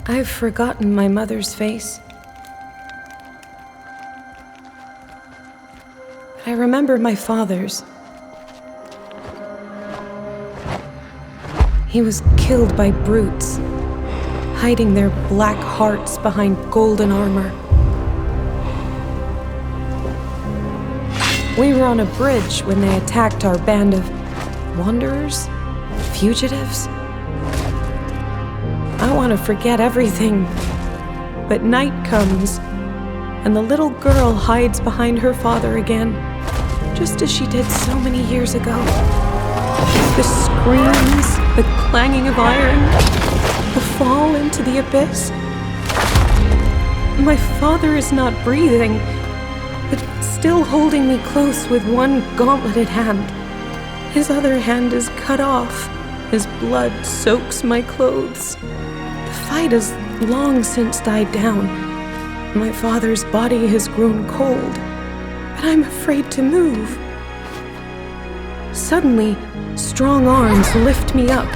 I've forgotten my mother's face. But I remember my father's. He was killed by brutes, hiding their black hearts behind golden armor. We were on a bridge when they attacked our band of wanderers, fugitives. I want to forget everything, but night comes, and the little girl hides behind her father again, just as she did so many years ago. The screams, the clanging of iron, the fall into the abyss. My father is not breathing, but still holding me close with one gauntleted hand. His other hand is cut off. His blood soaks my clothes. The fight has long since died down. My father's body has grown cold, but I'm afraid to move. Suddenly, strong arms lift me up.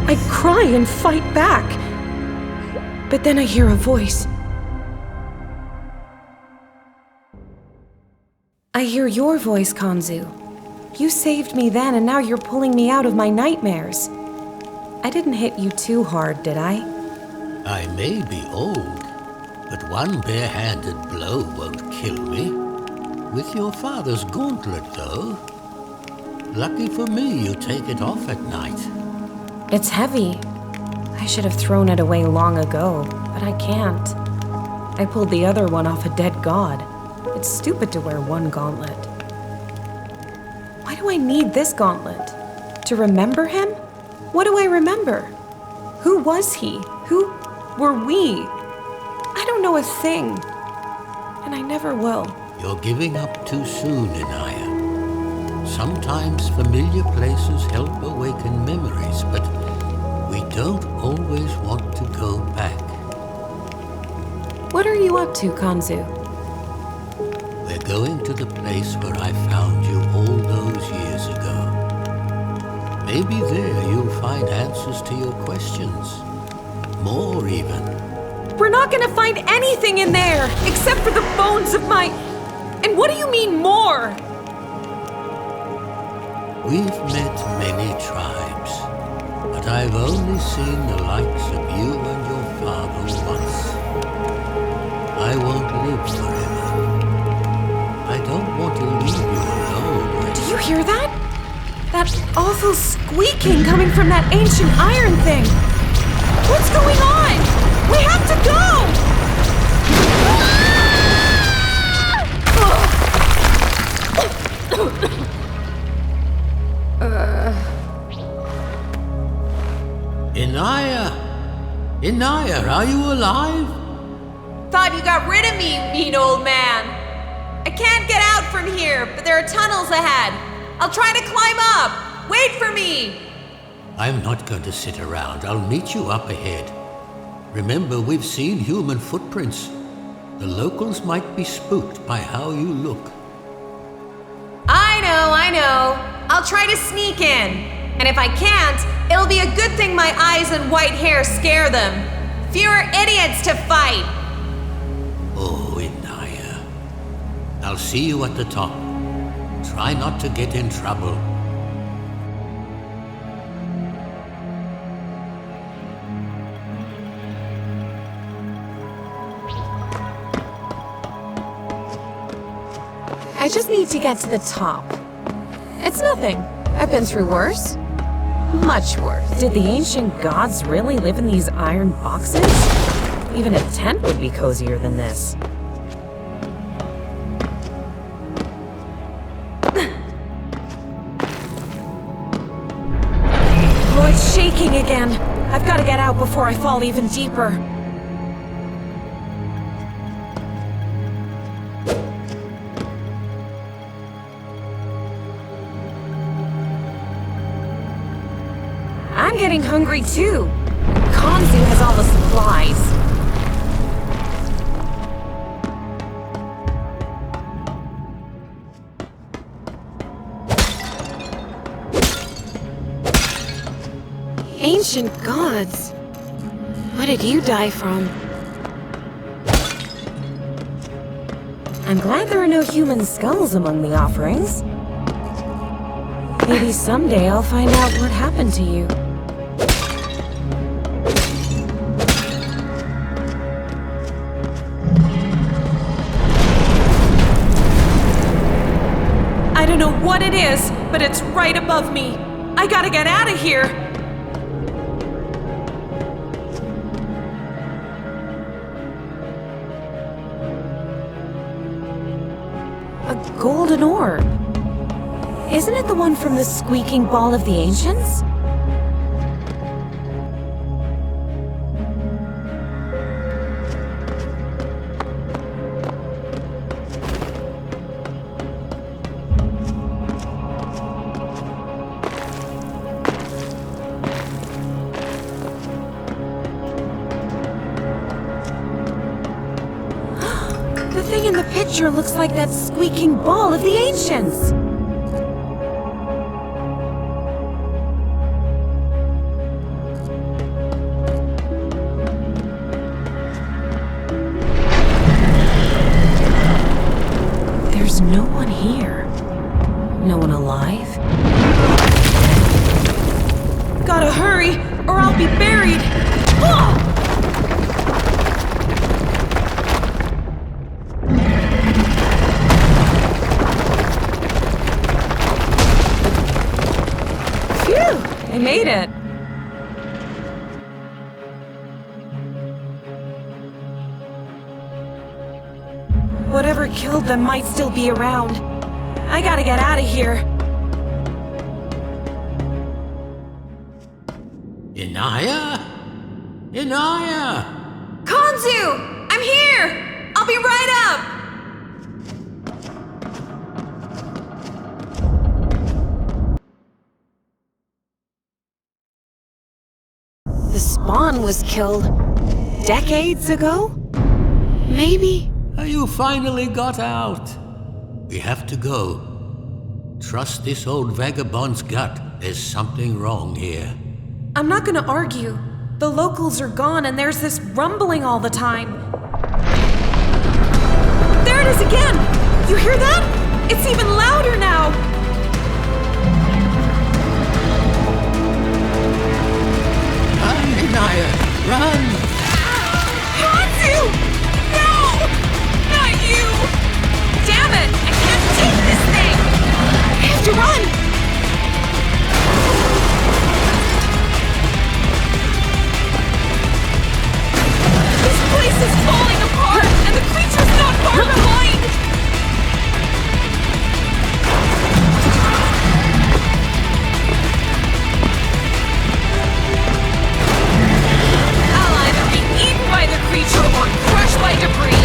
I cry and fight back, but then I hear a voice. I hear your voice, Kanzu. You saved me then, and now you're pulling me out of my nightmares. I didn't hit you too hard, did I? I may be old, but one bare-handed blow won't kill me. With your father's gauntlet, though. Lucky for me, you take it off at night. It's heavy. I should have thrown it away long ago, but I can't. I pulled the other one off a dead god. It's stupid to wear one gauntlet. Why do I need this gauntlet? To remember him? What do I remember? Who was he? Who were we? I don't know a thing. And I never will. You're giving up too soon, INAYAH. Sometimes familiar places help awaken memories, but we don't always want to go back. What are you up to, Kanzu? We're going to the place where I found you all those years ago. Maybe there you'll find answers to your questions. More even. We're not gonna find anything in there, except for the bones of my... And what do you mean, more? We've met many tribes, but I've only seen the likes of you and your father once. I won't live forever. I don't want to leave you alone. Do you hear that? That awful squeaking coming from that ancient iron thing. What's going on? We have to go! INAYAH! INAYAH, are you alive? Thought you got rid of me, you mean old man. I can't get out from here, but there are tunnels ahead. I'll try to climb up. Wait for me. I'm not going to sit around. I'll meet you up ahead. Remember, we've seen human footprints. The locals might be spooked by how you look. I know. I'll try to sneak in. And if I can't, it'll be a good thing my eyes and white hair scare them. Fewer idiots to fight. Oh, INAYAH. I'll see you at the top. Try not to get in trouble. I just need to get to the top. It's nothing. I've been through worse. Much worse. Did the ancient gods really live in these iron boxes? Even a tent would be cozier than this. Oh, it's shaking again. I've got to get out before I fall even deeper. I'm getting hungry too. Kanzu has all the supplies. Ancient gods. What did you die from? I'm glad there are no human skulls among the offerings. Maybe someday I'll find out what happened to you. I don't know what it is, but it's right above me. I gotta get out of here. A golden orb. Isn't it the one from the squeaking ball of the ancients? The thing in the picture looks like that squeaking ball of the ancients. There's no one here. No one alive. Gotta hurry, or I'll be buried. Ah! Phew! I made it. Whatever killed them might still be around. I gotta get out of here. Inayah? Inayah! Konzu! I'm here! I'll be right up! The spawn was killed decades ago? Maybe? You finally got out. We have to go. Trust this old vagabond's gut. There's something wrong here. I'm not gonna argue. The locals are gone and there's this rumbling all the time. There it is again! You hear that? It's even louder now! Run, Inayah! Run! Konzu! No! Not you! Damn it! I can't take this thing! I have to run! This place is falling apart, and the creature's not far behind! I'll either be eaten by the creature or crushed by debris!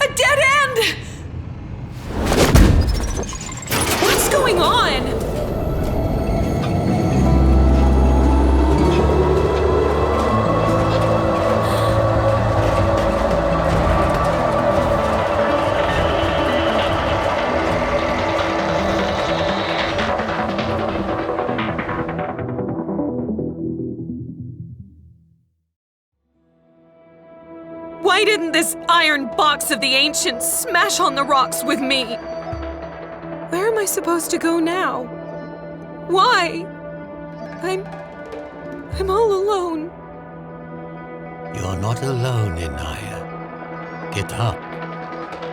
A dead end! What's going on? Why didn't this iron box of the ancients smash on the rocks with me? Where am I supposed to go now? Why? I'm all alone. You're not alone, Inayah. Get up.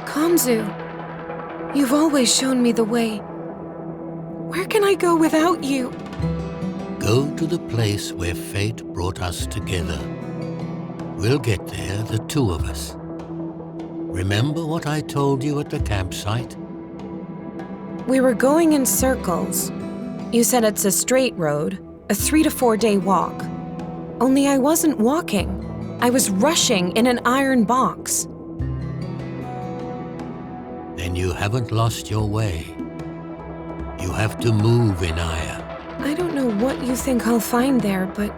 Konzu, you've always shown me the way. Where can I go without you? Go to the place where fate brought us together. We'll get there, the two of us. Remember what I told you at the campsite? We were going in circles. You said it's a straight road, a 3 to 4 day walk. Only I wasn't walking. I was rushing in an iron box. Then you haven't lost your way. You have to move, Inayah. I don't know what you think I'll find there, but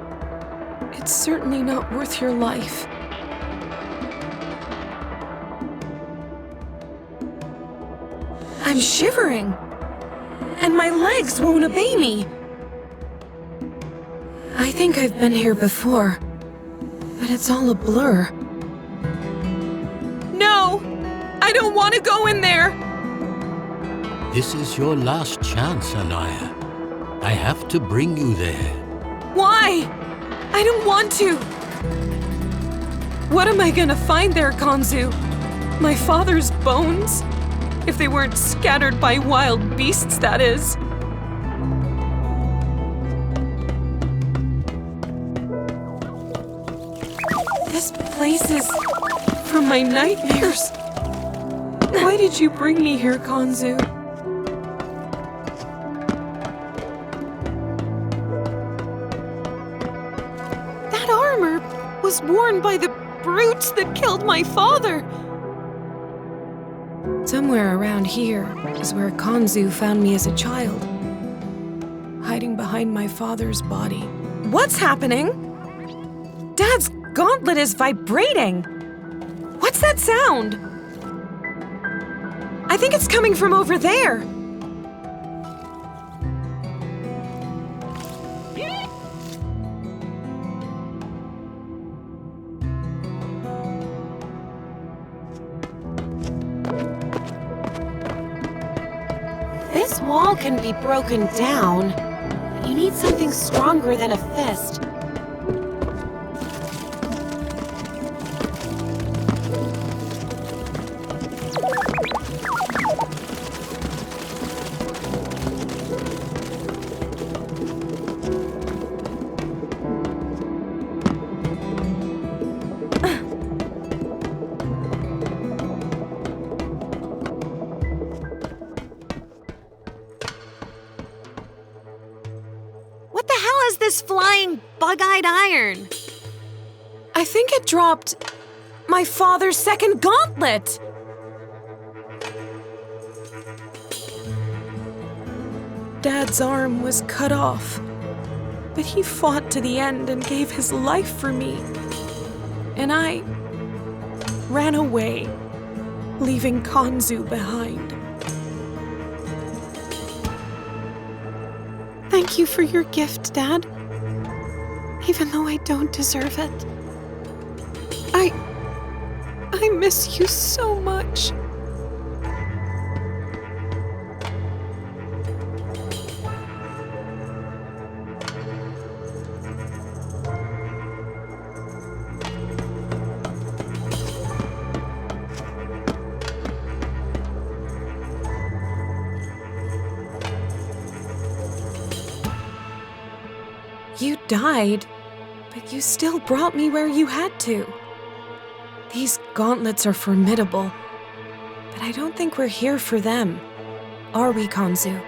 it's certainly not worth your life. I'm shivering. And my legs won't obey me. I think I've been here before, but it's all a blur. No! I don't want to go in there! This is your last chance, Inayah. I have to bring you there. Why? I don't want to. What am I gonna find there, Kanzu? My father's bones? If they weren't scattered by wild beasts, that is. This place is from my nightmares. Why did you bring me here, Kanzu? That armor was worn by the brutes that killed my father. Somewhere around here is where Kanzu found me as a child, hiding behind my father's body. What's happening? Dad's gauntlet is vibrating. What's that sound? I think it's coming from over there. This wall can be broken down. You need something stronger than a fist. What the hell is this flying bug-eyed iron? I think it dropped my father's second gauntlet. Dad's arm was cut off, but he fought to the end and gave his life for me. And I ran away, leaving Kanzu behind. Thank you for your gift, Dad. Even though I don't deserve it. I miss you so much. You died, but you still brought me where you had to. These gauntlets are formidable, but I don't think we're here for them. Are we, Kanzu?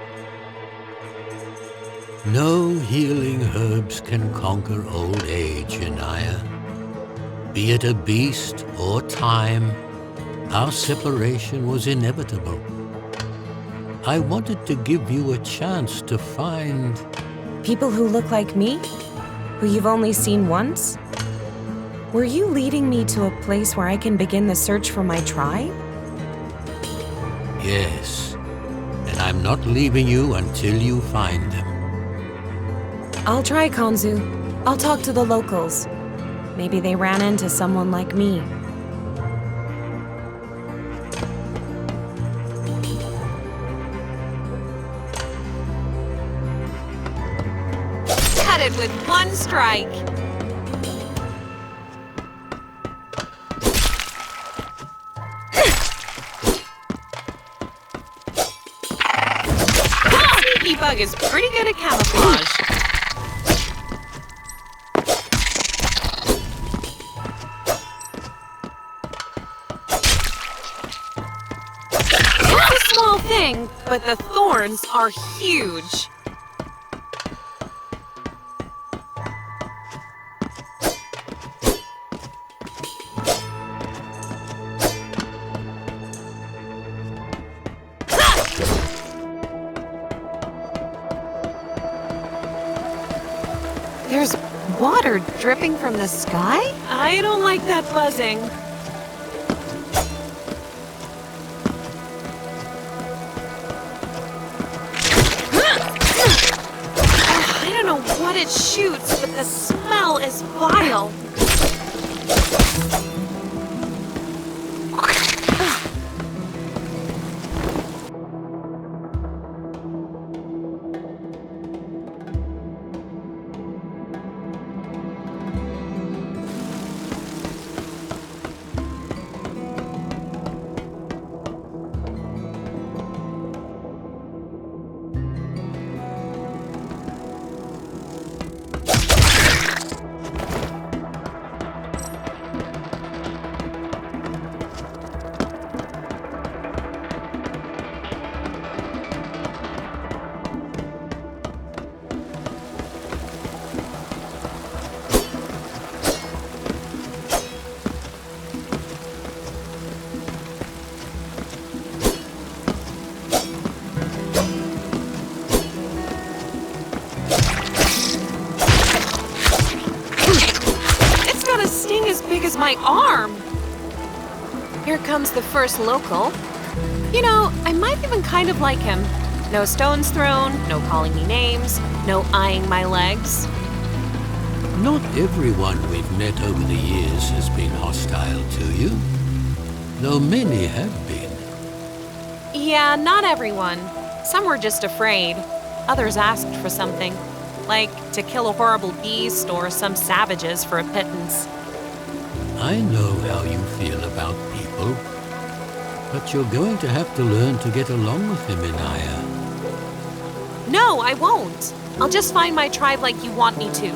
No healing herbs can conquer old age, Inayah. Be it a beast or time, our separation was inevitable. I wanted to give you a chance to find... People who look like me? Who you've only seen once? Were you leading me to a place where I can begin the search for my tribe? Yes, and I'm not leaving you until you find them. I'll try, Kanzu. I'll talk to the locals. Maybe they ran into someone like me. Cut it with one strike. Sneaky bug is pretty good at camouflage. It's a small thing, but the thorns are huge. There's water dripping from the sky? I don't like that buzzing. know what it shoots, but the smell is vile. My arm! Here comes the first local. You know, I might even kind of like him. No stones thrown, no calling me names, no eyeing my legs. Not everyone we've met over the years has been hostile to you, though many have been. Yeah, not everyone. Some were just afraid. Others asked for something, like to kill a horrible beast or some savages for a pittance. I know how you feel about people, but you're going to have to learn to get along with him, INAYAH. No, I won't. I'll just find my tribe like you want me to.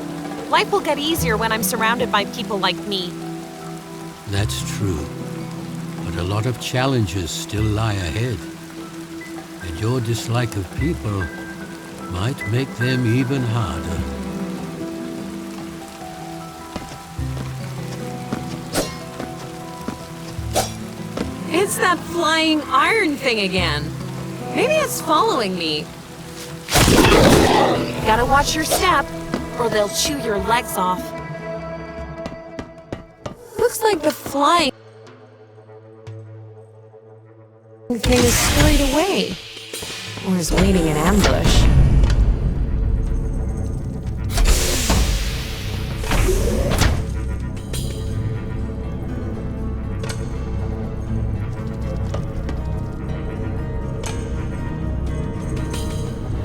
Life will get easier when I'm surrounded by people like me. That's true, but a lot of challenges still lie ahead, and your dislike of people might make them even harder. It's that flying iron thing again. Maybe it's following me. Gotta watch your step, or they'll chew your legs off. Looks like the flying thing is scurried away. Or is waiting in ambush.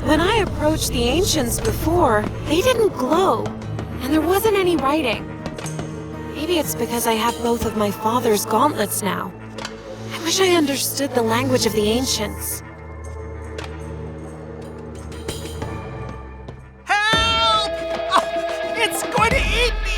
When I approached the ancients before, they didn't glow, and there wasn't any writing. Maybe it's because I have both of my father's gauntlets now. I wish I understood the language of the ancients. Help! Oh, it's going to eat me!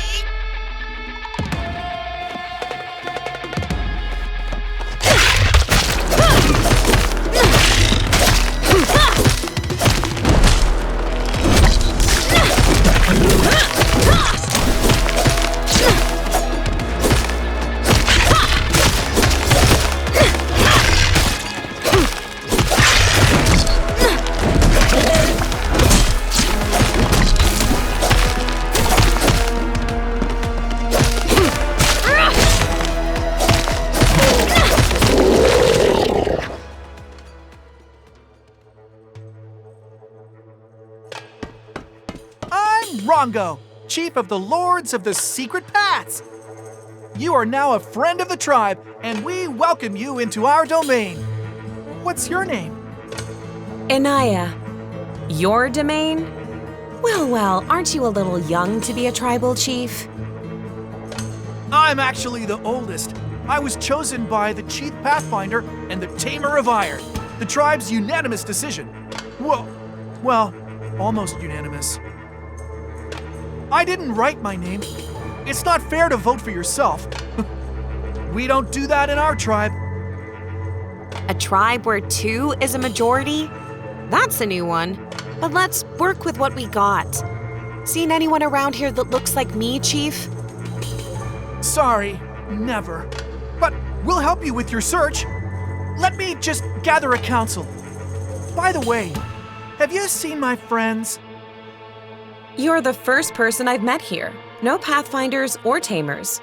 Rongo, Chief of the Lords of the Secret Paths. You are now a friend of the tribe, and we welcome you into our domain. What's your name? INAYAH. Your domain? Well, aren't you a little young to be a tribal chief? I'm actually the oldest. I was chosen by the Chief Pathfinder and the Tamer of Iron, the tribe's unanimous decision. Well, almost unanimous. I didn't write my name. It's not fair to vote for yourself. We don't do that in our tribe. A tribe where 2 is a majority? That's a new one. But let's work with what we got. Seen anyone around here that looks like me, Chief? Sorry, never. But we'll help you with your search. Let me just gather a council. By the way, have you seen my friends? You're the first person I've met here. No Pathfinders or Tamers.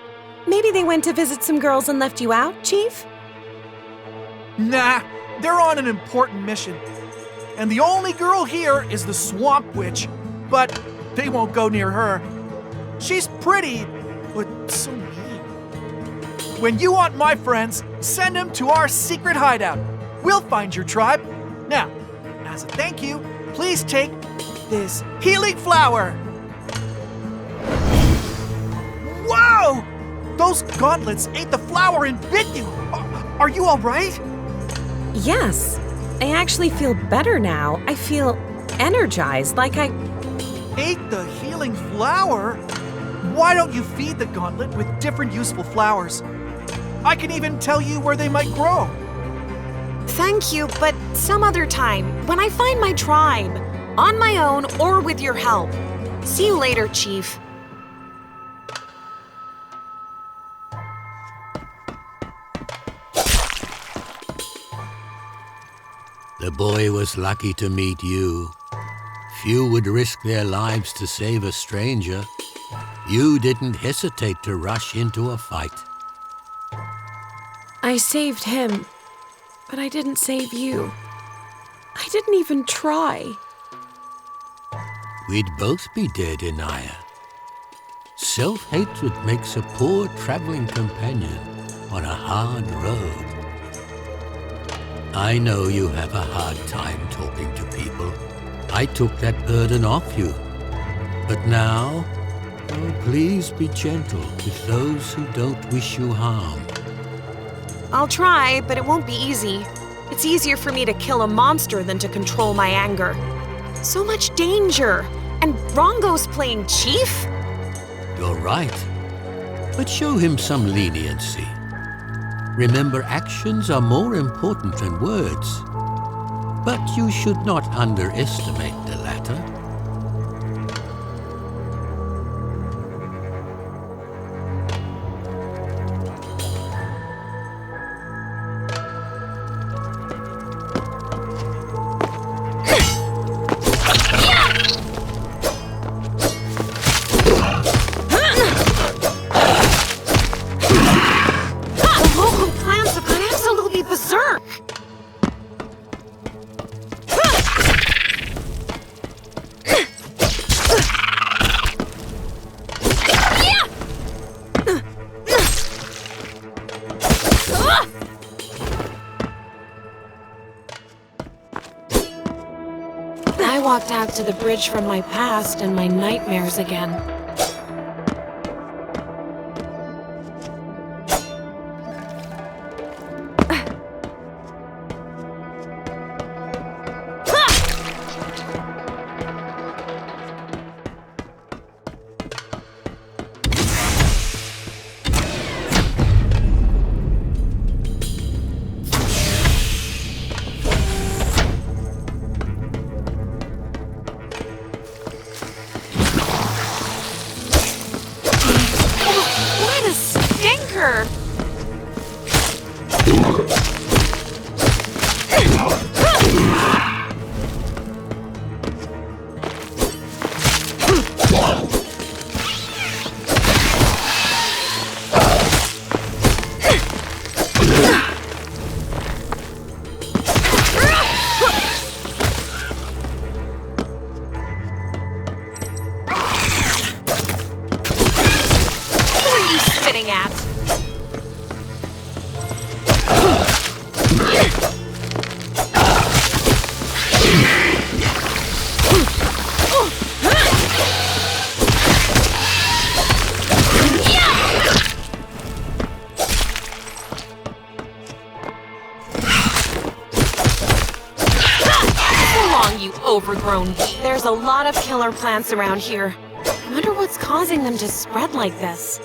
Maybe they went to visit some girls and left you out, Chief? Nah, they're on an important mission. And the only girl here is the Swamp Witch. But They won't go near her. She's pretty, but so mean. When you want my friends, send them to our secret hideout. We'll find your tribe. Now, as a thank you, please take this healing flower. Whoa! Those gauntlets ate the flower and bit you. Are you all right? Yes, I actually feel better now. I feel energized, like I... Ate the healing flower? Why don't you feed the gauntlet with different useful flowers? I can even tell you where they might grow. Thank you, but some other time, when I find my tribe, on my own or with your help. See you later, Chief. The boy was lucky to meet you. Few would risk their lives to save a stranger. You didn't hesitate to rush into a fight. I saved him, but I didn't save you. I didn't even try. We'd both be dead, INAYAH. Self-hatred makes a poor traveling companion on a hard road. I know you have a hard time talking to people. I took that burden off you. But now, please be gentle with those who don't wish you harm. I'll try, but it won't be easy. It's easier for me to kill a monster than to control my anger. So much danger! And Rongo's playing Chief? You're right. But show him some leniency. Remember, actions are more important than words. But you should not underestimate the latter. I walked out to the bridge from my past and my nightmares again. Overgrown. There's a lot of killer plants around here. I wonder what's causing them to spread like this.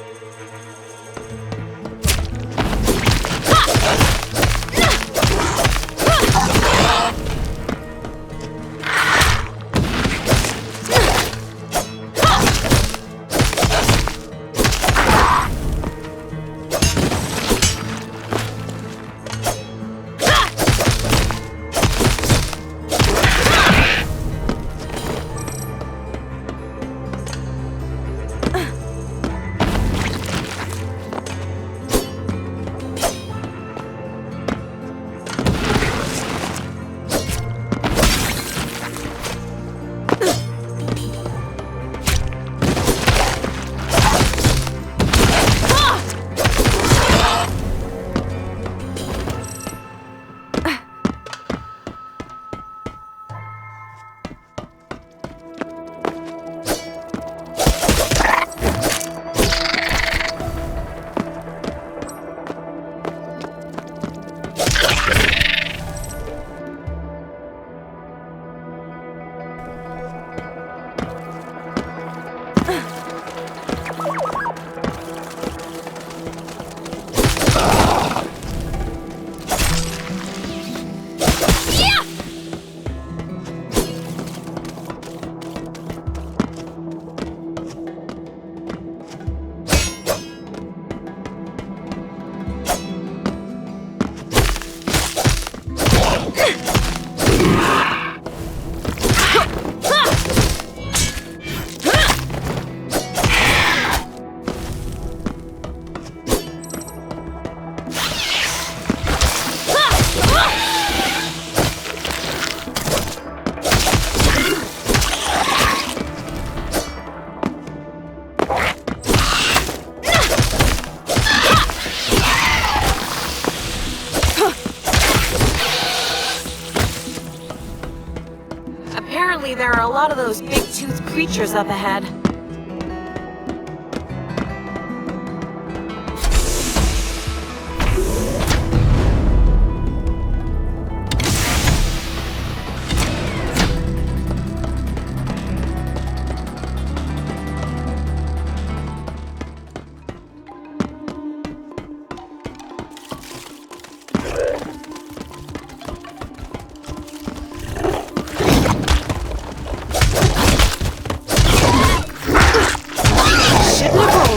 lot of those big-toothed creatures up ahead.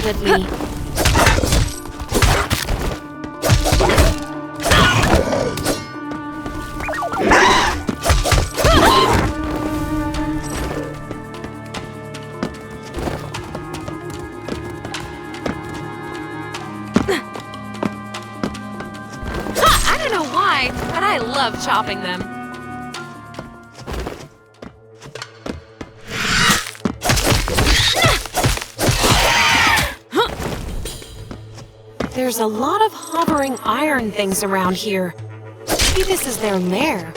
At me. I don't know why, but I love chopping them. There's a lot of hovering iron things around here. Maybe this is their lair.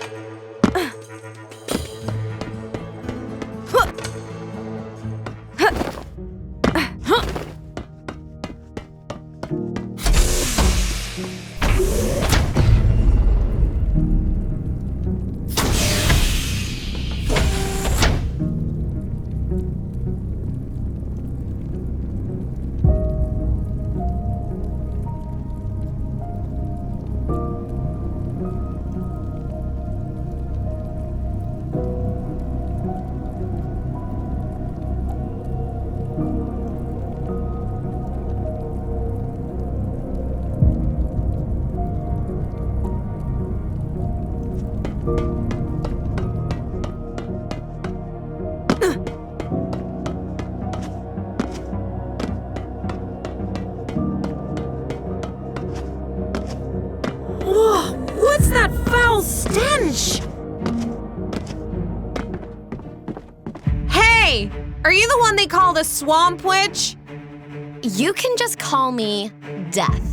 What's that foul stench? Hey! Are you the one they call the Swamp Witch? You can just call me Death.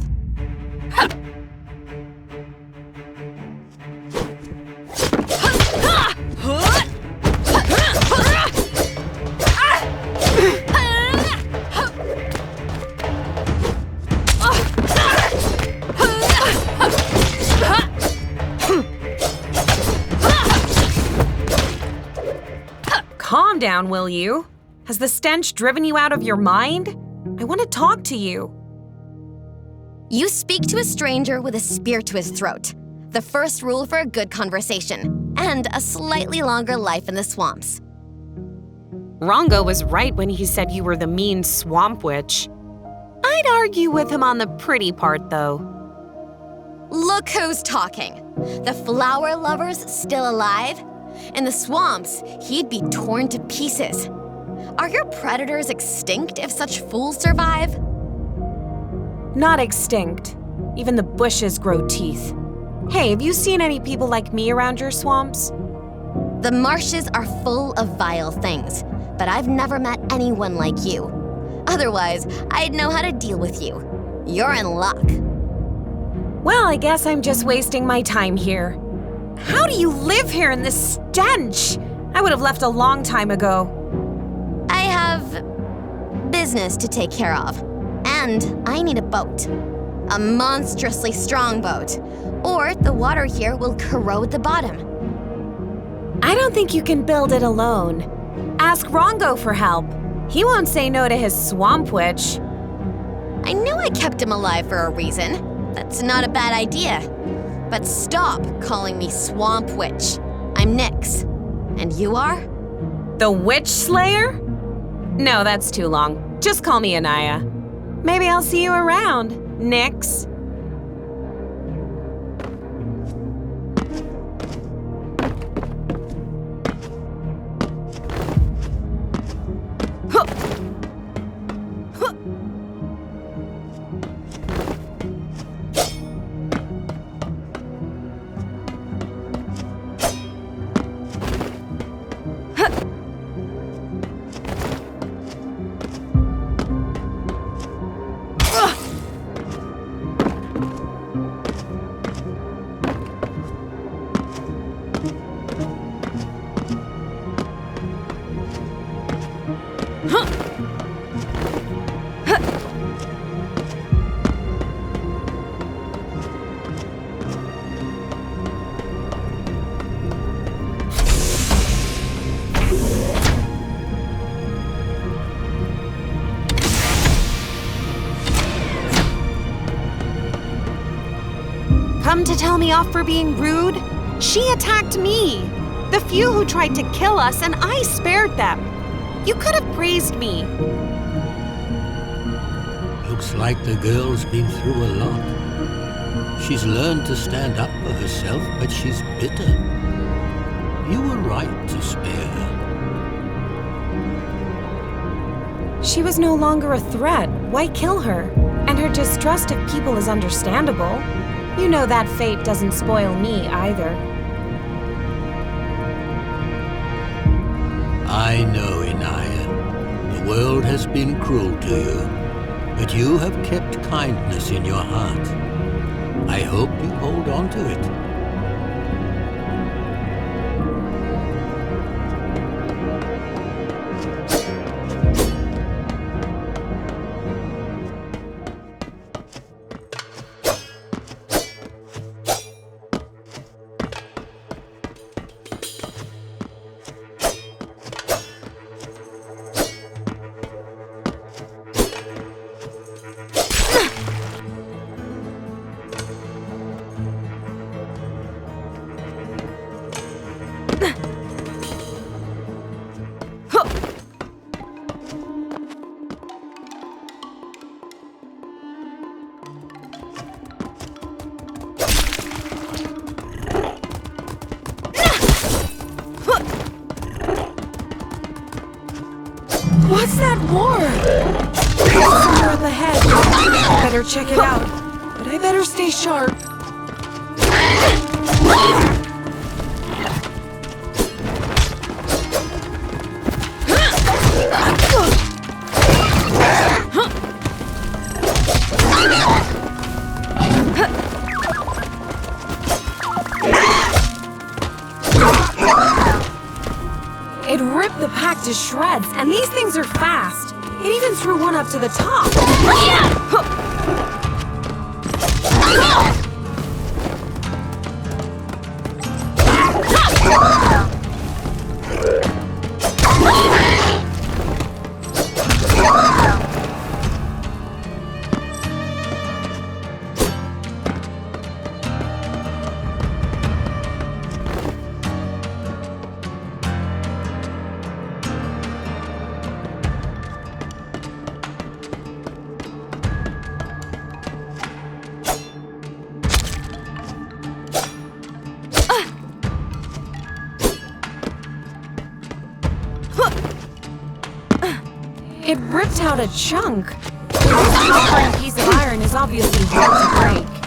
Calm down, will you? Has the stench driven you out of your mind? I want to talk to you. You speak to a stranger with a spear to his throat. The first rule for a good conversation, and a slightly longer life in the swamps. Rongo was right when he said you were the mean swamp witch. I'd argue with him on the pretty part, though. Look who's talking. The flower lover's still alive? In the swamps, he'd be torn to pieces. Are your predators extinct if such fools survive? Not extinct. Even the bushes grow teeth. Hey, have you seen any people like me around your swamps? The marshes are full of vile things, but I've never met anyone like you. Otherwise, I'd know how to deal with you. You're in luck. Well, I guess I'm just wasting my time here. How do you live here in this stench? I would have left a long time ago. I have business to take care of, and I need a boat. A monstrously strong boat, or the water here will corrode the bottom. I don't think you can build it alone. Ask Rongo for help. He won't say no to his swamp witch. I knew I kept him alive for a reason. That's not a bad idea. But stop calling me Swamp Witch. I'm Nyx. And you are? The Witch Slayer? No, that's too long. Just call me INAYAH. Maybe I'll see you around, Nyx. Come to tell me off for being rude? She attacked me! The few who tried to kill us, and I spared them. You could have praised me. Looks like the girl's been through a lot. She's learned to stand up for herself, but she's bitter. You were right to spare her. She was no longer a threat. Why kill her? And her distrust of people is understandable. You know that fate doesn't spoil me either. I know, Inayah. The world has been cruel to you, but you have kept kindness in your heart. I hope you hold on to it. What's that war? Somewhere up ahead. I better check it out. But I better stay sharp. It ripped the pack to shreds, and these things are fast. It even threw one up to the top. It ripped out a chunk. This copper piece of iron is obviously hard to break.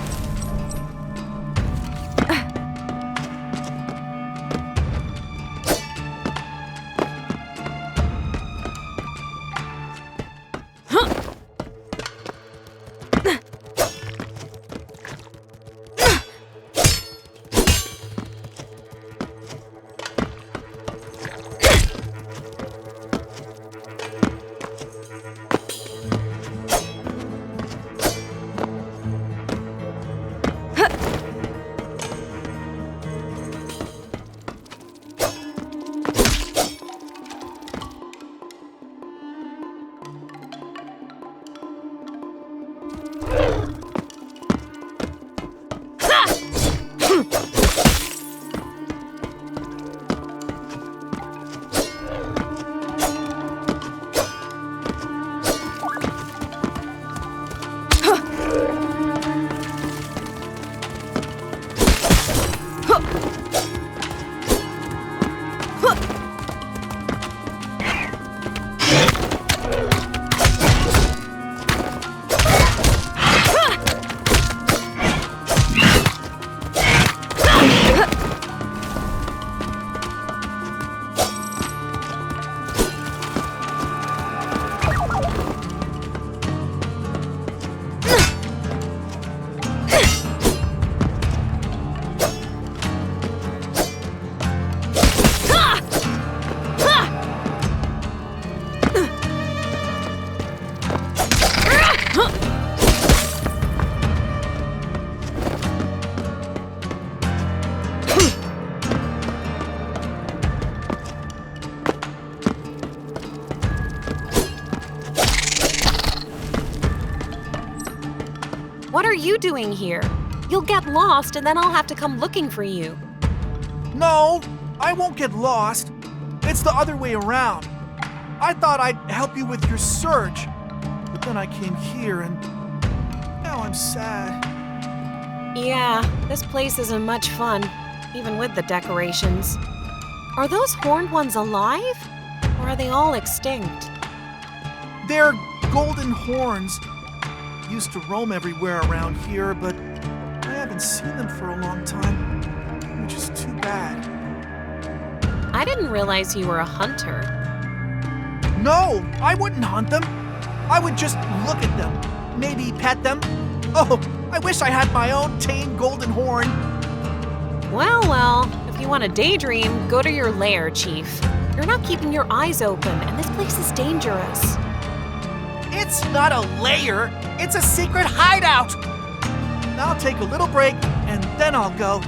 What are you doing here? You'll get lost and then I'll have to come looking for you. No, I won't get lost. It's the other way around. I thought I'd help you with your search, but then I came here and now I'm sad. Yeah, this place isn't much fun, even with the decorations. Are those horned ones alive? Or are they all extinct? They're golden horns. Used to roam everywhere around here, but I haven't seen them for a long time, which is too bad. I didn't realize you were a hunter. No, I wouldn't hunt them. I would just look at them, maybe pet them. Oh, I wish I had my own tame golden horn. Well, if you want to daydream, go to your lair, Chief. You're not keeping your eyes open, and this place is dangerous. It's not a lair, it's a secret hideout. I'll take a little break, and then I'll go.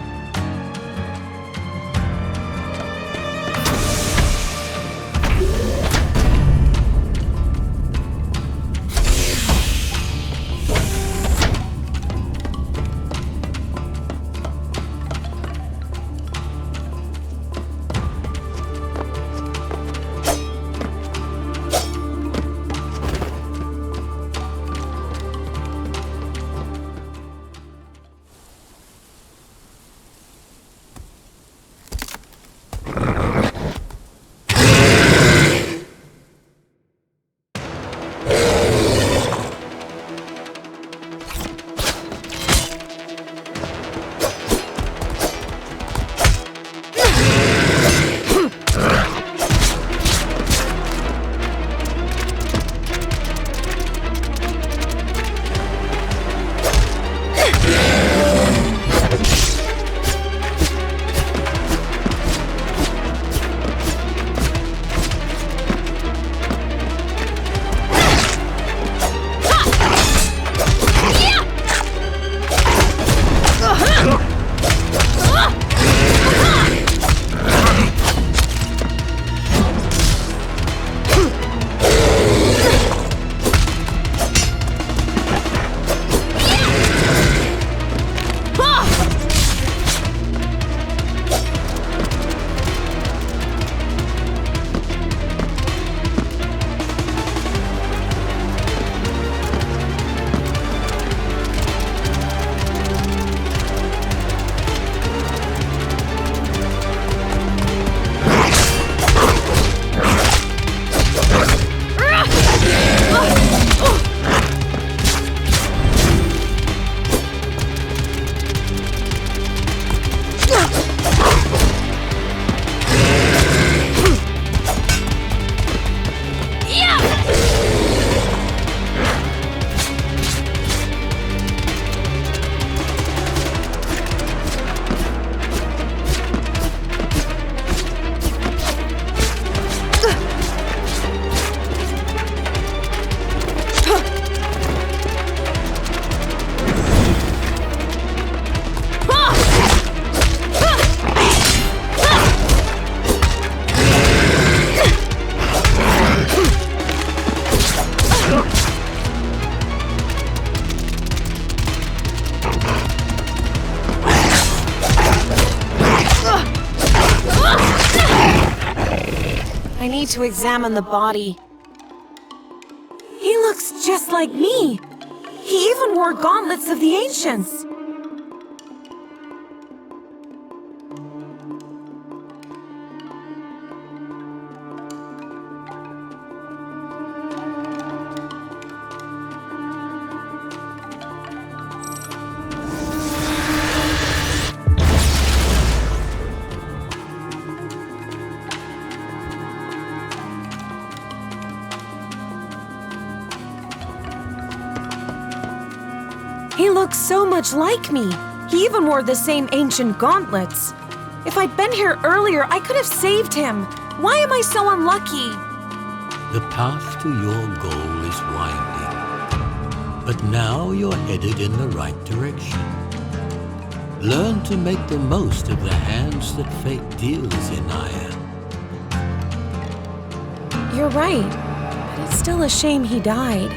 To examine the body. He looks just like me. He even wore gauntlets of the ancients. He looks so much like me. He even wore the same ancient gauntlets. If I'd been here earlier, I could have saved him. Why am I so unlucky? The path to your goal is winding, but now you're headed in the right direction. Learn to make the most of the hands that fate deals, INAYAH. You're right, but it's still a shame he died.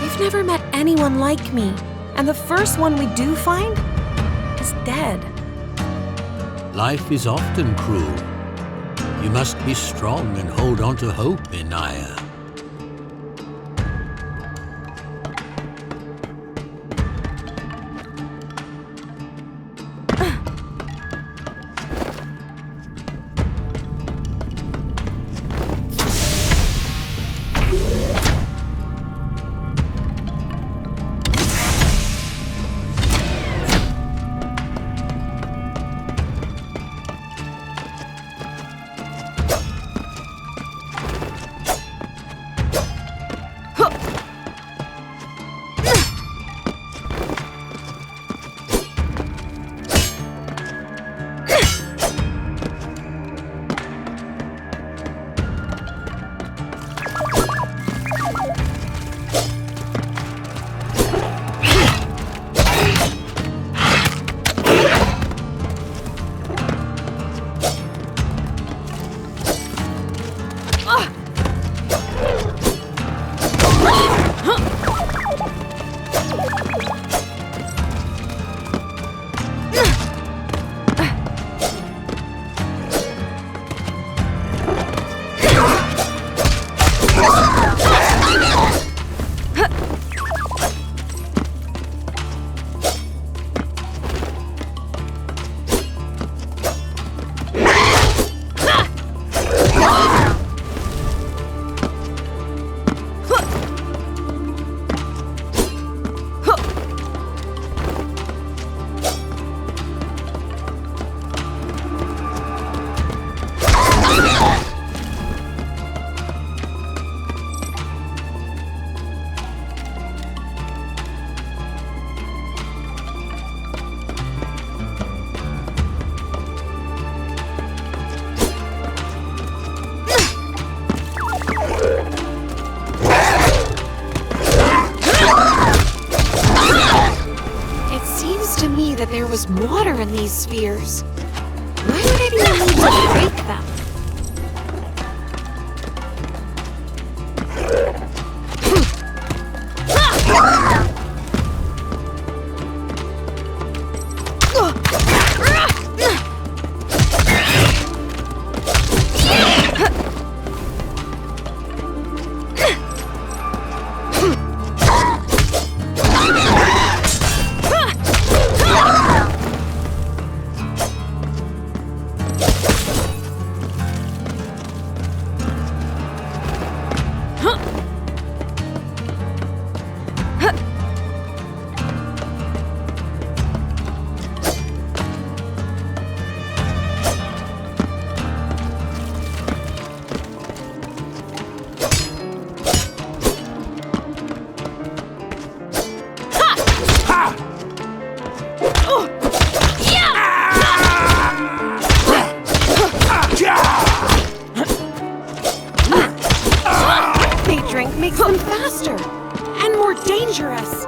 We've never met anyone like me, and the first one we do find is dead. Life is often cruel. You must be strong and hold on to hope, INAYAH. That there was water in these spheres. Why would anyone need to break them? Makes them faster and more dangerous.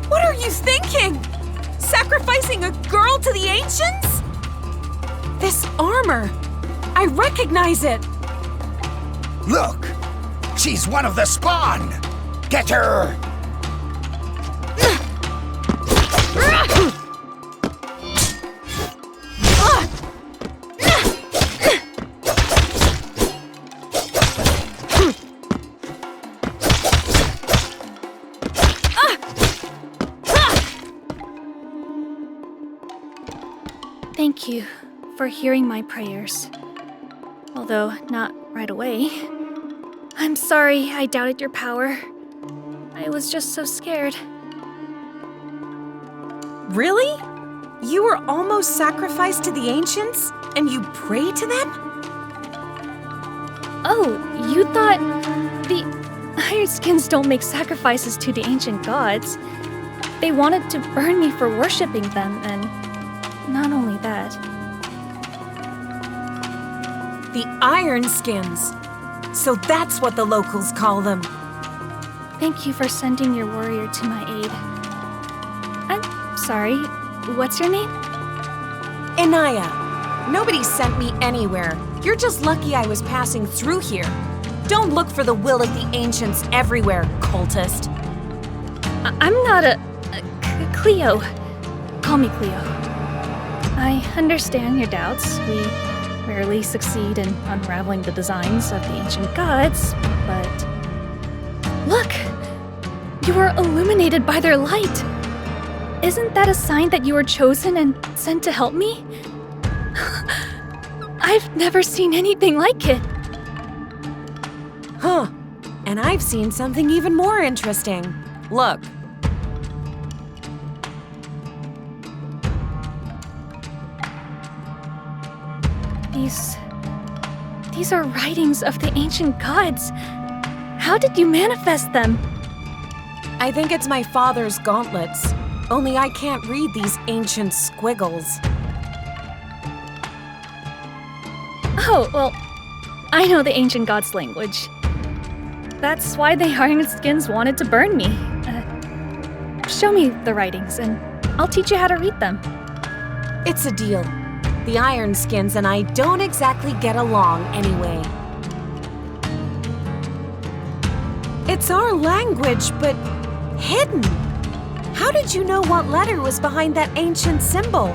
What are you thinking? Sacrificing a girl to the ancients? This armor, I recognize it. Look, she's one of the spawn. Get her! Thank you for hearing my prayers. Although not right away. I'm sorry I doubted your power. I was just so scared. Really? You were almost sacrificed to the ancients, and you pray to them? Oh, you thought the Ironskins don't make sacrifices to the ancient gods. They wanted to burn me for worshipping them, and not only that. The Ironskins. So that's what the locals call them. Thank you for sending your warrior to my aid. I'm sorry, what's your name? INAYAH. Nobody sent me anywhere. You're just lucky I was passing through here. Don't look for the will of the ancients everywhere, cultist. I'm not Cleo. Call me Cleo. I understand your doubts. We rarely succeed in unraveling the designs of the ancient gods, but... Look! You were illuminated by their light! Isn't that a sign that you were chosen and sent to help me? I've never seen anything like it. Huh. And I've seen something even more interesting. Look. These are writings of the ancient gods. How did you manifest them? I think it's my father's gauntlets. Only I can't read these ancient squiggles. Oh, well, I know the ancient gods' language. That's why the Ironskins wanted to burn me. Show me the writings, and I'll teach you how to read them. It's a deal. The Ironskins and I don't exactly get along anyway. It's our language, but hidden. How did you know what letter was behind that ancient symbol?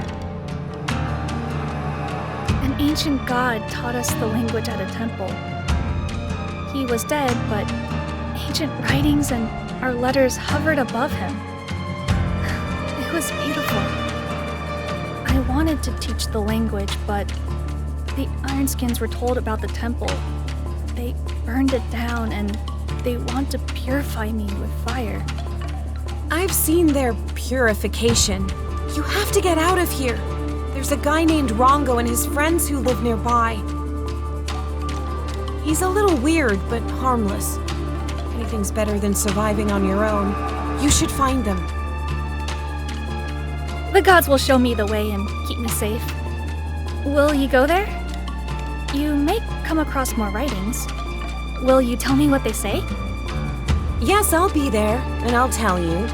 An ancient god taught us the language at a temple. He was dead, but ancient writings and our letters hovered above him. It was beautiful. I wanted to teach the language, but the Ironskins were told about the temple. They burned it down, and they want to purify me with fire. I've seen their purification. You have to get out of here. There's a guy named Rongo and his friends who live nearby. He's a little weird, but harmless. Anything's better than surviving on your own. You should find them. The gods will show me the way and keep me safe. Will you go there? You may come across more writings. Will you tell me what they say? Yes, I'll be there, and I'll tell you.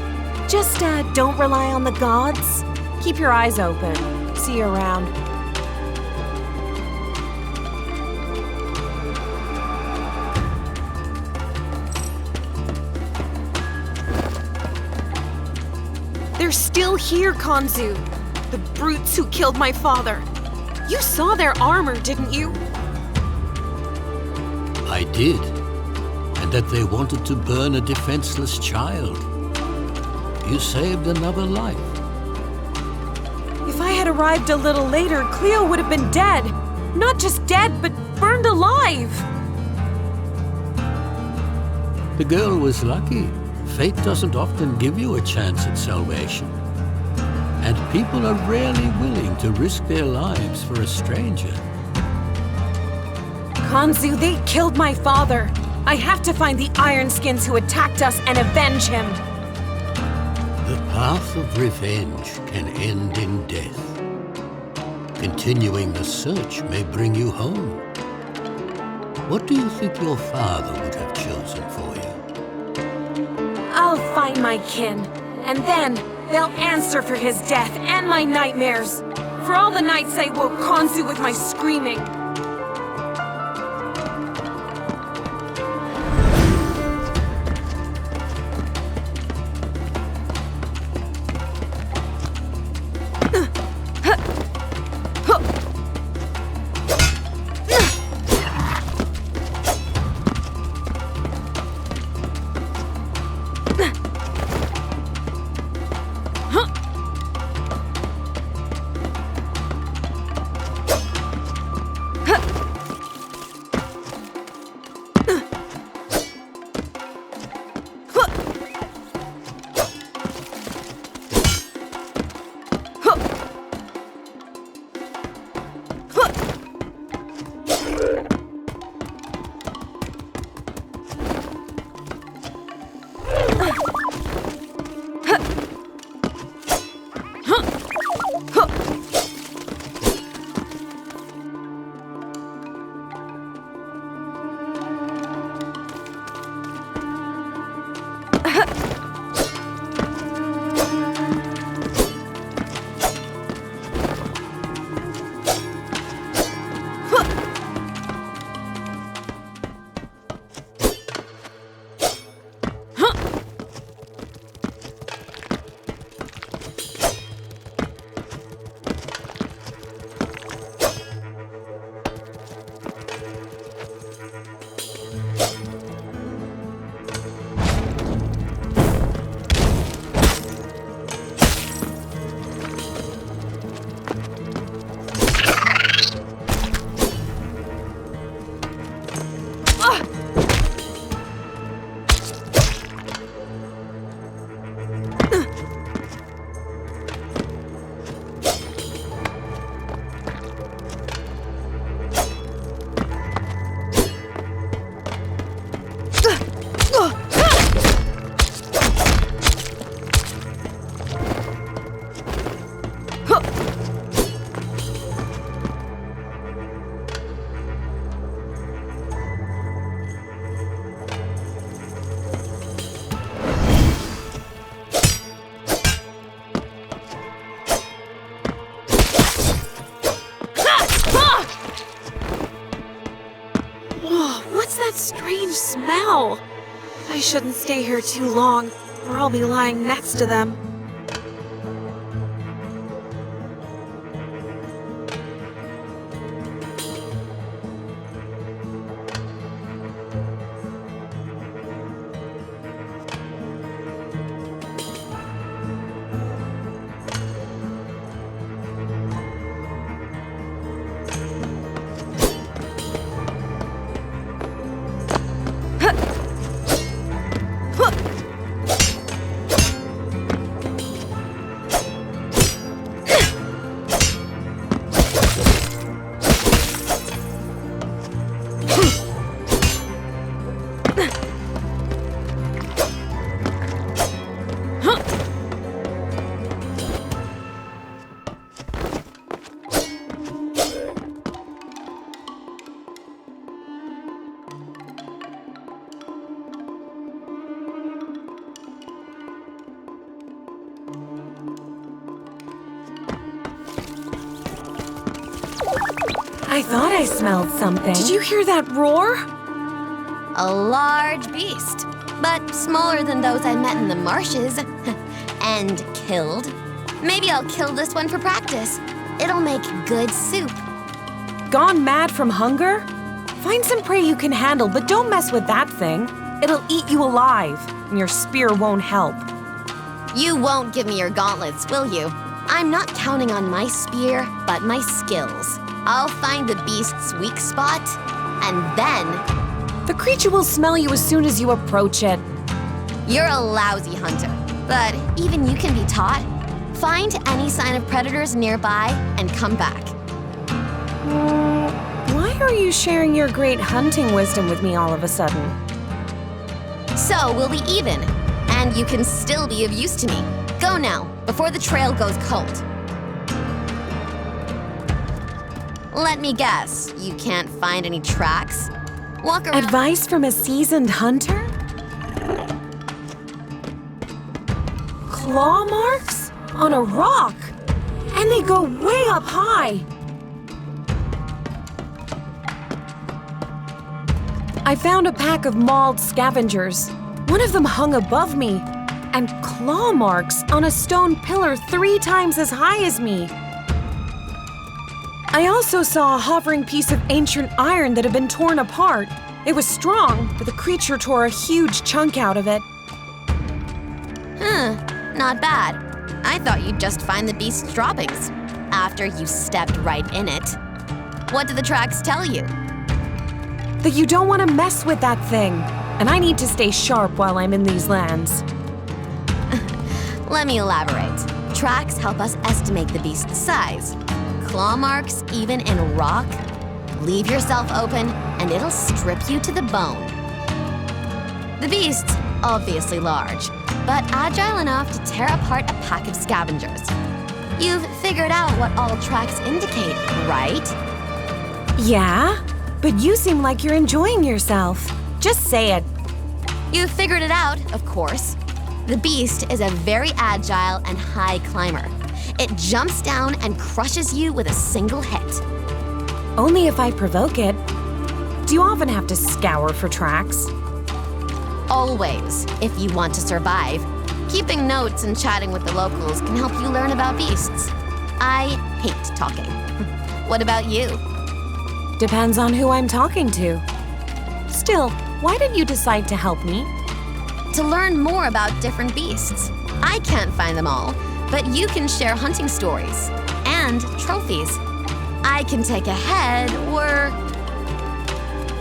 Just, don't rely on the gods. Keep your eyes open. See you around. They're still here, Kanzu. The brutes who killed my father. You saw their armor, didn't you? I did. And that they wanted to burn a defenseless child. You saved another life. If I had arrived a little later, Cleo would have been dead. Not just dead, but burned alive. The girl was lucky. Fate doesn't often give you a chance at salvation. And people are rarely willing to risk their lives for a stranger. Kanzu, they killed my father. I have to find the Ironskins who attacked us and avenge him. The path of revenge can end in death. Continuing the search may bring you home. What do you think your father would have chosen for you? I'll find my kin, and then they'll answer for his death and my nightmares. For all the nights I woke Kanzu with my screaming. strange smell. I shouldn't stay here too long, or I'll be lying next to them. I thought I smelled something. Did you hear that roar? A large beast, but smaller than those I met in the marshes. And killed. Maybe I'll kill this one for practice. It'll make good soup. Gone mad from hunger? Find some prey you can handle, but don't mess with that thing. It'll eat you alive, and your spear won't help. You won't give me your gauntlets, will you? I'm not counting on my spear, but my skills. I'll find the beast's weak spot, and then... The creature will smell you as soon as you approach it. You're a lousy hunter, but even you can be taught. Find any sign of predators nearby and come back. Why are you sharing your great hunting wisdom with me all of a sudden? So we'll be even, and you can still be of use to me. Go now, before the trail goes cold. Let me guess, you can't find any tracks? Walk around. Advice from a seasoned hunter? Claw marks? On a rock! And they go way up high! I found a pack of mauled scavengers. One of them hung above me, and claw marks on a stone pillar 3 times as high as me. I also saw a hovering piece of ancient iron that had been torn apart. It was strong, but the creature tore a huge chunk out of it. Not bad. I thought you'd just find the beast's droppings after you stepped right in it. What did the tracks tell you? That you don't want to mess with that thing, and I need to stay sharp while I'm in these lands. Let me elaborate. Tracks help us estimate the beast's size. Claw marks, even in rock, leave yourself open and it'll strip you to the bone. The beast's obviously large, but agile enough to tear apart a pack of scavengers. You've figured out what all tracks indicate, right? Yeah, but you seem like you're enjoying yourself. Just say it. You've figured it out, of course. The beast is a very agile and high climber. It jumps down and crushes you with a single hit. Only if I provoke it. Do you often have to scour for tracks? Always, if you want to survive. Keeping notes and chatting with the locals can help you learn about beasts. I hate talking. What about you? Depends on who I'm talking to. Still, why did you decide to help me? To learn more about different beasts. I can't find them all, but you can share hunting stories and trophies. I can take a head or...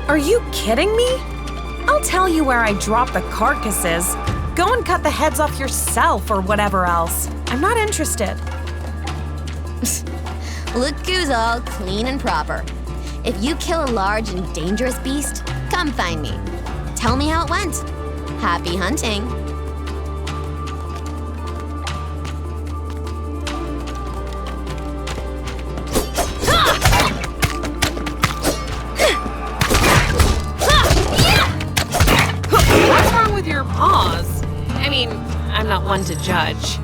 Are you kidding me? I'll tell you where I drop the carcasses. Go and cut the heads off yourself or whatever else. I'm not interested. Look who's all clean and proper. If you kill a large and dangerous beast, come find me. Tell me how it went. Happy hunting. What's wrong with your paws? I mean, I'm not one to judge.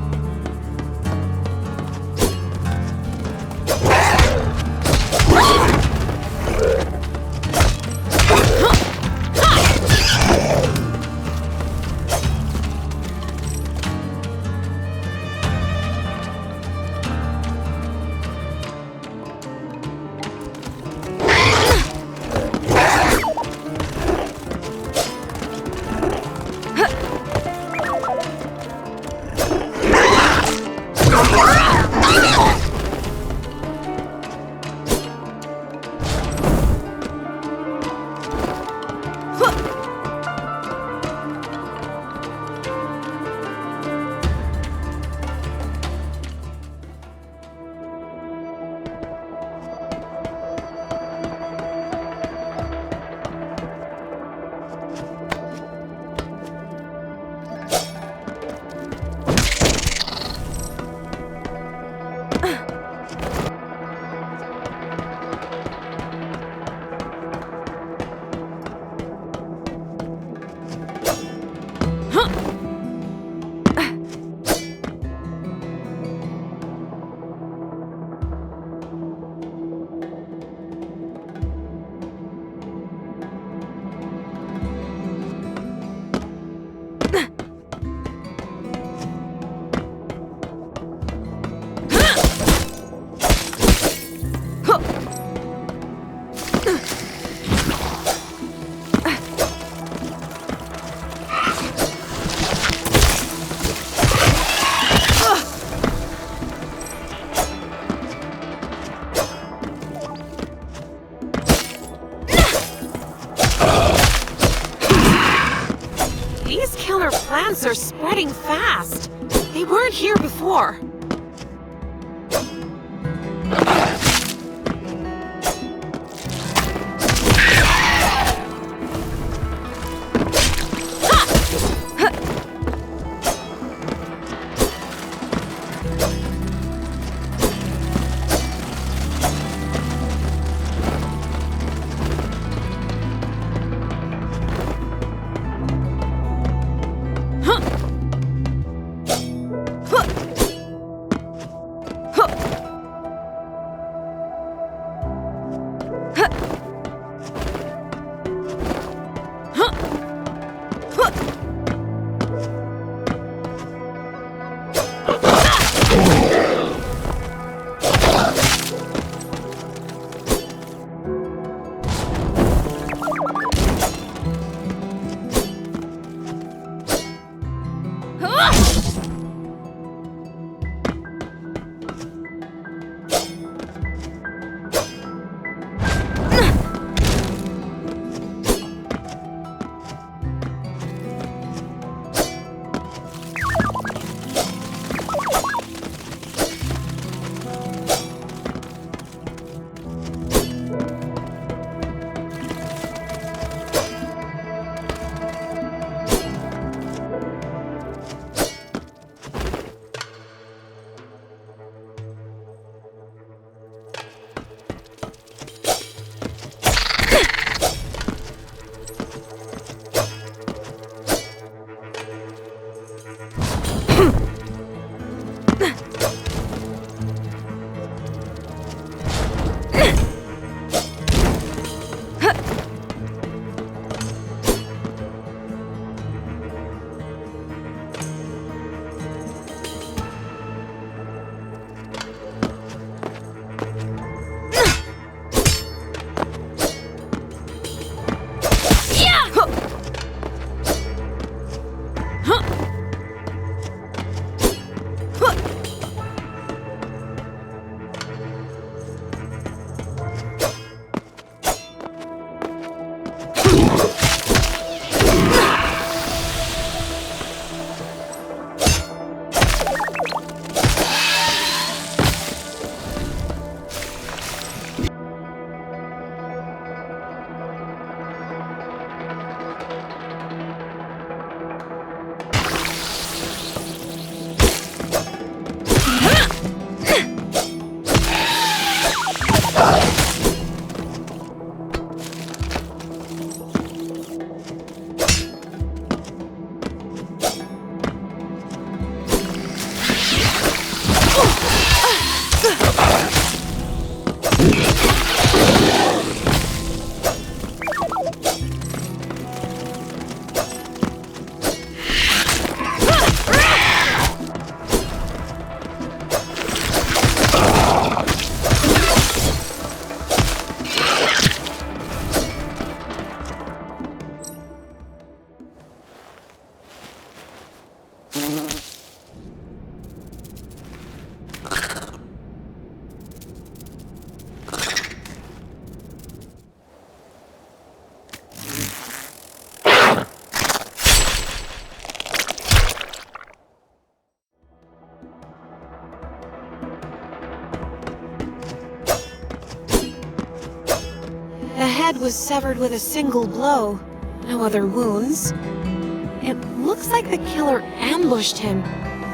plants are spreading fast. They weren't here before. The head was severed with a single blow. No other wounds. It looks like the killer ambushed him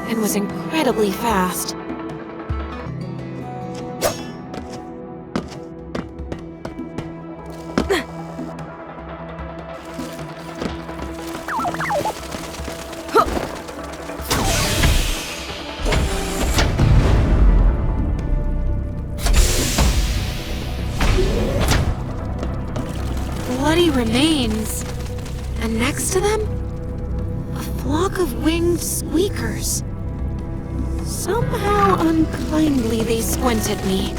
and was incredibly fast. Bloody remains. And next to them, a flock of winged squeakers. Somehow unkindly they squint at me.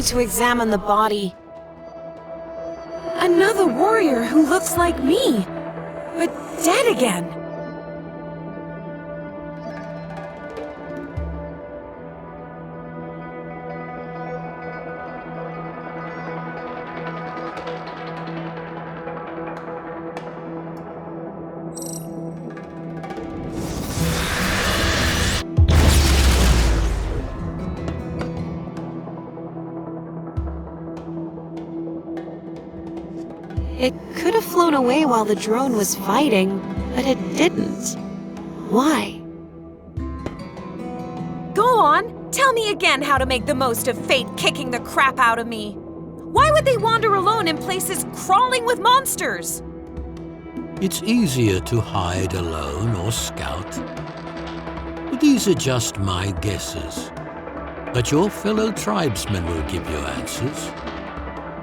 need to examine the body. Another warrior who looks like me, but dead again. It could have flown away while the drone was fighting, but it didn't. Why? Go on, tell me again how to make the most of fate kicking the crap out of me. Why would they wander alone in places crawling with monsters? It's easier to hide alone or scout. But these are just my guesses. But your fellow tribesmen will give you answers.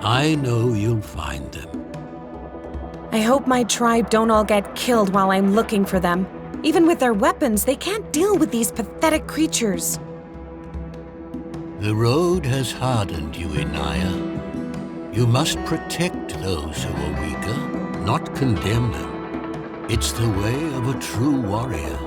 I know you'll find them. I hope my tribe don't all get killed while I'm looking for them. Even with their weapons, they can't deal with these pathetic creatures. The road has hardened you, INAYAH. You must protect those who are weaker, not condemn them. It's the way of a true warrior.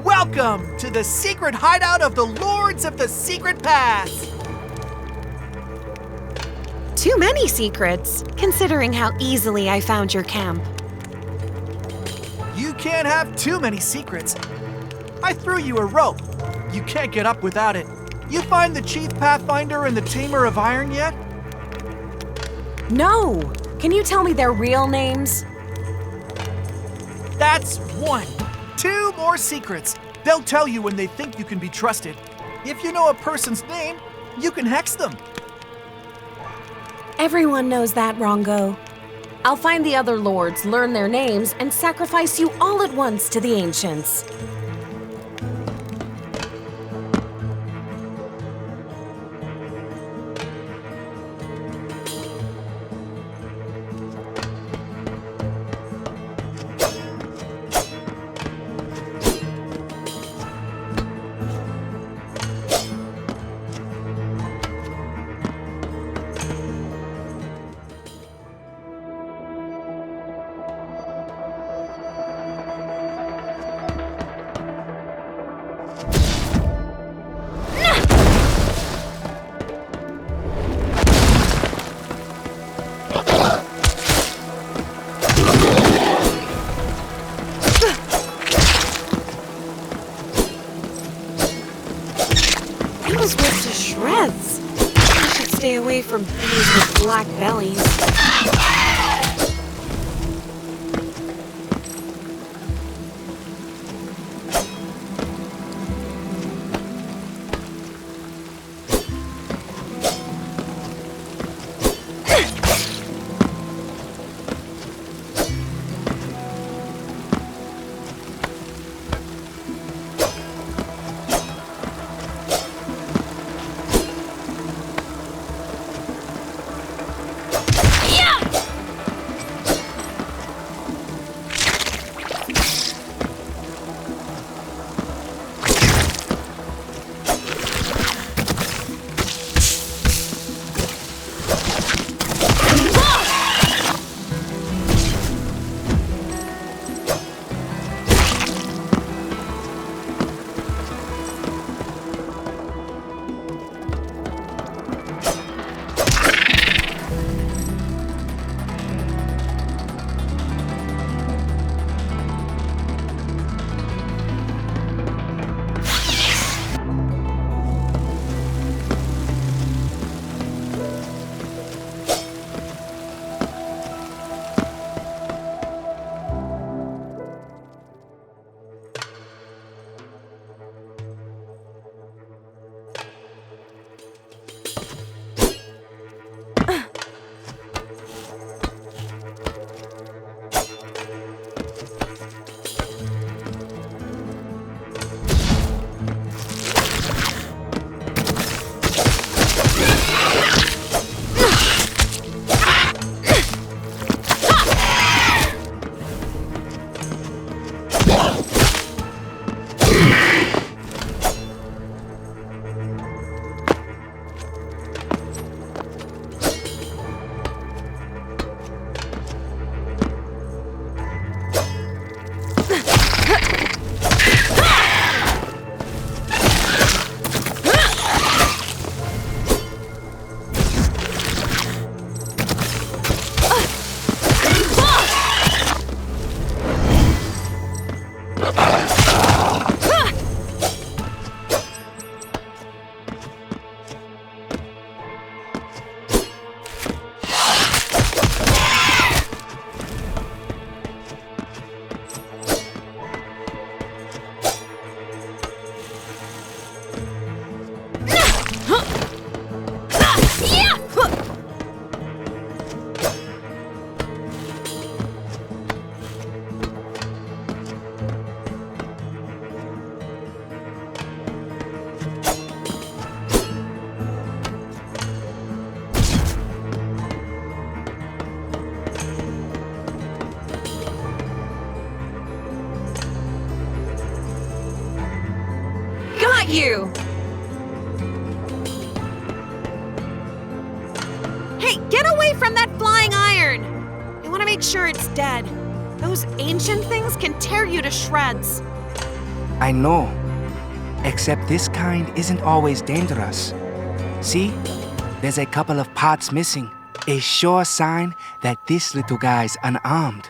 Welcome to the secret hideout of the Lords of the Secret Path! Too many secrets, considering how easily I found your camp. You can't have too many secrets. I threw you a rope. You can't get up without it. You find the Chief Pathfinder and the Tamer of Iron yet? No! Can you tell me their real names? That's one. 2 more secrets. They'll tell you when they think you can be trusted. If you know a person's name, you can hex them. Everyone knows that, Rongo. I'll find the other lords, learn their names, and sacrifice you all at once to the ancients. Stay away from things with black bellies. You! Hey, get away from that flying iron! I want to make sure it's dead. Those ancient things can tear you to shreds. I know. Except this kind isn't always dangerous. See? There's a couple of parts missing. A sure sign that this little guy's unarmed.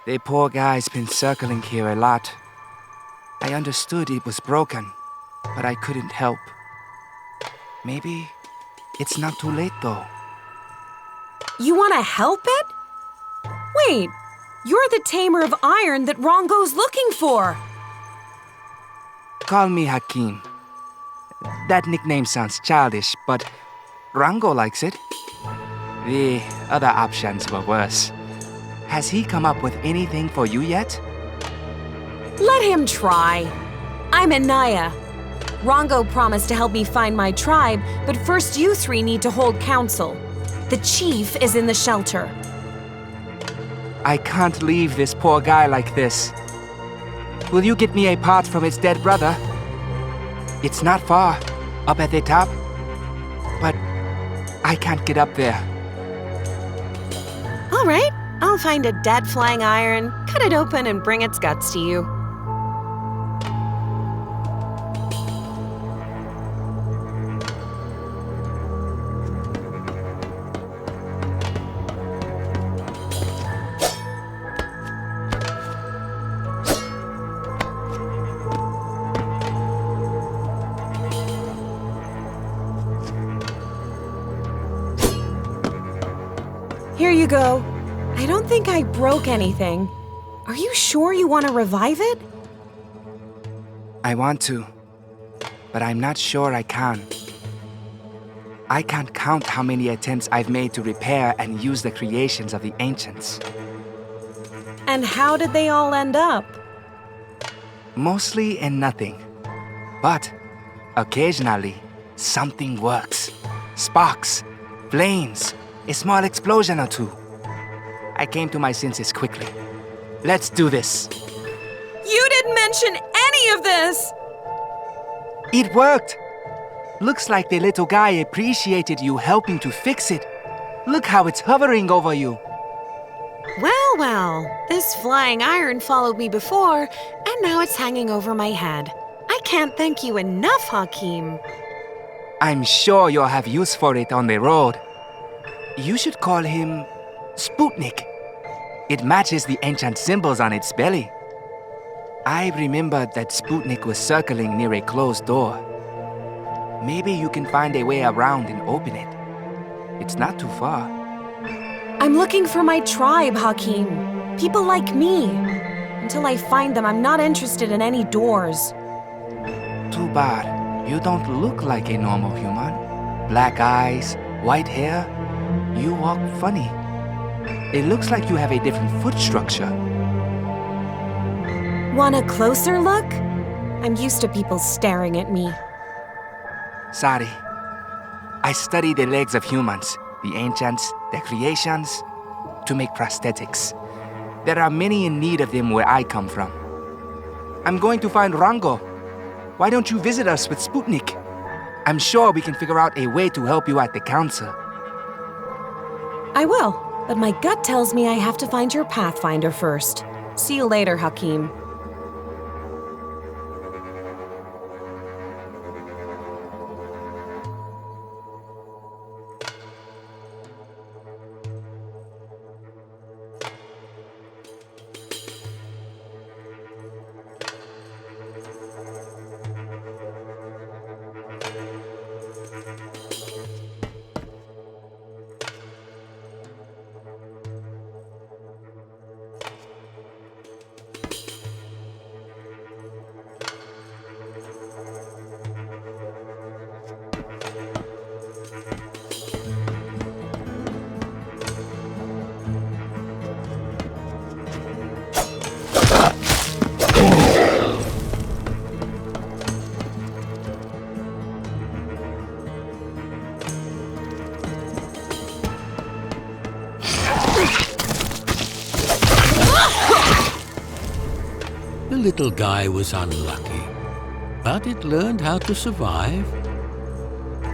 The poor guy's been circling here a lot. I understood it was broken, but I couldn't help. Maybe it's not too late, though. You want to help it? Wait, you're the tamer of iron that Rongo's looking for. Call me Hakim. That nickname sounds childish, but Rango likes it. The other options were worse. Has he come up with anything for you yet? Let him try. I'm INAYAH. Rongo promised to help me find my tribe, but first you three need to hold council. The chief is in the shelter. I can't leave this poor guy like this. Will you get me a part from his dead brother? It's not far, up at the top, but I can't get up there. All right, I'll find a dead flying iron, cut it open, and bring its guts to you. Here you go. I don't think I broke anything. Are you sure you want to revive it? I want to, but I'm not sure I can. I can't count how many attempts I've made to repair and use the creations of the ancients. And how did they all end up? Mostly in nothing. But occasionally, something works. Sparks, flames, a small explosion or two. I came to my senses quickly. Let's do this. You didn't mention any of this! It worked! Looks like the little guy appreciated you helping to fix it. Look how it's hovering over you. Well, well, this flying iron followed me before, and now it's hanging over my head. I can't thank you enough, Hakim. I'm sure you'll have use for it on the road. You should call him Sputnik. It matches the ancient symbols on its belly. I remembered that Sputnik was circling near a closed door. Maybe you can find a way around and open it. It's not too far. I'm looking for my tribe, Hakim. People like me. Until I find them, I'm not interested in any doors. Too bad. You don't look like a normal human. Black eyes, white hair. You walk funny. It looks like you have a different foot structure. Want a closer look? I'm used to people staring at me. Sorry. I study the legs of humans, the ancients, their creations, to make prosthetics. There are many in need of them where I come from. I'm going to find Rango. Why don't you visit us with Sputnik? I'm sure we can figure out a way to help you at the council. I will, but my gut tells me I have to find your Pathfinder first. See you later, Hakim. The little guy was unlucky, but it learned how to survive.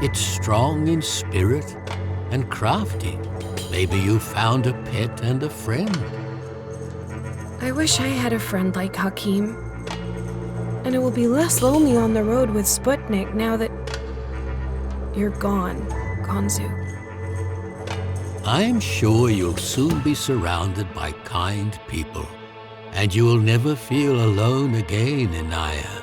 It's strong in spirit and crafty. Maybe you found a pet and a friend. I wish I had a friend like Hakim. And it will be less lonely on the road with Sputnik now that you're gone, Gonzu. I'm sure you'll soon be surrounded by kind people, and you will never feel alone again, INAYAH.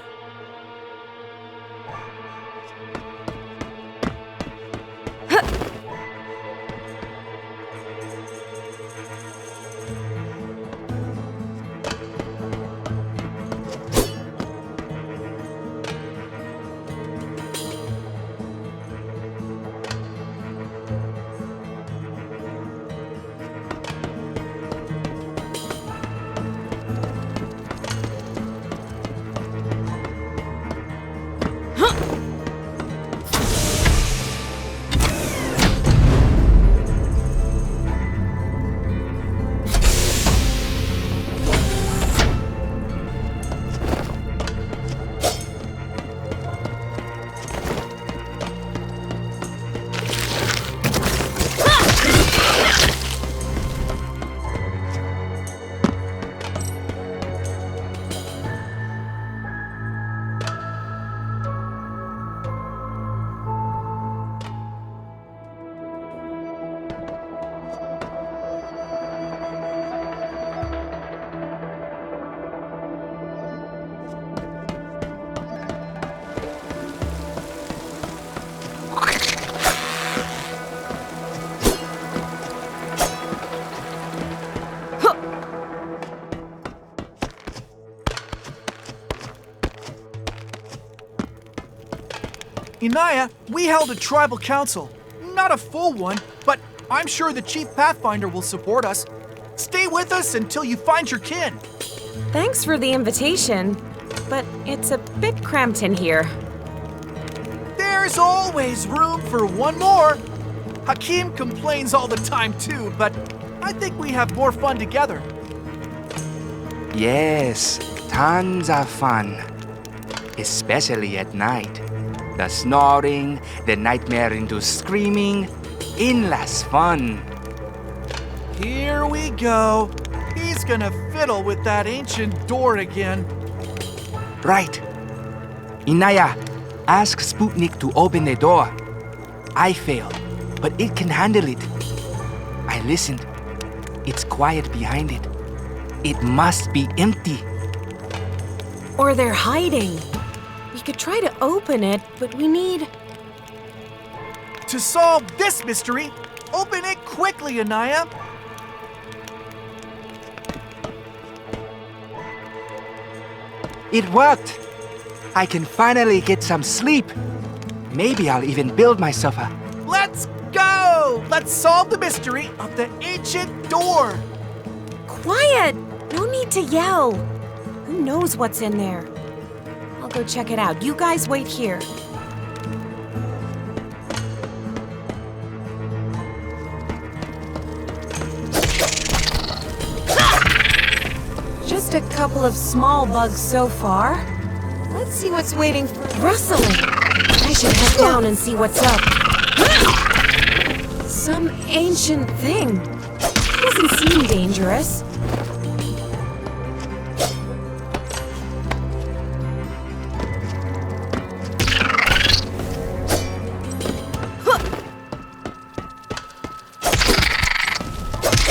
INAYAH, we held a tribal council. Not a full one, but I'm sure the Chief Pathfinder will support us. Stay with us until you find your kin. Thanks for the invitation, but it's a bit cramped in here. There's always room for one more. Hakim complains all the time too, but I think we have more fun together. Yes, tons of fun. Especially at night. The snoring, the nightmare-induced screaming, endless fun. Here we go. He's gonna fiddle with that ancient door again. Right. INAYAH, ask Sputnik to open the door. I failed, but it can handle it. I listened. It's quiet behind it. It must be empty. Or they're hiding. We could try to open it, but we need... To solve this mystery, open it quickly, INAYAH. It worked. I can finally get some sleep. Maybe I'll even build myself a... Let's go! Let's solve the mystery of the ancient door. Quiet! No need to yell. Who knows what's in there? I'll go check it out. You guys wait here. couple of small bugs so far. Let's see what's waiting for rustling. I should head down and see what's up. Some ancient thing. Doesn't seem dangerous.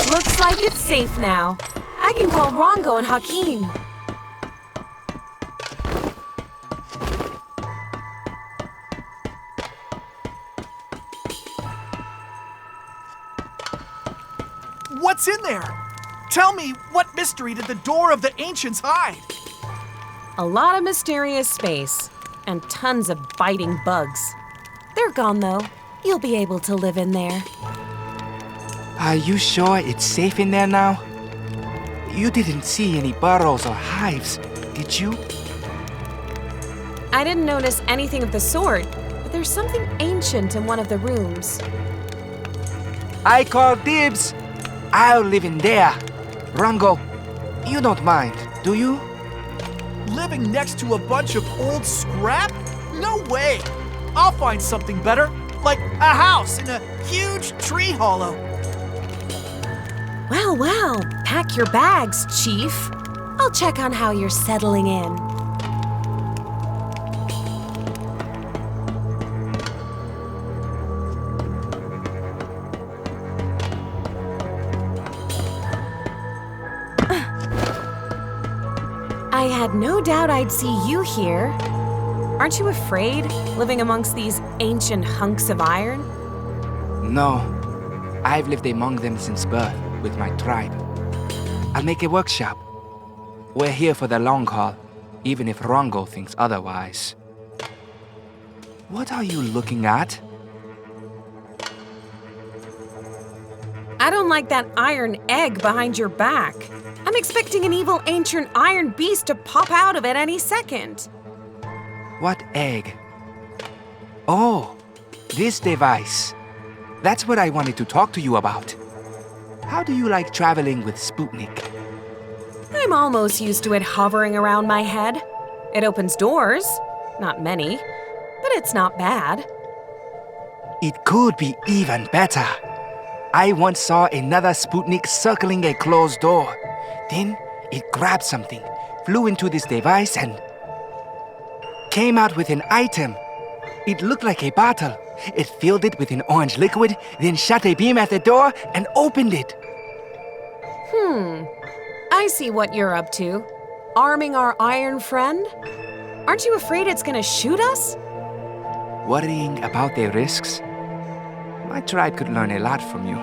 Looks like it's safe now. I can call Rongo and Hakeem. What's in there? Tell me, what mystery did the door of the ancients hide? A lot of mysterious space and tons of biting bugs. They're gone though. You'll be able to live in there. Are you sure it's safe in there now? You didn't see any burrows or hives, did you? I didn't notice anything of the sort, but there's something ancient in one of the rooms. I call dibs. I'll live in there. Rongo, you don't mind, do you? Living next to a bunch of old scrap? No way! I'll find something better, like a house in a huge tree hollow. Well, well, pack your bags, Chief. I'll check on how you're settling in. I had no doubt I'd see you here. Aren't you afraid, living amongst these ancient hunks of iron? No. I've lived among them since birth, with my tribe. I'll make a workshop. We're here for the long haul, even if Rongo thinks otherwise. What are you looking at? I don't like that iron egg behind your back. I'm expecting an evil ancient iron beast to pop out of it any second. What egg? Oh, this device. That's what I wanted to talk to you about. How do you like traveling with Sputnik? I'm almost used to it hovering around my head. It opens doors. Not many, but it's not bad. It could be even better. I once saw another Sputnik circling a closed door. Then it grabbed something, flew into this device and came out with an item. It looked like a bottle. It filled it with an orange liquid, then shot a beam at the door and opened it. I see what you're up to. Arming our iron friend? Aren't you afraid it's gonna shoot us? Worrying about their risks? My tribe could learn a lot from you.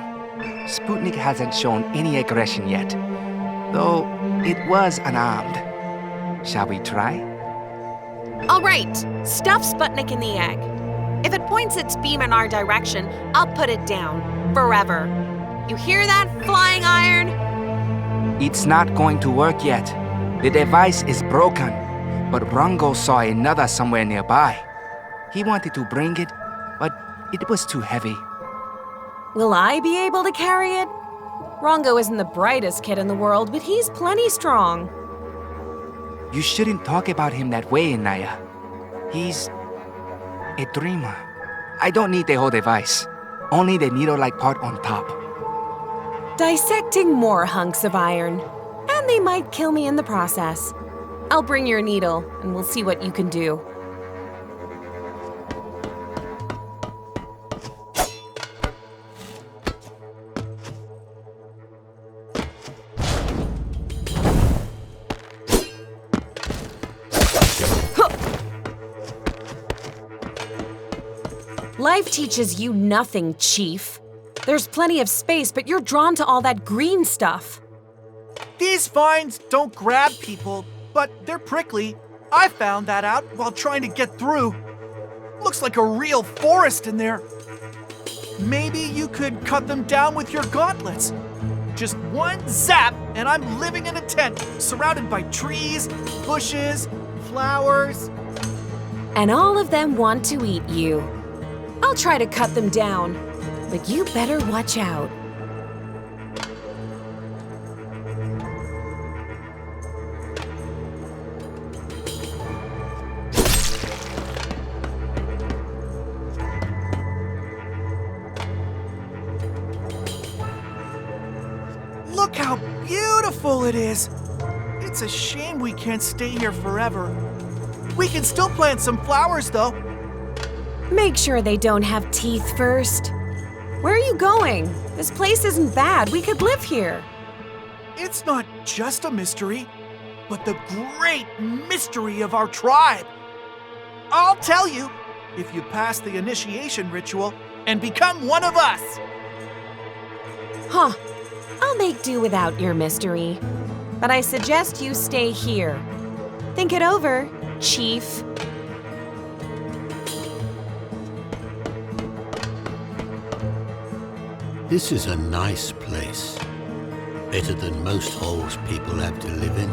Sputnik hasn't shown any aggression yet, though it was unarmed. Shall we try? All right, stuff Sputnik in the egg. If it points its beam in our direction, I'll put it down. Forever. You hear that, flying iron? It's not going to work yet. The device is broken, but Rongo saw another somewhere nearby. He wanted to bring it, but it was too heavy. Will I be able to carry it? Rongo isn't the brightest kid in the world, but he's plenty strong. You shouldn't talk about him that way, INAYAH. He's a dreamer. I don't need the whole device, only the needle-like part on top. Dissecting more hunks of iron. And they might kill me in the process. I'll bring your needle, and we'll see what you can do. Life teaches you nothing, Chief. There's plenty of space, but you're drawn to all that green stuff. These vines don't grab people, but they're prickly. I found that out while trying to get through. Looks like a real forest in there. Maybe you could cut them down with your gauntlets. Just one zap, and I'm living in a tent, surrounded by trees, bushes, flowers. And all of them want to eat you. I'll try to cut them down, but you better watch out. Look how beautiful it is! It's a shame we can't stay here forever. We can still plant some flowers, though. Make sure they don't have teeth first. Where are you going? This place isn't bad. We could live here. It's not just a mystery, but the great mystery of our tribe. I'll tell you if you pass the initiation ritual and become one of us. Huh. I'll make do without your mystery. But I suggest you stay here. Think it over, Chief. This is a nice place. Better than most holes people have to live in.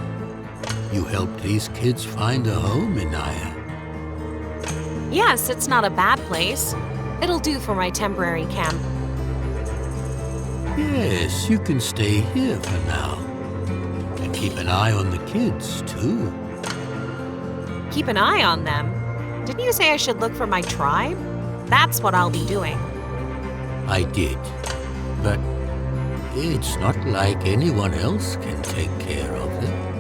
You helped these kids find a home, INAYAH. Yes, it's not a bad place. It'll do for my temporary camp. Yes, you can stay here for now. And keep an eye on the kids, too. Keep an eye on them. Didn't you say I should look for my tribe? That's what I'll be doing. I did. But it's not like anyone else can take care of them.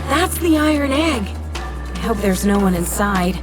That's the iron egg. I hope there's no one inside.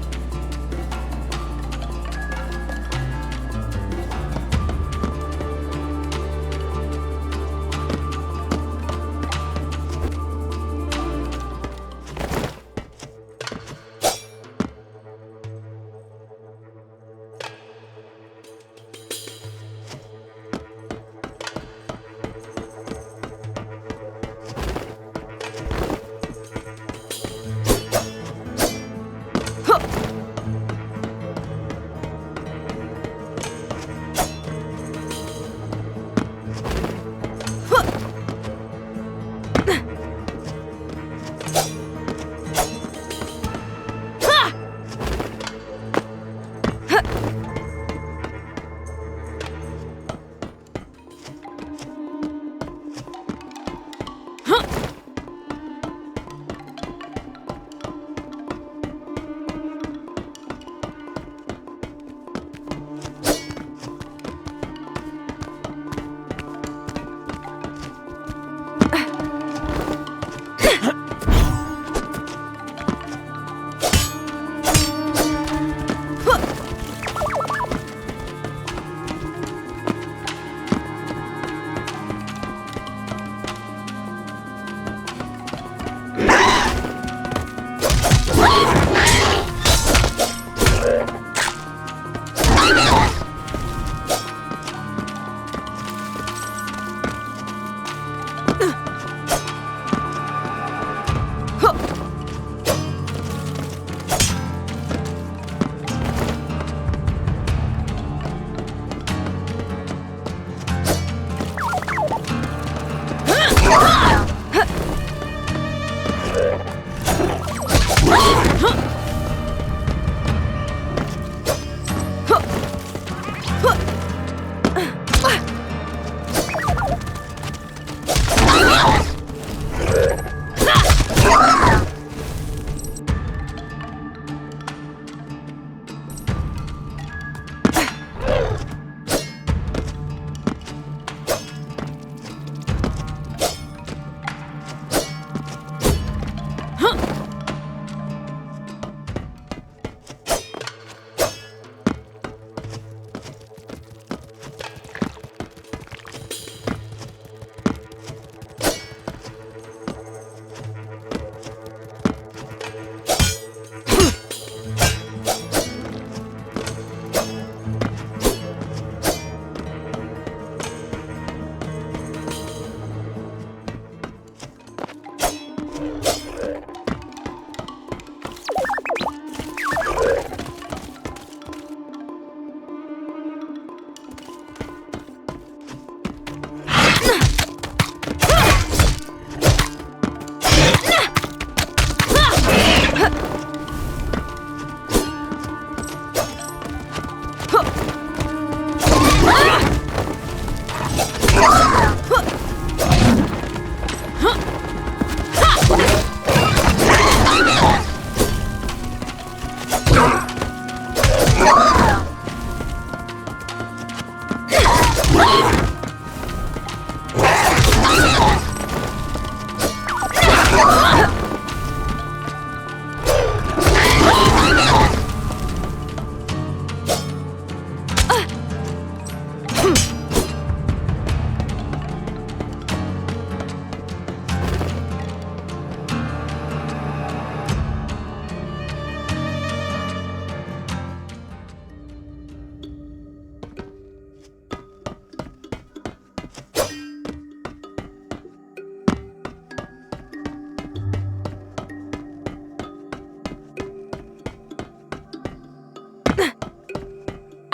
Huh!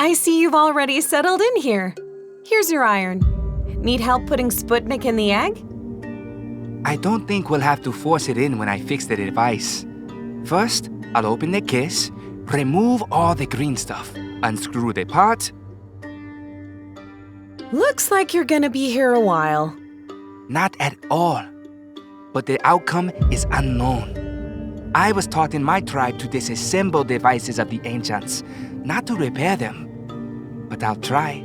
I see you've already settled in here. Here's your iron. Need help putting Sputnik in the egg? I don't think we'll have to force it in when I fix the device. First, I'll open the case, remove all the green stuff, unscrew the part. Looks like you're gonna be here a while. Not at all. But the outcome is unknown. I was taught in my tribe to disassemble devices of the ancients, not to repair them. But I'll try.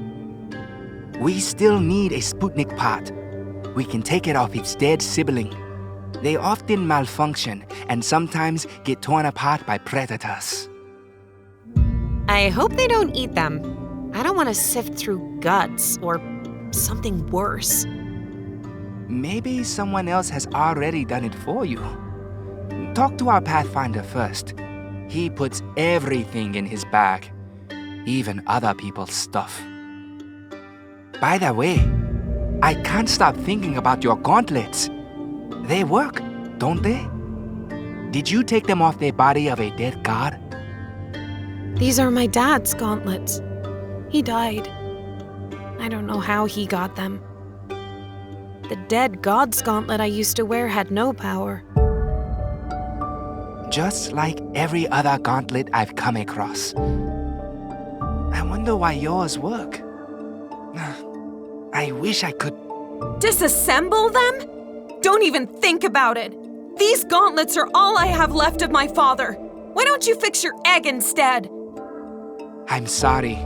We still need a Sputnik part. We can take it off its dead sibling. They often malfunction and sometimes get torn apart by predators. I hope they don't eat them. I don't want to sift through guts or something worse. Maybe someone else has already done it for you. Talk to our Pathfinder first. He puts everything in his bag, even other people's stuff. By the way, I can't stop thinking about your gauntlets. They work, don't they? Did you take them off the body of a dead god? These are my dad's gauntlets. He died. I don't know how he got them. The dead god's gauntlet I used to wear had no power. Just like every other gauntlet I've come across. I wonder why yours work. I wish I could... Disassemble them? Don't even think about it. These gauntlets are all I have left of my father. Why don't you fix your egg instead? I'm sorry.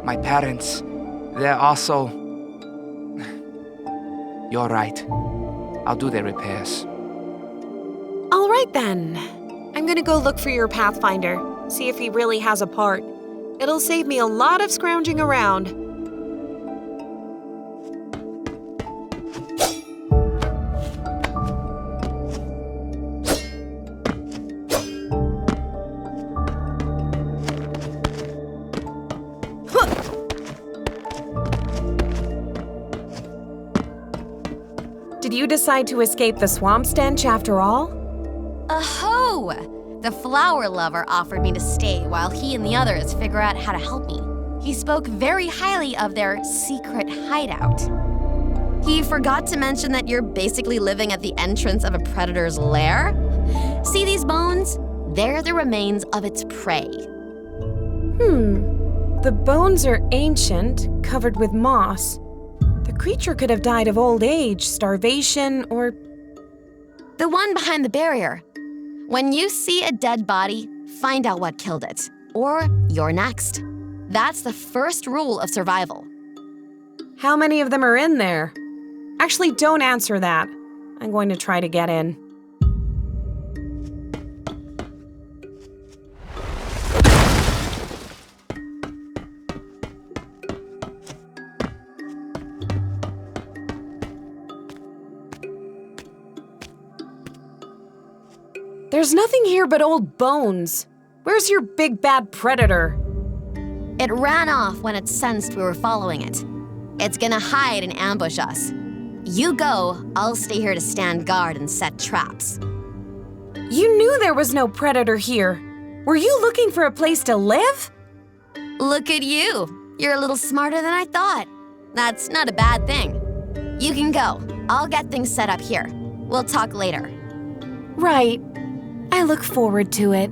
My parents, they're also... You're right. I'll do the repairs. All right then. I'm gonna go look for your Pathfinder, see if he really has a part. It'll save me a lot of scrounging around. Did you decide to escape the swamp stench after all? Aho! The flower lover offered me to stay while he and the others figure out how to help me. He spoke very highly of their secret hideout. He forgot to mention that you're basically living at the entrance of a predator's lair. See these bones? They're the remains of its prey. The bones are ancient, covered with moss. The creature could have died of old age, starvation, or... The one behind the barrier. When you see a dead body, find out what killed it. Or you're next. That's the first rule of survival. How many of them are in there? Actually, don't answer that. I'm going to try to get in. There's nothing here but old bones. Where's your big bad predator? It ran off when it sensed we were following it. It's gonna hide and ambush us. You go, I'll stay here to stand guard and set traps. You knew there was no predator here. Were you looking for a place to live? Look at you. You're a little smarter than I thought. That's not a bad thing. You can go. I'll get things set up here. We'll talk later. Right. I look forward to it.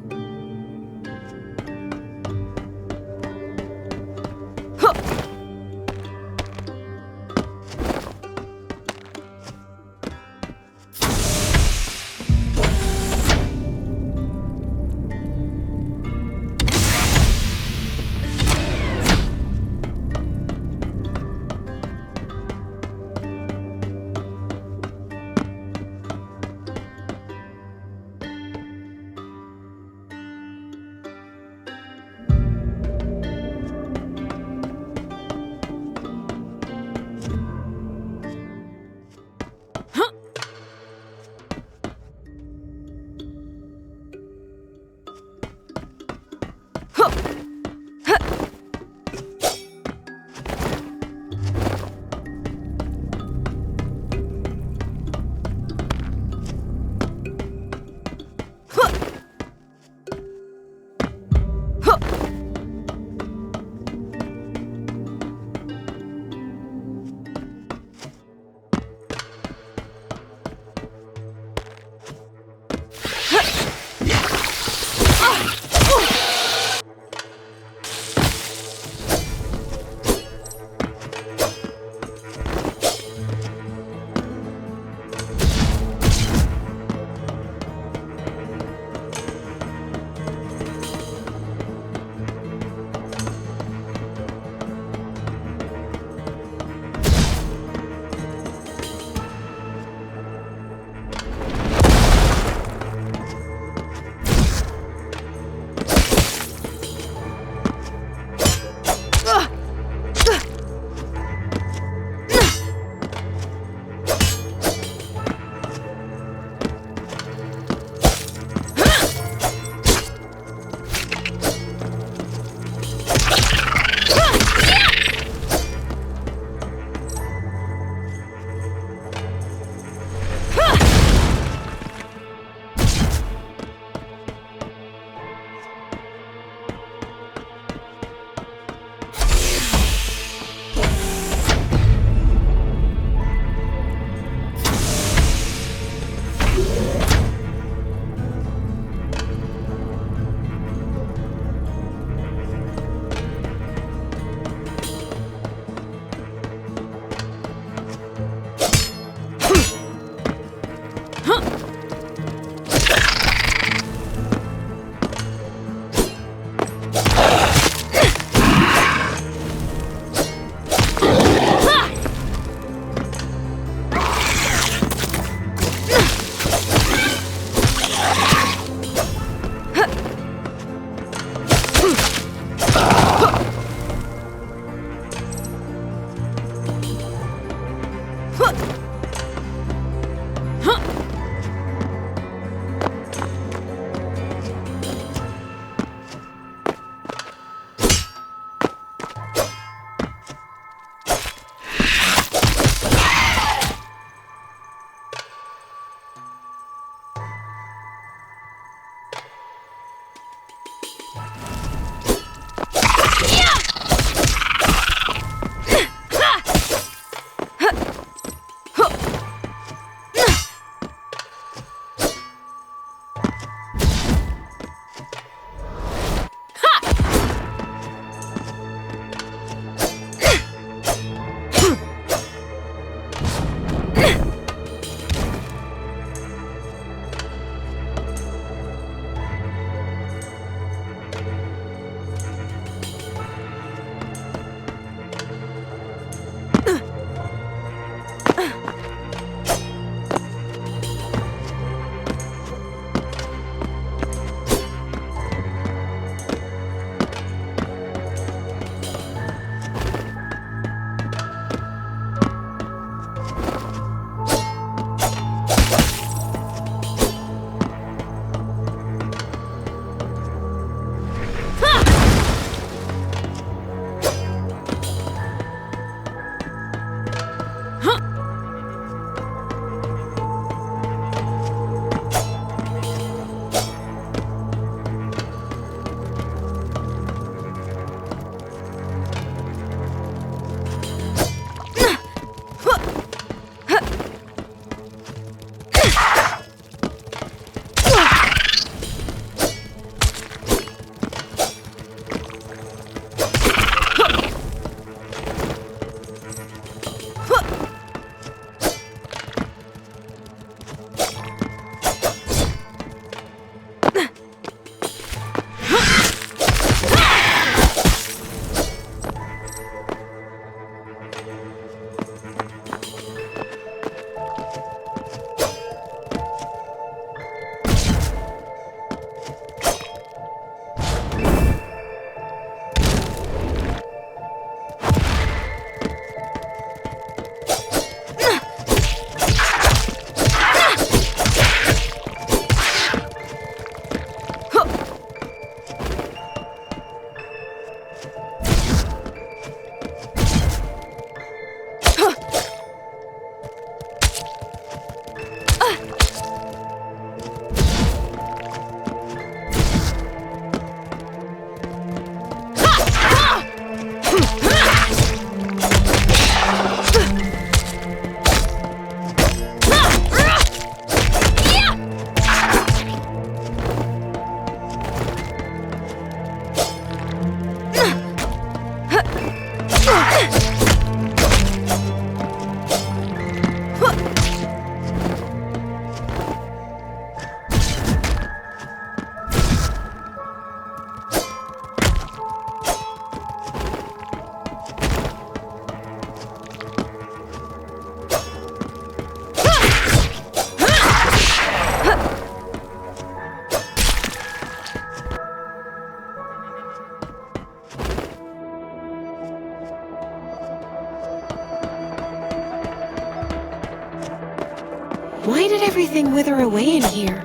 Why did everything wither away in here?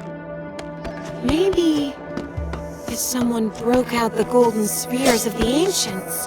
Maybe if someone broke out the golden spears of the ancients.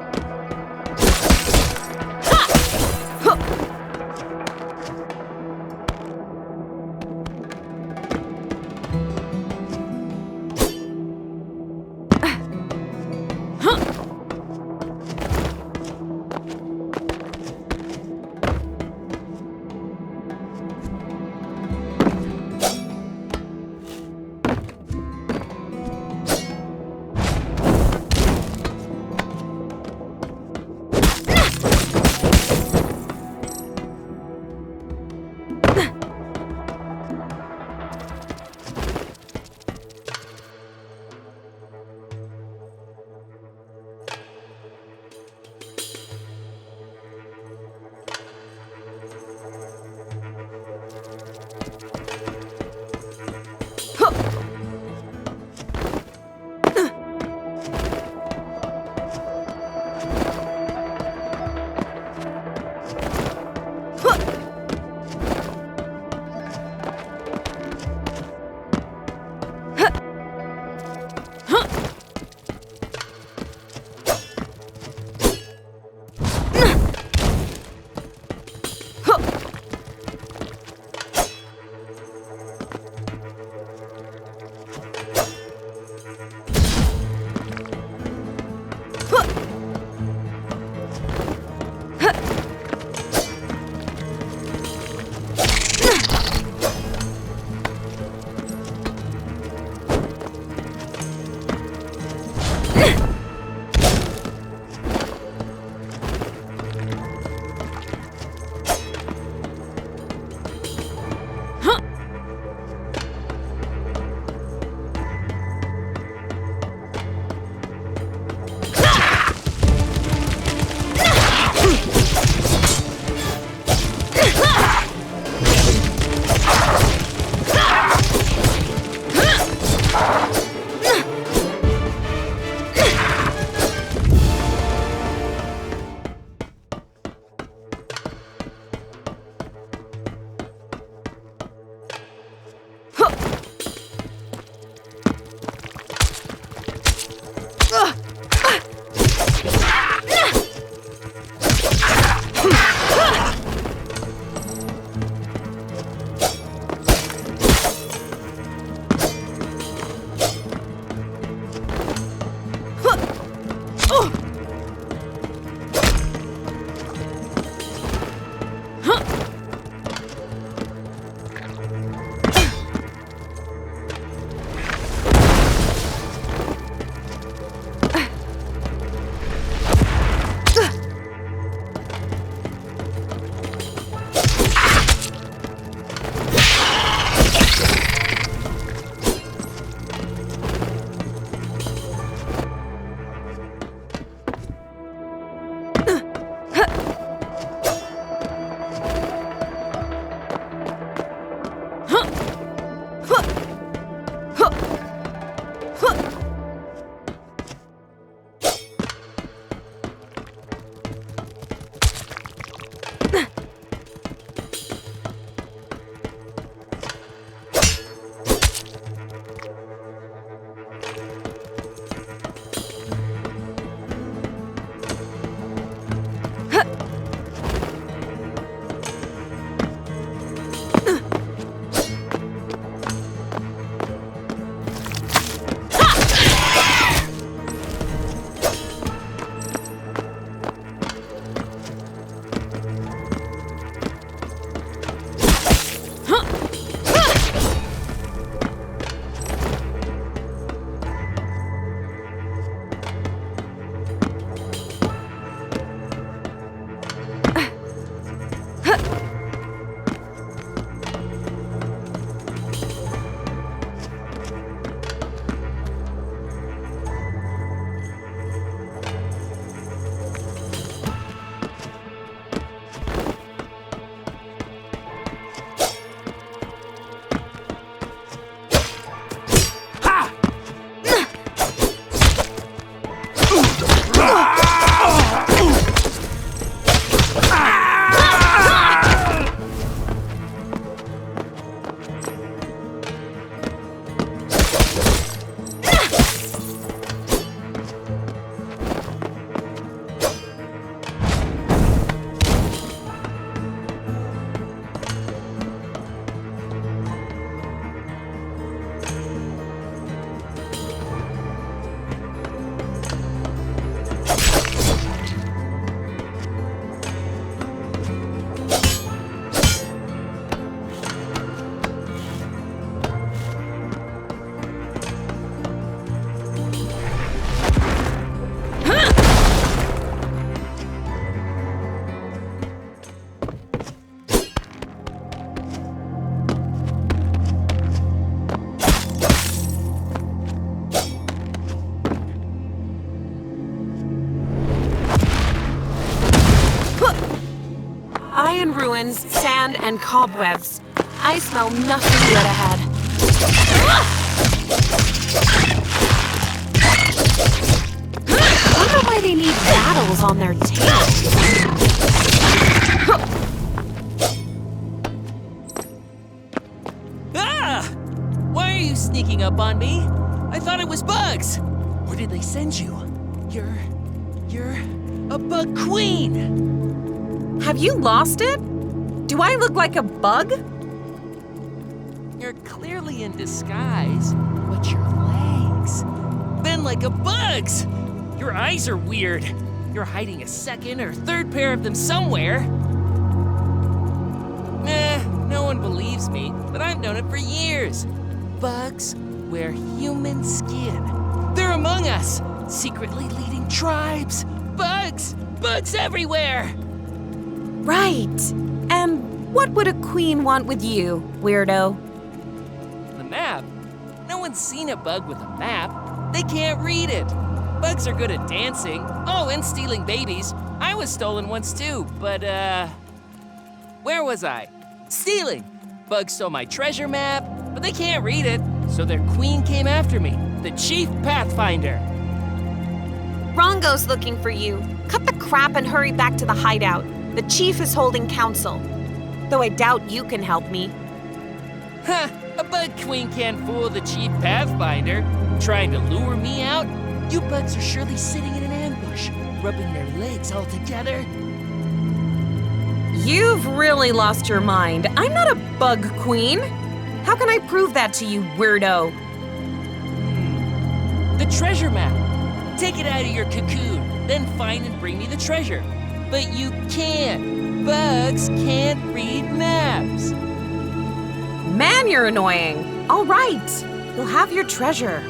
ruins, sand, and cobwebs. I smell nothing good ahead. I wonder why they need battles on their tails. Ah! Why are you sneaking up on me? I thought it was bugs. Where did they send you? You're a bug queen. Have you lost it? Do I look like a bug? You're clearly in disguise, but your legs bend like a bug's. Your eyes are weird. You're hiding a second or third pair of them somewhere. Nah, no one believes me, but I've known it for years. Bugs wear human skin. They're among us, secretly leading tribes. Bugs everywhere. Right. And what would a queen want with you, weirdo? The map? No one's seen a bug with a map. They can't read it. Bugs are good at dancing. Oh, and stealing babies. I was stolen once too, but where was I? Stealing. Bugs stole my treasure map, but they can't read it, so their queen came after me, the chief pathfinder. Rongo's looking for you. Cut the crap and hurry back to the hideout. The chief is holding council. Though I doubt you can help me. Huh, a bug queen can't fool the chief pathfinder. Trying to lure me out? You bugs are surely sitting in an ambush, rubbing their legs all together. You've really lost your mind. I'm not a bug queen. How can I prove that to you, weirdo? The treasure map. Take it out of your cocoon, then find and bring me the treasure. But you can't. Bugs can't read maps. Man, you're annoying. All right, you'll have your treasure.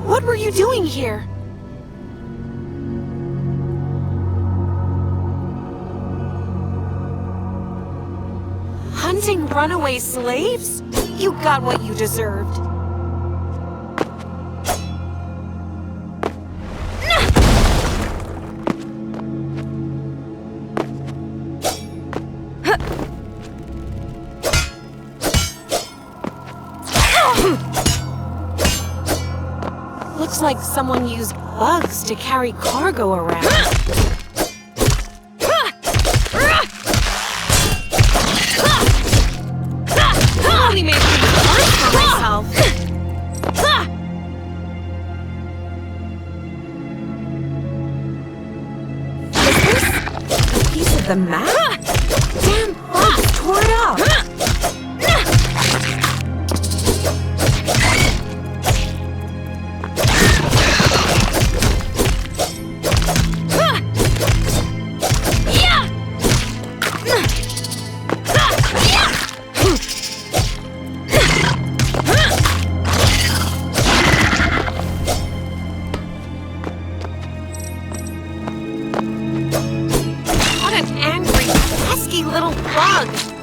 What were you doing here? Hunting runaway slaves? You got what you deserved. Looks like someone used bugs to carry cargo around. Only made things worse for myself. Is this a piece of the map? Damn bugs tore it up. bug!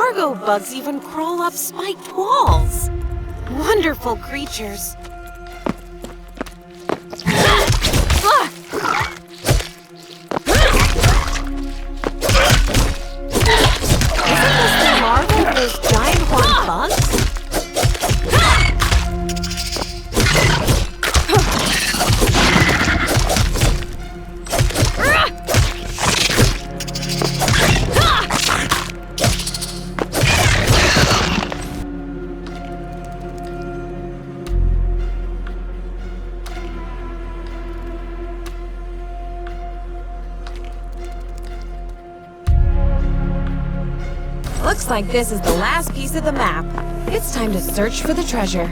cargo bugs even crawl up spiked walls. Wonderful creatures. Isn't this the larva of those giant horned bugs? Looks like this is the last piece of the map. It's time to search for the treasure.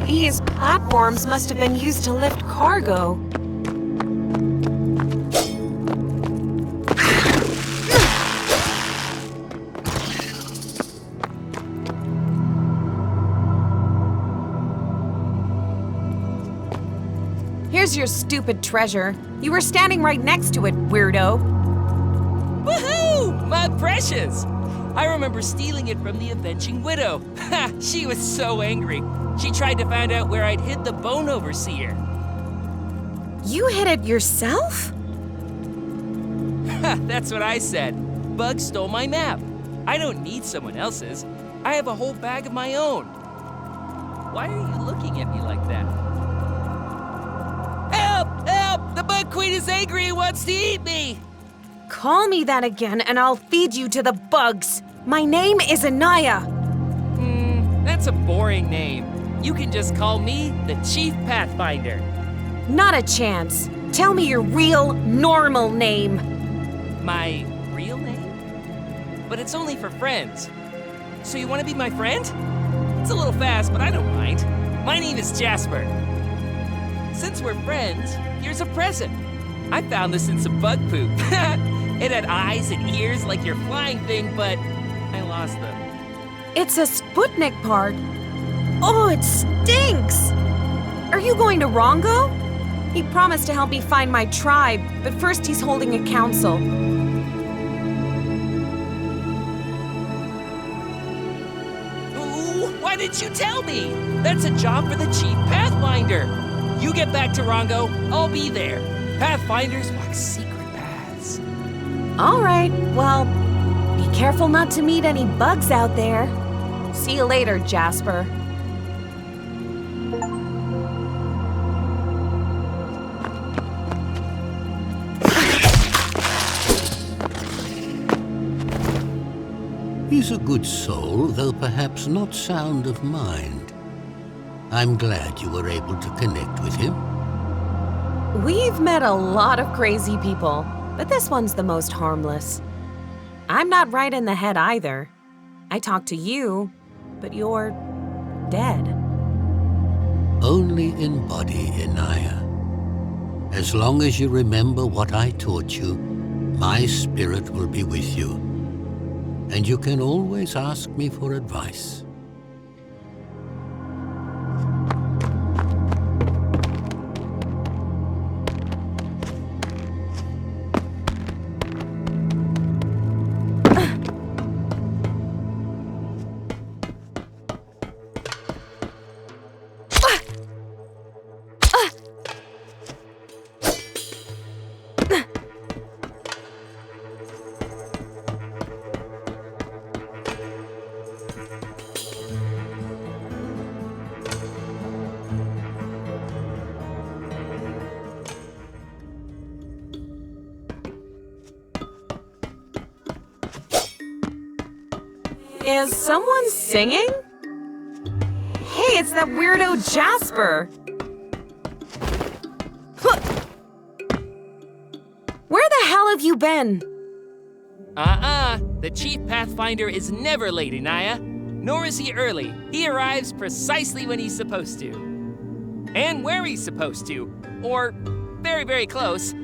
These platforms must have been used to lift cargo. Here's your stupid treasure. You were standing right next to it, weirdo. Woohoo! My precious! I remember stealing it from the Avenging Widow. Ha! She was so angry. She tried to find out where I'd hid the Bone Overseer. You hid it yourself? Ha! That's what I said. Bug stole my map. I don't need someone else's. I have a whole bag of my own. Why are you looking at me like that? Help! Help! The Bug Queen is angry and wants to eat me! Call me that again and I'll feed you to the bugs. My name is INAYAH. That's a boring name. You can just call me the Chief Pathfinder. Not a chance. Tell me your real, normal name. My real name? But it's only for friends. So you want to be my friend? It's a little fast, but I don't mind. My name is Jasper. Since we're friends, here's a present. I found this in some bug poop. It had eyes and ears like your flying thing, but I lost them. It's a Sputnik part. Oh, it stinks! Are you going to Rongo? He promised to help me find my tribe, but first he's holding a council. Ooh, why didn't you tell me? That's a job for the Chief Pathfinder. You get back to Rongo, I'll be there. Pathfinders walk secret paths. All right, well, be careful not to meet any bugs out there. See you later, Jasper. He's a good soul, though perhaps not sound of mind. I'm glad you were able to connect with him. We've met a lot of crazy people, but this one's the most harmless. I'm not right in the head either. I talked to you, but you're dead. Only in body, INAYAH. As long as you remember what I taught you, my spirit will be with you. And you can always ask me for advice. Is someone singing? Hey, it's that weirdo Jasper. Where the hell have you been? The Chief Pathfinder is never late, INAYAH. Nor is he early. He arrives precisely when he's supposed to. And where he's supposed to. Or very, very close.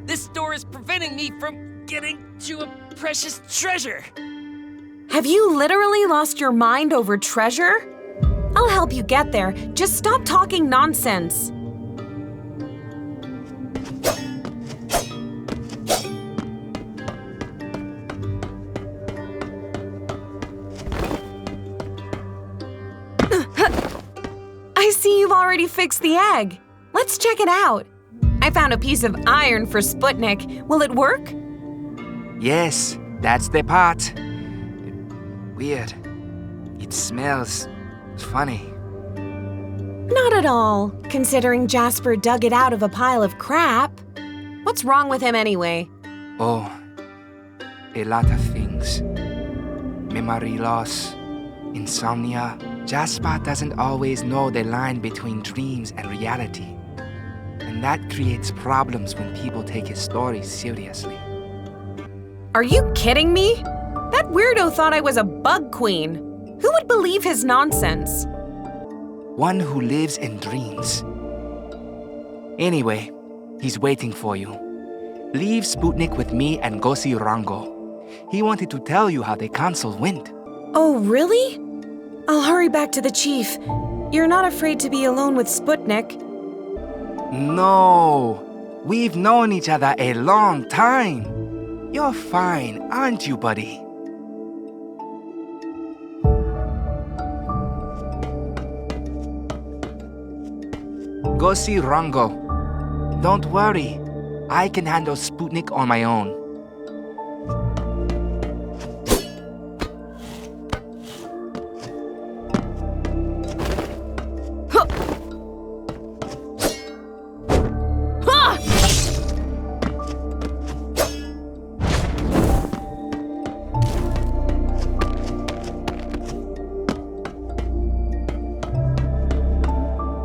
This door is preventing me from getting to a precious treasure. Have you literally lost your mind over treasure? I'll help you get there. Just stop talking nonsense. I see you've already fixed the egg. Let's check it out. I found a piece of iron for Sputnik. Will it work? Yes, that's the part. Weird. It smells funny. Not at all, considering Jasper dug it out of a pile of crap. What's wrong with him anyway? Oh, a lot of things. Memory loss, insomnia. Jasper doesn't always know the line between dreams and reality. And that creates problems when people take his stories seriously. Are you kidding me? That weirdo thought I was a bug queen. Who would believe his nonsense? One who lives in dreams. Anyway, he's waiting for you. Leave Sputnik with me and go see Rango. He wanted to tell you how the council went. Oh, really? I'll hurry back to the chief. You're not afraid to be alone with Sputnik? No, we've known each other a long time. You're fine, aren't you, buddy? Go see Rango. Don't worry, I can handle Sputnik on my own.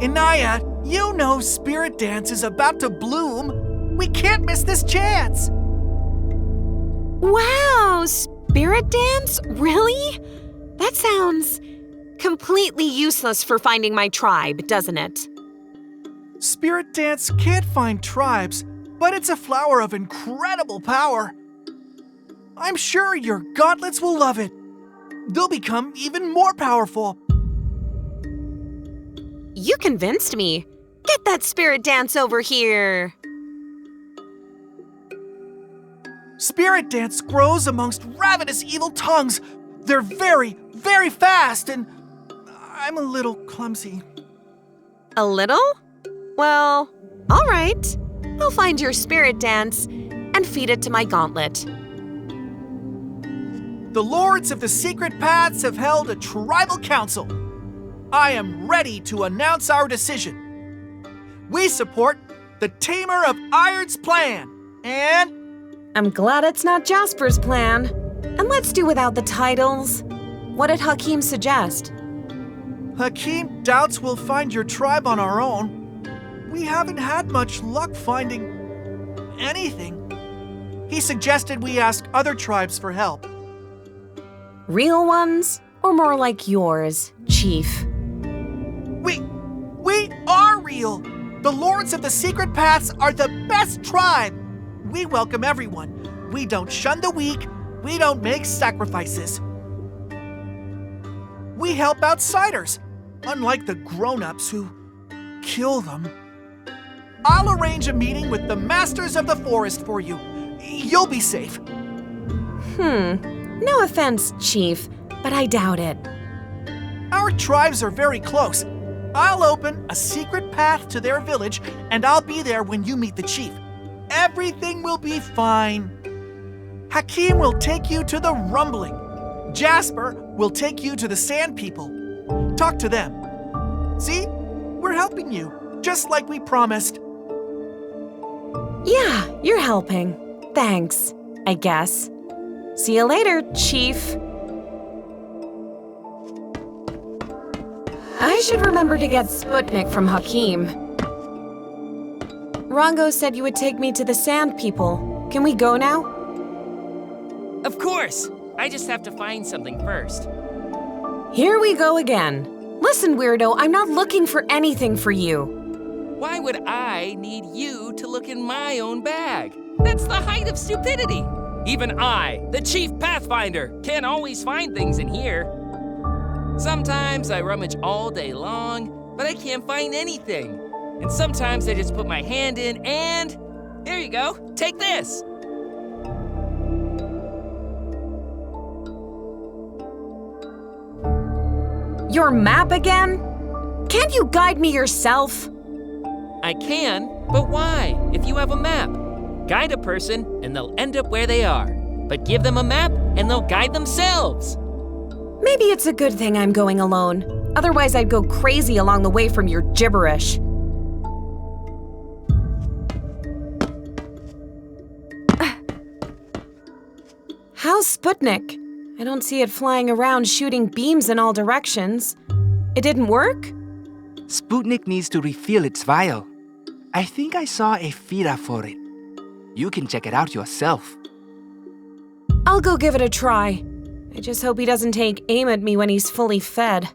INAYAH, you know Spirit Dance is about to bloom. We can't miss this chance. Wow, Spirit Dance? Really? That sounds completely useless for finding my tribe, doesn't it? Spirit Dance can't find tribes, but it's a flower of incredible power. I'm sure your gauntlets will love it. They'll become even more powerful. You convinced me. Get that Spirit Dance over here. Spirit Dance grows amongst ravenous evil tongues. They're very, very fast, and I'm a little clumsy. A little? Well, all right. I'll find your Spirit Dance and feed it to my gauntlet. The Lords of the Secret Paths have held a tribal council. I am ready to announce our decision. We support the Tamer of Iron's plan, and... I'm glad it's not Jasper's plan. And let's do without the titles. What did Hakim suggest? Hakim doubts we'll find your tribe on our own. We haven't had much luck finding anything. He suggested we ask other tribes for help. Real ones? Or more like yours, Chief? We are real! The Lords of the Secret Paths are the best tribe! We welcome everyone. We don't shun the weak. We don't make sacrifices. We help outsiders, unlike the grown-ups who kill them. I'll arrange a meeting with the Masters of the Forest for you. You'll be safe. No offense, Chief, but I doubt it. Our tribes are very close. I'll open a secret path to their village, and I'll be there when you meet the chief. Everything will be fine. Hakim will take you to the Rumbling. Jasper will take you to the Sand People. Talk to them. See? We're helping you, just like we promised. Yeah, you're helping. Thanks, I guess. See you later, Chief. I should remember to get Sputnik from Hakim. Rongo said you would take me to the Sand People. Can we go now? Of course! I just have to find something first. Here we go again. Listen, weirdo, I'm not looking for anything for you. Why would I need you to look in my own bag? That's the height of stupidity! Even I, the Chief Pathfinder, can't always find things in here. Sometimes I rummage all day long, but I can't find anything. And sometimes I just put my hand in and... here you go, take this! Your map again? Can't you guide me yourself? I can, but why? If you have a map, guide a person and they'll end up where they are. But give them a map and they'll guide themselves. Maybe it's a good thing I'm going alone. Otherwise, I'd go crazy along the way from your gibberish. How's Sputnik? I don't see it flying around shooting beams in all directions. It didn't work? Sputnik needs to refill its vial. I think I saw a feeder for it. You can check it out yourself. I'll go give it a try. I just hope he doesn't take aim at me when he's fully fed.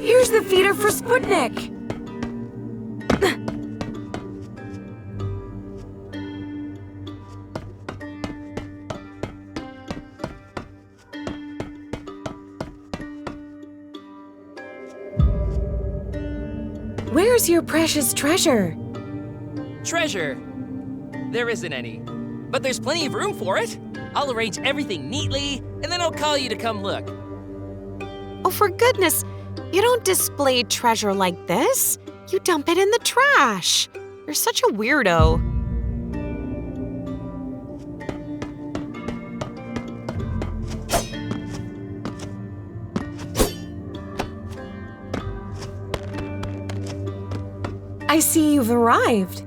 Here's the feeder for Sputnik! Where's your precious treasure? Treasure? There isn't any. But there's plenty of room for it. I'll arrange everything neatly, and then I'll call you to come look. Oh, for goodness, you don't display treasure like this. You dump it in the trash. You're such a weirdo. I see you've arrived,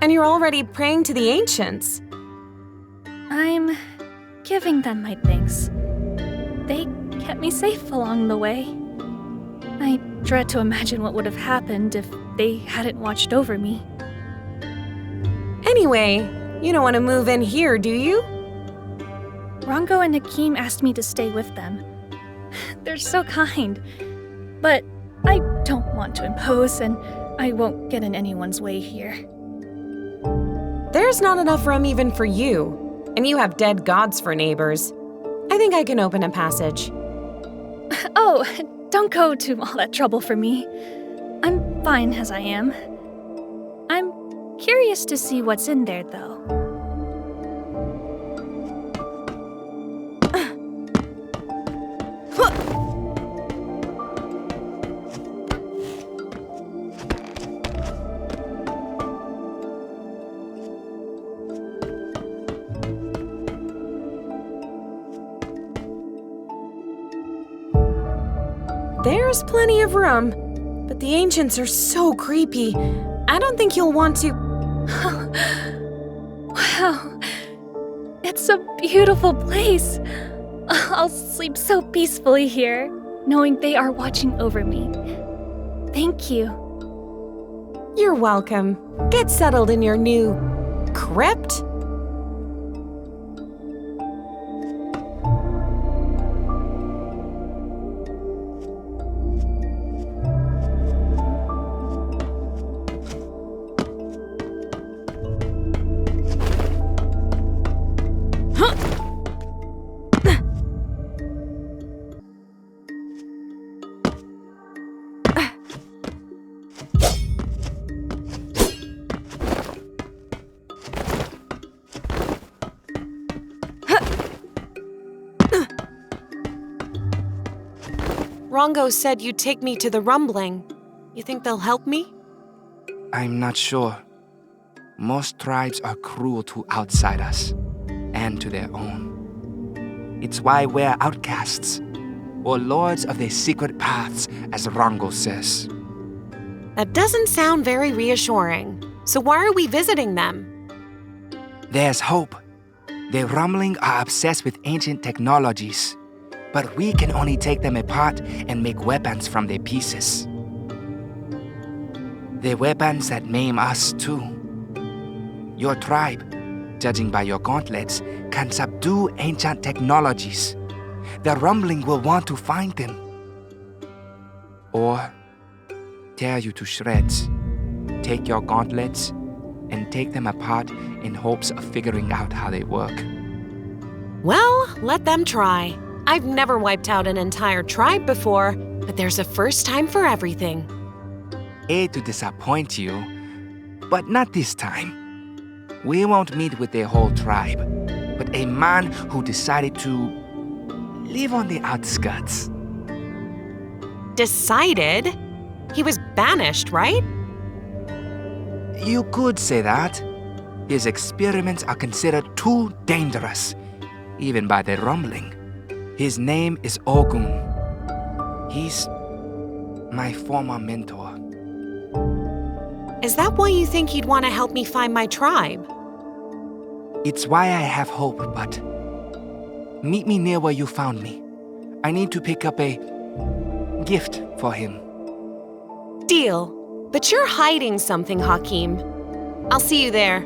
and you're already praying to the ancients. I'm giving them my thanks. They kept me safe along the way. I dread to imagine what would have happened if they hadn't watched over me. Anyway, you don't want to move in here, do you? Rongo and Hakim asked me to stay with them. They're so kind. But I don't want to impose, and I won't get in anyone's way here. There's not enough room even for you, and you have dead gods for neighbors. I think I can open a passage. Oh, don't go to all that trouble for me. I'm fine as I am. I'm curious to see what's in there, though. There's plenty of room, but the ancients are so creepy. I don't think you'll want to... Wow, it's a beautiful place. I'll sleep so peacefully here, knowing they are watching over me. Thank you. You're welcome. Get settled in your new... crypt? Rongo said you'd take me to the rumbling. You think they'll help me? I'm not sure. Most tribes are cruel to outsiders and to their own. It's why we're outcasts, or lords of the secret paths, as Rongo says. That doesn't sound very reassuring. So why are we visiting them? There's hope. The Rumbling are obsessed with ancient technologies, but we can only take them apart and make weapons from their pieces. The weapons that maim us too. Your tribe, judging by your gauntlets, can subdue ancient technologies. The Rumbling will want to find them. Or tear you to shreds. Take your gauntlets and take them apart in hopes of figuring out how they work. Well, let them try. I've never wiped out an entire tribe before, but there's a first time for everything. Hate to disappoint you, but not this time. We won't meet with the whole tribe, but a man who decided to live on the outskirts. Decided? He was banished, right? You could say that. His experiments are considered too dangerous, even by the Rumbling. His name is Ogun. He's my former mentor. Is that why you think he'd want to help me find my tribe? It's why I have hope, but meet me near where you found me. I need to pick up a gift for him. Deal. But you're hiding something, Hakim. I'll see you there.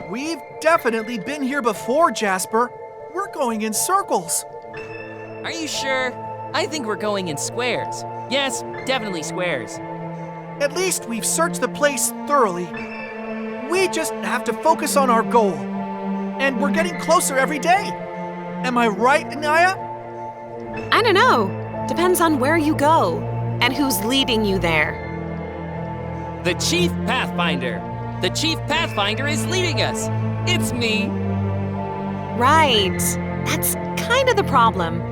We've definitely been here before, Jasper. We're going in circles. Are you sure? I think we're going in squares. Yes, definitely squares. At least we've searched the place thoroughly. We just have to focus on our goal. And we're getting closer every day. Am I right, Inayah? I don't know. Depends on where you go and who's leading you there. The Chief Pathfinder. The Chief Pathfinder is leading us. It's me. Right. That's kind of the problem.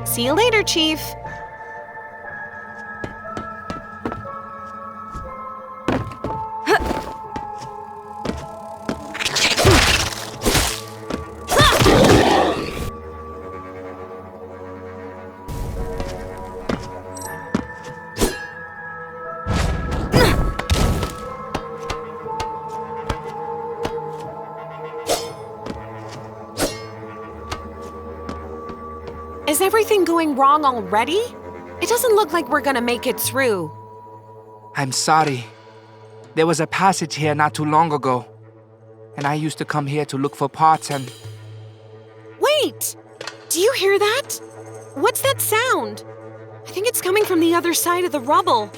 See you later, Chief. Is everything going wrong already? It doesn't look like we're gonna make it through. I'm sorry. There was a passage here not too long ago, and I used to come here to look for parts and... Wait! Do you hear that? What's that sound? I think it's coming from the other side of the rubble.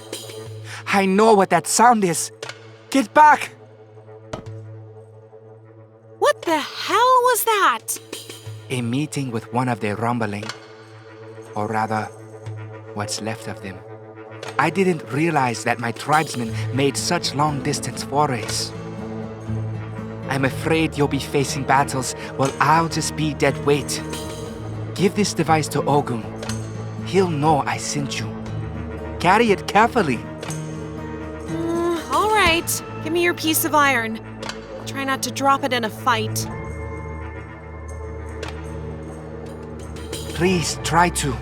I know what that sound is. Get back! What the hell was that? A meeting with one of their rumbling. Or rather, what's left of them. I didn't realize that my tribesmen made such long-distance forays. I'm afraid you'll be facing battles while I'll just be dead weight. Give this device to Ogun. He'll know I sent you. Carry it carefully. All right. Give me your piece of iron. I'll try not to drop it in a fight. Please try to.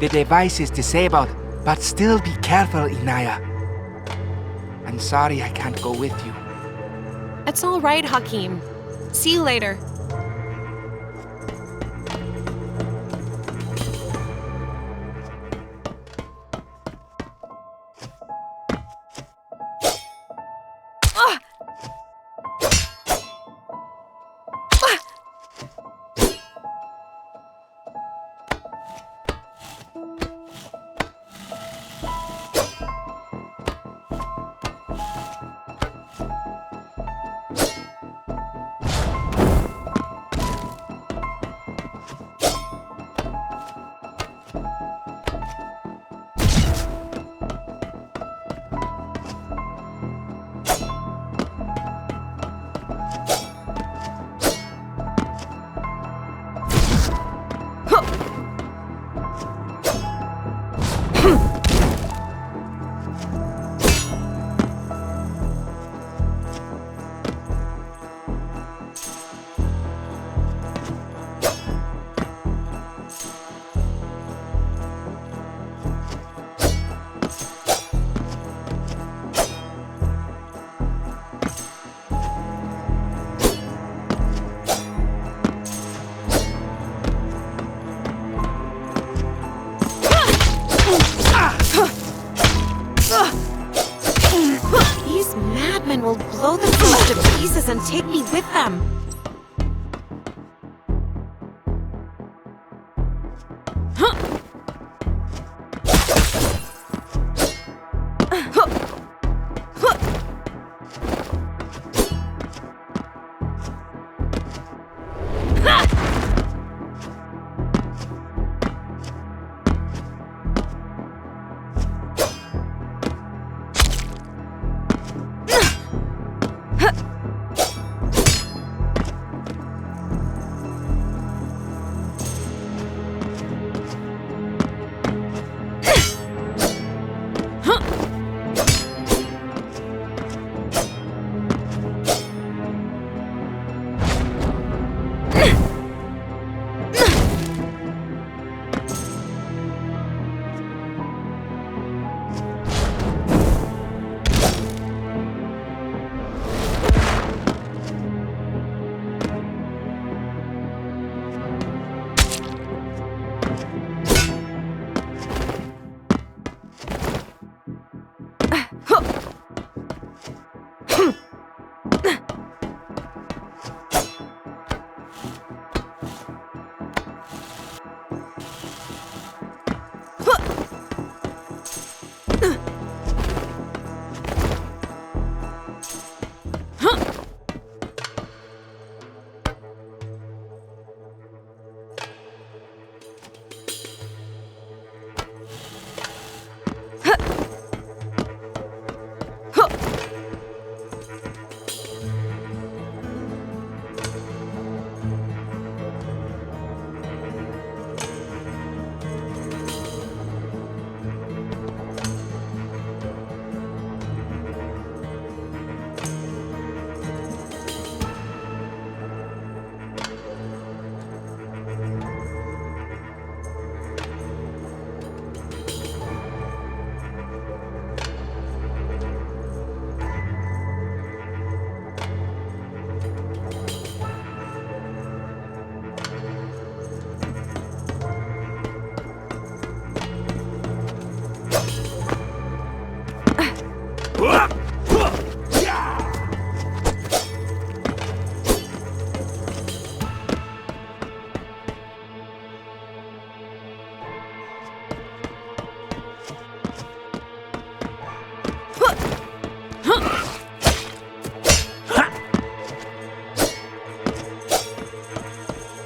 The device is disabled, but still be careful, INAYAH. I'm sorry I can't go with you. It's all right, Hakim. See you later. These madmen will blow themselves to pieces and take me with them.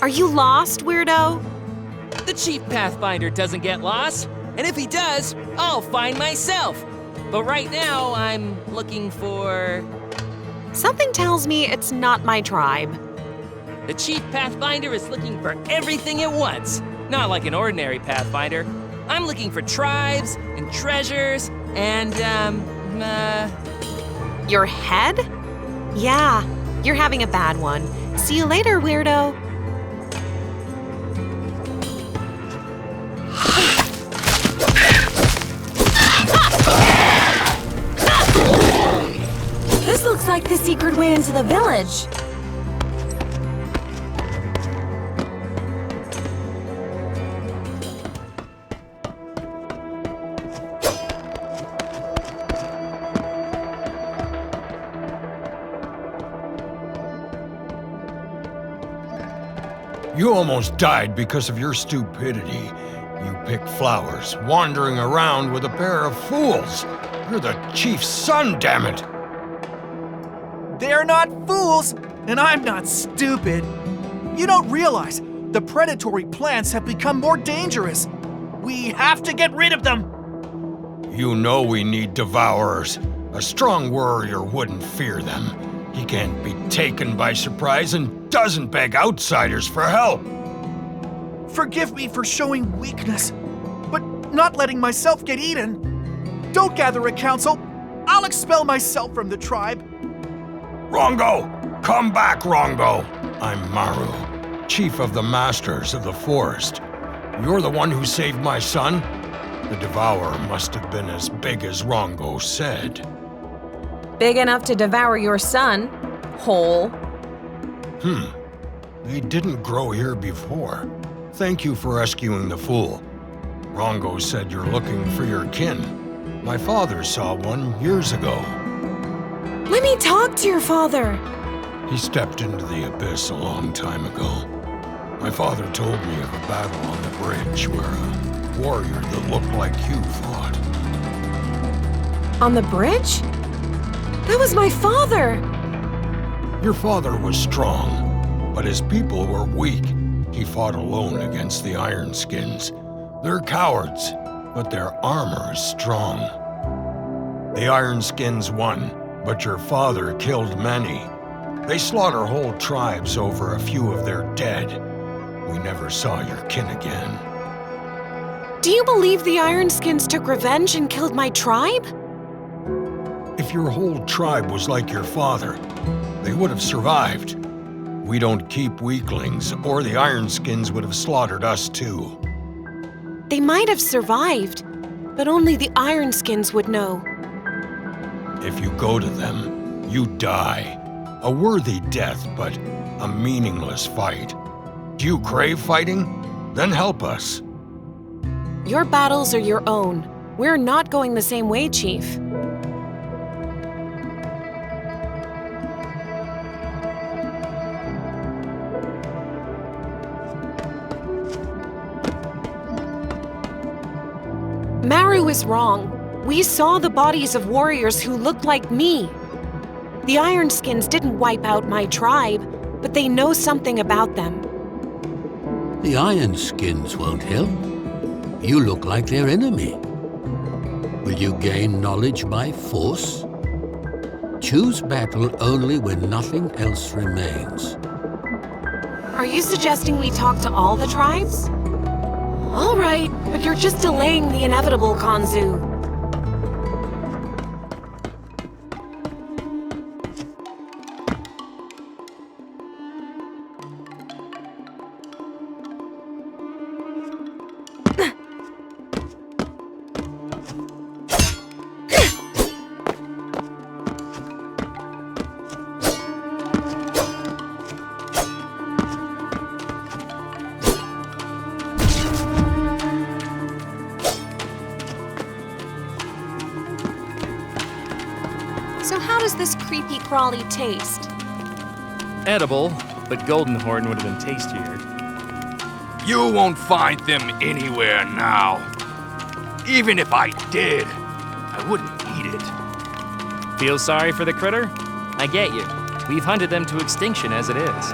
Are you lost, weirdo? The Chief Pathfinder doesn't get lost, and if he does, I'll find myself. But right now, I'm looking for... Something tells me it's not my tribe. The Chief Pathfinder is looking for everything at once. Not like an ordinary Pathfinder. I'm looking for tribes and treasures and, Your head? Yeah, you're having a bad one. See you later, weirdo. This looks like the secret way into the village. You almost died because of your stupidity. You pick flowers, wandering around with a pair of fools. You're the chief's son, damn it! They're not fools, and I'm not stupid. You don't realize the predatory plants have become more dangerous. We have to get rid of them. You know we need devourers. A strong warrior wouldn't fear them. He can't be taken by surprise and doesn't beg outsiders for help. Forgive me for showing weakness, but not letting myself get eaten. Don't gather a council. I'll expel myself from the tribe. Rongo! Come back, Rongo! I'm Maru, chief of the Masters of the Forest. You're the one who saved my son? The devourer must have been as big as Rongo said. Big enough to devour your son, whole. They didn't grow here before. Thank you for rescuing the fool. Rongo said you're looking for your kin. My father saw one years ago. Let me talk to your father. He stepped into the abyss a long time ago. My father told me of a battle on the bridge where a warrior that looked like you fought. On the bridge? That was my father! Your father was strong, but his people were weak. He fought alone against the Ironskins. They're cowards, but their armor is strong. The Ironskins won, but your father killed many. They slaughter whole tribes over a few of their dead. We never saw your kin again. Do you believe the Ironskins took revenge and killed my tribe? If your whole tribe was like your father, they would have survived. We don't keep weaklings, or the Ironskins would have slaughtered us too. They might have survived, but only the Ironskins would know. If you go to them, you die. A worthy death, but a meaningless fight. Do you crave fighting? Then help us. Your battles are your own. We're not going the same way, Chief. Maru is wrong. We saw the bodies of warriors who looked like me. The Ironskins didn't wipe out my tribe, but they know something about them. The Ironskins won't help. You look like their enemy. Will you gain knowledge by force? Choose battle only when nothing else remains. Are you suggesting we talk to all the tribes? All right, but you're just delaying the inevitable, Kanzu. So how does this creepy crawly taste? Edible, but Goldenhorn would have been tastier. You won't find them anywhere now. Even if I did, I wouldn't eat it. Feel sorry for the critter? I get you. We've hunted them to extinction as it is.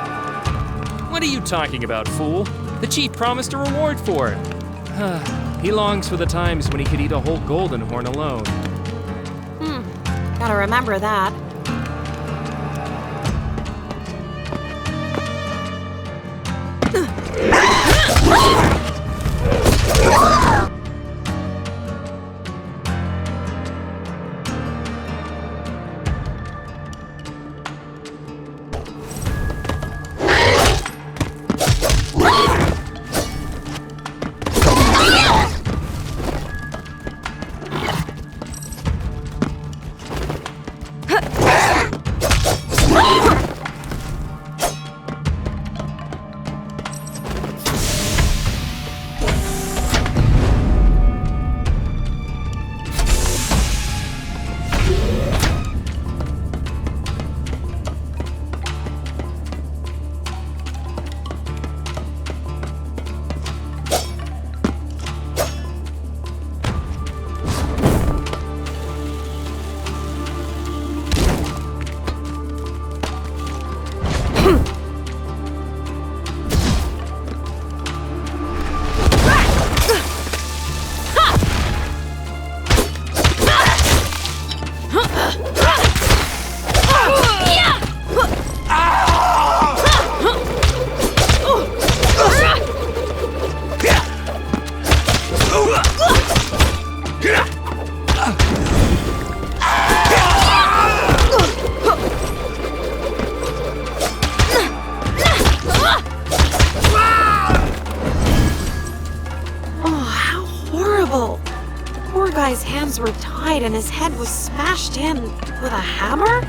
What are you talking about, fool? The chief promised a reward for it. He longs for the times when he could eat a whole golden horn alone. Gotta remember that. Guy's hands were tied and his head was smashed in with a hammer?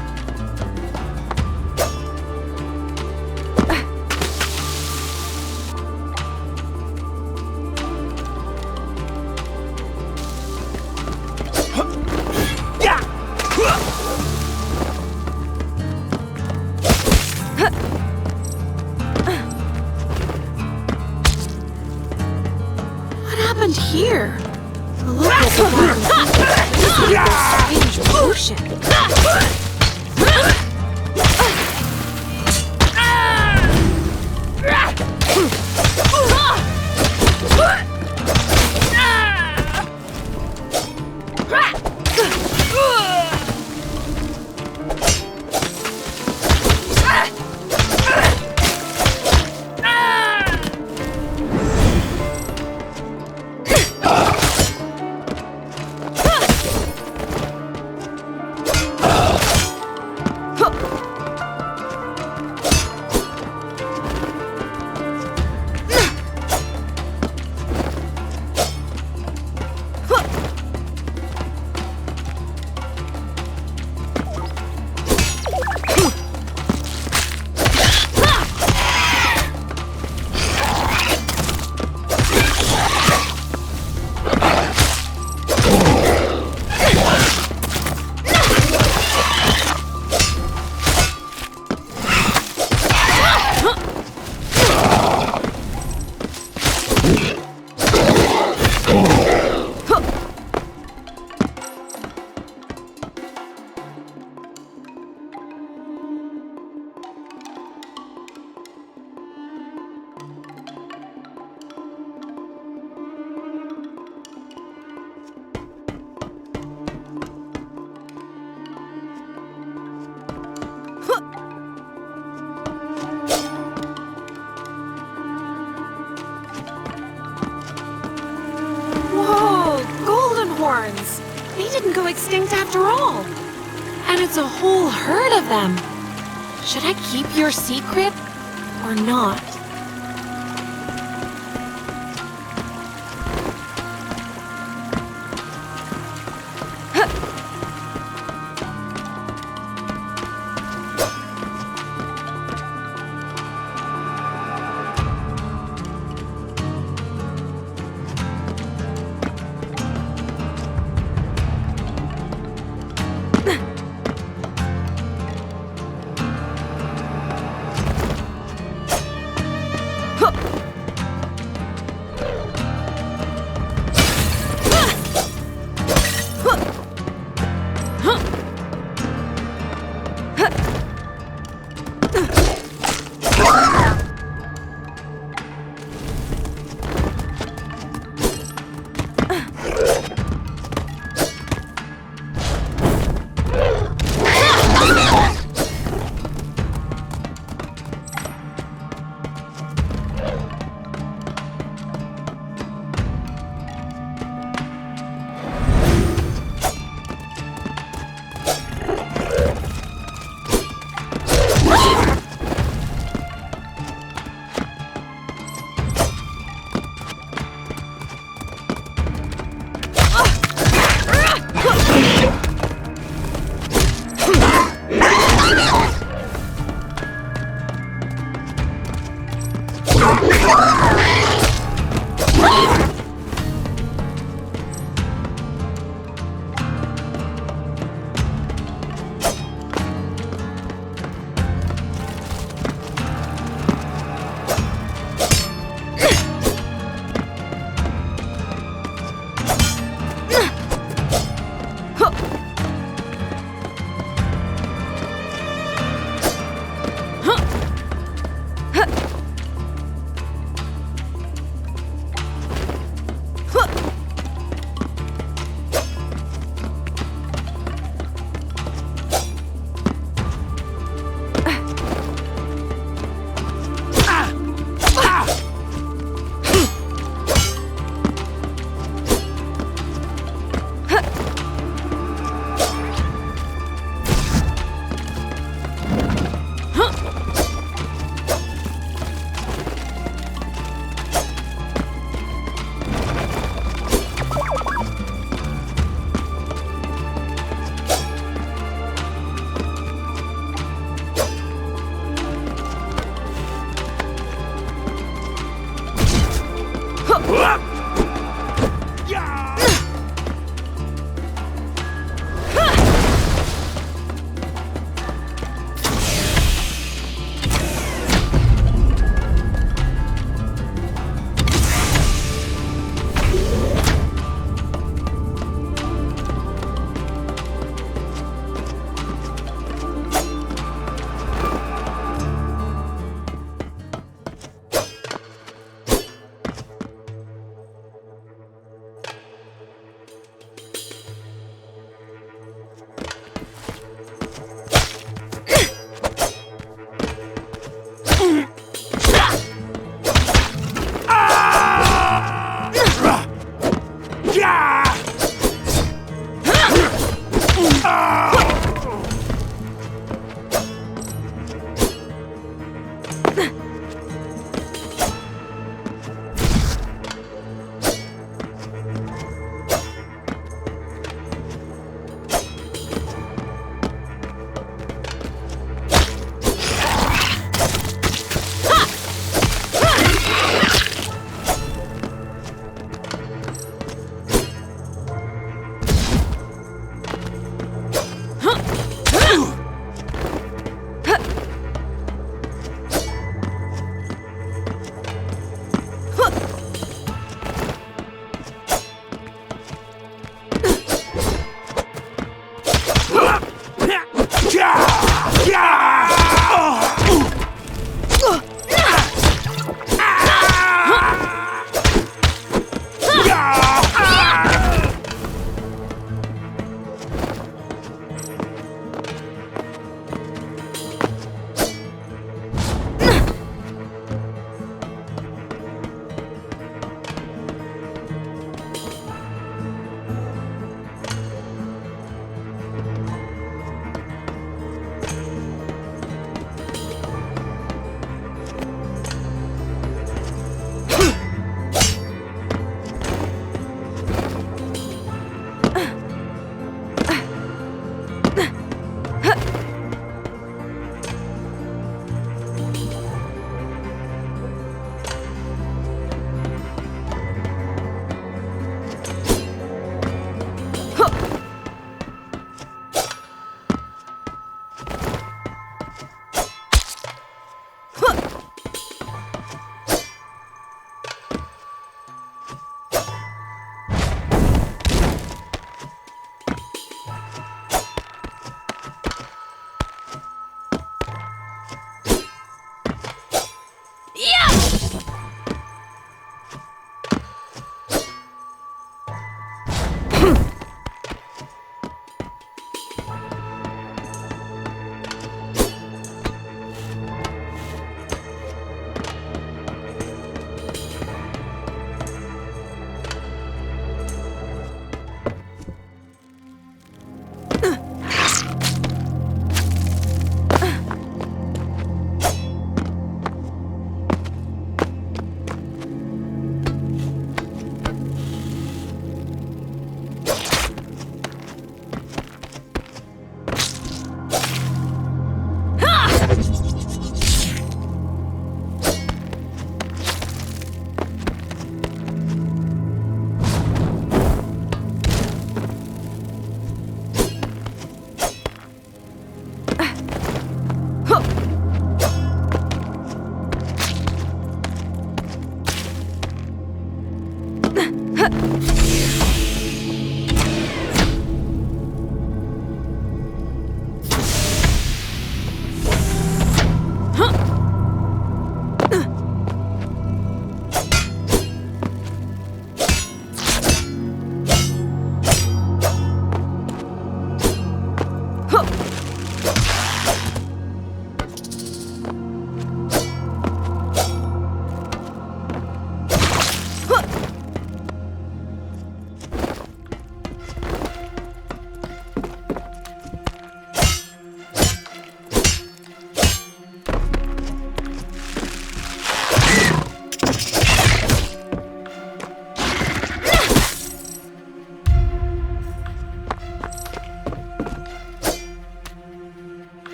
What happened here? The local strange motion. They didn't go extinct after all. And it's a whole herd of them. Should I keep your secret or not?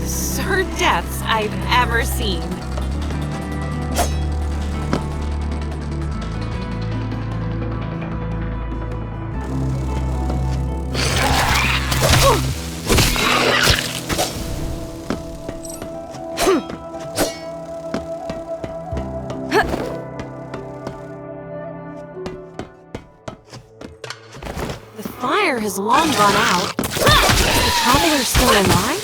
absurd deaths I've ever seen. The fire has long gone out. Is the traveler still alive?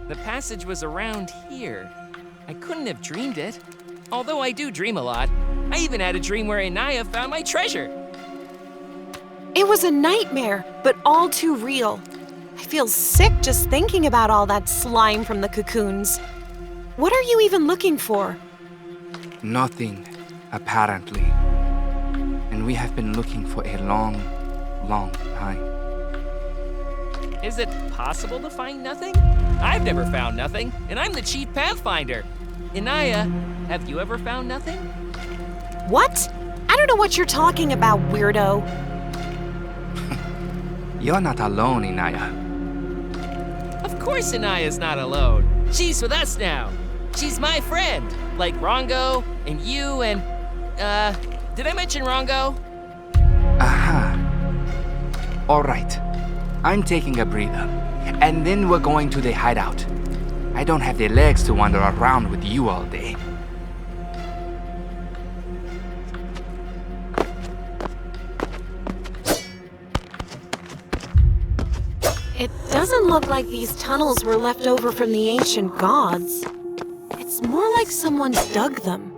The passage was around here. I couldn't have dreamed it. Although I do dream a lot. I even had a dream where INAYAH found my treasure. It was a nightmare, but all too real. I feel sick just thinking about all that slime from the cocoons. What are you even looking for? Nothing, apparently. And we have been looking for a long, long time. Is it possible to find nothing? I've never found nothing, and I'm the chief pathfinder. INAYAH, have you ever found nothing? What? I don't know what you're talking about, weirdo. You're not alone, INAYAH. Of course INAYAH's not alone. She's with us now. She's my friend, like Rongo and you and, did I mention Rongo? Aha. All right. I'm taking a breather, and then we're going to the hideout. I don't have the legs to wander around with you all day. It doesn't look like these tunnels were left over from the ancient gods. It's more like someone dug them.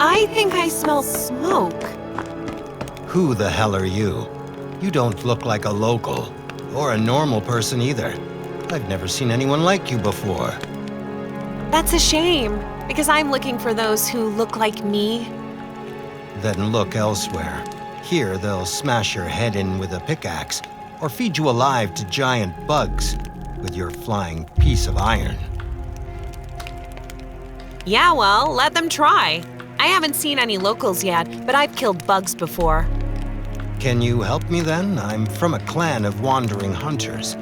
I think I smell smoke. Who the hell are you? You don't look like a local, or a normal person either. I've never seen anyone like you before. That's a shame, because I'm looking for those who look like me. Then look elsewhere. Here they'll smash your head in with a pickaxe, or feed you alive to giant bugs with your flying piece of iron. Yeah, well, let them try. I haven't seen any locals yet, but I've killed bugs before. Can you help me then? I'm from a clan of wandering hunters,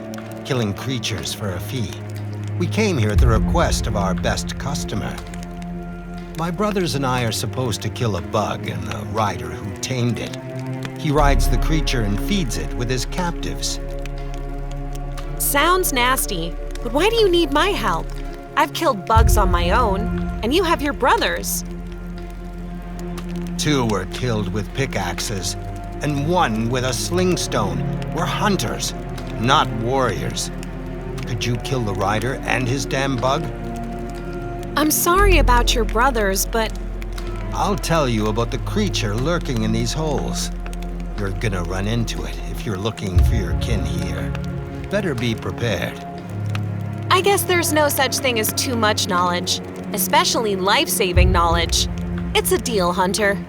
killing creatures for a fee. We came here at the request of our best customer. My brothers and I are supposed to kill a bug and the rider who tamed it. He rides the creature and feeds it with his captives. Sounds nasty, but why do you need my help? I've killed bugs on my own, and you have your brothers. 2 were killed with pickaxes, and 1 with a slingstone. We're hunters, not warriors. Could you kill the rider and his damn bug? I'm sorry about your brothers, but... I'll tell you about the creature lurking in these holes. You're gonna run into it if you're looking for your kin here. Better be prepared. I guess there's no such thing as too much knowledge, especially life-saving knowledge. It's a deal, Hunter.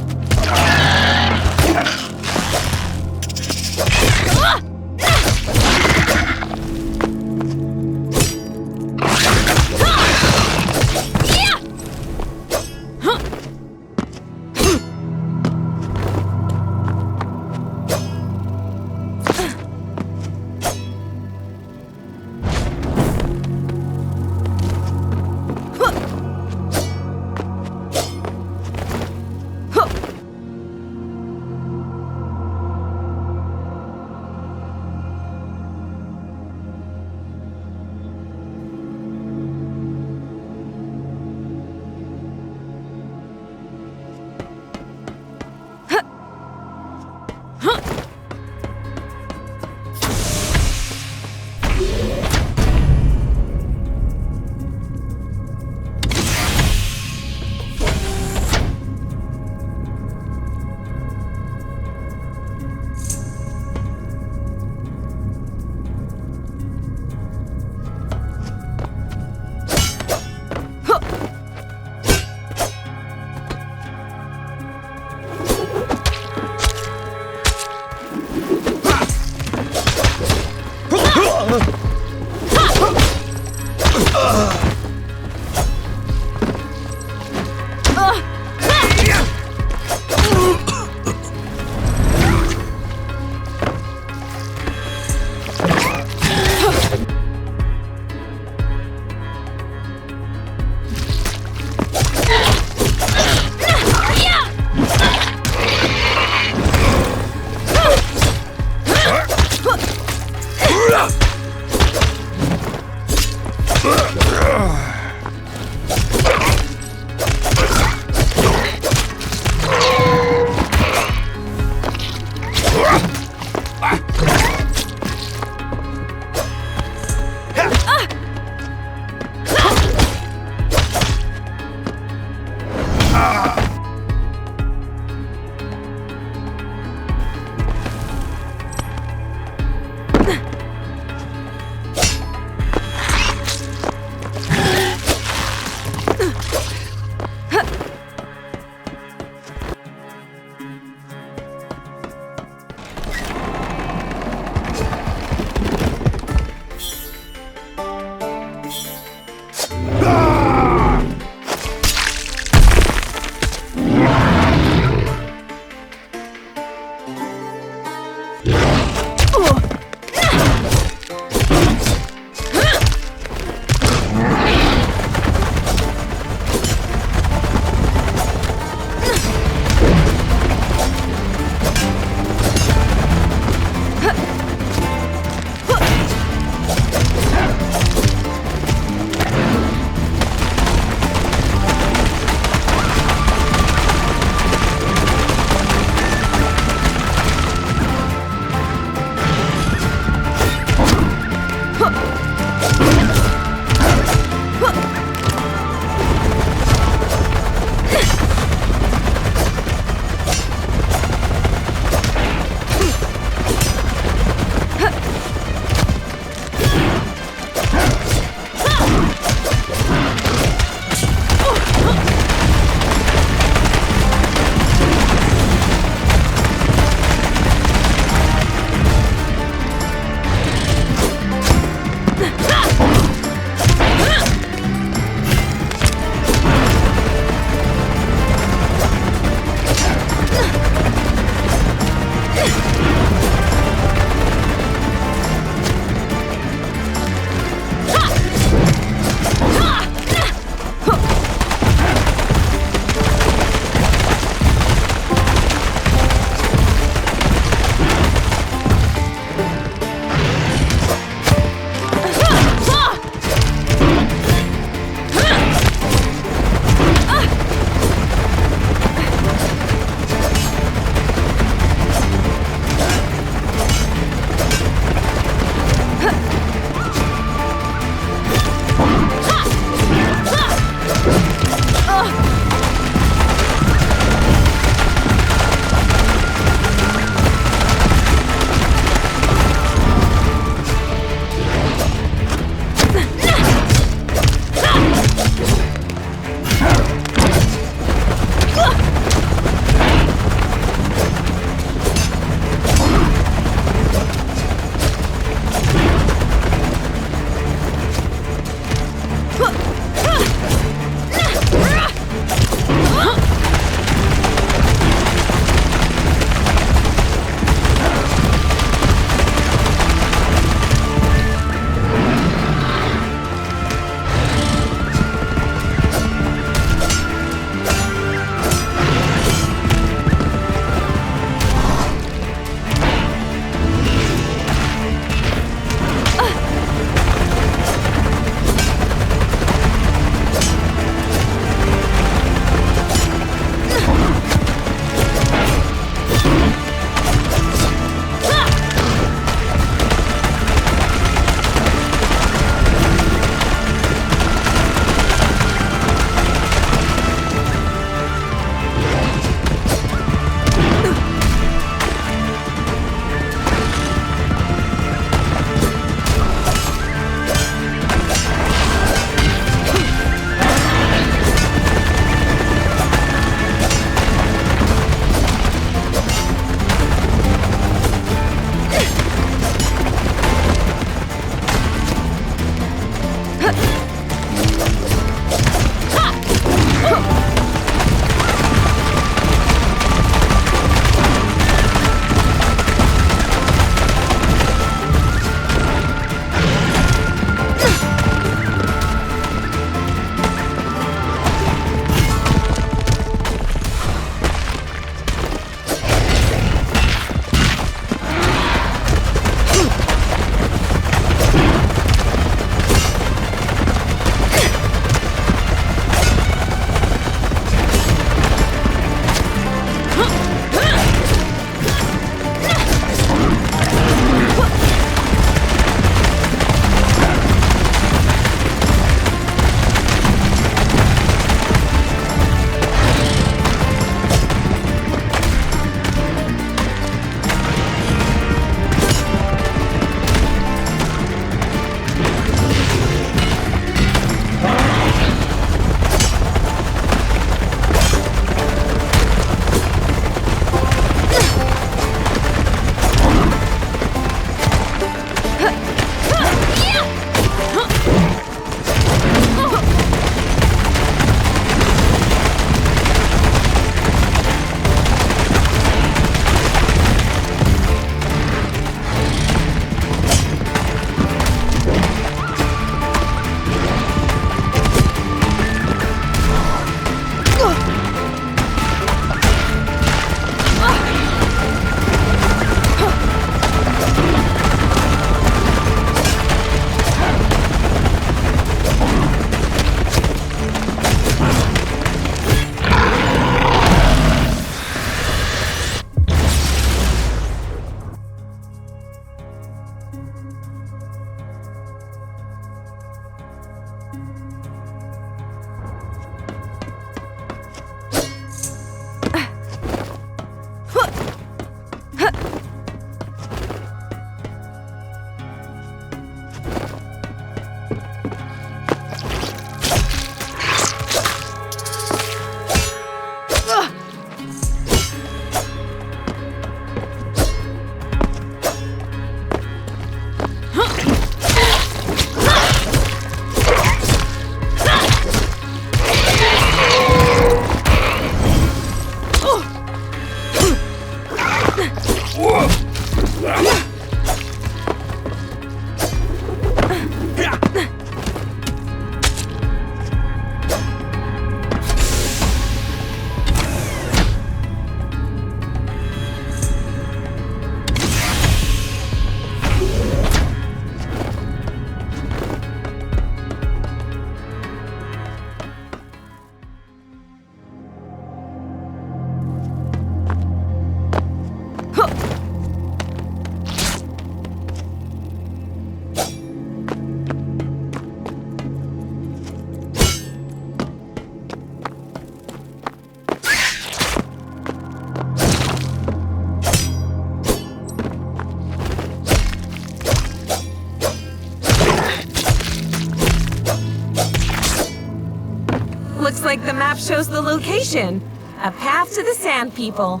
like the map shows the location. A path to the Sand People.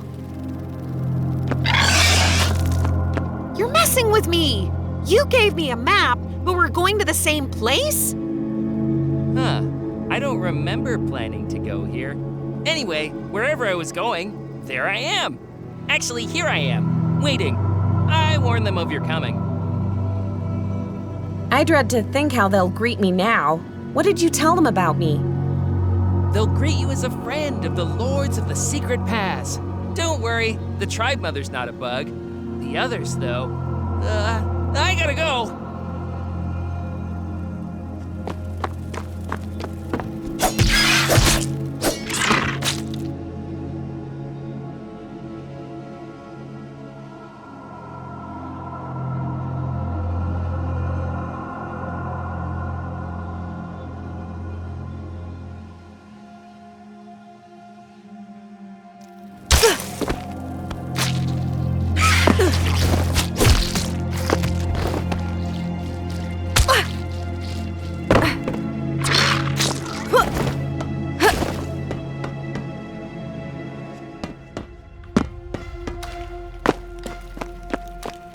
You're messing with me! You gave me a map, but we're going to the same place? Huh. I don't remember planning to go here. Anyway, wherever I was going, there I am. Actually, here I am, waiting. I warned them of your coming. I dread to think how they'll greet me now. What did you tell them about me? They'll greet you as a friend of the Lords of the Secret Paths. Don't worry, the Tribe Mother's not a bug. The others, though, I gotta go.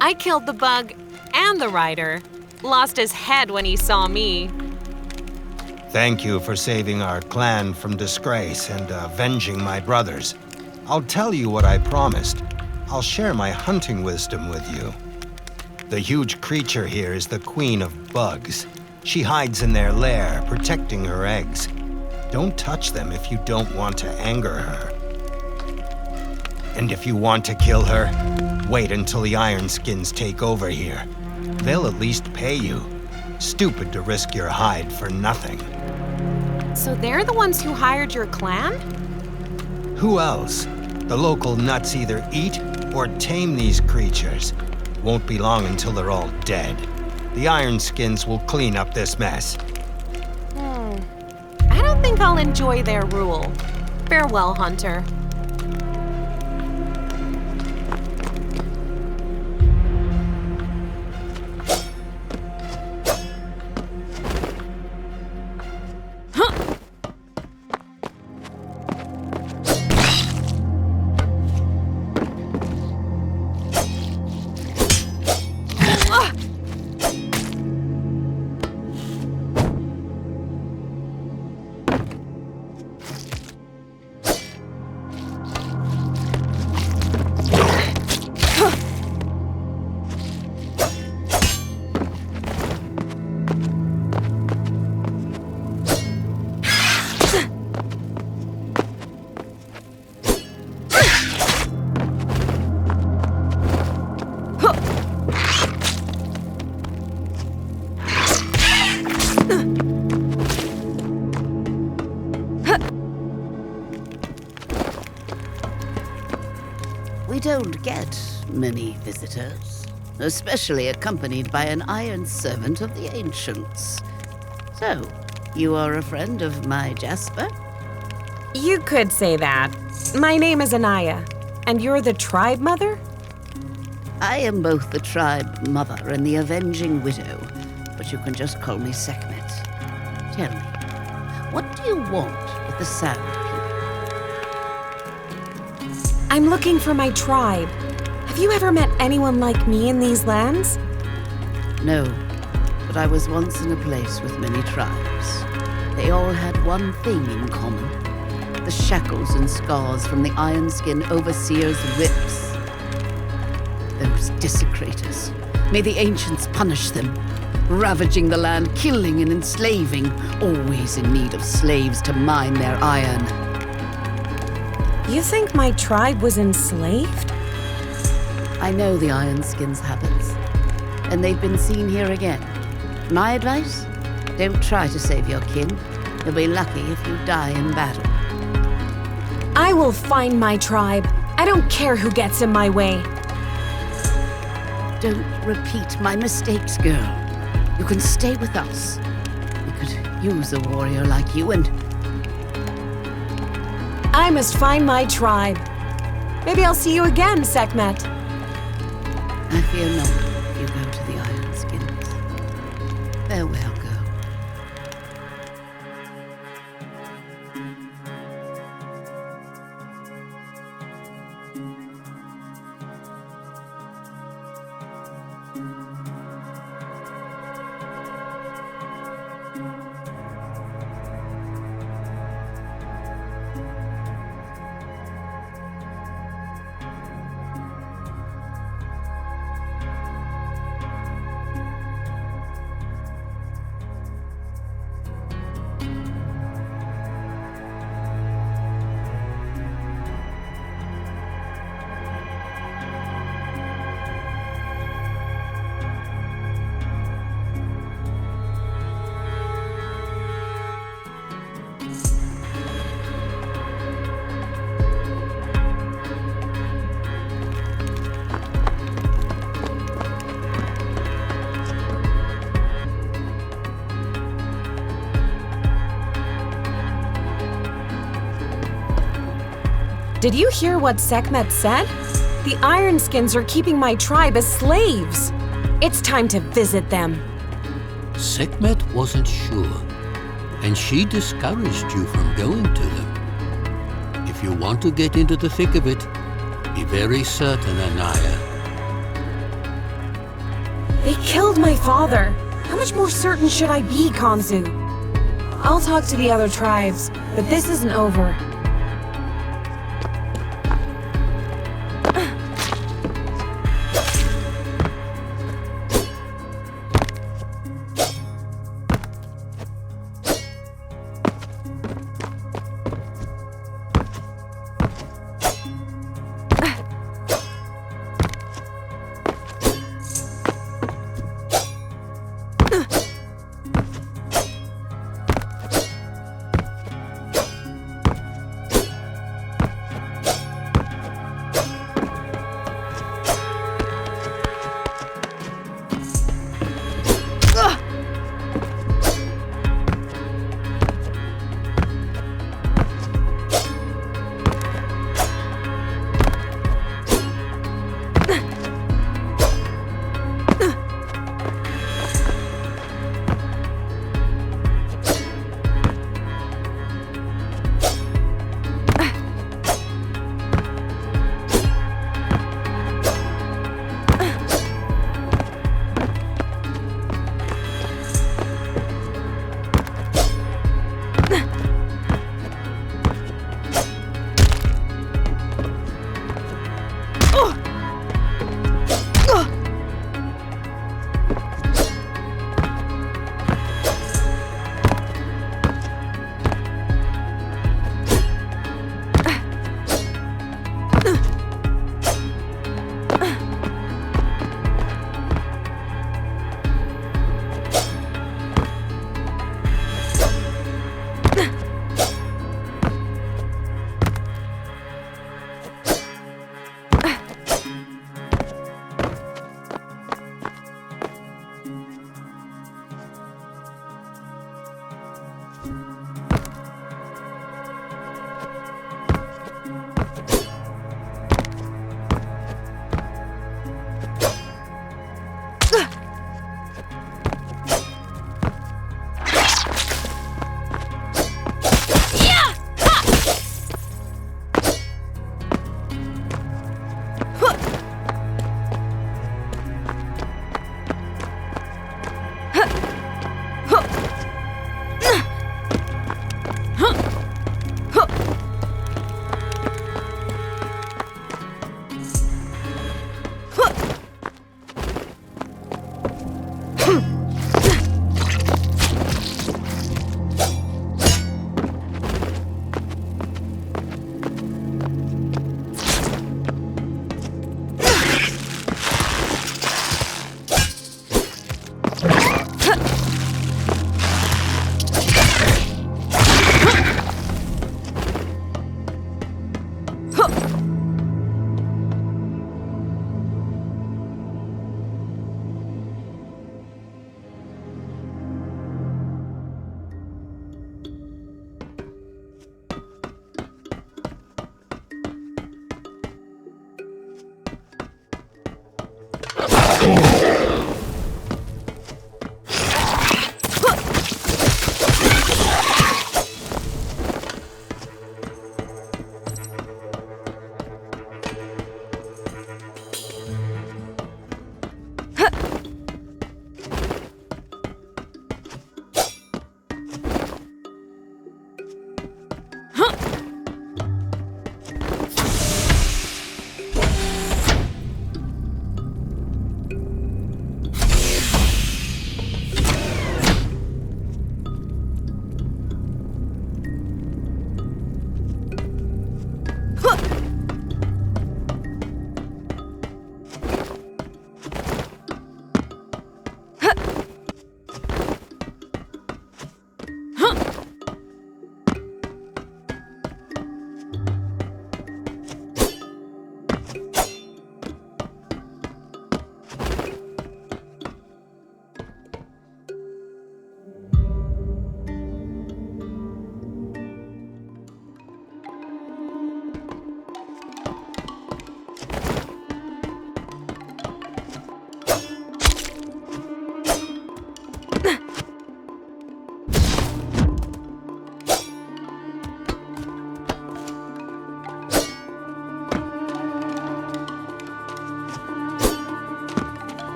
I killed the bug and the rider. Lost his head when he saw me. Thank you for saving our clan from disgrace and avenging my brothers. I'll tell you what I promised. I'll share my hunting wisdom with you. The huge creature here is the queen of bugs. She hides in their lair, protecting her eggs. Don't touch them if you don't want to anger her. And if you want to kill her, wait until the Ironskins take over here. They'll at least pay you. Stupid to risk your hide for nothing. So they're the ones who hired your clan? Who else? The local nuts either eat or tame these creatures. Won't be long until they're all dead. The Ironskins will clean up this mess. I don't think I'll enjoy their rule. Farewell, Hunter. We don't get many visitors, especially accompanied by an iron servant of the ancients. So, you are a friend of my Jasper? You could say that. My name is INAYAH, and you're the Tribe Mother? I am both the Tribe Mother and the Avenging Widow, but you can just call me Sekhmet. Tell me, what do you want with the Sand People? I'm looking for my tribe. Have you ever met anyone like me in these lands? No, but I was once in a place with many tribes. They all had one thing in common: the shackles and scars from the Ironskin Overseer's whips. Those desecrators. May the ancients punish them, ravaging the land, killing and enslaving, always in need of slaves to mine their iron. You think my tribe was enslaved? I know the Ironskins' habits, and they've been seen here again. My advice? Don't try to save your kin. You'll be lucky if you die in battle. I will find my tribe. I don't care who gets in my way. Don't repeat my mistakes, girl. You can stay with us. We could use a warrior like you, and I must find my tribe. Maybe I'll see you again, Sekhmet. I fear not if you go to the Ironskins. Farewell, girl. Did you hear what Sekhmet said? The Ironskins are keeping my tribe as slaves. It's time to visit them. Sekhmet wasn't sure, and she discouraged you from going to them. If you want to get into the thick of it, be very certain, INAYAH. They killed my father. How much more certain should I be, Kanzu? I'll talk to the other tribes, but this isn't over.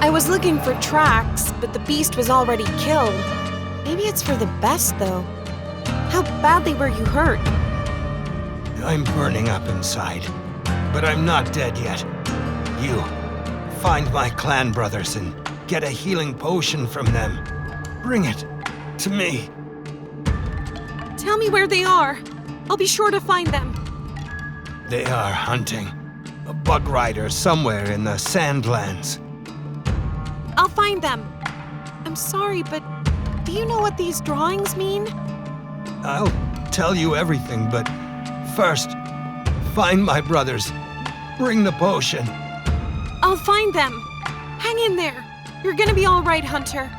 I was looking for tracks, but the beast was already killed. Maybe it's for the best, though. How badly were you hurt? I'm burning up inside, but I'm not dead yet. You, find my clan brothers and get a healing potion from them. Bring it to me. Tell me where they are. I'll be sure to find them. They are hunting a bug rider somewhere in the Sandlands. I'll find them. I'm sorry, but do you know what these drawings mean? I'll tell you everything, but first, find my brothers. Bring the potion. I'll find them. Hang in there. You're gonna be all right, Hunter.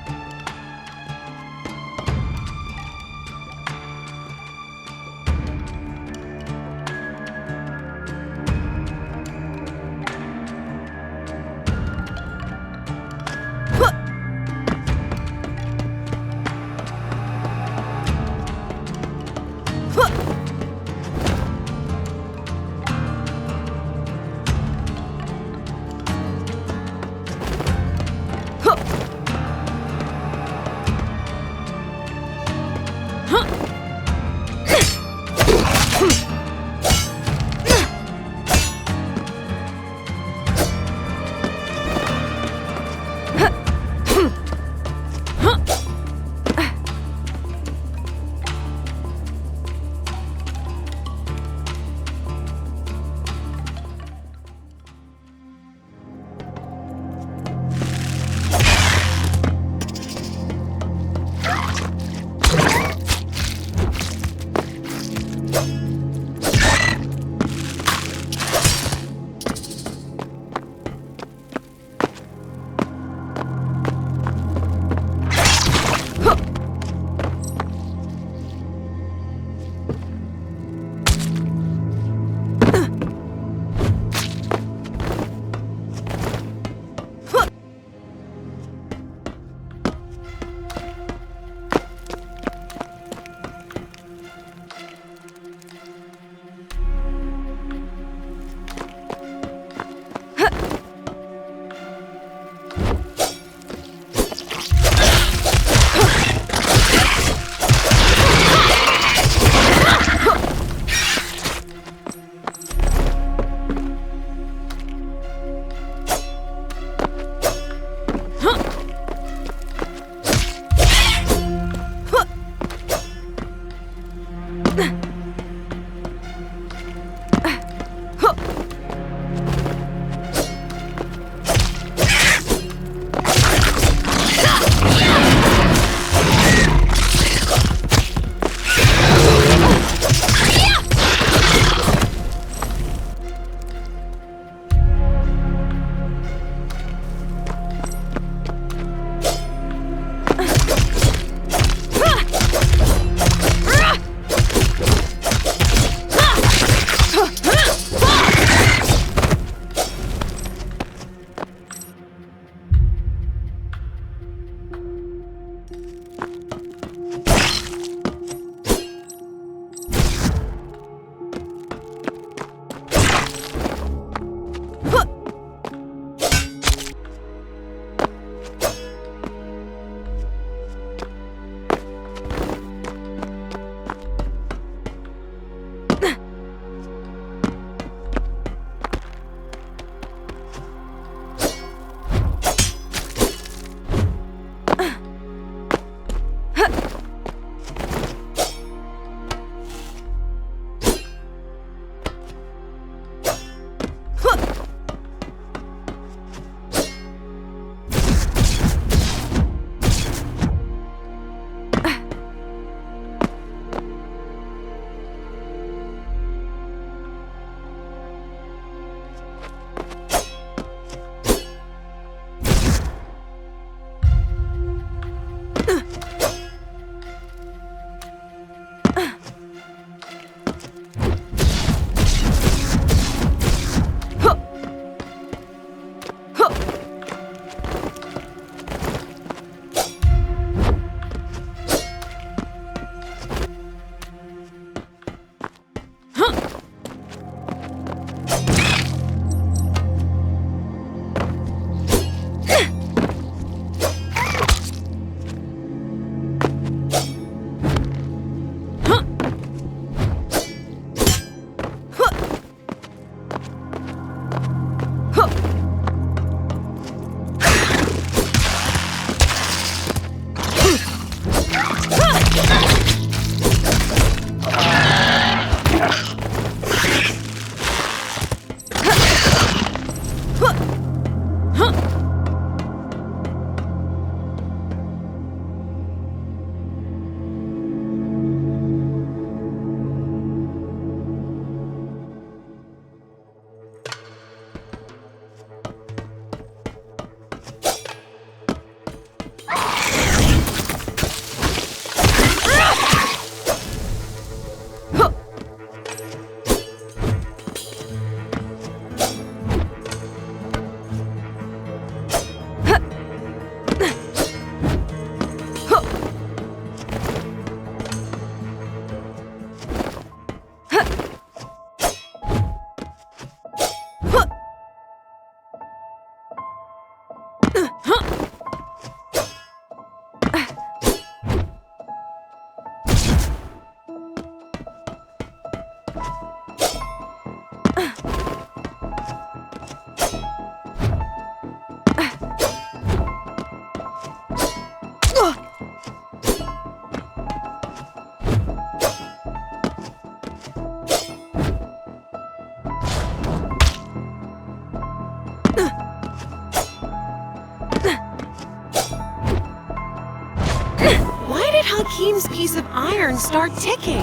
Why did Hakim's piece of iron start ticking?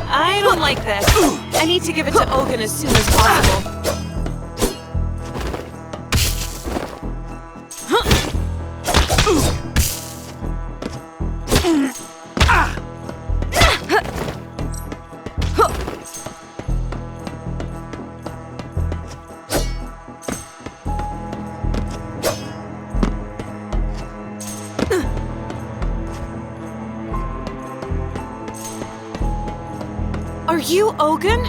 I don't like this. I need to give it to Ogun as soon as possible. Are you Ogun?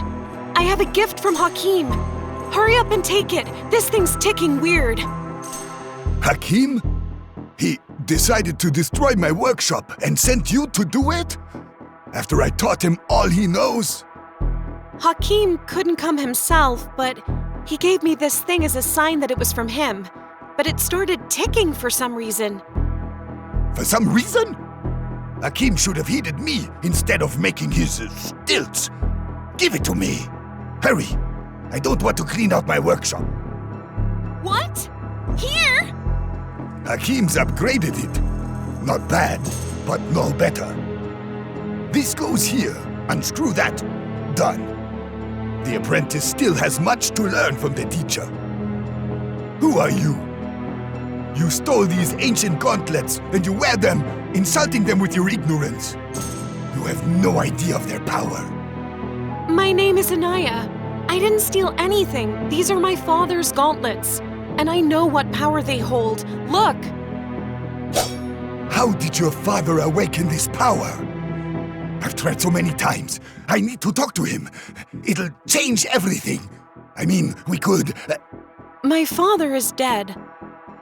I have a gift from Hakim. Hurry up and take it. This thing's ticking weird. Hakim? He decided to destroy my workshop and sent you to do it? After I taught him all he knows? Hakim couldn't come himself, but he gave me this thing as a sign that it was from him. But it started ticking for some reason. For some reason? Hakim should have heeded me instead of making his stilts. Give it to me. Hurry. I don't want to clean out my workshop. What? Here? Hakim's upgraded it. Not bad, but no better. This goes here. Unscrew that. Done. The apprentice still has much to learn from the teacher. Who are you? You stole these ancient gauntlets and you wear them, insulting them with your ignorance. You have no idea of their power. My name is INAYAH. I didn't steal anything. These are my father's gauntlets. And I know what power they hold. Look! How did your father awaken this power? I've tried so many times. I need to talk to him. It'll change everything. I mean, we could... My father is dead.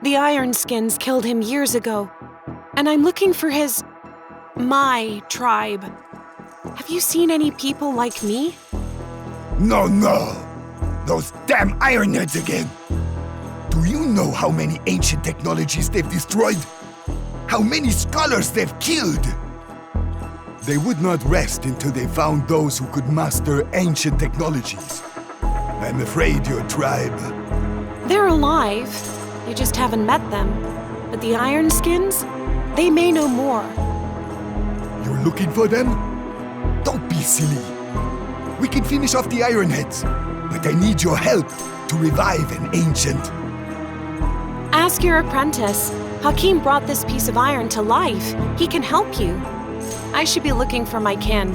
The Ironskins killed him years ago. And I'm looking for my tribe. Have you seen any people like me? No. Those damn Ironheads again. Do you know how many ancient technologies they've destroyed? How many scholars they've killed? They would not rest until they found those who could master ancient technologies. I'm afraid your tribe... They're alive. You just haven't met them. But the Ironskins, they may know more. You're looking for them? Don't be silly. We can finish off the Ironheads, but I need your help to revive an ancient. Ask your apprentice. Hakim brought this piece of iron to life. He can help you. I should be looking for my kin.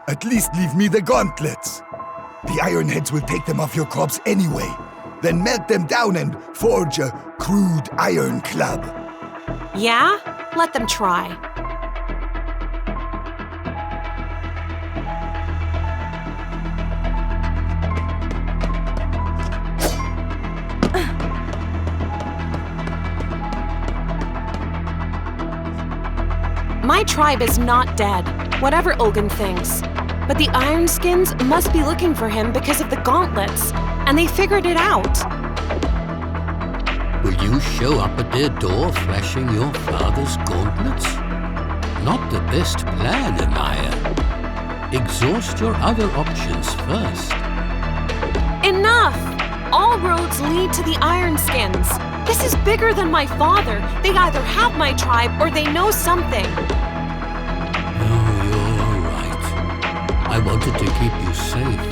At least leave me the gauntlets. The Ironheads will take them off your corpse anyway, then melt them down and forge a crude iron club. Yeah? Let them try. My tribe is not dead, whatever Ogun thinks. But the Ironskins must be looking for him because of the gauntlets, and they figured it out. Will you show up at their door flashing your father's gauntlets? Not the best plan, INAYAH. Exhaust your other options first. Enough! All roads lead to the Ironskins. This is bigger than my father. They either have my tribe or they know something. I wanted to keep you safe,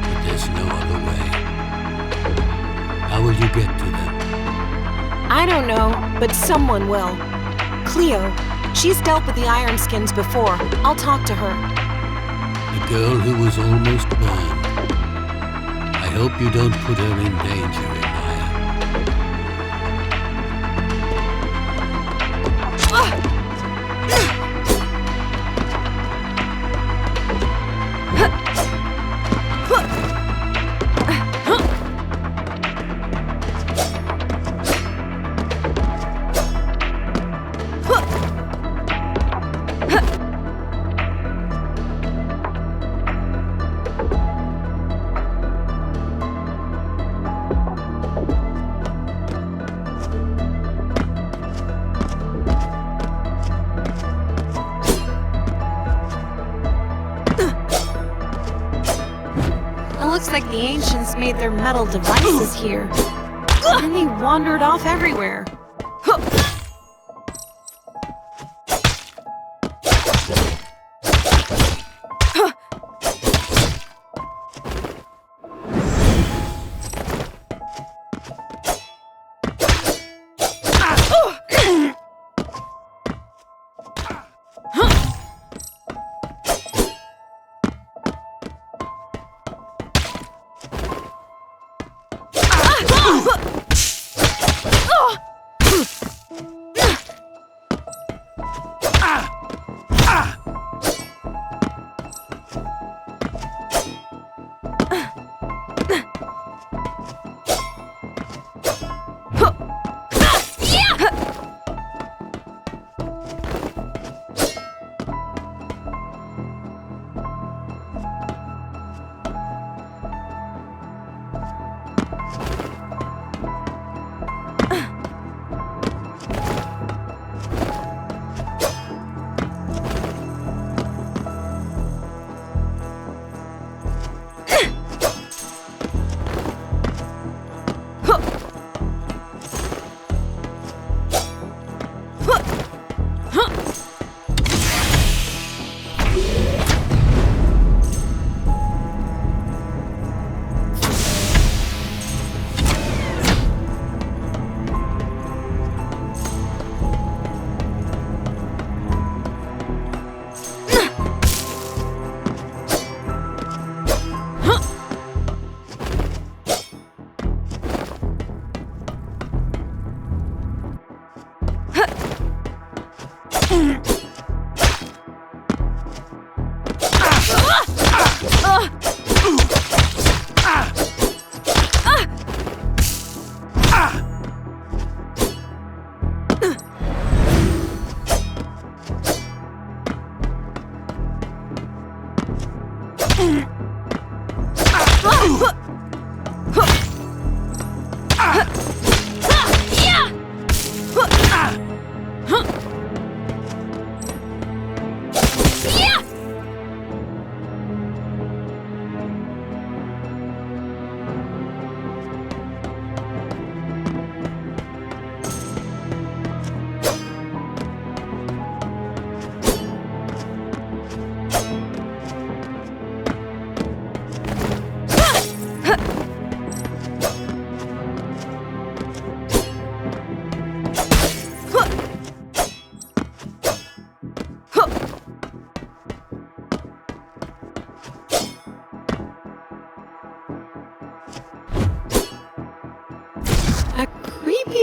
but there's no other way. How will you get to them? I don't know, but someone will. Cleo, she's dealt with the Ironskins before. I'll talk to her. The girl who was almost burned. I hope you don't put her in danger, INAYAH. Irons made their metal devices here. And they wandered off everywhere.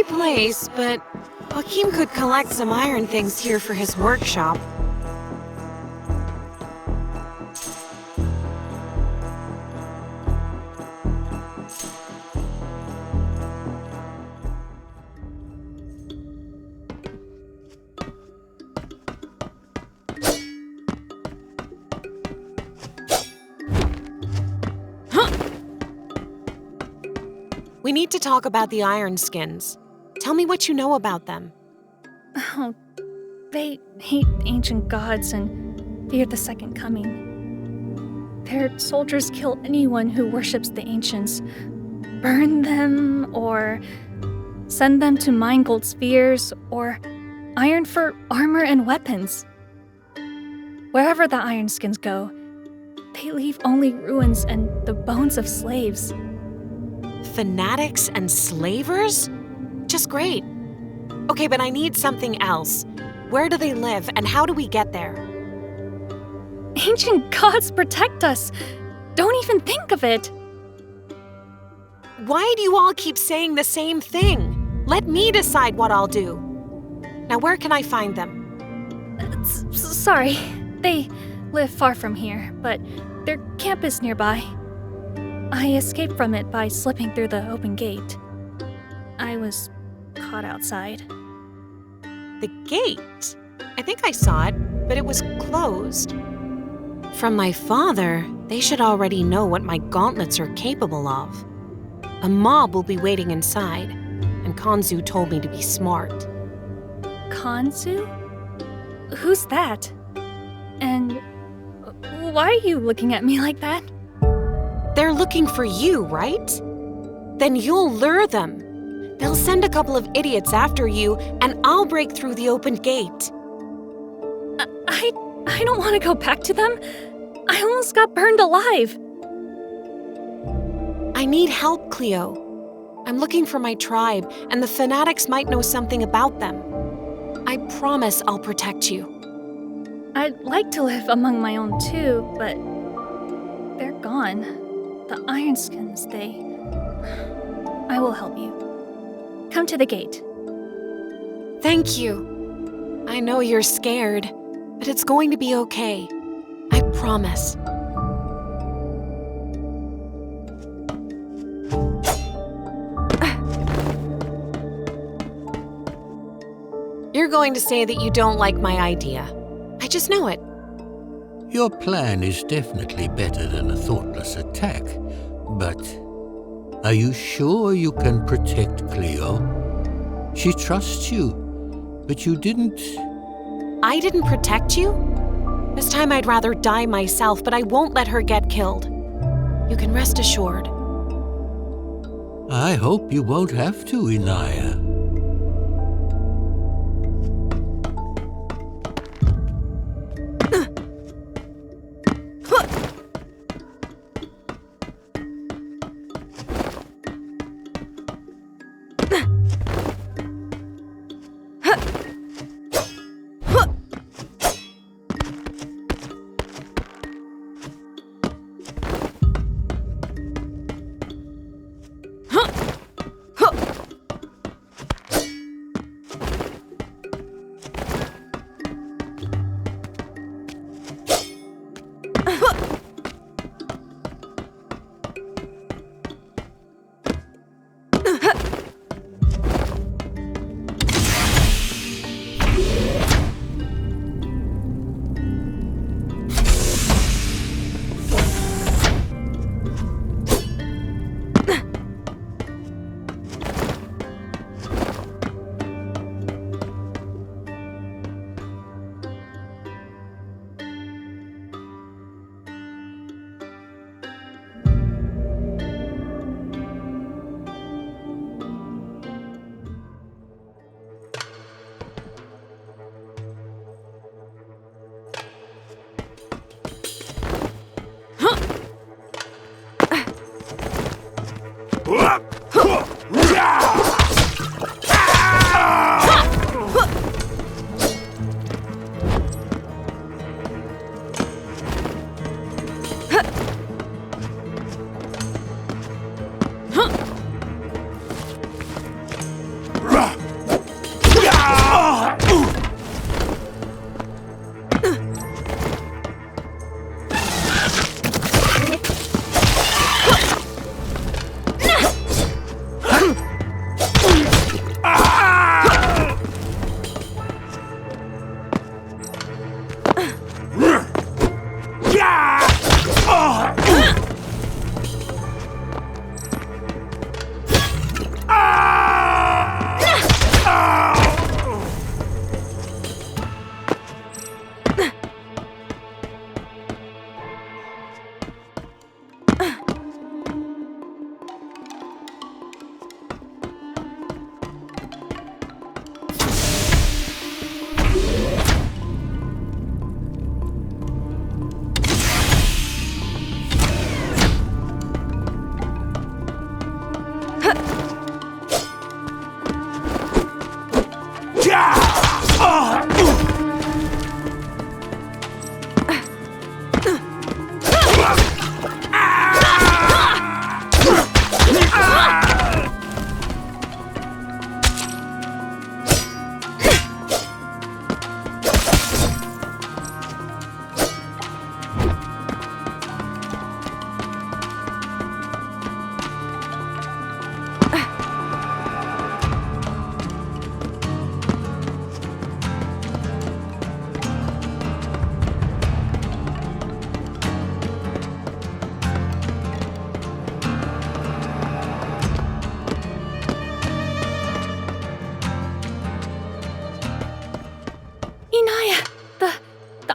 Place, but Joaquin could collect some iron things here for his workshop. We need to talk about the iron skins. Tell me what you know about them. Oh, they hate ancient gods and fear the second coming. Their soldiers kill anyone who worships the ancients, burn them, or send them to mine gold spheres, or iron for armor and weapons. Wherever the iron skins go, they leave only ruins and the bones of slaves. Fanatics and slavers? Just great. Okay, but I need something else. Where do they live, and how do we get there? Ancient gods protect us. Don't even think of it. Why do you all keep saying the same thing? Let me decide what I'll do. Now, where can I find them? Sorry. They live far from here, but their camp is nearby. I escaped from it by slipping through the open gate. I was caught outside. The gate? I think I saw it, but it was closed. From my father, they should already know what my gauntlets are capable of. A mob will be waiting inside, and Kanzu told me to be smart. Kanzu? Who's that? And why are you looking at me like that? They're looking for you, right? Then you'll lure them. They'll send a couple of idiots after you, and I'll break through the opened gate. I don't want to go back to them. I almost got burned alive. I need help, Cleo. I'm looking for my tribe, and the fanatics might know something about them. I promise I'll protect you. I'd like to live among my own too, but they're gone. The Ironskins, I will help you. Come to the gate. Thank you. I know you're scared, but it's going to be okay. I promise. You're going to say that you don't like my idea. I just know it. Your plan is definitely better than a thoughtless attack, but are you sure you can protect Cleo? She trusts you, but you didn't... I didn't protect you? This time I'd rather die myself, but I won't let her get killed. You can rest assured. I hope you won't have to, INAYAH.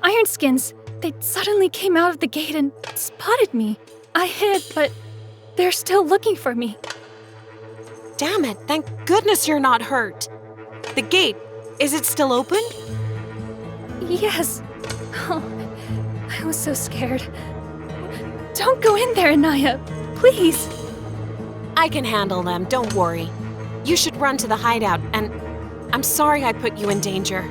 Ironskins, they suddenly came out of the gate and spotted me. I hid, but they're still looking for me. Damn it, thank goodness you're not hurt. The gate, is it still open? Yes. Oh, I was so scared. Don't go in there, INAYAH. Please. I can handle them, don't worry. You should run to the hideout, and I'm sorry I put you in danger.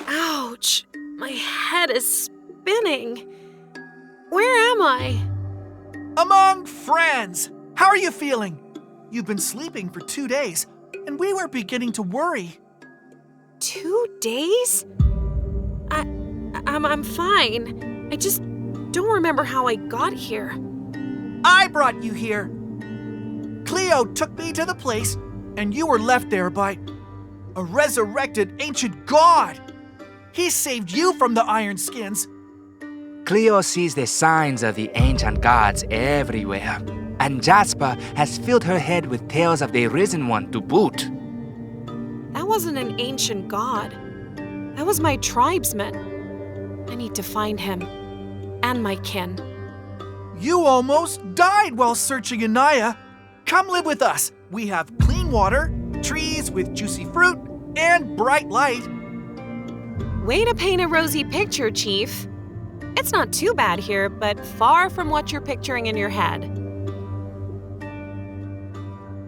Ouch! My head is spinning. Where am I? Among friends! How are you feeling? You've been sleeping for 2 days, and we were beginning to worry. 2 days? I'm fine. I just don't remember how I got here. I brought you here. Cleo took me to the place, and you were left there by a resurrected ancient god. He saved you from the Iron Skins. Cleo sees the signs of the ancient gods everywhere, and Jasper has filled her head with tales of the Risen One to boot. That wasn't an ancient god. That was my tribesman. I need to find him. And my kin. You almost died while searching INAYAH. Come live with us. We have clean water, trees with juicy fruit, and bright light. Way to paint a rosy picture, Chief. It's not too bad here, but far from what you're picturing in your head.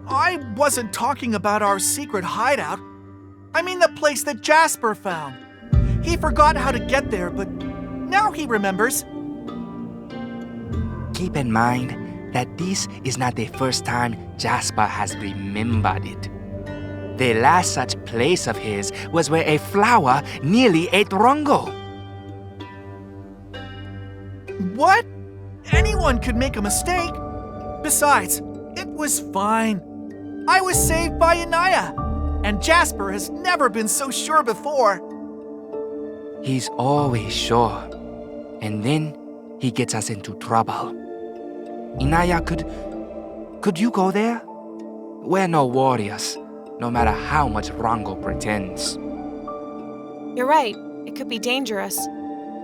I wasn't talking about our secret hideout. I mean the place that Jasper found. He forgot how to get there, but now he remembers. Keep in mind that this is not the first time Jasper has remembered it. The last such place of his was where a flower nearly ate Rongo. What? Anyone could make a mistake. Besides, it was fine. I was saved by INAYAH, and Jasper has never been so sure before. He's always sure, and then he gets us into trouble. INAYAH, could you go there? We're no warriors, no matter how much Rongo pretends. You're right, it could be dangerous.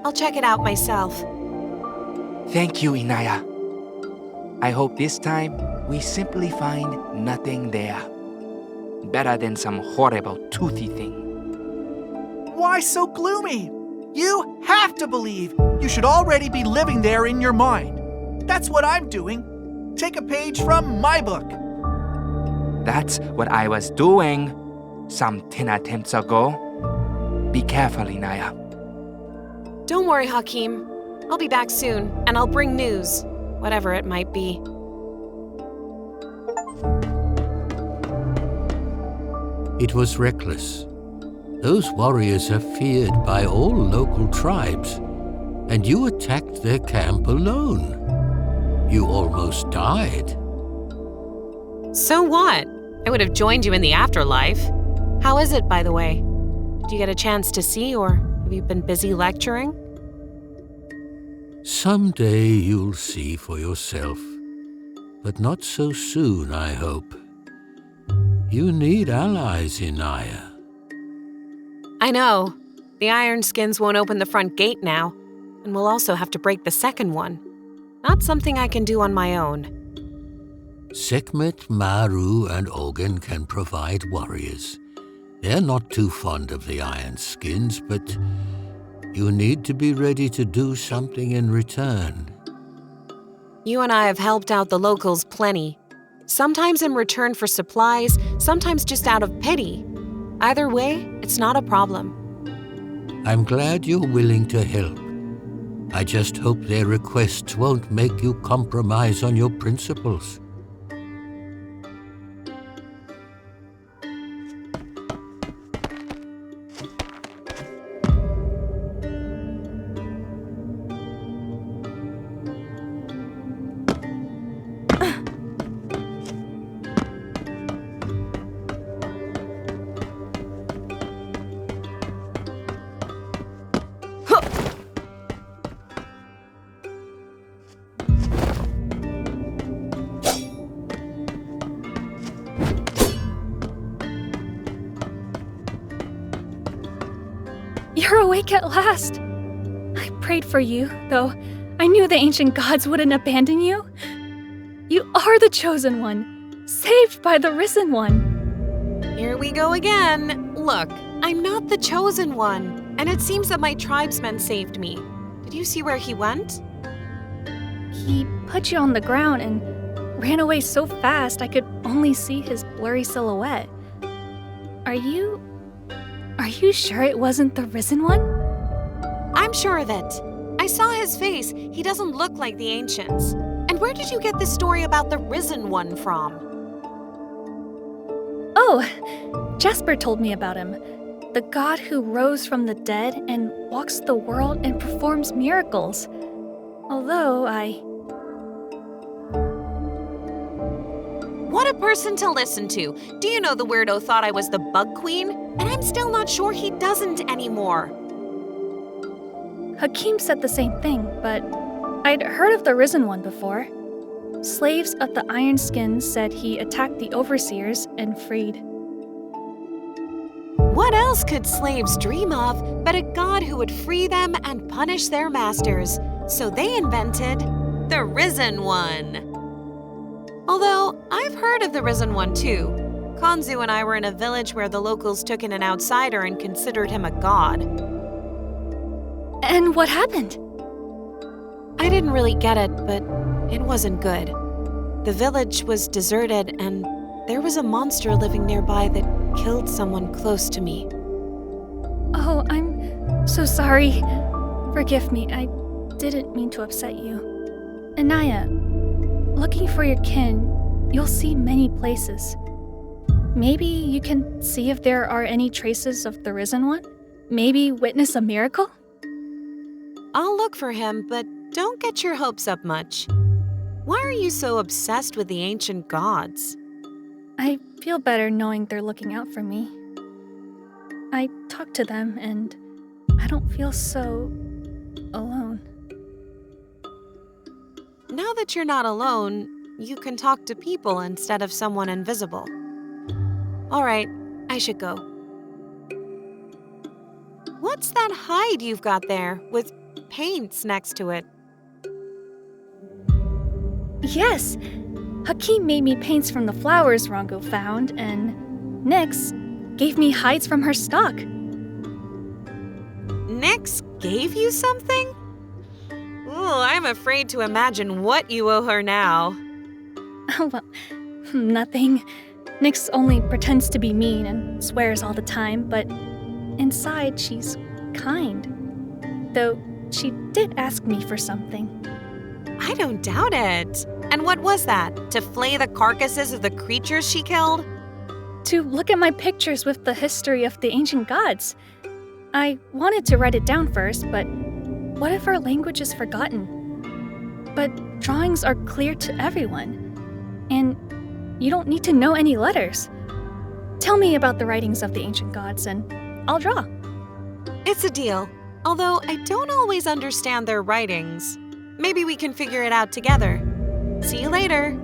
I'll check it out myself. Thank you, INAYAH. I hope this time we simply find nothing there. Better than some horrible toothy thing. Why so gloomy? You have to believe. You should already be living there in your mind. That's what I'm doing. Take a page from my book. That's what I was doing some 10 attempts ago. Be careful, INAYAH. Don't worry, Hakim. I'll be back soon, and I'll bring news, whatever it might be. It was reckless. Those warriors are feared by all local tribes, and you attacked their camp alone. You almost died. So what? I would have joined you in the afterlife. How is it, by the way? Did you get a chance to see, or have you been busy lecturing? Someday you'll see for yourself, but not so soon, I hope. You need allies, INAYAH. I know. The Iron Skins won't open the front gate now, and we'll also have to break the second one. Not something I can do on my own. Sekhmet, Maru, and Ogun can provide warriors. They're not too fond of the Iron Skins, but you need to be ready to do something in return. You and I have helped out the locals plenty. Sometimes in return for supplies, sometimes just out of pity. Either way, it's not a problem. I'm glad you're willing to help. I just hope their requests won't make you compromise on your principles. You're awake at last! I prayed for you, though I knew the ancient gods wouldn't abandon you. You are the chosen one, saved by the risen one. Here we go again. Look, I'm not the chosen one, and it seems that my tribesman saved me. Did you see where he went? He put you on the ground and ran away so fast I could only see his blurry silhouette. Are you sure it wasn't the risen one? I'm sure of it. I saw his face. He doesn't look like the ancients. And where did you get this story about the risen one from? Oh, Jasper told me about him. The god who rose from the dead and walks the world and performs miracles. Although What a person to listen to. Do you know the weirdo thought I was the bug queen? And I'm still not sure he doesn't anymore. Hakim said the same thing, but I'd heard of the Risen One before. Slaves of the Iron Skins said he attacked the overseers and freed. What else could slaves dream of but a god who would free them and punish their masters? So they invented the Risen One. Although, I've heard of the Risen One too. Konzu and I were in a village where the locals took in an outsider and considered him a god. And what happened? I didn't really get it, but it wasn't good. The village was deserted and there was a monster living nearby that killed someone close to me. Oh, I'm so sorry. Forgive me, I didn't mean to upset you. INAYAH, looking for your kin, you'll see many places. Maybe you can see if there are any traces of the Risen One? Maybe witness a miracle? I'll look for him, but don't get your hopes up much. Why are you so obsessed with the ancient gods? I feel better knowing they're looking out for me. I talk to them and I don't feel so alone. Now that you're not alone, you can talk to people instead of someone invisible. All right, I should go. What's that hide you've got there with paints next to it? Yes! Hakim made me paints from the flowers Rongo found, and Nyx gave me hides from her stock. Nyx gave you something? Ooh, I'm afraid to imagine what you owe her now. Well, nothing. Nyx only pretends to be mean and swears all the time, but inside she's kind. Though she did ask me for something. I don't doubt it. And what was that? To flay the carcasses of the creatures she killed? To look at my pictures with the history of the ancient gods. I wanted to write it down first, but what if our language is forgotten? But drawings are clear to everyone. And you don't need to know any letters. Tell me about the writings of the ancient gods and I'll draw. It's a deal. Although I don't always understand their writings. Maybe we can figure it out together. See you later.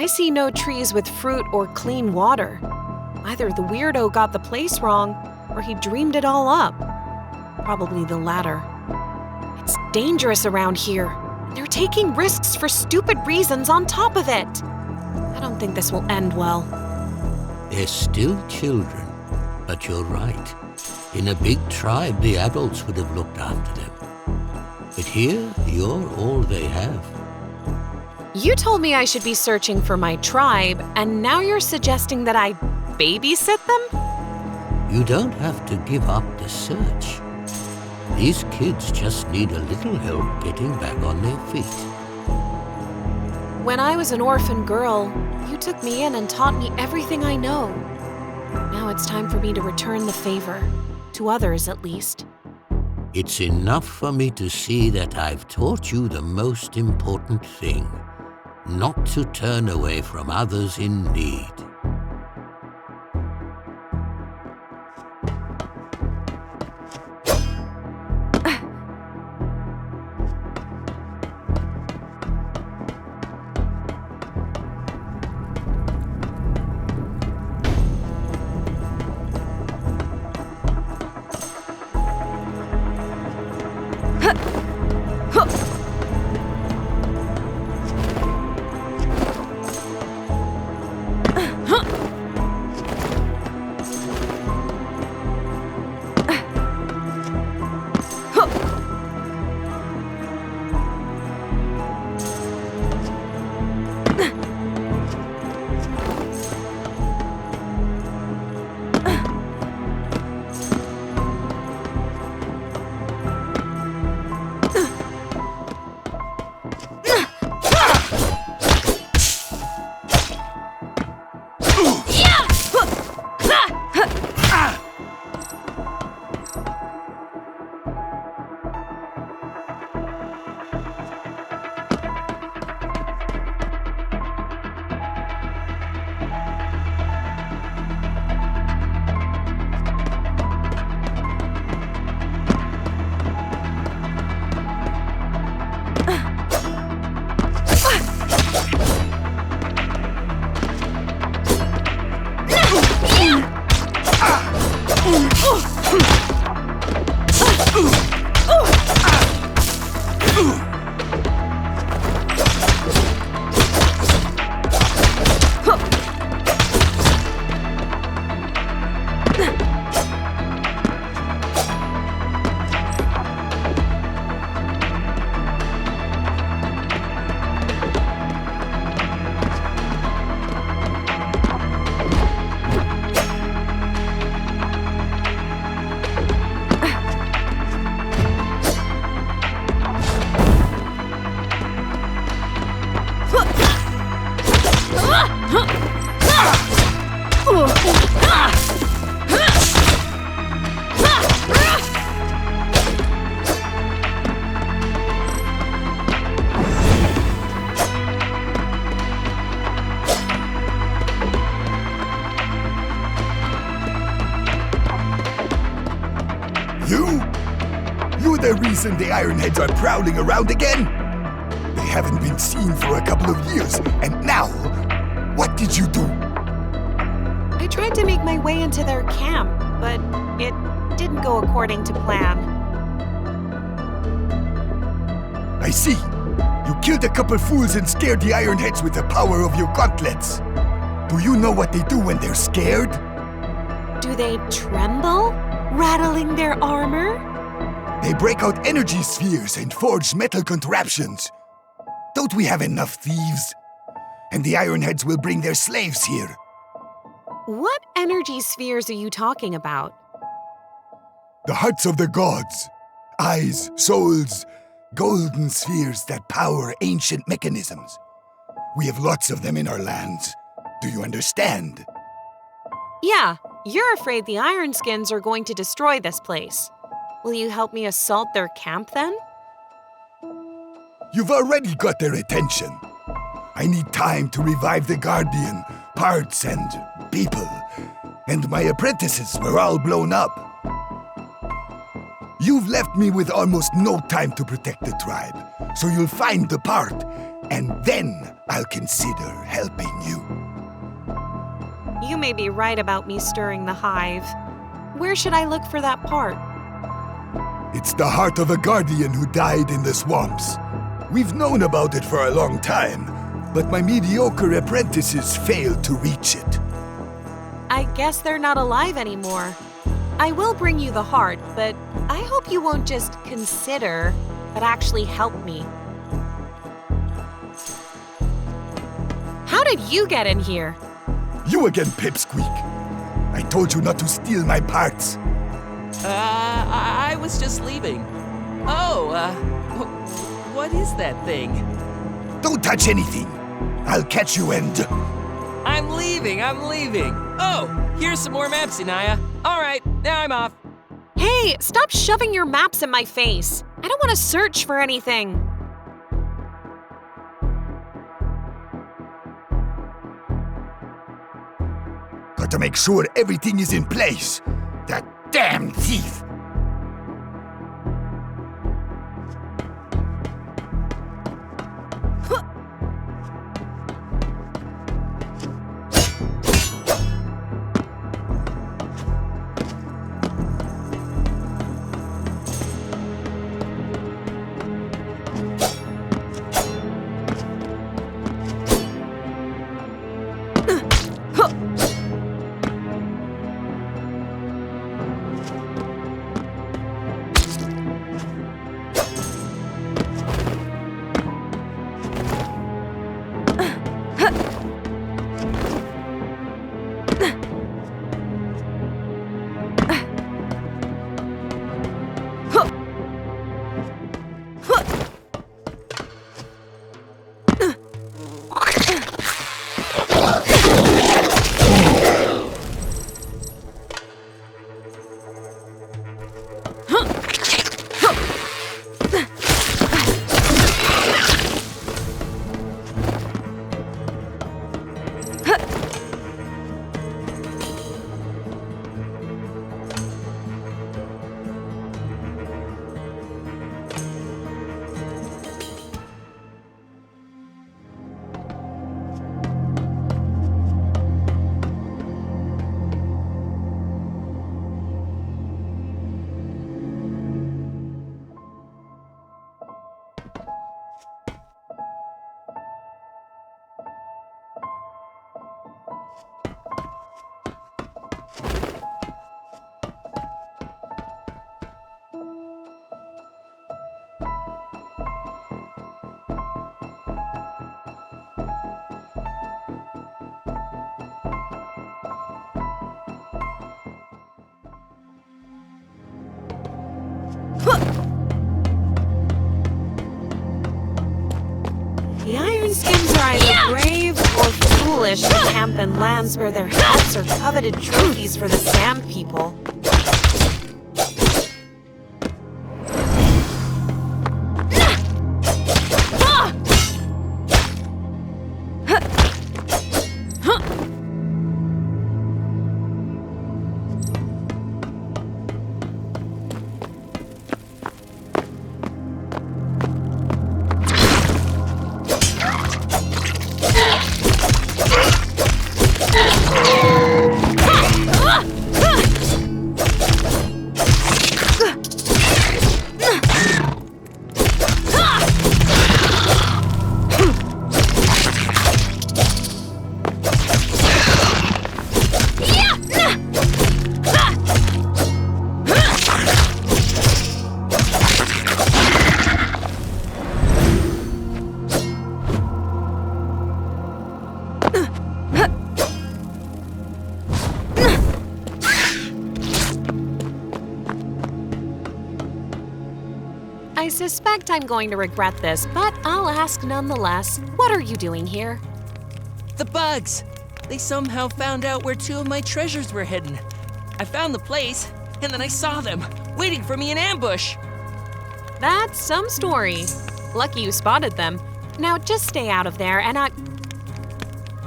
I see no trees with fruit or clean water. Either the weirdo got the place wrong, or he dreamed it all up. Probably the latter. It's dangerous around here. They're taking risks for stupid reasons on top of it. I don't think this will end well. They're still children, but you're right. In a big tribe, the adults would have looked after them. But here, you're all they have. You told me I should be searching for my tribe, and now you're suggesting that I babysit them? You don't have to give up the search. These kids just need a little help getting back on their feet. When I was an orphan girl, you took me in and taught me everything I know. Now it's time for me to return the favor. To others, at least. It's enough for me to see that I've taught you the most important thing. Not to turn away from others in need. You're the reason the Ironheads are prowling around again? They haven't been seen for a couple of years, and now, what did you do? I tried to make my way into their camp, but it didn't go according to plan. I see. You killed a couple fools and scared the Ironheads with the power of your gauntlets. Do you know what they do when they're scared? Do they tremble, rattling their armor? They break out energy spheres and forge metal contraptions. Don't we have enough thieves? And the Ironheads will bring their slaves here. What energy spheres are you talking about? The hearts of the gods. Eyes, souls, golden spheres that power ancient mechanisms. We have lots of them in our lands. Do you understand? Yeah, you're afraid the Ironskins are going to destroy this place. Will you help me assault their camp then? You've already got their attention. I need time to revive the Guardian, parts and people. And my apprentices were all blown up. You've left me with almost no time to protect the tribe, so you'll find the part and then I'll consider helping you. You may be right about me stirring the hive. Where should I look for that part? It's the heart of a guardian who died in the swamps. We've known about it for a long time, but my mediocre apprentices failed to reach it. I guess they're not alive anymore. I will bring you the heart, but I hope you won't just consider, but actually help me. How did you get in here? You again, Pipsqueak. I told you not to steal my parts. I was just leaving. Oh, what is that thing? Don't touch anything. I'll catch you and... I'm leaving. Oh, here's some more maps, INAYAH. All right, now I'm off. Hey, stop shoving your maps in my face. I don't want to search for anything. Got to make sure everything is in place. That damn thief! The Ironskins are either brave or foolish to camp in lands where their huts are coveted trophies for the Sand People. I suspect I'm going to regret this, but I'll ask nonetheless. What are you doing here? The bugs! They somehow found out where two of my treasures were hidden. I found the place, and then I saw them, waiting for me in ambush. That's some story. Lucky you spotted them. Now just stay out of there and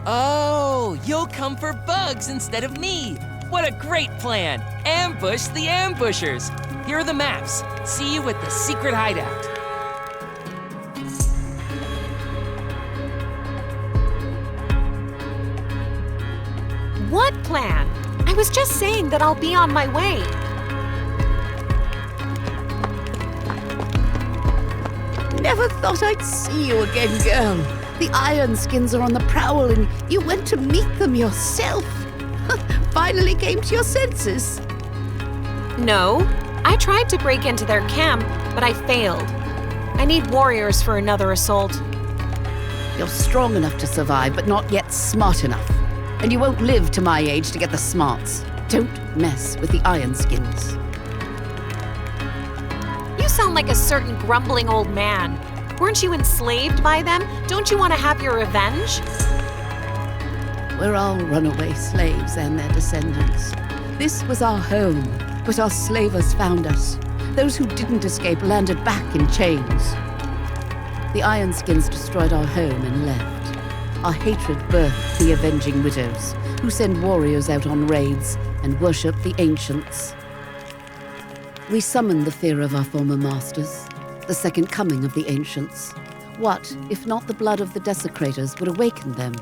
Oh, you'll come for bugs instead of me. What a great plan! Ambush the ambushers! Here are the maps. See you at the secret hideout. plan? I was just saying that I'll be on my way. Never thought I'd see you again, girl. The Ironskins are on the prowl and you went to meet them yourself. Finally came to your senses. No, I tried to break into their camp, but I failed. I need warriors for another assault. You're strong enough to survive, but not yet smart enough. And you won't live to my age to get the smarts. Don't mess with the Ironskins. You sound like a certain grumbling old man. Weren't you enslaved by them? Don't you want to have your revenge? We're all runaway slaves and their descendants. This was our home, but our slavers found us. Those who didn't escape landed back in chains. The Ironskins destroyed our home and left. Our hatred birthed the Avenging Widows, who send warriors out on raids and worship the ancients. We summoned the fear of our former masters, the second coming of the ancients. What, if not the blood of the desecrators, would awaken them?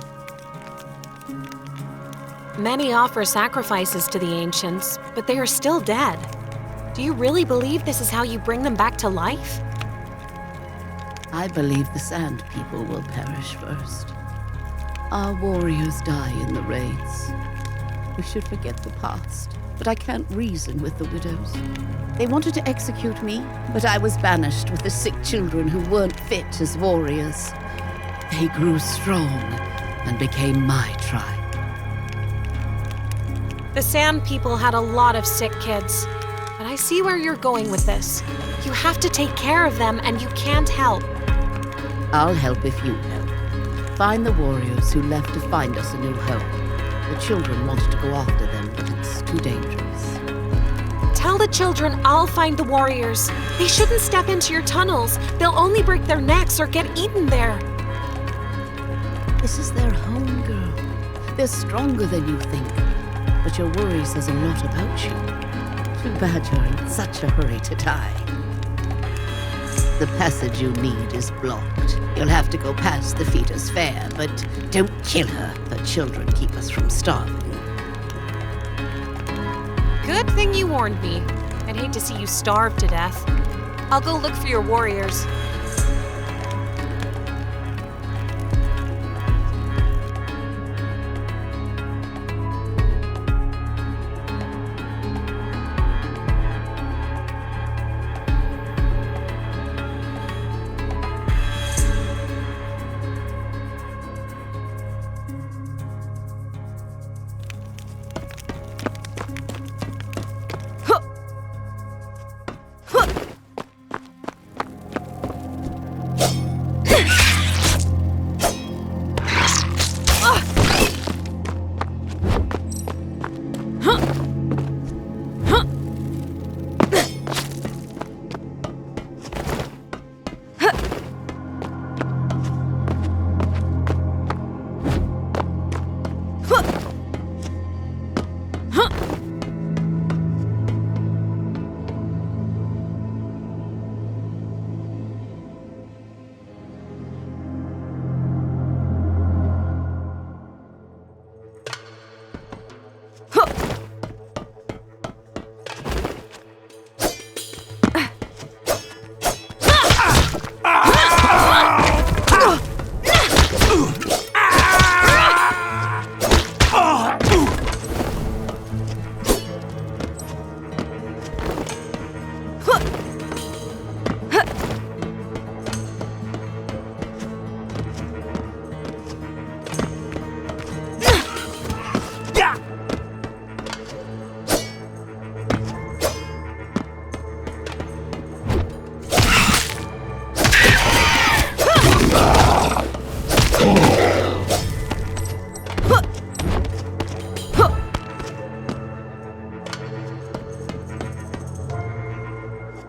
Many offer sacrifices to the ancients, but they are still dead. Do you really believe this is how you bring them back to life? I believe the Sand People will perish first. Our warriors die in the raids. We should forget the past, but I can't reason with the widows. They wanted to execute me, but I was banished with the sick children who weren't fit as warriors. They grew strong and became my tribe. The Sand People had a lot of sick kids, but I see where you're going with this. You have to take care of them, and you can't help. I'll help if you help. Find the warriors who left to find us a new home. The children wanted to go after them, but it's too dangerous. Tell the children I'll find the warriors. They shouldn't step into your tunnels. They'll only break their necks or get eaten there. This is their home, girl. They're stronger than you think. But your worry says a lot about you. Too bad you're in such a hurry to die. The passage you need is blocked. You'll have to go past the fetus fair, but don't kill her. Her children keep us from starving. Good thing you warned me. I'd hate to see you starve to death. I'll go look for your warriors.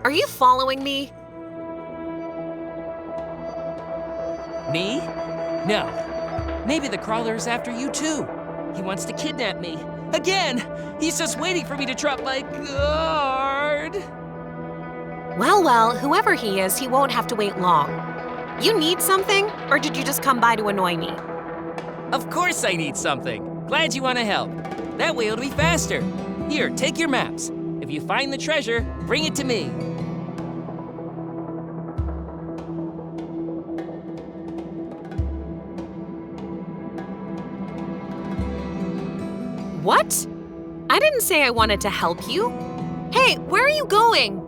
Are you following me? Me? No. Maybe the crawler's after you too. He wants to kidnap me. Again! He's just waiting for me to drop my guard. Well, whoever he is, he won't have to wait long. You need something, or did you just come by to annoy me? Of course I need something. Glad you want to help. That way it'll be faster. Here, take your maps. If you find the treasure, bring it to me. What? I didn't say I wanted to help you. Hey, where are you going?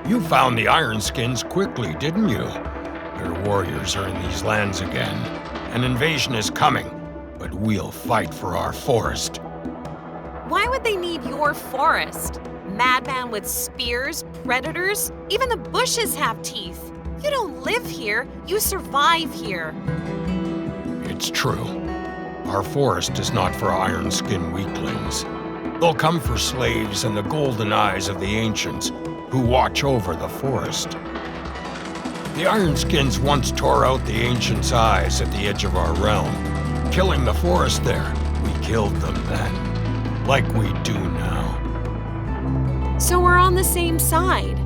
You found the Ironskins quickly, didn't you? Their warriors are in these lands again. An invasion is coming, but we'll fight for our forest. Why would they need your forest? Madman with spears, predators, even the bushes have teeth. You don't live here, you survive here. It's true. Our forest is not for Ironskin weaklings. They'll come for slaves and the golden eyes of the ancients who watch over the forest. The Ironskins once tore out the ancients' eyes at the edge of our realm, killing the forest there. We killed them then, like we do now. So we're on the same side.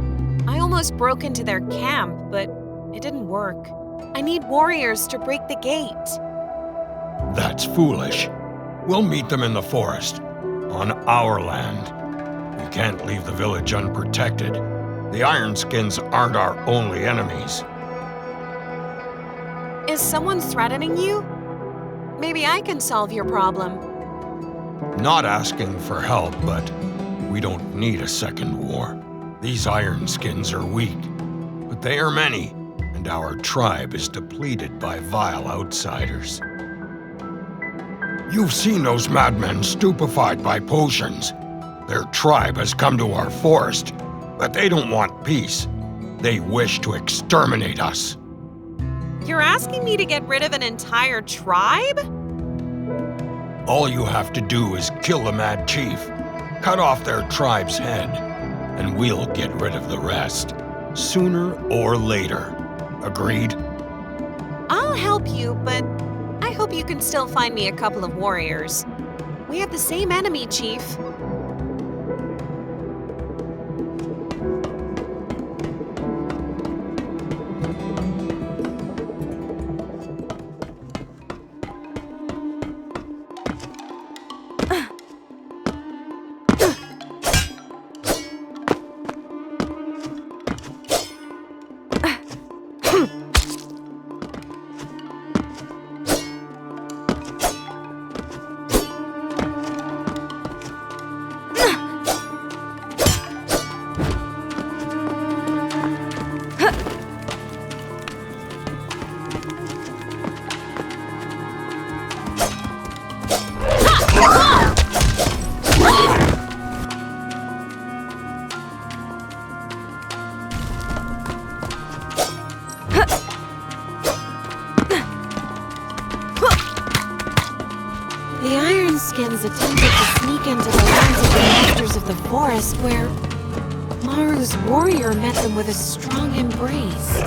I almost broke into their camp, but it didn't work. I need warriors to break the gate. That's foolish. We'll meet them in the forest, on our land. We can't leave the village unprotected. The Ironskins aren't our only enemies. Is someone threatening you? Maybe I can solve your problem. Not asking for help, but we don't need a second war. These Ironskins are weak, but they are many, and our tribe is depleted by vile outsiders. You've seen those madmen stupefied by potions. Their tribe has come to our forest, but they don't want peace. They wish to exterminate us. You're asking me to get rid of an entire tribe? All you have to do is kill the Mad Chief, cut off their tribe's head, and we'll get rid of the rest, sooner or later. Agreed? I'll help you, but I hope you can still find me a couple of warriors. We have the same enemy, Chief. The Ironskins attempted to sneak into the lands of the masters of the forest, where Maru's warrior met them with a strong embrace.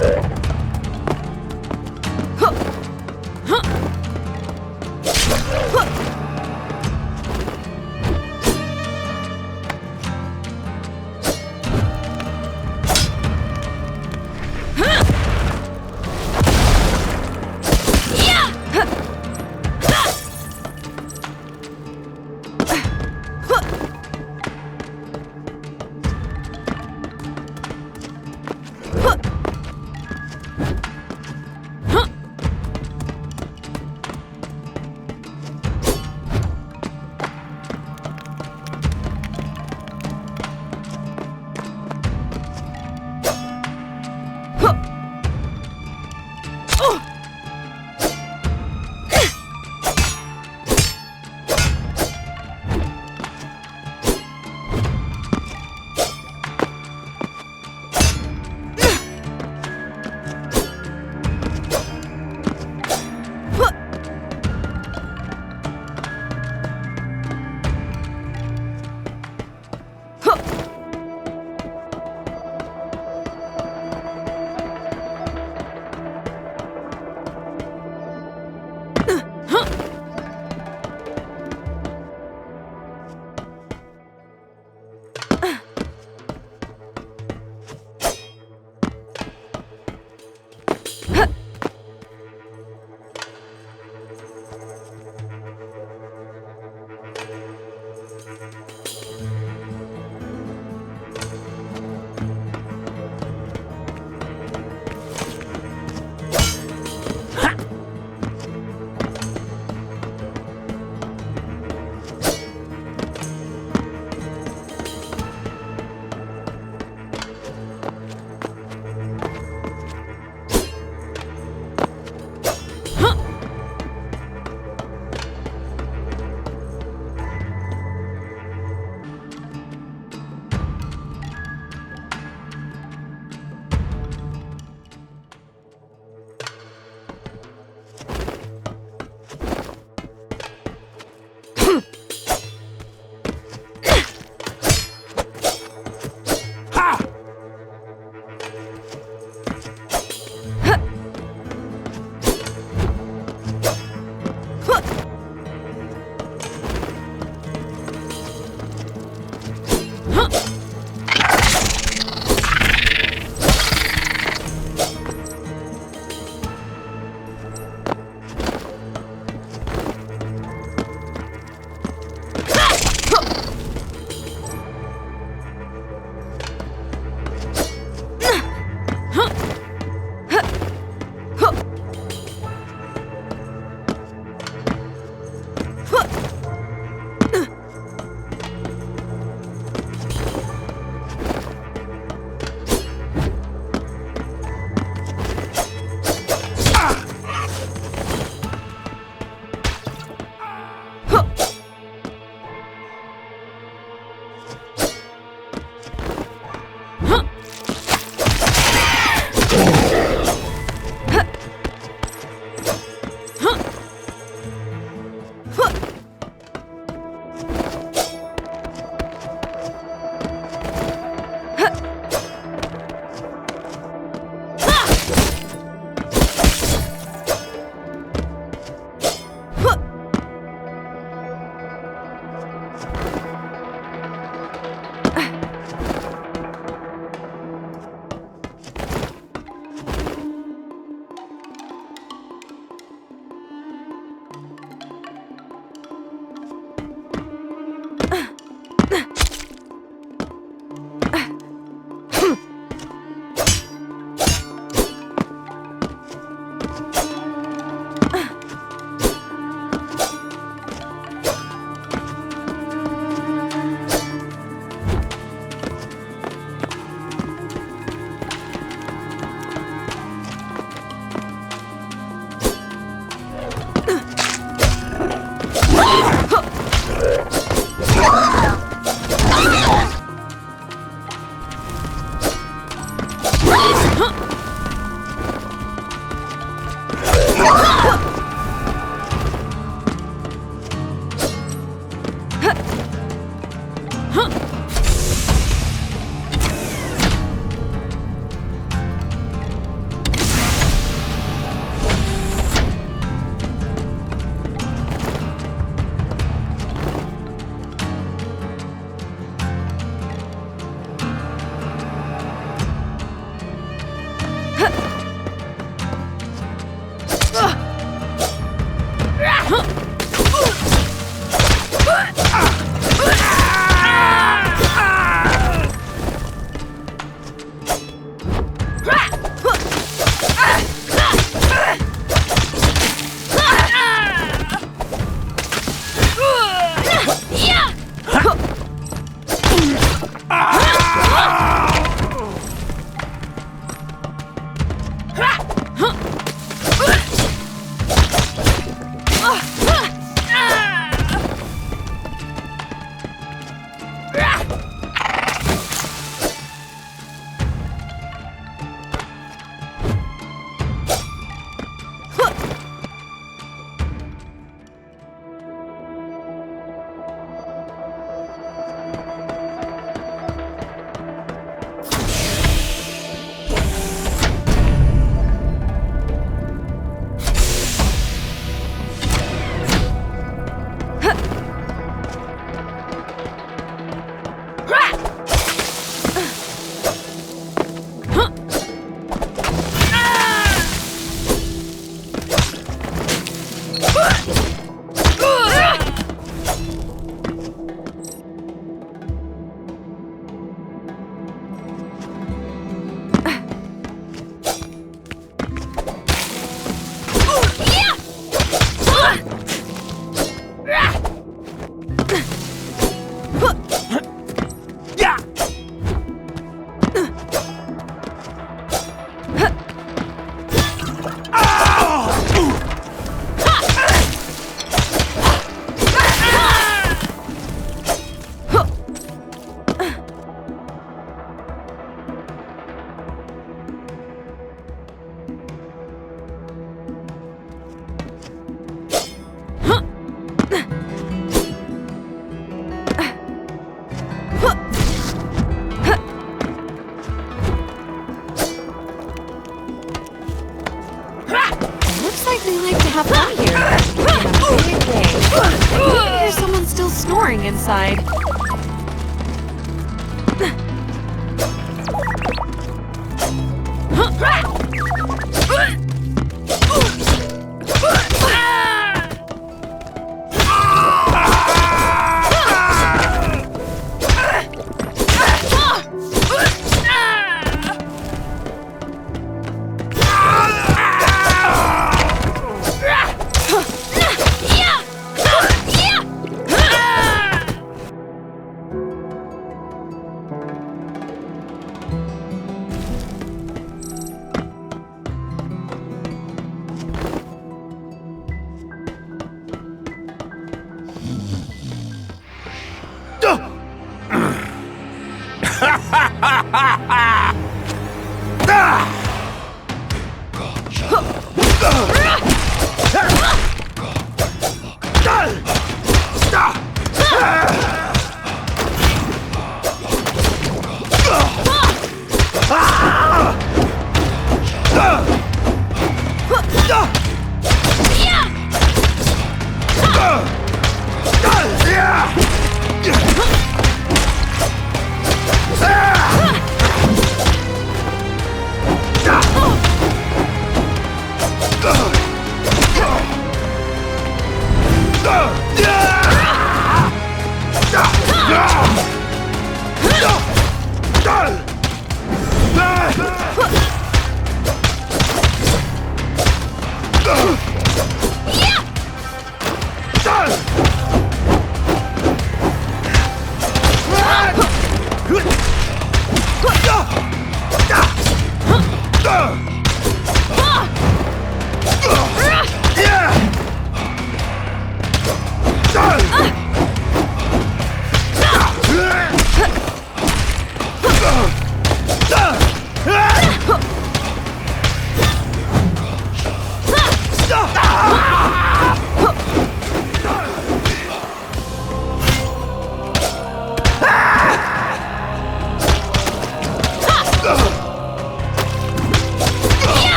Inside.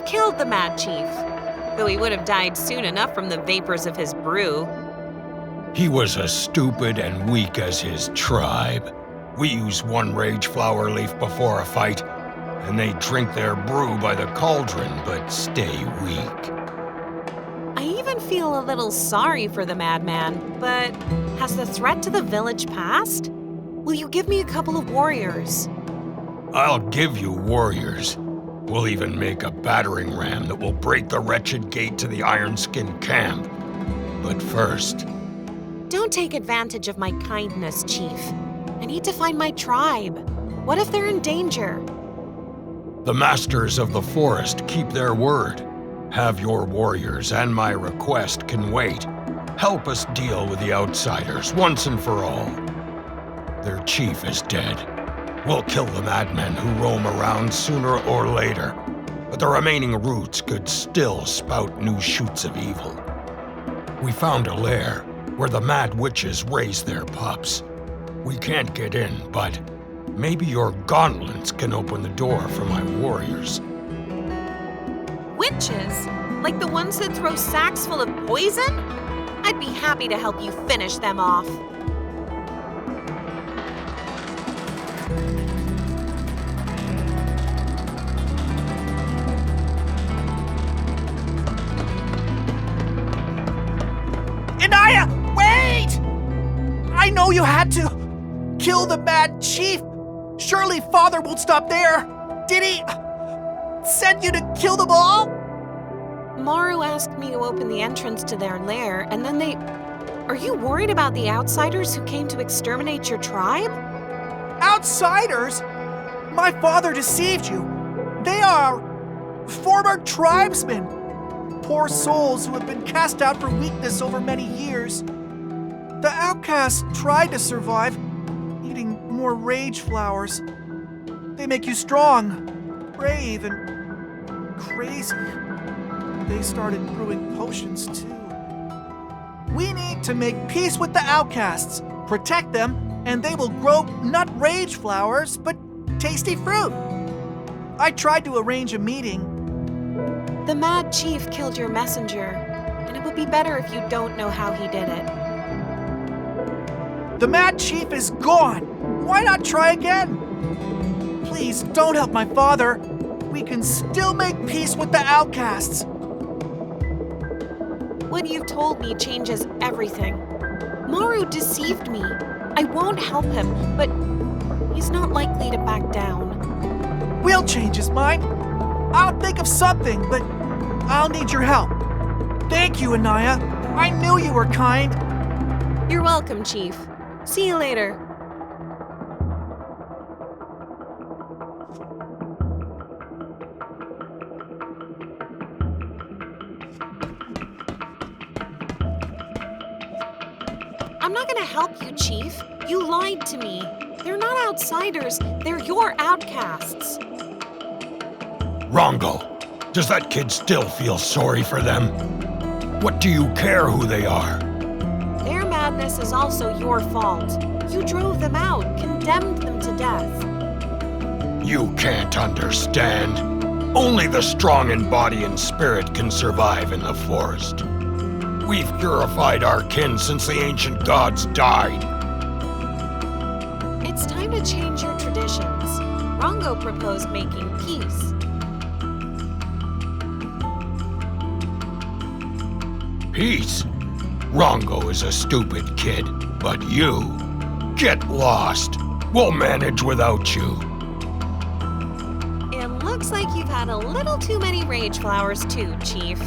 Killed the Mad Chief, though he would have died soon enough from the vapors of his brew. He was as stupid and weak as his tribe. We use one rage flower leaf before a fight, and they drink their brew by the cauldron, but stay weak. I even feel a little sorry for the madman, but has the threat to the village passed? Will you give me a couple of warriors? I'll give you warriors. We'll even make a battering ram that will break the wretched gate to the Ironskin camp. But first, Don't take advantage of my kindness, Chief. I need to find my tribe. What if they're in danger? the masters of the forest keep their word. Have your warriors and my request can wait. Help us deal with the outsiders once and for all. Their chief is dead. We'll kill the madmen who roam around sooner or later, but the remaining roots could still spout new shoots of evil. We found a lair where the mad witches raise their pups. We can't get in, but maybe your gauntlets can open the door for my warriors. Witches? Like the ones that throw sacks full of poison? I'd be happy to help you finish them off. Inayah, wait! I know you had to kill the mad chief. Surely father won't stop there. Did he send you to kill them all? Maru asked me to open the entrance to their lair, and then they... Are you worried about the outsiders who came to exterminate your tribe? Outsiders? My father deceived you. They are former tribesmen. Poor souls who have been cast out for weakness over many years. The outcasts tried to survive, eating more rage flowers. They make you strong, brave, and crazy. They started brewing potions too. We need to make peace with the outcasts, protect them, and they will grow not rage flowers, but tasty fruit. I tried to arrange a meeting. The Mad Chief killed your messenger, and it would be better if you don't know how he did it. The Mad Chief is gone. Why not try again? Please don't help my father. We can still make peace with the outcasts. What you've told me changes everything. Maru deceived me. I won't help him, but he's not likely to back down. We'll change his mind. I'll think of something, but I'll need your help. Thank you, Inayah. I knew you were kind. You're welcome, Chief. See you later. I'm not gonna help you, Chief. You lied to me. They're not outsiders, they're your outcasts. Rongo, does that kid still feel sorry for them? What do you care who they are? Their madness is also your fault. You drove them out, condemned them to death. You can't understand. Only the strong in body and spirit can survive in the forest. We've purified our kin since the ancient gods died. It's time to change your traditions. Rongo proposed making peace. Peace? Rongo is a stupid kid, but you, get lost. We'll manage without you. It looks like you've had a little too many rage flowers too, Chief.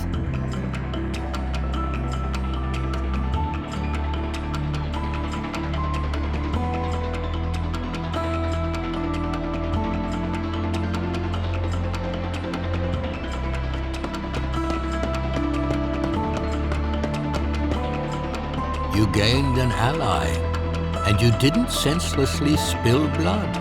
You gained an ally, and you didn't senselessly spill blood.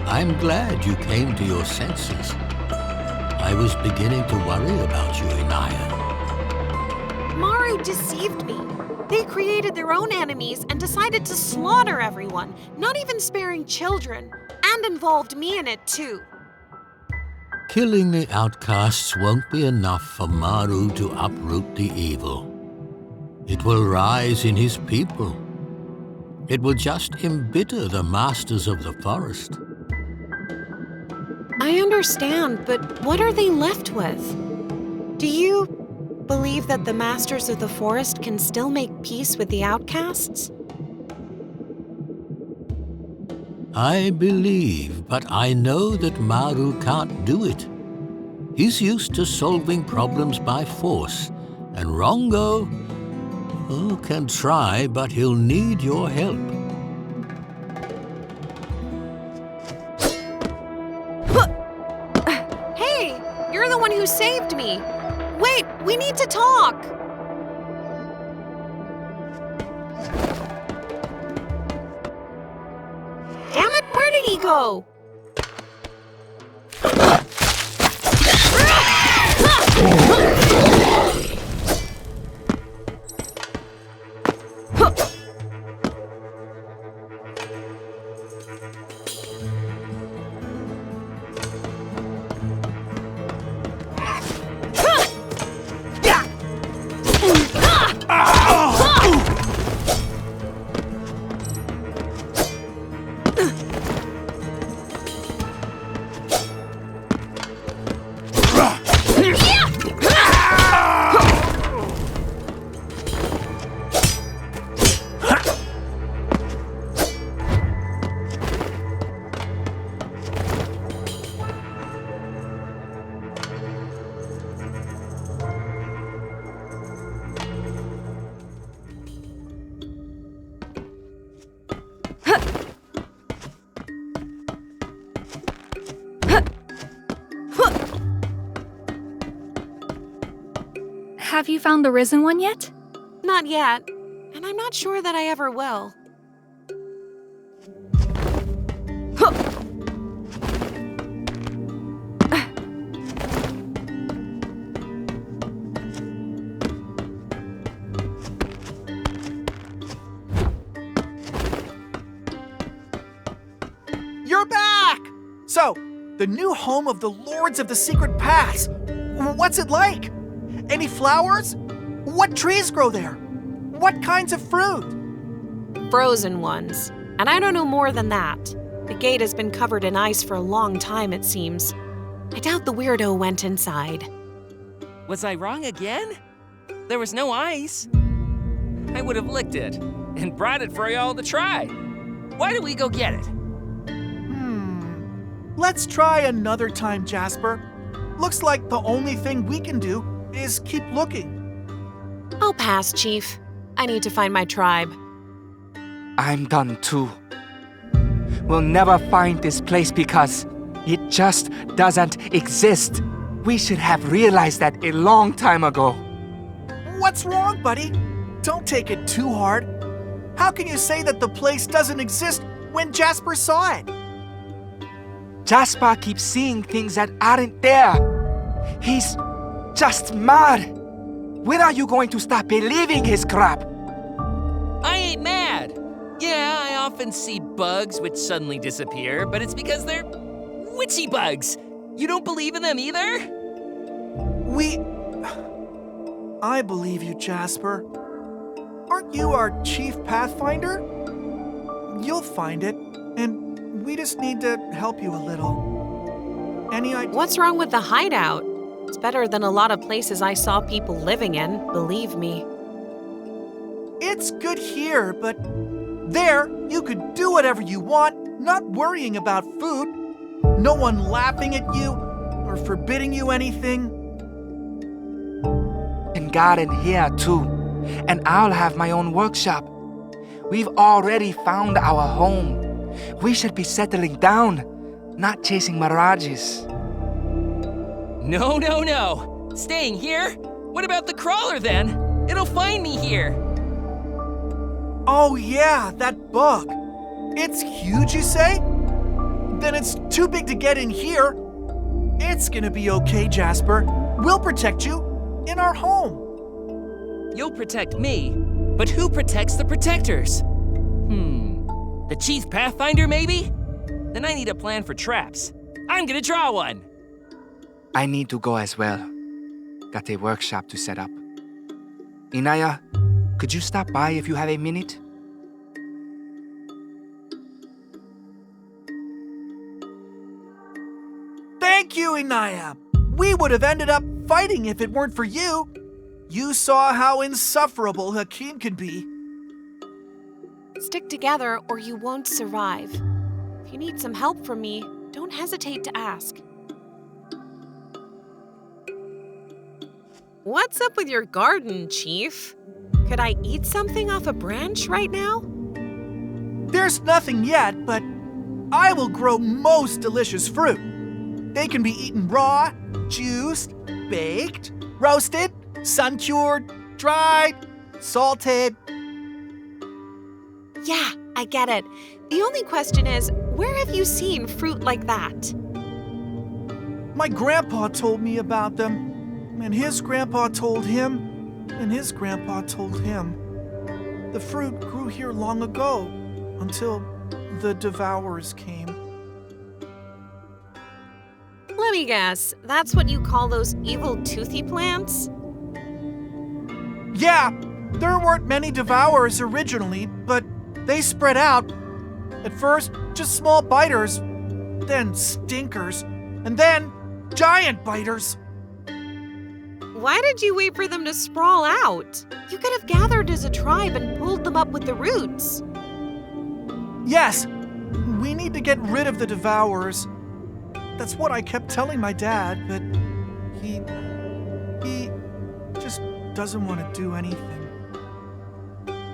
I'm glad you came to your senses. I was beginning to worry about you, Inayah. Maru deceived me. They created their own enemies and decided to slaughter everyone, not even sparing children, and involved me in it too. Killing the outcasts won't be enough for Maru to uproot the evil. It will rise in his people. It will just embitter the masters of the forest. I understand, but what are they left with? Do you believe that the masters of the forest can still make peace with the outcasts? I believe, but I know that Maru can't do it. He's used to solving problems by force, and Rongo, people can try, but he'll need your help. Hey, you're the one who saved me. Wait, we need to talk. Damn it, where did he go? Have you found the Risen One yet? Not yet, and I'm not sure that I ever will. You're back! So, the new home of the Lords of the Secret Paths. What's it like? Any flowers? What trees grow there? What kinds of fruit? Frozen ones. And I don't know more than that. The gate has been covered in ice for a long time, it seems. I doubt the weirdo went inside. Was I wrong again? There was no ice. I would have licked it and brought it for y'all to try. Why don't we go get it? Let's try another time, Jasper. Looks like the only thing we can do is keep looking. I'll pass, Chief. I need to find my tribe. I'm done too. We'll never find this place because it just doesn't exist. We should have realized that a long time ago. What's wrong, buddy? Don't take it too hard. How can you say that the place doesn't exist when Jasper saw it? Jasper keeps seeing things that aren't there. He's just mad. When are you going to stop believing his crap? I ain't mad. Yeah, I often see bugs which suddenly disappear, but it's because they're witchy bugs. You don't believe in them either? I believe you, Jasper. Aren't you our chief pathfinder? You'll find it, and we just need to help you a little. Any idea? What's wrong with the hideout? It's better than a lot of places I saw people living in, believe me. It's good here, but there, you could do whatever you want, not worrying about food. No one laughing at you or forbidding you anything. And garden here too. And I'll have my own workshop. We've already found our home. We should be settling down, not chasing mirages. No, no, no. Staying here? What about the crawler then? It'll find me here. Oh yeah, that bug. It's huge, you say? Then it's too big to get in here. It's gonna be okay, Jasper. We'll protect you in our home. You'll protect me, but who protects the protectors? The Chief Pathfinder, maybe? Then I need a plan for traps. I'm gonna draw one. I need to go as well. Got a workshop to set up. INAYAH, could you stop by if you have a minute? Thank you, INAYAH. We would have ended up fighting if it weren't for you. You saw how insufferable Hakim can be. Stick together or you won't survive. If you need some help from me, don't hesitate to ask. What's up with your garden, Chief? Could I eat something off a branch right now? There's nothing yet, but I will grow most delicious fruit. They can be eaten raw, juiced, baked, roasted, sun-cured, dried, salted. Yeah, I get it. The only question is, where have you seen fruit like that? My grandpa told me about them, and his grandpa told him, and his grandpa told him. The fruit grew here long ago, until the Devourers came. Let me guess, that's what you call those evil toothy plants? Yeah, there weren't many Devourers originally, but they spread out. At first, just small biters, then stinkers, and then giant biters. Why did you wait for them to sprawl out? You could have gathered as a tribe and pulled them up with the roots. Yes, we need to get rid of the Devourers. That's what I kept telling my dad, but he just doesn't want to do anything.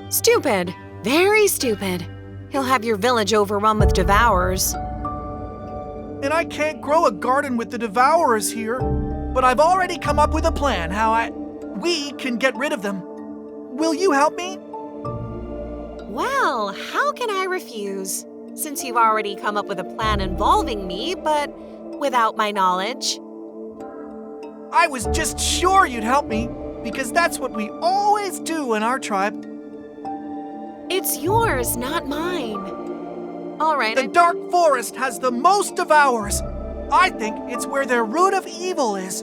Stupid. Very stupid. He'll have your village overrun with Devourers. And I can't grow a garden with the Devourers here, but I've already come up with a plan how we can get rid of them. Will you help me? Well, how can I refuse? Since you've already come up with a plan involving me, but without my knowledge. I was just sure you'd help me, because that's what we always do in our tribe. It's yours, not mine. All right. The Dark Forest has the most Devourers. I think it's where their root of evil is.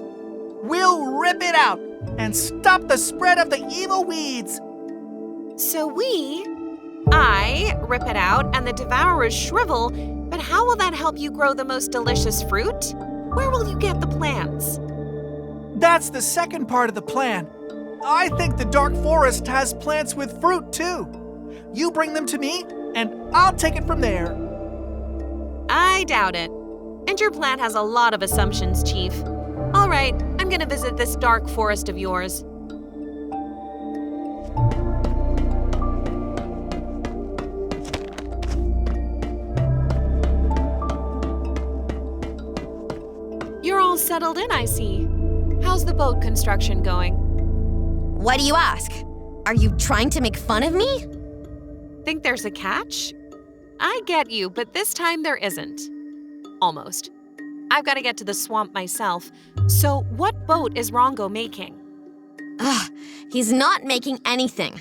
We'll rip it out and stop the spread of the evil weeds. So I rip it out and the Devourers shrivel, but how will that help you grow the most delicious fruit? Where will you get the plants? That's the second part of the plan. I think the Dark Forest has plants with fruit too. You bring them to me, and I'll take it from there. I doubt it. And your plan has a lot of assumptions, Chief. All right, I'm gonna visit this dark forest of yours. You're all settled in, I see. How's the boat construction going? Why do you ask? Are you trying to make fun of me? Think there's a catch? I get you, but this time there isn't. Almost. I've got to get to the swamp myself. So what boat is Rongo making? Ugh, he's not making anything.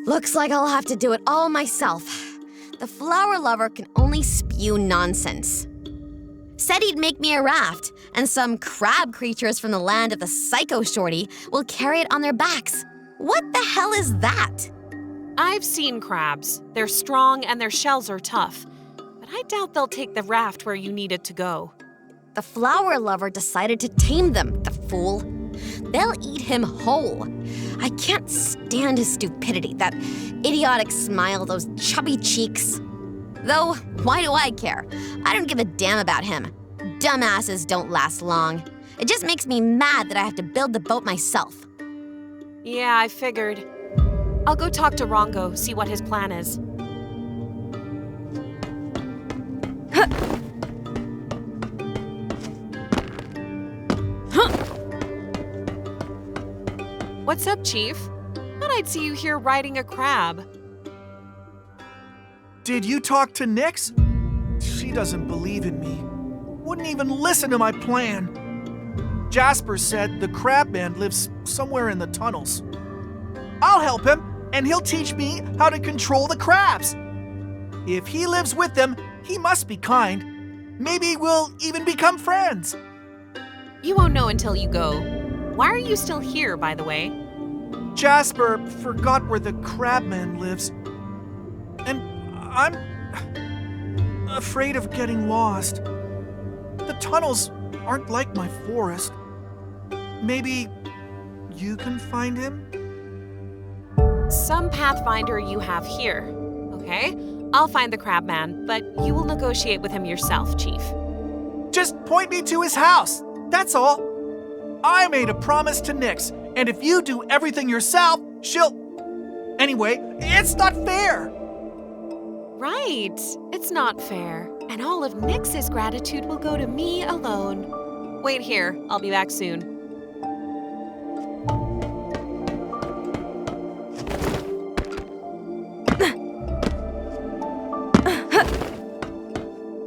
Looks like I'll have to do it all myself. The flower lover can only spew nonsense. Said he'd make me a raft, and some crab creatures from the land of the Psycho Shorty will carry it on their backs. What the hell is that? I've seen crabs. They're strong and their shells are tough. But I doubt they'll take the raft where you need it to go. The flower lover decided to tame them, the fool. They'll eat him whole. I can't stand his stupidity, that idiotic smile, those chubby cheeks. Though, why do I care? I don't give a damn about him. Dumbasses don't last long. It just makes me mad that I have to build the boat myself. Yeah, I figured. I'll go talk to Rongo, see what his plan is. What's up, Chief? Thought I'd see you here riding a crab. Did you talk to Nyx? She doesn't believe in me. Wouldn't even listen to my plan. Jasper said the crabman lives somewhere in the tunnels. I'll help him, and he'll teach me how to control the crabs. If he lives with them, he must be kind. Maybe we'll even become friends. You won't know until you go. Why are you still here, by the way? Jasper forgot where the crabman lives. And I'm afraid of getting lost. The tunnels aren't like my forest. Maybe you can find him? Some pathfinder you have here, okay? I'll find the crabman, but you will negotiate with him yourself, Chief. Just point me to his house, that's all. I made a promise to Nyx, and if you do everything yourself, she'll... Anyway, it's not fair! Right. It's not fair. And all of Nyx's gratitude will go to me alone. Wait here. I'll be back soon.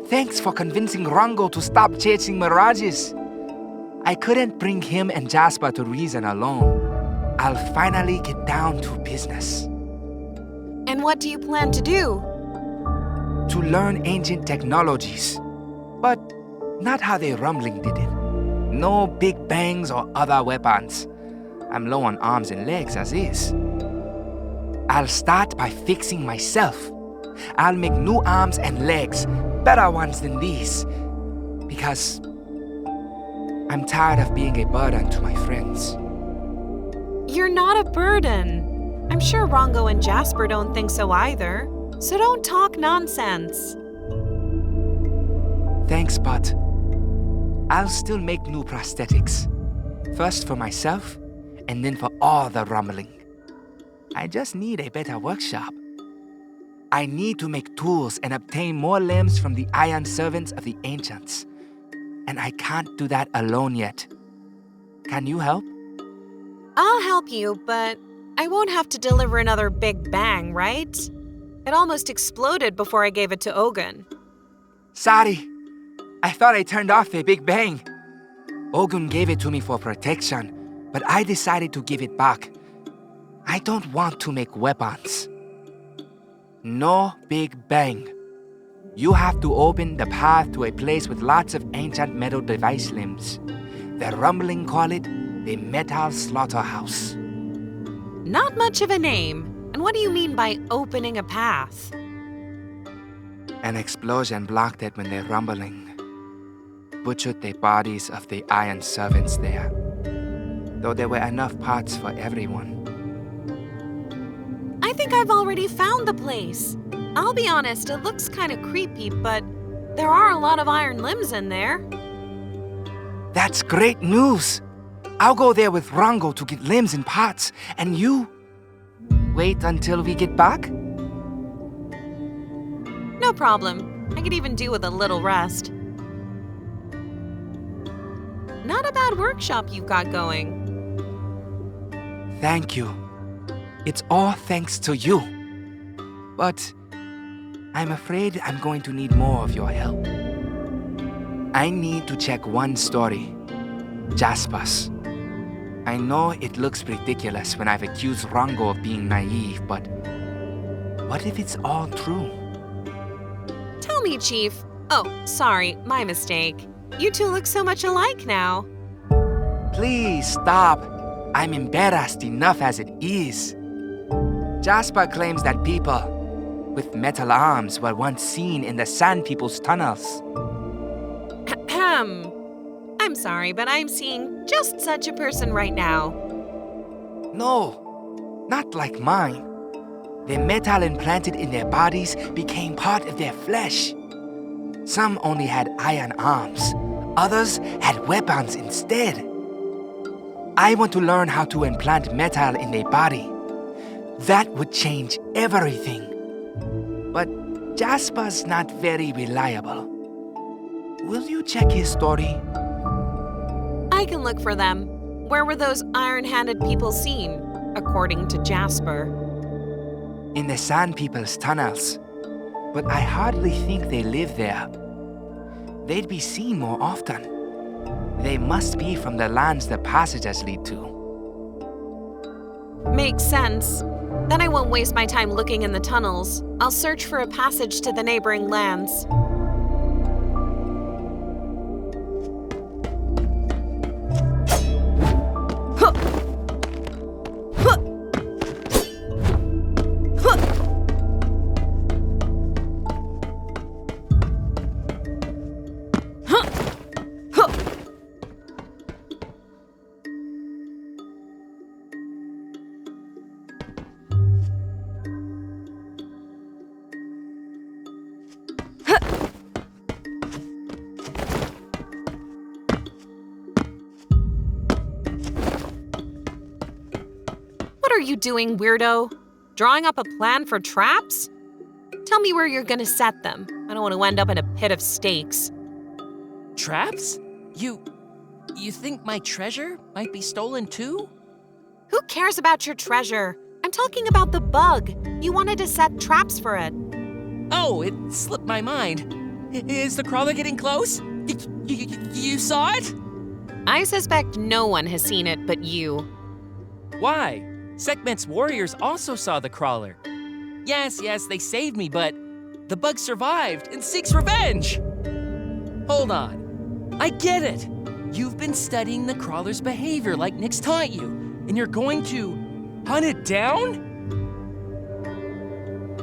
Thanks for convincing Rango to stop chasing mirages. I couldn't bring him and Jasper to reason alone. I'll finally get down to business. And what do you plan to do? To learn ancient technologies. But not how the rumbling did it. No big bangs or other weapons. I'm low on arms and legs as is. I'll start by fixing myself. I'll make new arms and legs, better ones than these. Because I'm tired of being a burden to my friends. You're not a burden. I'm sure Rango and Jasper don't think so either. So don't talk nonsense. Thanks, but I'll still make new prosthetics. First for myself, and then for all the rumbling. I just need a better workshop. I need to make tools and obtain more limbs from the iron servants of the ancients. And I can't do that alone yet. Can you help? I'll help you, but I won't have to deliver another big bang, right? It almost exploded before I gave it to Ogun. Sorry. I thought I turned off the Big Bang. Ogun gave it to me for protection, but I decided to give it back. I don't want to make weapons. No Big Bang. You have to open the path to a place with lots of ancient metal device limbs. The rumbling call it the Metal Slaughterhouse. Not much of a name. And what do you mean by opening a path? An explosion blocked it when they're rumbling. Butchered the bodies of the iron servants there. Though there were enough parts for everyone. I think I've already found the place. I'll be honest, it looks kind of creepy, but there are a lot of iron limbs in there. That's great news! I'll go there with Rango to get limbs and parts, and you... wait until we get back? No problem. I could even do with a little rest. Not a bad workshop you've got going. Thank you. It's all thanks to you. But I'm afraid I'm going to need more of your help. I need to check one story. Jasper's. I know it looks ridiculous when I've accused Rango of being naive, but what if it's all true? Tell me, Chief. Oh, sorry, my mistake. You two look so much alike now. Please stop. I'm embarrassed enough as it is. Jasper claims that people with metal arms were once seen in the Sand People's tunnels. Ahem. I'm sorry, but I'm seeing just such a person right now. No, not like mine. The metal implanted in their bodies became part of their flesh. Some only had iron arms. Others had weapons instead. I want to learn how to implant metal in their body. That would change everything. But Jasper's not very reliable. Will you check his story? I can look for them. Where were those iron-handed people seen, according to Jasper? In the Sand People's tunnels. But I hardly think they live there. They'd be seen more often. They must be from the lands the passages lead to. Makes sense. Then I won't waste my time looking in the tunnels. I'll search for a passage to the neighboring lands. What are you doing, weirdo? Drawing up a plan for traps? Tell me where you're gonna set them. I don't want to end up in a pit of stakes. Traps? You think my treasure might be stolen too? Who cares about your treasure? I'm talking about the bug. You wanted to set traps for it. Oh, it slipped my mind. Is the crawler getting close? You saw it? I suspect no one has seen it but you. Why? Sekhmet's warriors also saw the crawler. Yes, they saved me, but the bug survived and seeks revenge. Hold on. I get it. You've been studying the crawler's behavior like Nyx taught you, and you're going to hunt it down?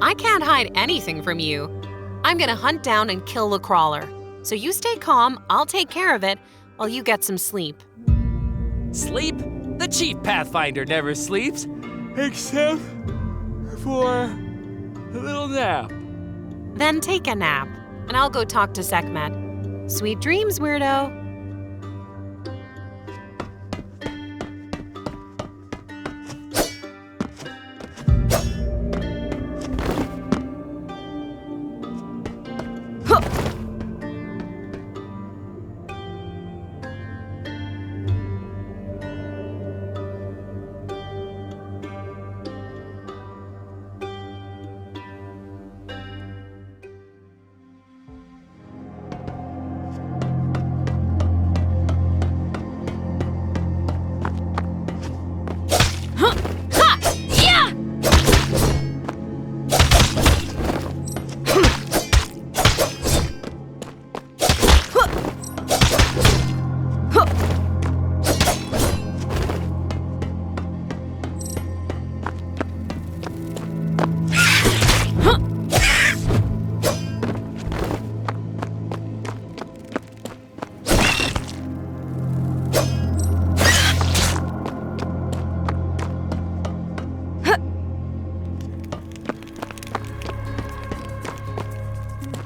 I can't hide anything from you. I'm gonna hunt down and kill the crawler. So you stay calm, I'll take care of it, while you get some sleep. Sleep? The Chief Pathfinder never sleeps, except for a little nap. Then take a nap, and I'll go talk to Sekhmet. Sweet dreams, weirdo.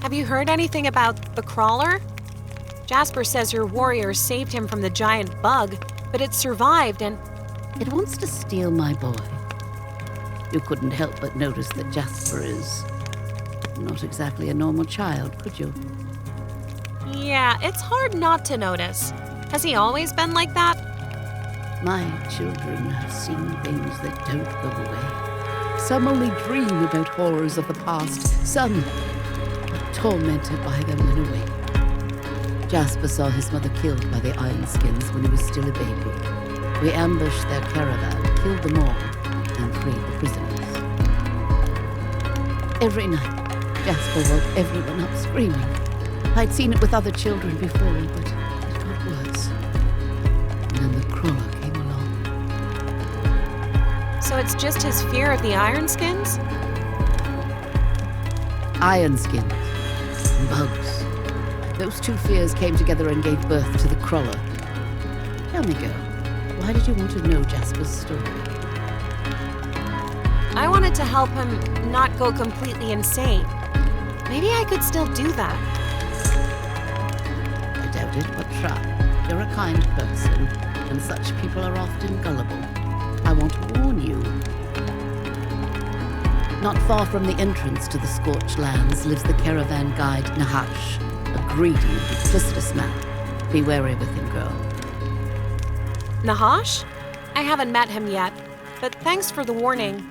Have you heard anything about the crawler? Jasper says your warriors saved him from the giant bug, but it survived and... It wants to steal my boy. You couldn't help but notice that Jasper is not exactly a normal child, could you? Yeah, it's hard not to notice. Has he always been like that? My children have seen things that don't go away. Some only dream about horrors of the past. Some are tormented by them when awake. Jasper saw his mother killed by the Ironskins when he was still a baby. We ambushed their caravan, killed them all, and freed the prisoners. Every night, Jasper woke everyone up screaming. I'd seen it with other children before, but it got worse. And then the crawler came along. So it's just his fear of the Ironskins? Ironskins and bugs. Those two fears came together and gave birth to the crawler. Tell me, girl, why did you want to know Jasper's story? I wanted to help him not go completely insane. Maybe I could still do that. I doubt it, but try. You're a kind person, and such people are often gullible. I want to warn you. Not far from the entrance to the Scorched Lands lives the caravan guide Nahash, a greedy and duplicitous man. Be wary with him, girl. Nahash? I haven't met him yet, but thanks for the warning.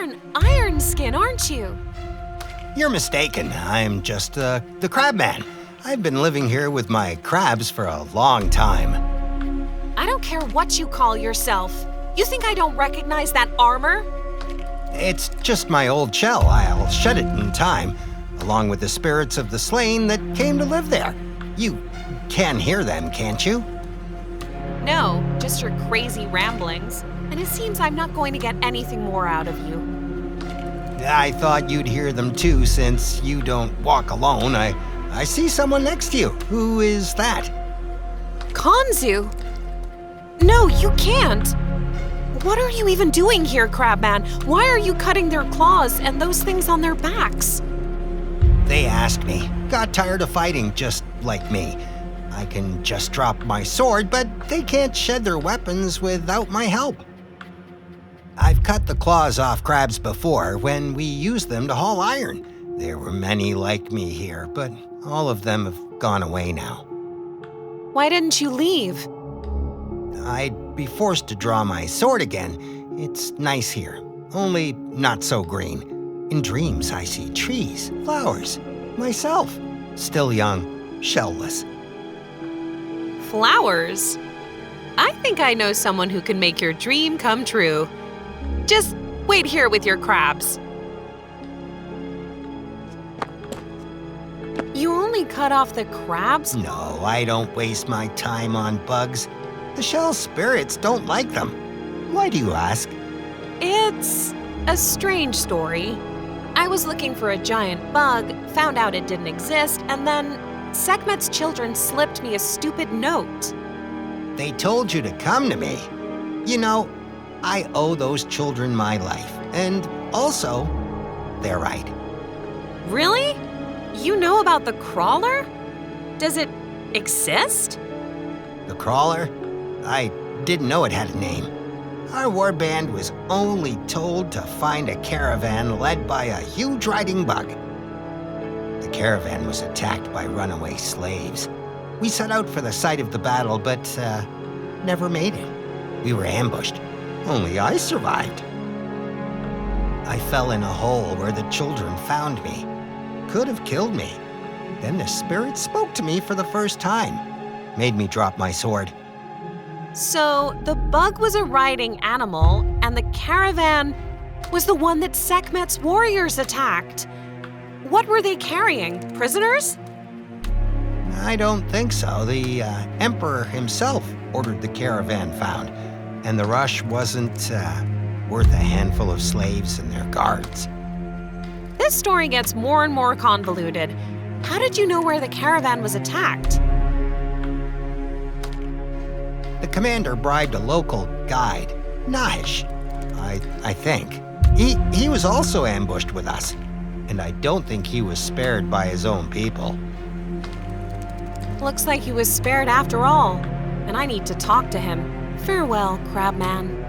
an iron skin, aren't you? You're mistaken. I'm just the crab man. I've been living here with my crabs for a long time. I don't care what you call yourself. You think I don't recognize that armor? It's just my old shell. I'll shed it in time, along with the spirits of the slain that came to live there. You can hear them, can't you? No, just your crazy ramblings. And it seems I'm not going to get anything more out of you. I thought you'd hear them too, since you don't walk alone. I see someone next to you. Who is that? Kanzu? No, you can't. What are you even doing here, Crabman? Why are you cutting their claws and those things on their backs? They asked me. Got tired of fighting, just like me. I can just drop my sword, but they can't shed their weapons without my help. I've cut the claws off crabs before when we used them to haul iron. There were many like me here, but all of them have gone away now. Why didn't you leave? I'd be forced to draw my sword again. It's nice here, only not so green. In dreams, I see trees, flowers, myself, still young, shellless. Flowers? I think I know someone who can make your dream come true. Just wait here with your crabs. You only cut off the crabs? No, I don't waste my time on bugs. The shell spirits don't like them. Why do you ask? It's a strange story. I was looking for a giant bug, found out it didn't exist, and then Sekhmet's children slipped me a stupid note. They told you to come to me. You know, I owe those children my life, and also, they're right. Really? You know about the crawler? Does it exist? The crawler? I didn't know it had a name. Our warband was only told to find a caravan led by a huge riding bug. The caravan was attacked by runaway slaves. We set out for the site of the battle, but never made it. We were ambushed. Only I survived. I fell in a hole where the children found me. Could have killed me. Then the spirit spoke to me for the first time. Made me drop my sword. So, the bug was a riding animal, and the caravan was the one that Sekhmet's warriors attacked. What were they carrying? Prisoners? I don't think so. The Emperor himself ordered the caravan found, and the rush wasn't worth a handful of slaves and their guards. This story gets more and more convoluted. How did you know where the caravan was attacked? The commander bribed a local guide, Nahish, I think. He was also ambushed with us, and I don't think he was spared by his own people. Looks like he was spared after all, and I need to talk to him. Farewell, Crabman.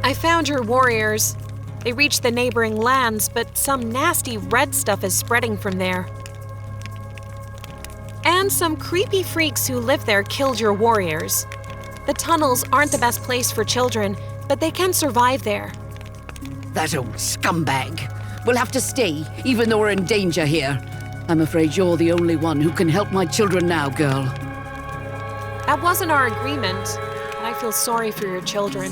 I found your warriors. They reached the neighboring lands, but some nasty red stuff is spreading from there. And some creepy freaks who live there killed your warriors. The tunnels aren't the best place for children, but they can survive there. That old scumbag. We'll have to stay, even though we're in danger here. I'm afraid you're the only one who can help my children now, girl. That wasn't our agreement, and I feel sorry for your children.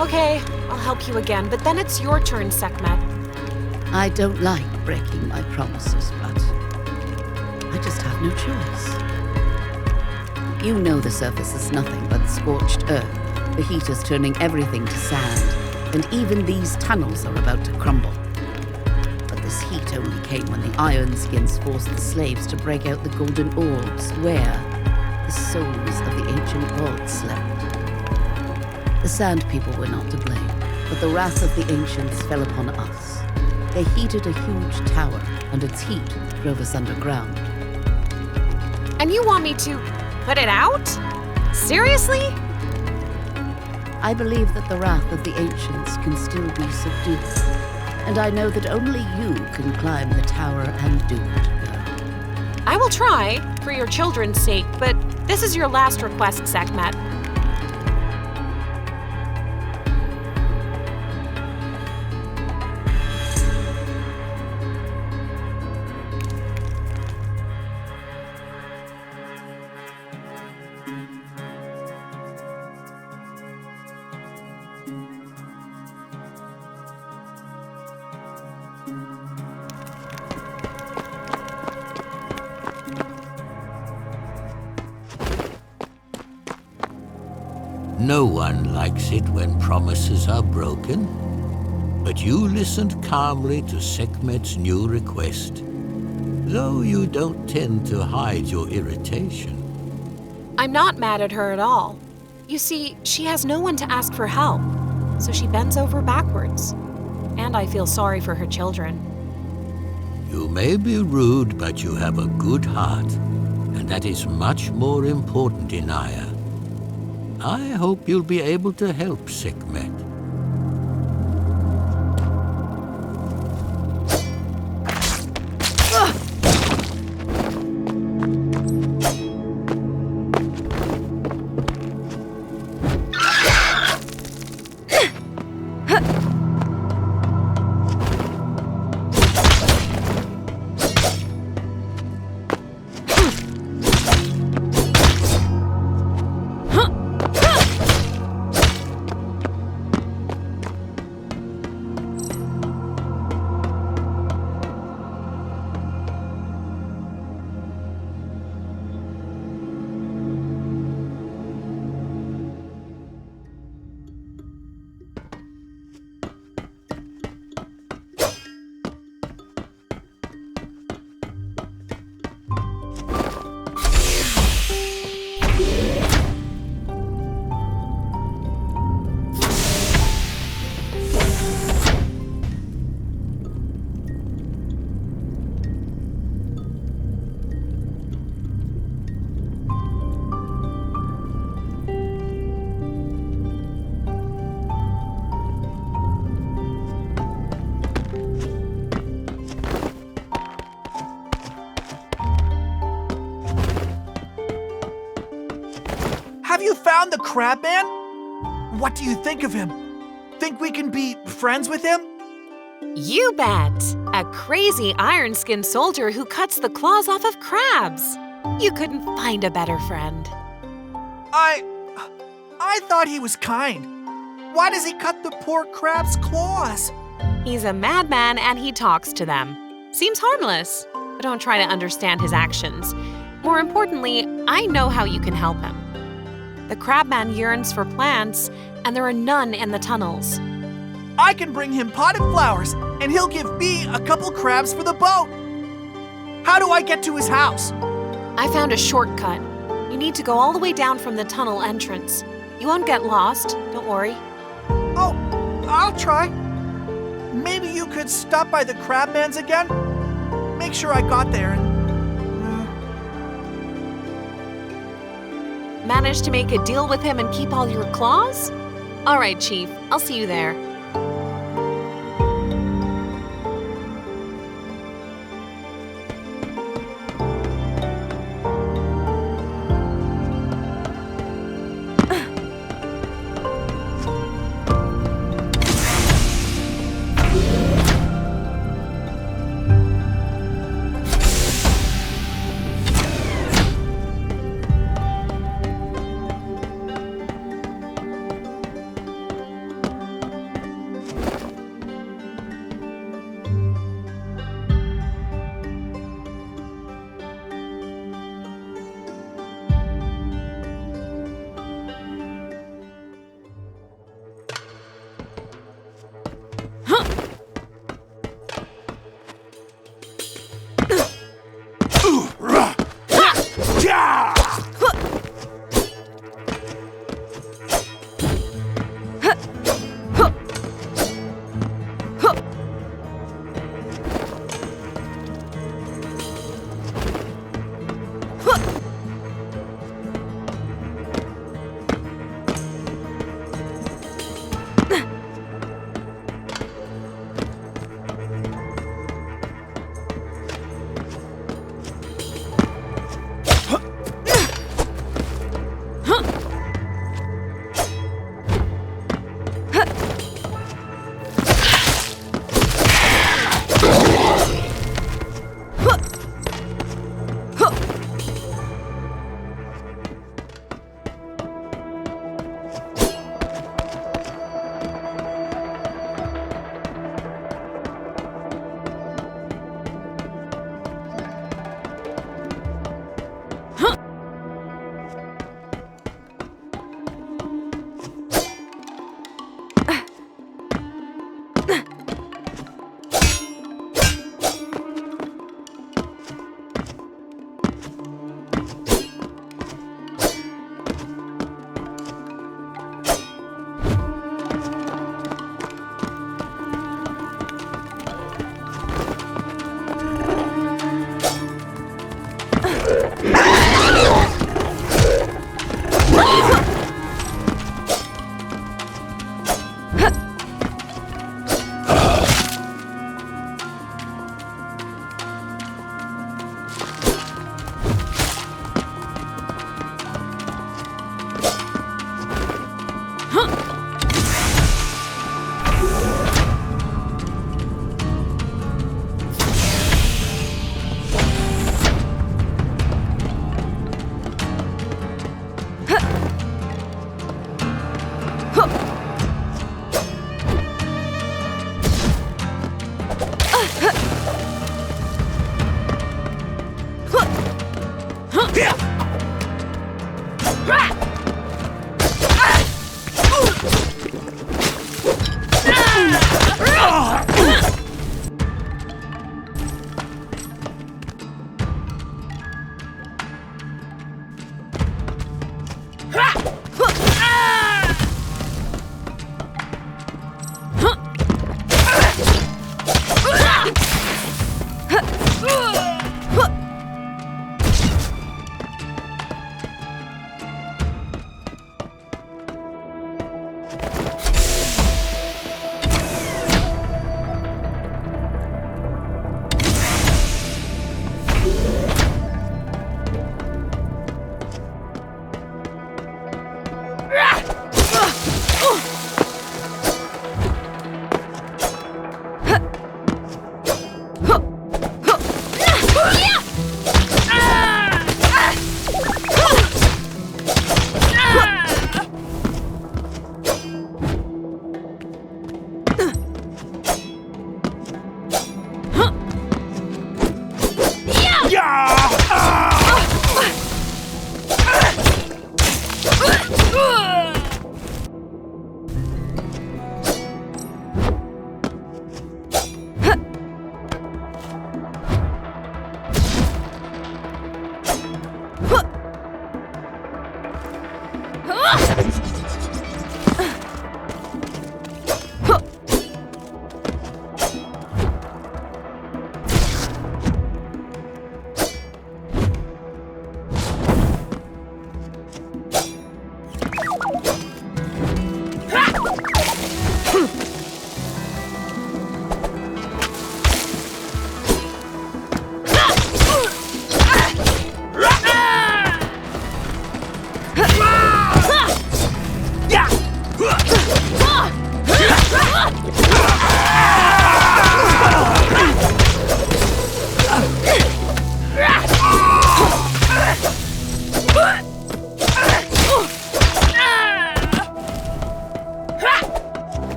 Okay, I'll help you again, but then it's your turn, Sekhmet. I don't like breaking my promises, but I just have no choice. You know the surface is nothing but scorched earth. The heat is turning everything to sand, and even these tunnels are about to crumble. But this heat only came when the Iron Skins forced the slaves to break out the golden orbs where the souls of the ancient gods slept. The Sand People were not to blame, but the wrath of the ancients fell upon us. They heated a huge tower, and its heat drove us underground. And you want me to put it out? Seriously? I believe that the wrath of the ancients can still be subdued, and I know that only you can climb the tower and do it, girl. I will try, for your children's sake, but this is your last request, Sekhmet. No one likes it when promises are broken, but you listened calmly to Sekhmet's new request, though you don't tend to hide your irritation. I'm not mad at her at all. You see, she has no one to ask for help, so she bends over backwards. And I feel sorry for her children. You may be rude, but you have a good heart, and that is much more important, INAYAH. I hope you'll be able to help Sekhmet. Have you found the Crab Man? What do you think of him? Think we can be friends with him? You bet! A crazy iron-skinned soldier who cuts the claws off of crabs. You couldn't find a better friend. I thought he was kind. Why does he cut the poor crab's claws? He's a madman and he talks to them. Seems harmless, but don't try to understand his actions. More importantly, I know how you can help him. The crabman yearns for plants, and there are none in the tunnels. I can bring him potted flowers, and he'll give me a couple crabs for the boat. How do I get to his house? I found a shortcut. You need to go all the way down from the tunnel entrance. You won't get lost, don't worry. Oh, I'll try. Maybe you could stop by the Crabman's again? Make sure I got there and... Managed to make a deal with him and keep all your claws? All right, Chief. I'll see you there.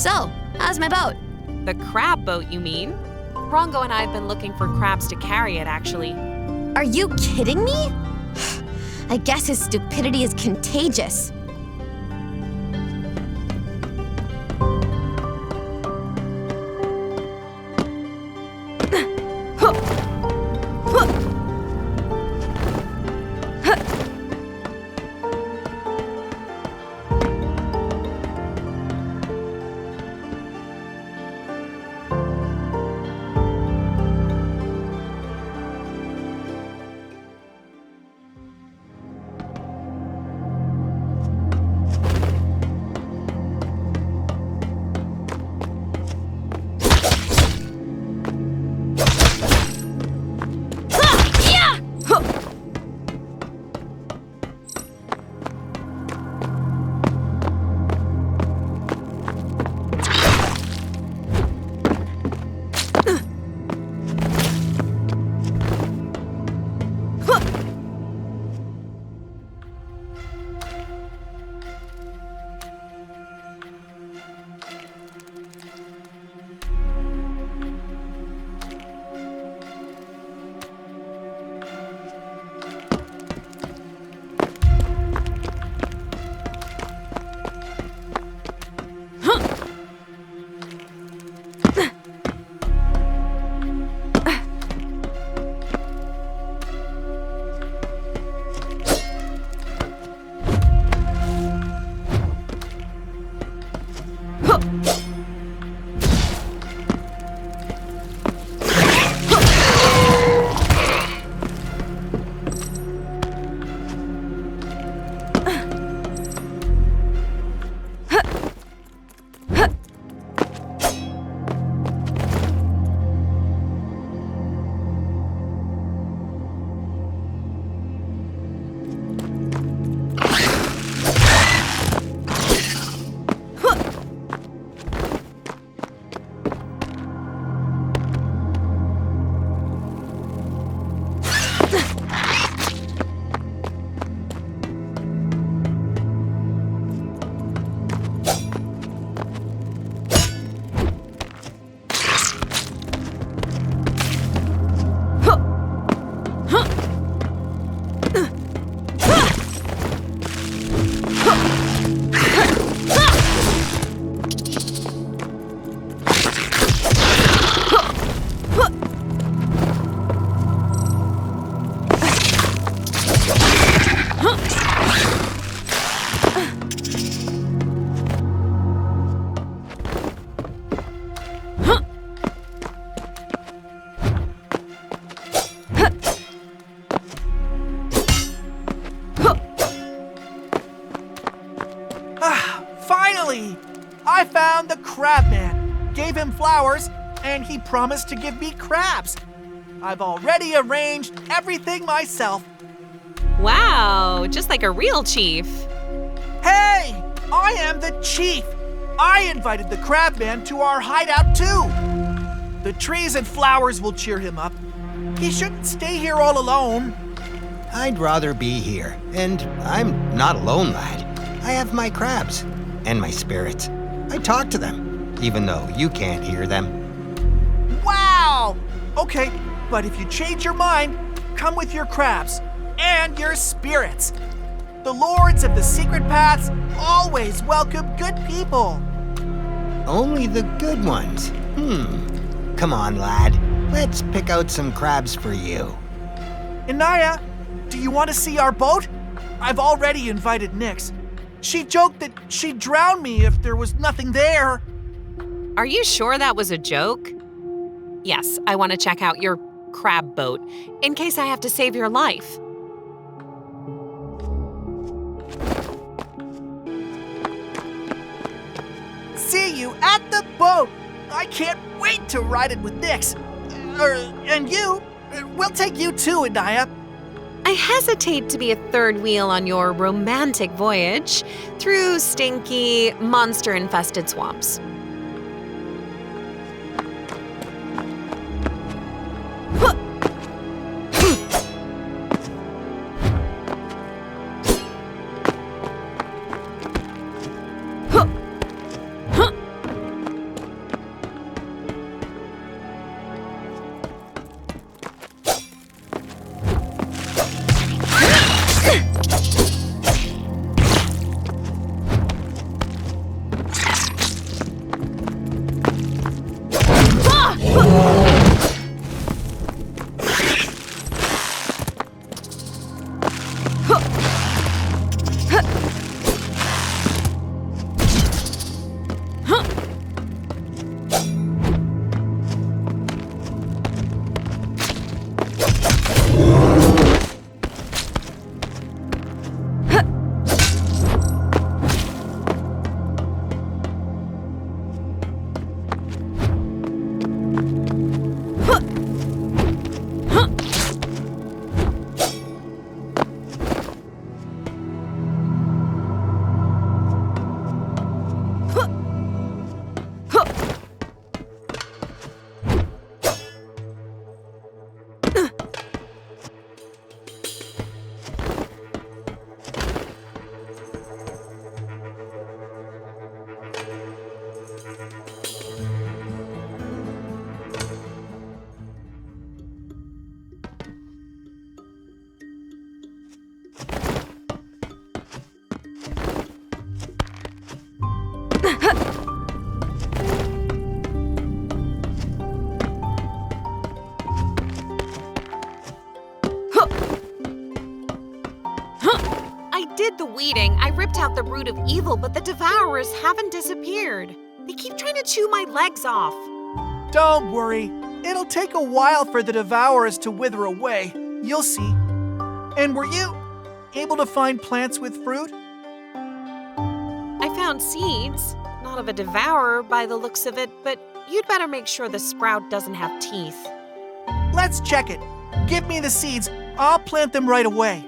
So, how's my boat? The crab boat, you mean? Rongo and I have been looking for crabs to carry it, actually. Are you kidding me? I guess his stupidity is contagious. Finally! I found the crab man, gave him flowers, and he promised to give me crabs. I've already arranged everything myself. Wow, just like a real chief. Hey! I am the chief! I invited the crab man to our hideout too! The trees and flowers will cheer him up. He shouldn't stay here all alone. I'd rather be here, and I'm not alone, lad. I have my crabs and my spirits. I talk to them, even though you can't hear them. Wow! Okay, but if you change your mind, come with your crabs and your spirits. The lords of the secret paths always welcome good people. Only the good ones. Come on, lad. Let's pick out some crabs for you. INAYAH, do you want to see our boat? I've already invited Nyx. She joked that she'd drown me if there was nothing there. Are you sure that was a joke? Yes, I want to check out your crab boat, in case I have to save your life. See you at the boat! I can't wait to ride it with Nyx. And you. We'll take you too, INAYAH. I hesitate to be a third wheel on your romantic voyage through stinky, monster-infested swamps. did the weeding. I ripped out the root of evil, but the devourers haven't disappeared. They keep trying to chew my legs off. Don't worry. It'll take a while for the devourers to wither away. You'll see. And were you able to find plants with fruit? I found seeds. Not of a devourer by the looks of it, but you'd better make sure the sprout doesn't have teeth. Let's check it. Give me the seeds. I'll plant them right away.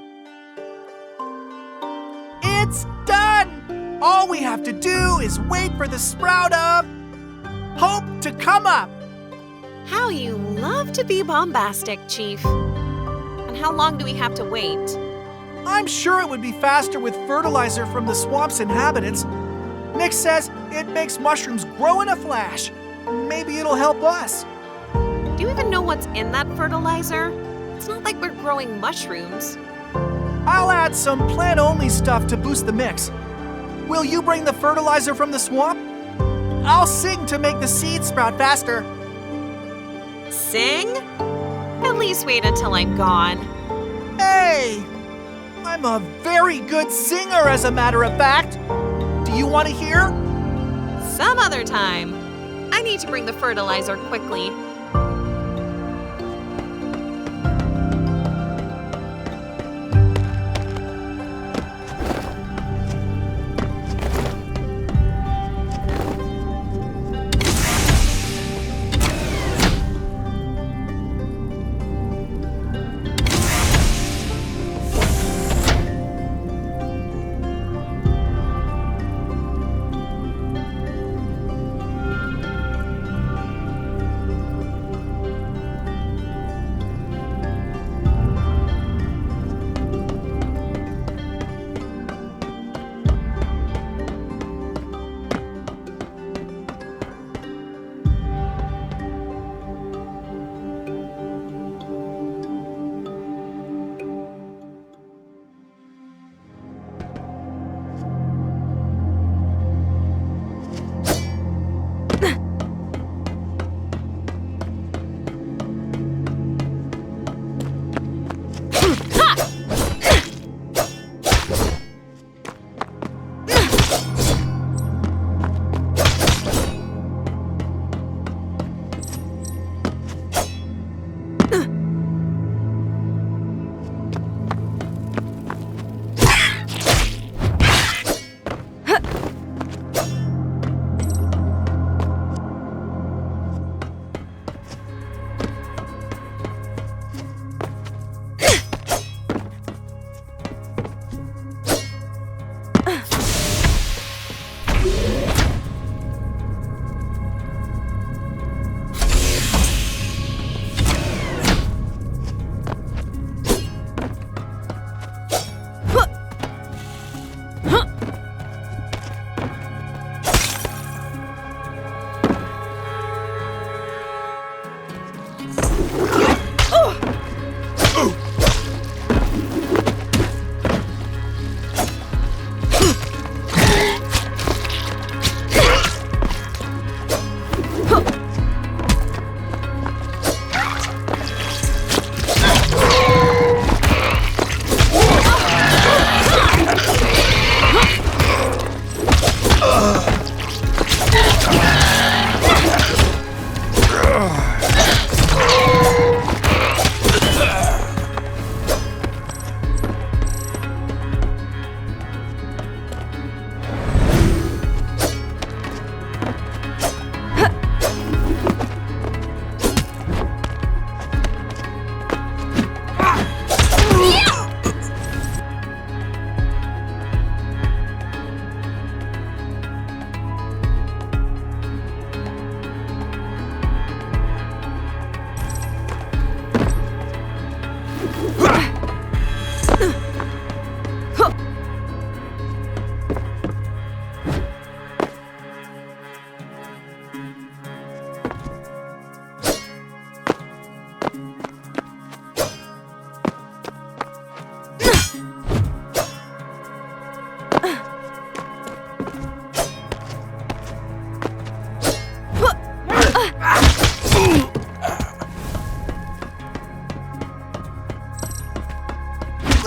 It's done! All we have to do is wait for the sprout of hope to come up. How you love to be bombastic, Chief. And how long do we have to wait? I'm sure it would be faster with fertilizer from the swamp's inhabitants. Nick says it makes mushrooms grow in a flash. Maybe it'll help us. Do you even know what's in that fertilizer? It's not like we're growing mushrooms. I'll add some plant-only stuff to boost the mix. Will you bring the fertilizer from the swamp? I'll sing to make the seeds sprout faster. Sing? At least wait until I'm gone. Hey! I'm a very good singer, as a matter of fact. Do you want to hear? Some other time. I need to bring the fertilizer quickly.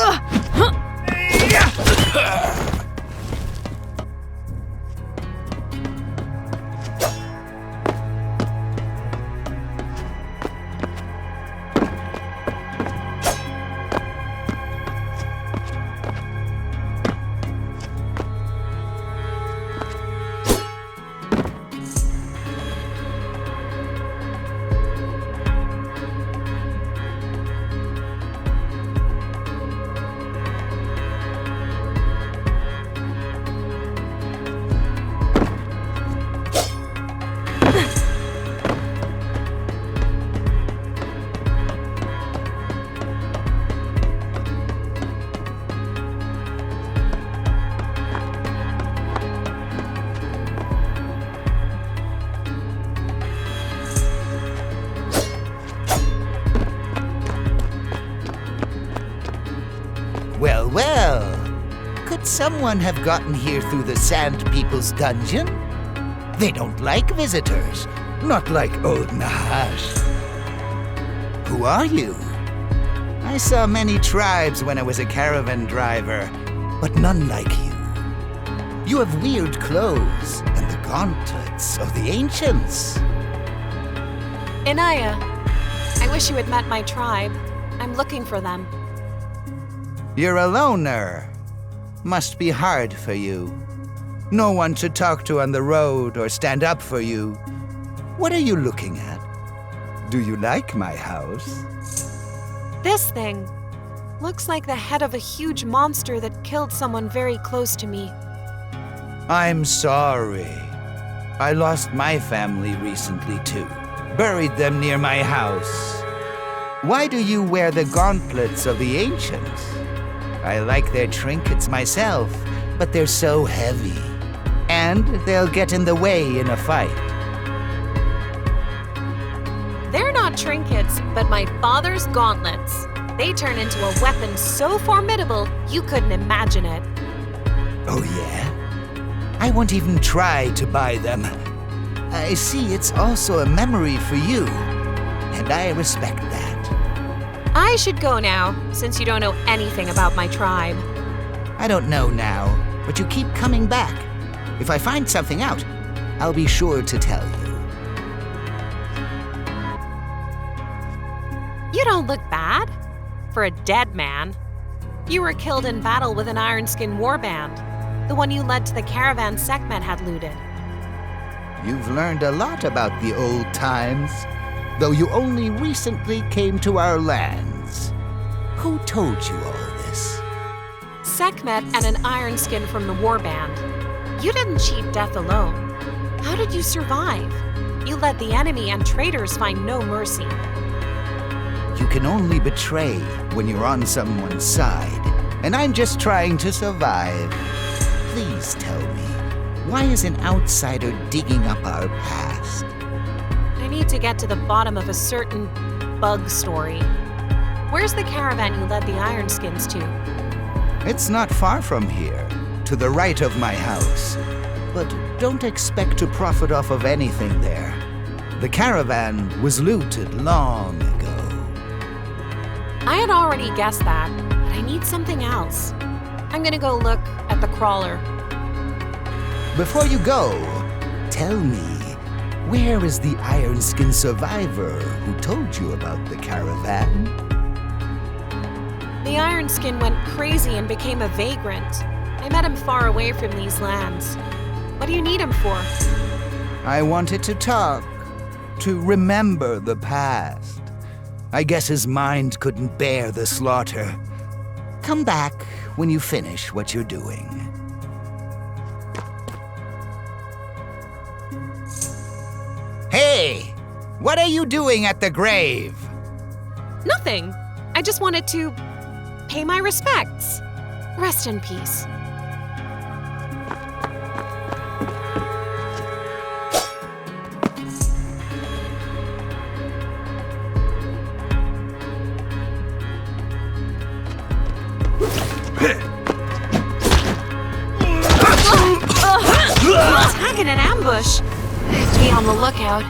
Ugh! Well, well. Could someone have gotten here through the Sand People's dungeon? They don't like visitors. Not like old Nahash. Who are you? I saw many tribes when I was a caravan driver, but none like you. You have weird clothes and the gauntlets of the ancients. INAYAH, I wish you had met my tribe. I'm looking for them. You're a loner. Must be hard for you. No one to talk to on the road or stand up for you. What are you looking at? Do you like my house? This thing looks like the head of a huge monster that killed someone very close to me. I'm sorry. I lost my family recently too. Buried them near my house. Why do you wear the gauntlets of the ancients? I like their trinkets myself, but they're so heavy. And they'll get in the way in a fight. They're not trinkets, but my father's gauntlets. They turn into a weapon so formidable you couldn't imagine it. Oh yeah? I won't even try to buy them. I see it's also a memory for you, and I respect that. I should go now, since you don't know anything about my tribe. I don't know now, but you keep coming back. If I find something out, I'll be sure to tell you. You don't look bad for a dead man. You were killed in battle with an Ironskin warband, the one you led to the caravan Sekhmet had looted. You've learned a lot about the old times, though you only recently came to our lands. Who told you all this? Sekhmet and an Ironskin from the warband. You didn't cheat death alone. How did you survive? You let the enemy and traitors find no mercy. You can only betray when you're on someone's side, and I'm just trying to survive. Please tell me, why is an outsider digging up our past? I need to get to the bottom of a certain bug story. Where's the caravan you led the Ironskins to? It's not far from here, to the right of my house. But don't expect to profit off of anything there. The caravan was looted long ago. I had already guessed that, but I need something else. I'm gonna go look at the crawler. Before you go, tell me, where is the Ironskin survivor who told you about the caravan? The Ironskin went crazy and became a vagrant. I met him far away from these lands. What do you need him for? I wanted to talk, to remember the past. I guess his mind couldn't bear the slaughter. Come back when you finish what you're doing. Hey! What are you doing at the grave? Nothing. I just wanted to pay my respects. Rest in peace. Attack in an ambush. I have to be on the lookout.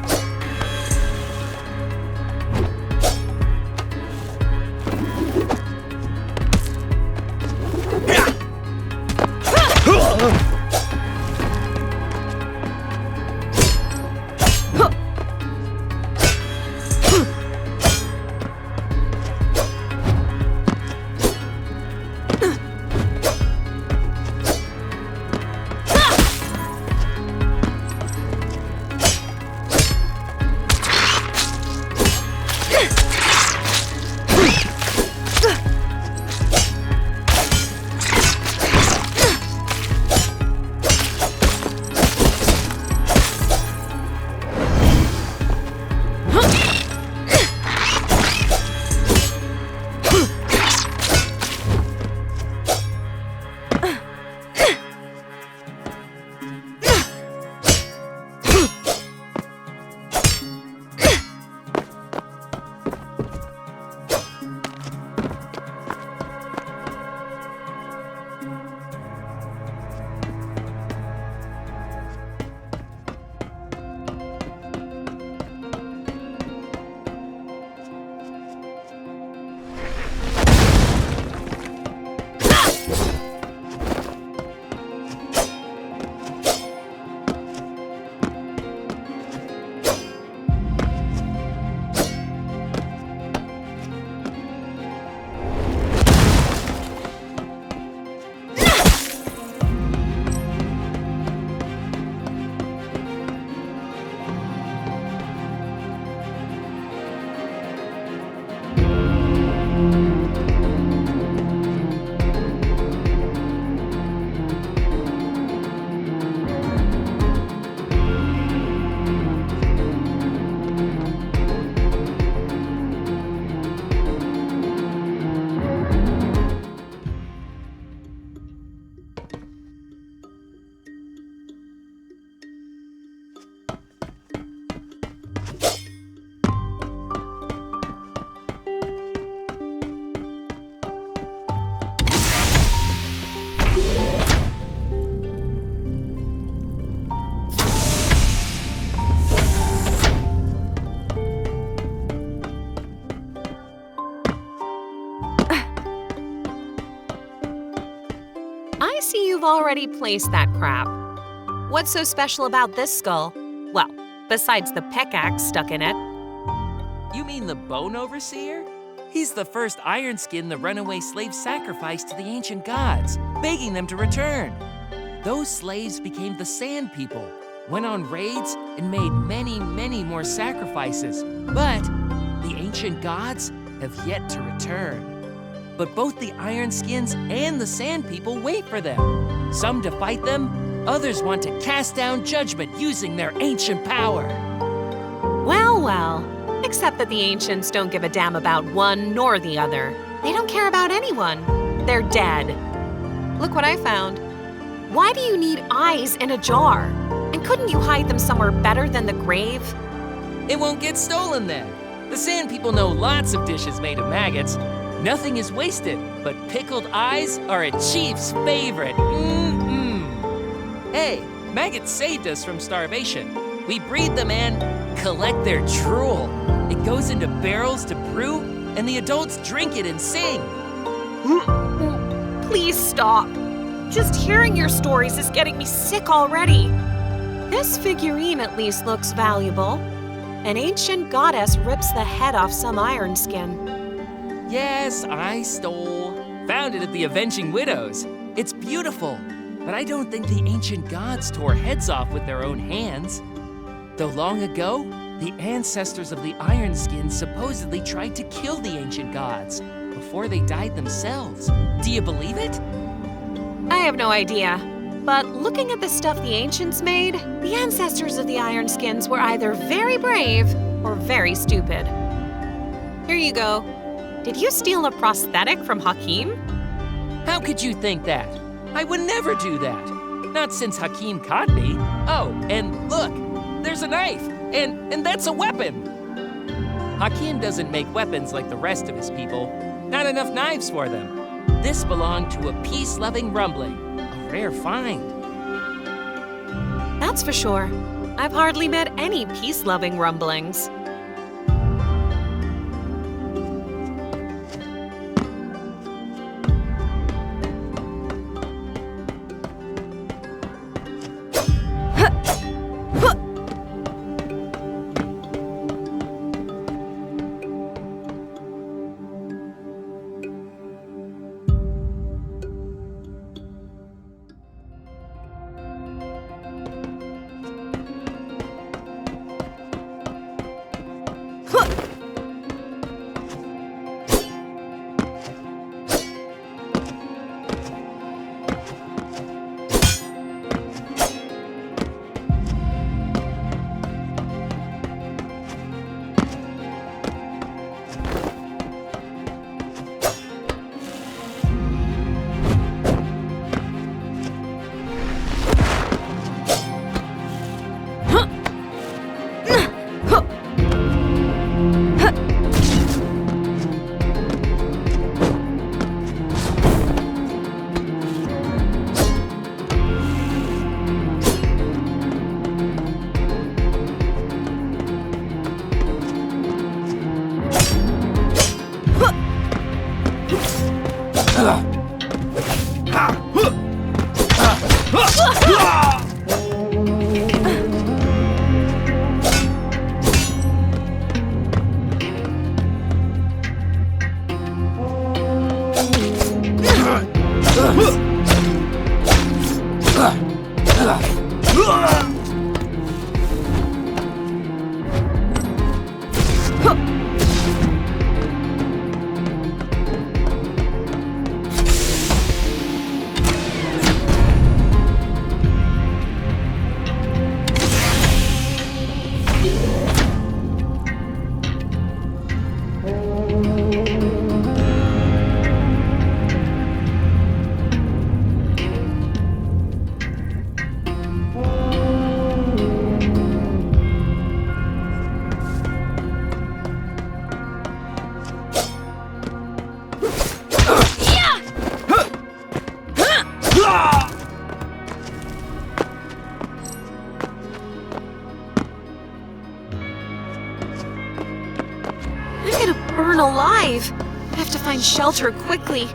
I see you've already placed that crab. What's so special about this skull? Well, besides the pickaxe stuck in it. You mean the Bone Overseer? He's the first iron skin the runaway slaves sacrificed to the ancient gods, begging them to return. Those slaves became the Sand People, went on raids, and made many, many more sacrifices. But the ancient gods have yet to return. But both the Iron Skins and the Sand People wait for them. Some to fight them, others want to cast down judgment using their ancient power. Well, well. Except that the ancients don't give a damn about one nor the other. They don't care about anyone. They're dead. Look what I found. Why do you need eyes in a jar? And couldn't you hide them somewhere better than the grave? It won't get stolen then. The Sand People know lots of dishes made of maggots. Nothing is wasted, but pickled eyes are a chief's favorite. Hey, maggots saved us from starvation. We breed them and collect their drool. It goes into barrels to brew, and the adults drink it and sing. Please stop. Just hearing your stories is getting me sick already. This figurine at least looks valuable. An ancient goddess rips the head off some iron skin. Yes, I found it at the Avenging Widows. It's beautiful, but I don't think the ancient gods tore heads off with their own hands. Though long ago, the ancestors of the Iron Skins supposedly tried to kill the ancient gods before they died themselves. Do you believe it? I have no idea. But looking at the stuff the ancients made, the ancestors of the Iron Skins were either very brave or very stupid. Here you go. Did you steal a prosthetic from Hakim? How could you think that? I would never do that. Not since Hakim caught me. Oh, and look. There's a knife, and that's a weapon. Hakim doesn't make weapons like the rest of his people. Not enough knives for them. This belonged to a peace-loving rumbling, a rare find. That's for sure. I've hardly met any peace-loving rumblings. Alive! I have to find shelter quickly.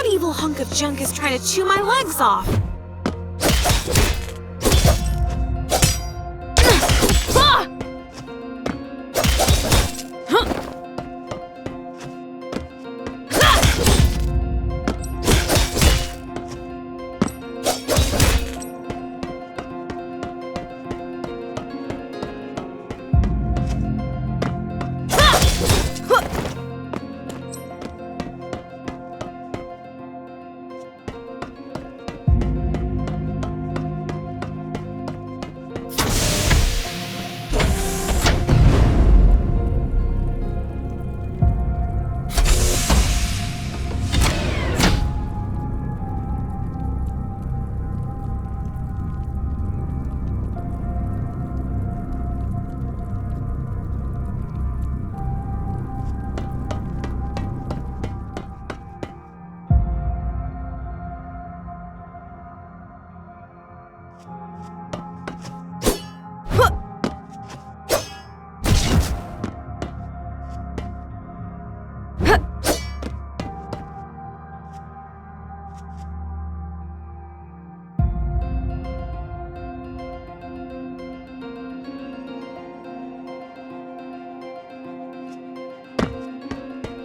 That evil hunk of junk is trying to chew my legs off.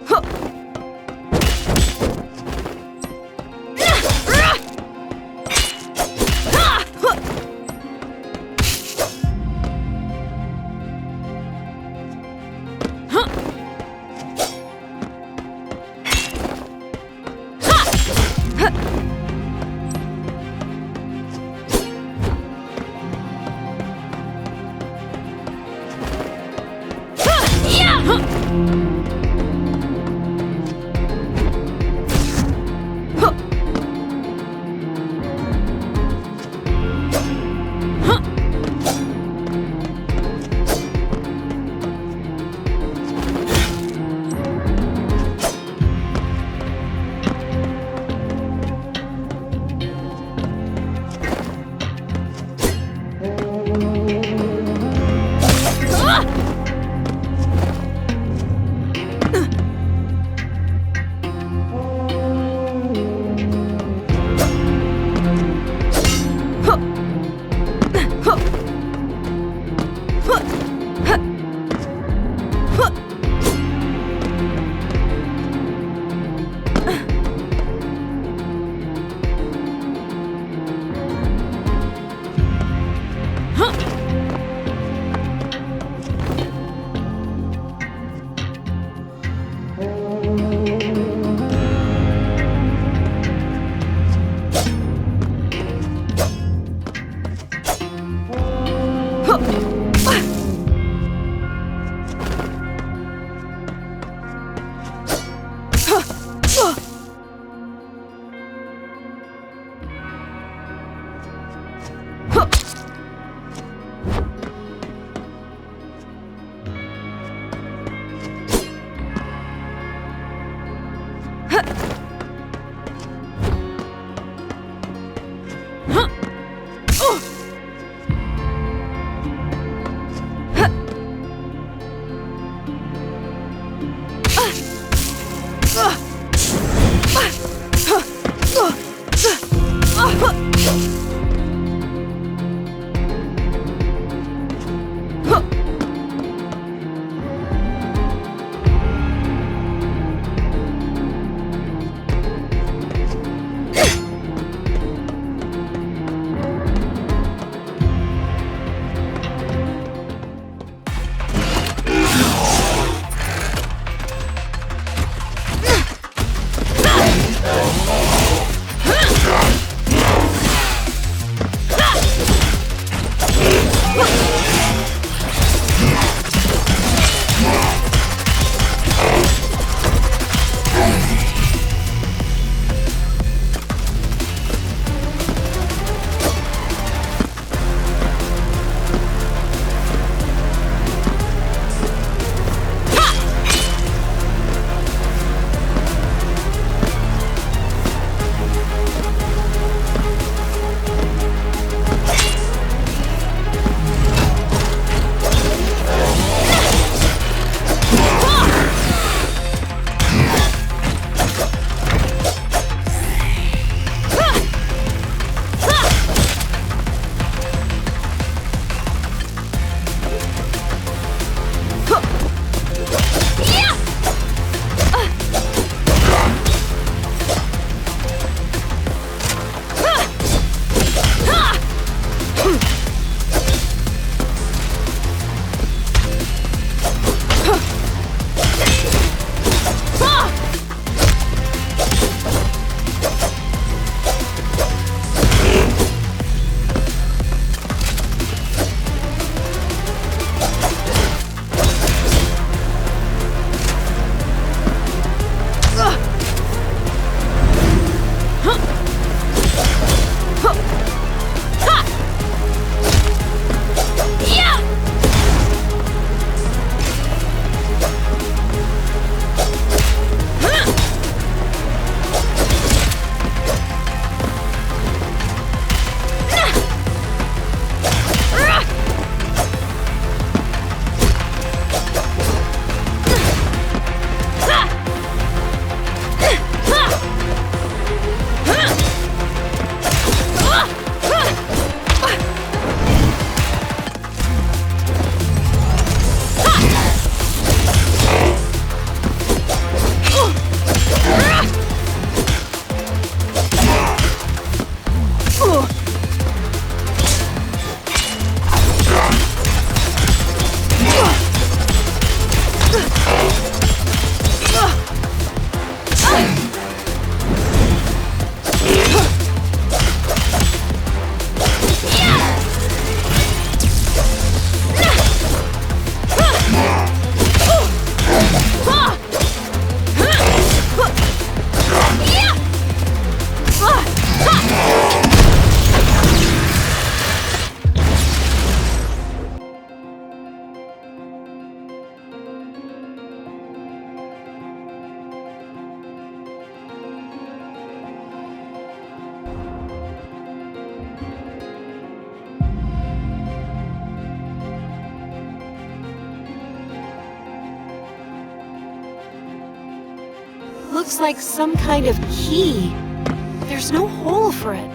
Huh! looks like some kind of key. There's no hole for it.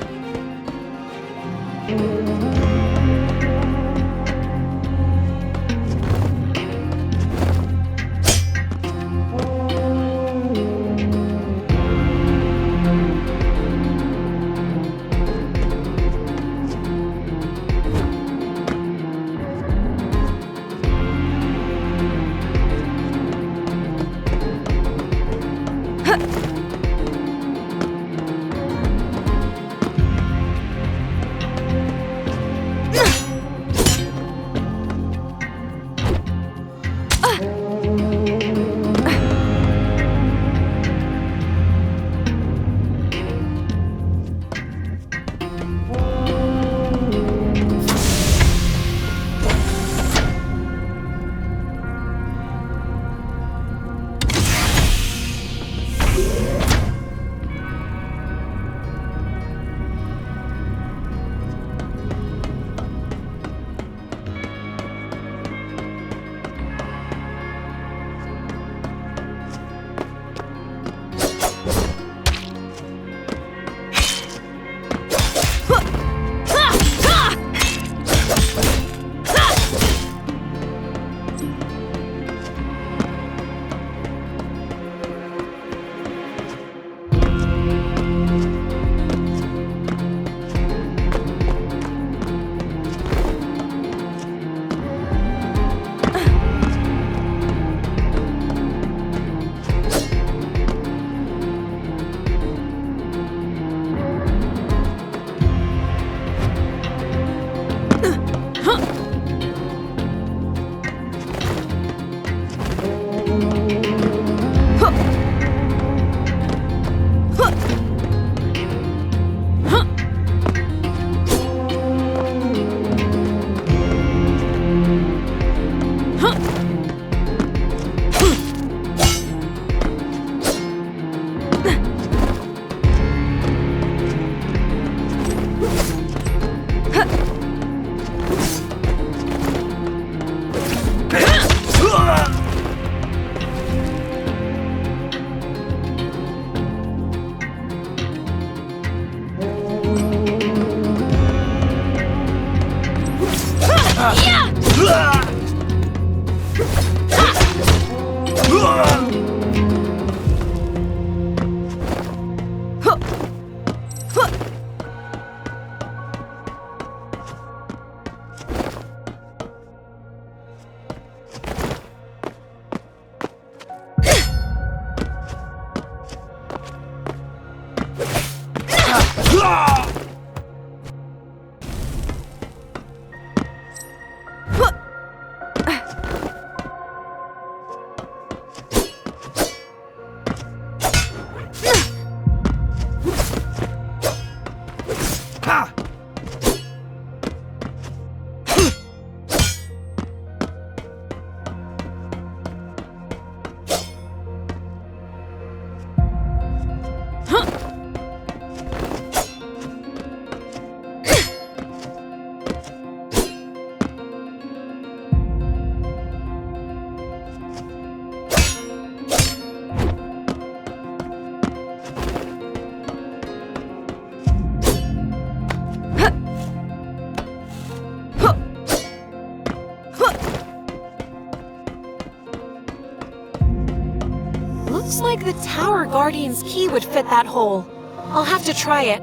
Looks like the Tower Guardian's key would fit that hole. I'll have to try it.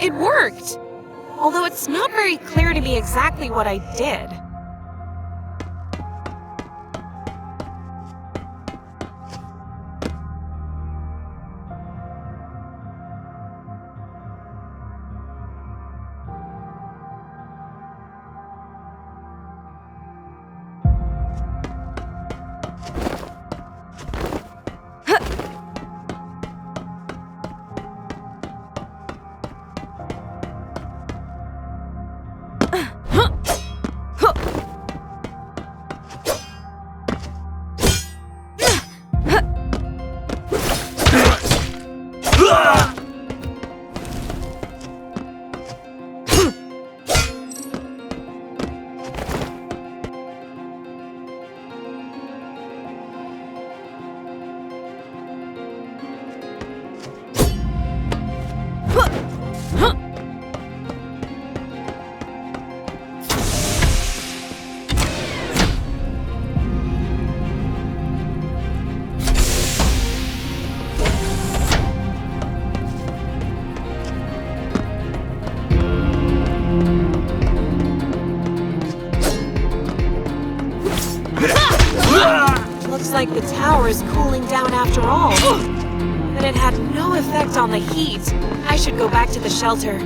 It worked! Although it's not very clear to me exactly what I did. Huh. like the tower is cooling down after all. But it had no effect on the heat. I should go back to the shelter.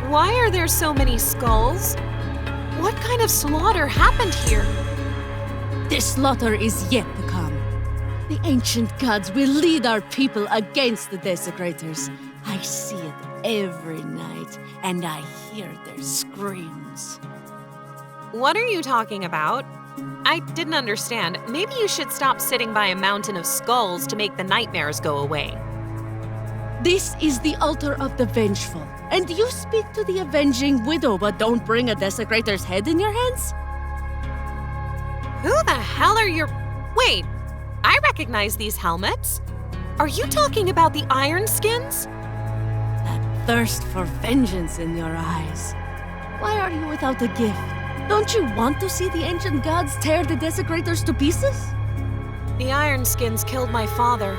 Why are there so many skulls? What kind of slaughter happened here? This slaughter is yet to come. The ancient gods will lead our people against the desecrators. I see it every night, and I hear their screams. What are you talking about? I didn't understand. Maybe you should stop sitting by a mountain of skulls to make the nightmares go away. This is the altar of the vengeful, and you speak to the avenging widow, but don't bring a desecrator's head in your hands? Who the hell are you? Wait, I recognize these helmets. Are you talking about the Iron Skins? That thirst for vengeance in your eyes. Why are you without a gift? Don't you want to see the ancient gods tear the desecrators to pieces? The Iron Skins killed my father.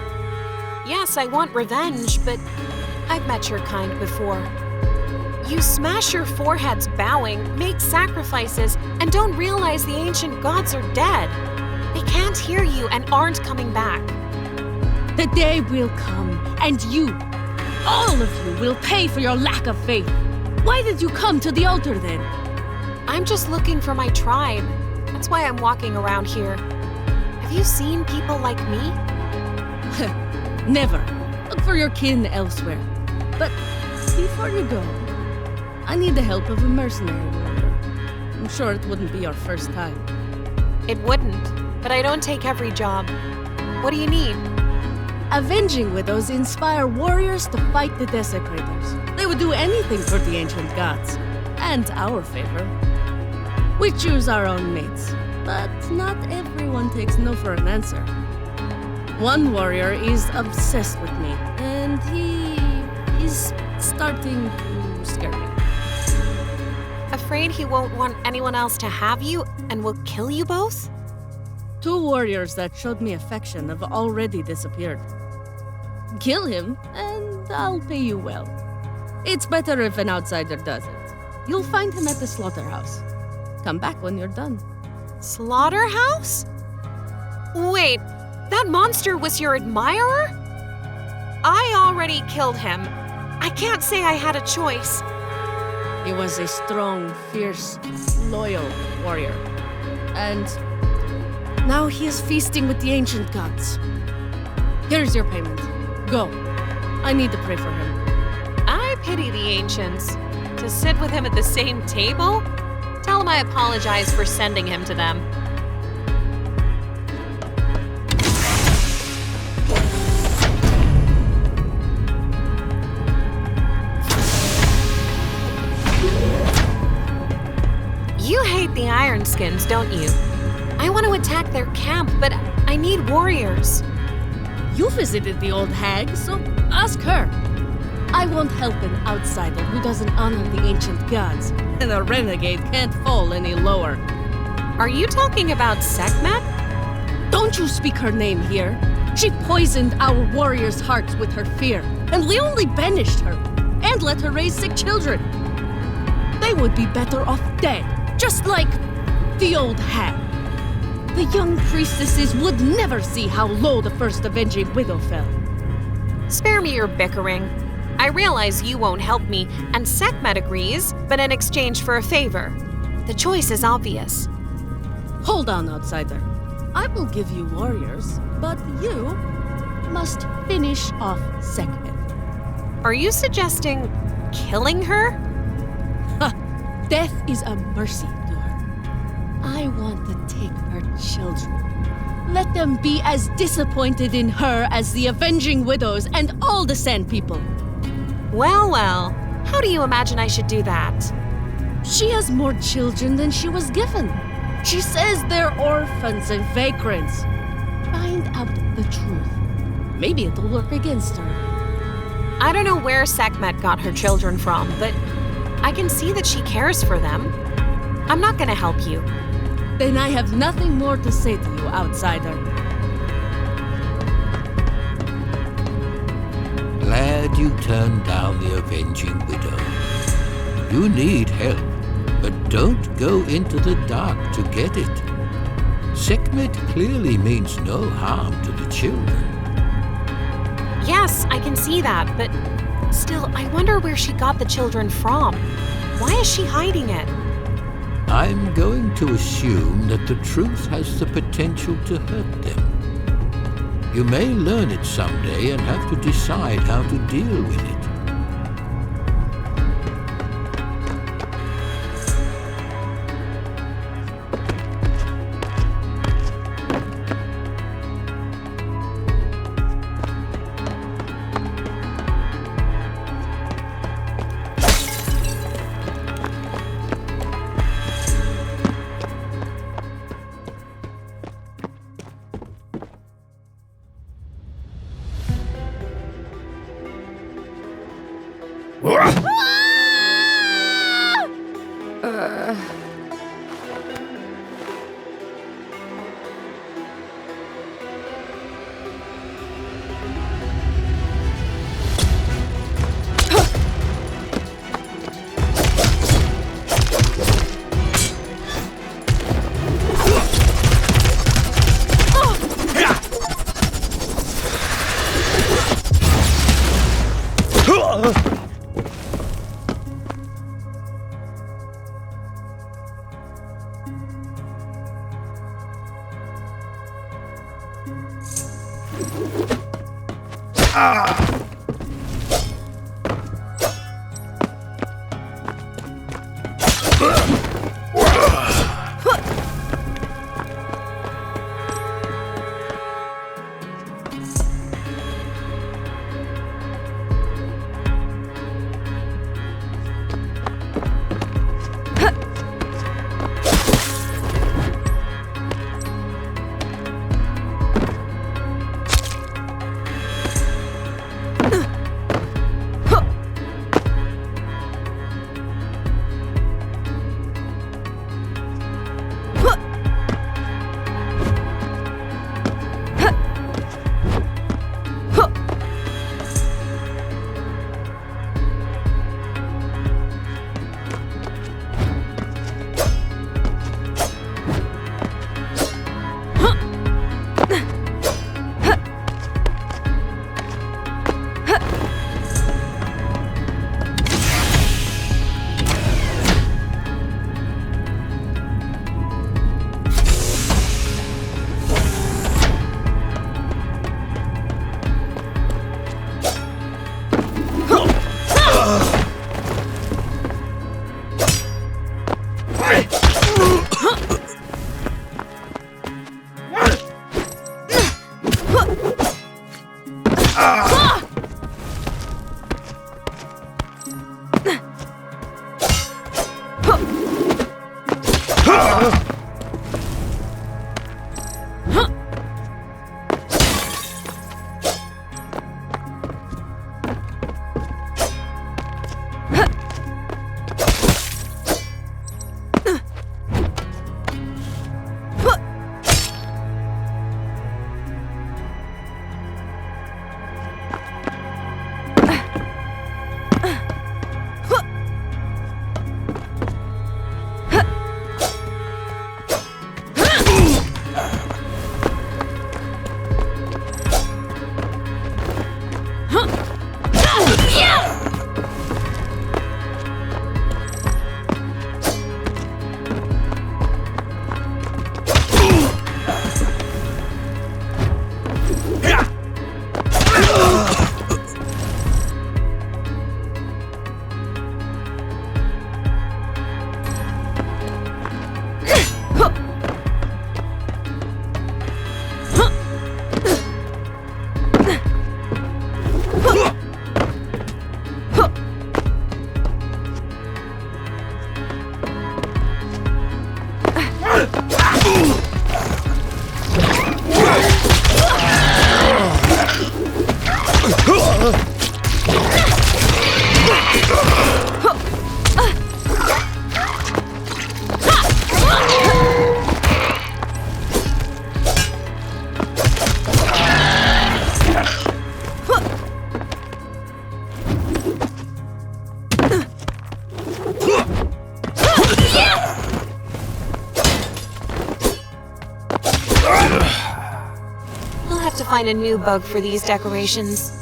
Yes, I want revenge, but I've met your kind before. You smash your foreheads bowing, make sacrifices, and don't realize the ancient gods are dead. They can't hear you and aren't coming back. The day will come, and you, all of you, will pay for your lack of faith. Why did you come to the altar then? I'm just looking for my tribe. That's why I'm walking around here. Have you seen people like me? Never. Look for your kin elsewhere. But before you go, I need the help of a mercenary warrior. I'm sure it wouldn't be your first time. It wouldn't, but I don't take every job. What do you need? Avenging widows inspire warriors to fight the desecrators. They would do anything for the ancient gods. And our favor. We choose our own mates, but not everyone takes no for an answer. One warrior is obsessed with me, and he is starting to scare me. Afraid he won't want anyone else to have you and will kill you both? 2 warriors that showed me affection have already disappeared. Kill him, and I'll pay you well. It's better if an outsider does it. You'll find him at the slaughterhouse. Come back when you're done. Slaughterhouse? Wait, that monster was your admirer? I already killed him. I can't say I had a choice. He was a strong, fierce, loyal warrior. And now he is feasting with the ancient gods. Here's your payment. Go. I need to pray for him. I pity the ancients. To sit with him at the same table? Tell him I apologize for sending him to them. You hate the Iron Skins, don't you? I want to attack their camp, but I need warriors. You visited the old hag, so ask her. I won't help an outsider who doesn't honor the ancient gods, and a renegade can't fall any lower. Are you talking about Sekhmet? Don't you speak her name here. She poisoned our warriors' hearts with her fear, and we only banished her, and let her raise sick children. I would be better off dead, just like the old hag. The young priestesses would never see how low the first avenging widow fell. Spare me your bickering. I realize you won't help me, and Sekhmet agrees, but in exchange for a favor. The choice is obvious. Hold on, outsider. I will give you warriors, but you must finish off Sekhmet. Are you suggesting killing her? Death is a mercy to her. I want to take her children. Let them be as disappointed in her as the avenging widows and all the Sand People. Well, well. How do you imagine I should do that? She has more children than she was given. She says they're orphans and vagrants. Find out the truth. Maybe it'll work against her. I don't know where Sekhmet got her children from, but I can see that she cares for them. I'm not gonna help you. Then I have nothing more to say to you, outsider. Glad you turned down the Avenging Widow. You need help, but don't go into the dark to get it. Sekhmet clearly means no harm to the children. Yes, I can see that, but still, I wonder where she got the children from. Why is she hiding it? I'm going to assume that the truth has the potential to hurt them. You may learn it someday and have to decide how to deal with it. I'll have to find a new bug for these decorations.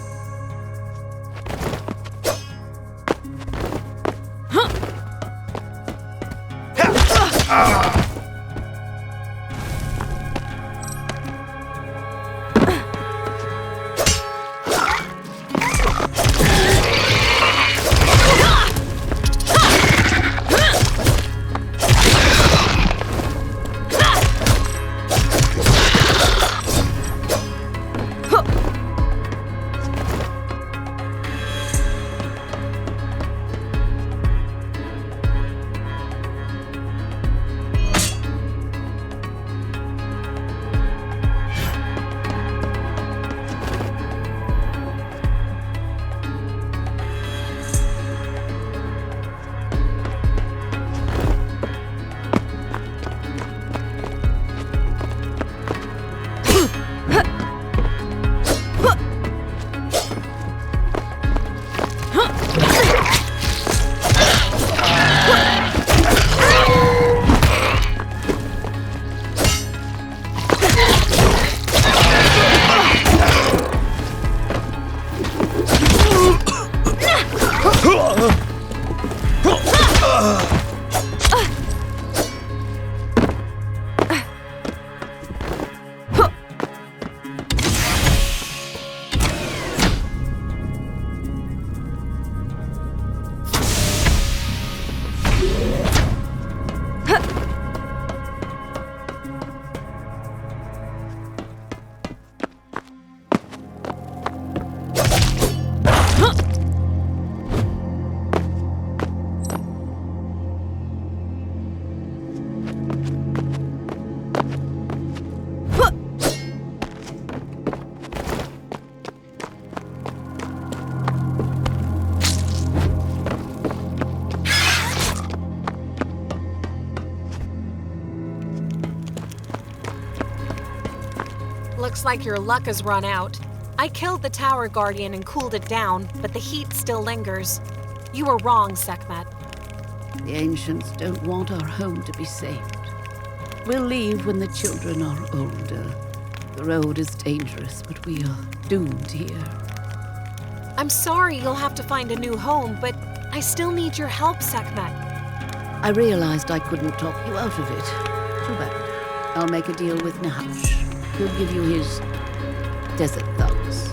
Looks like your luck has run out. I killed the Tower Guardian and cooled it down, but the heat still lingers. You were wrong, Sekhmet. The Ancients don't want our home to be saved. We'll leave when the children are older. The road is dangerous, but we are doomed here. I'm sorry you'll have to find a new home, but I still need your help, Sekhmet. I realized I couldn't talk you out of it. Too bad. I'll make a deal with Nahash. He'll give you his desert thugs.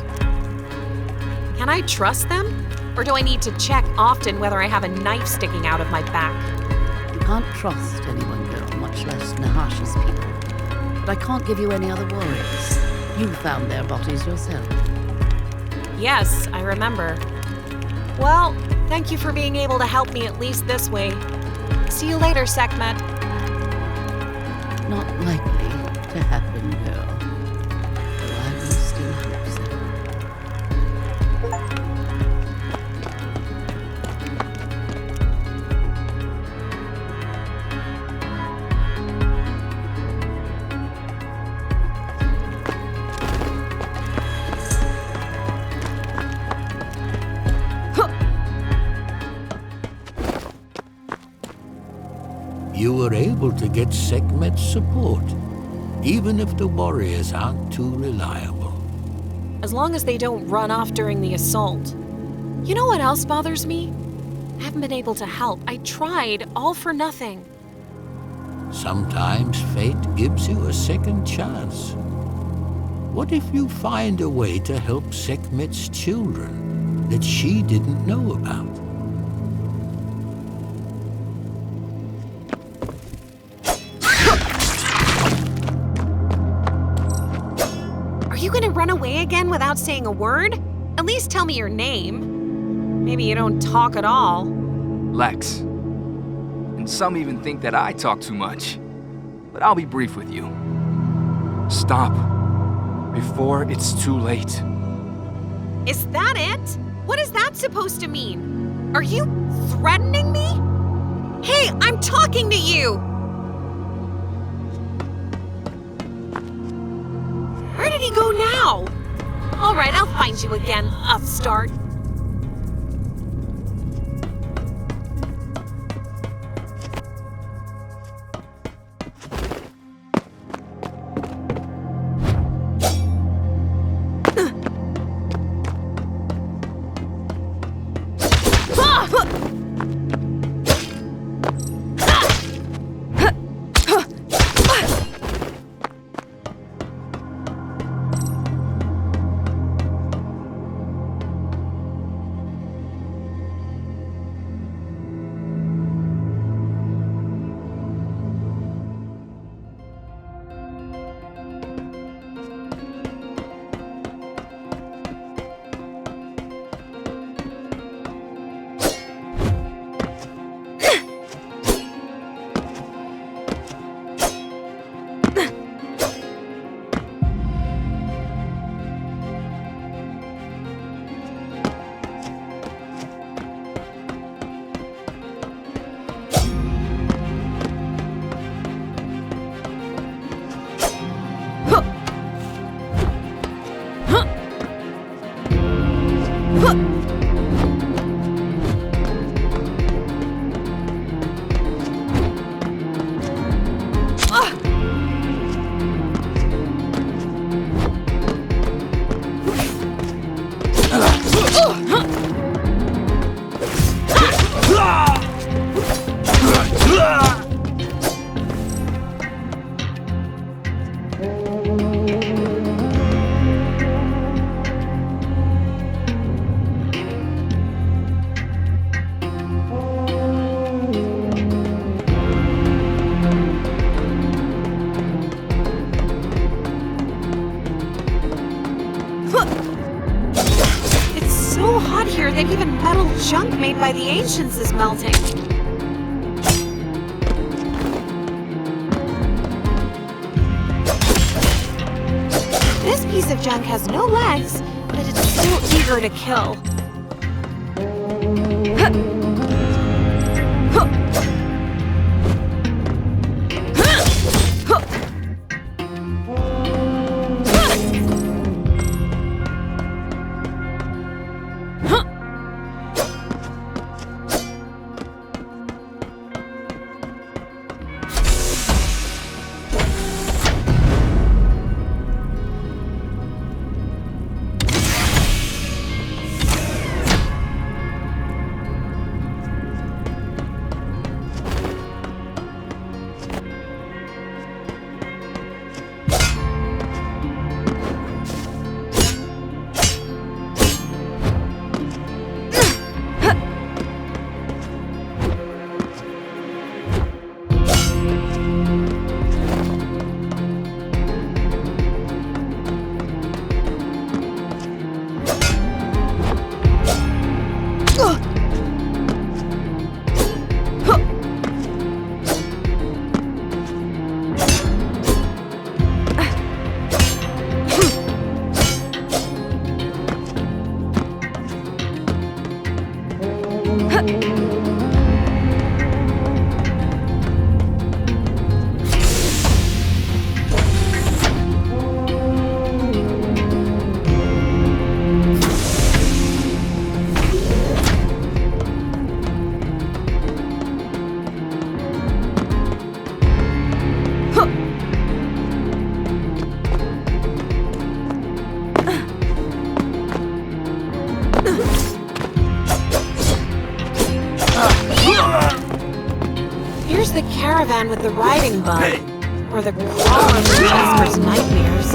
Can I trust them? Or do I need to check often whether I have a knife sticking out of my back? You can't trust anyone, girl, much less Nahash's people. But I can't give you any other warriors. You found their bodies yourself. Yes, I remember. Well, thank you for being able to help me at least this way. See you later, Sekhmet. Not likely to happen, girl. Though I will still hope so. You were able to get Sekhmet's support, even if the warriors aren't too reliable. As long as they don't run off during the assault. You know what else bothers me? I haven't been able to help. I tried, all for nothing. Sometimes fate gives you a second chance. What if you find a way to help Sekhmet's children that she didn't know about? Are you gonna run away again without saying a word? At least tell me your name. Maybe you don't talk at all. Lex. And some even think that I talk too much. But I'll be brief with you. Stop. Before it's too late. Is that it? What is that supposed to mean? Are you threatening me? Hey, I'm talking to you! Where did he go now? All right, I'll find you again, upstart. that even metal junk made by the ancients is melting. This piece of junk has no legs, but it's still eager to kill. Here's the caravan with the riding bug, or the crawler from Jasper's nightmares.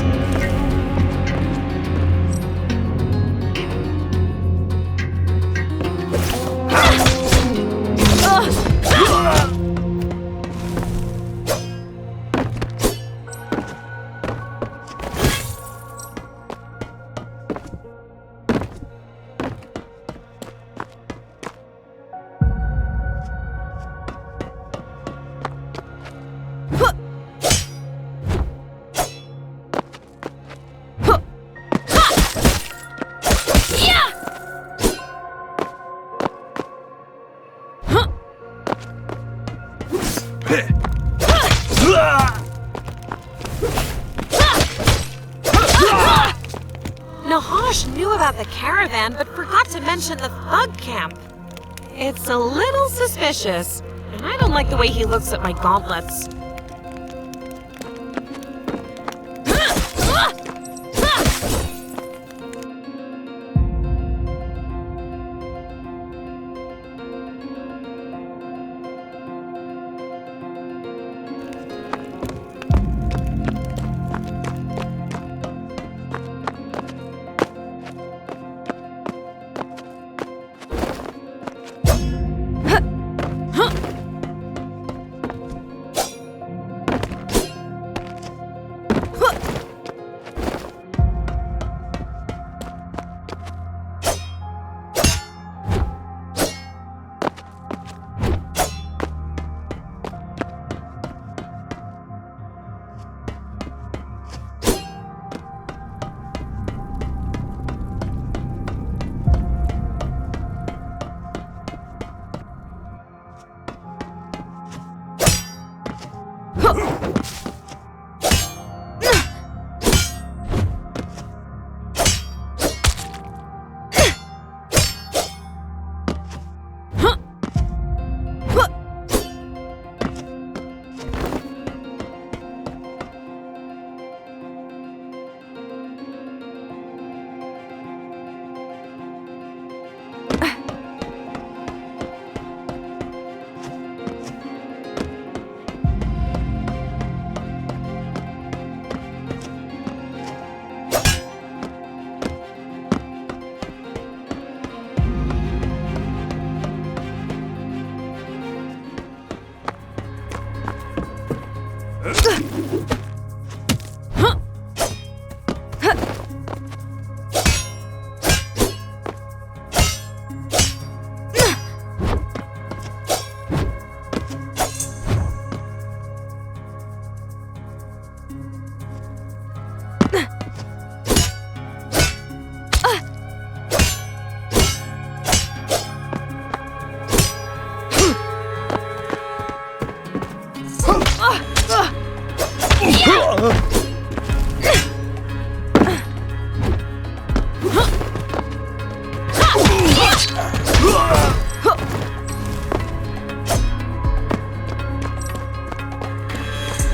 mention the thug camp. It's a little suspicious, and I don't like the way he looks at my gauntlets.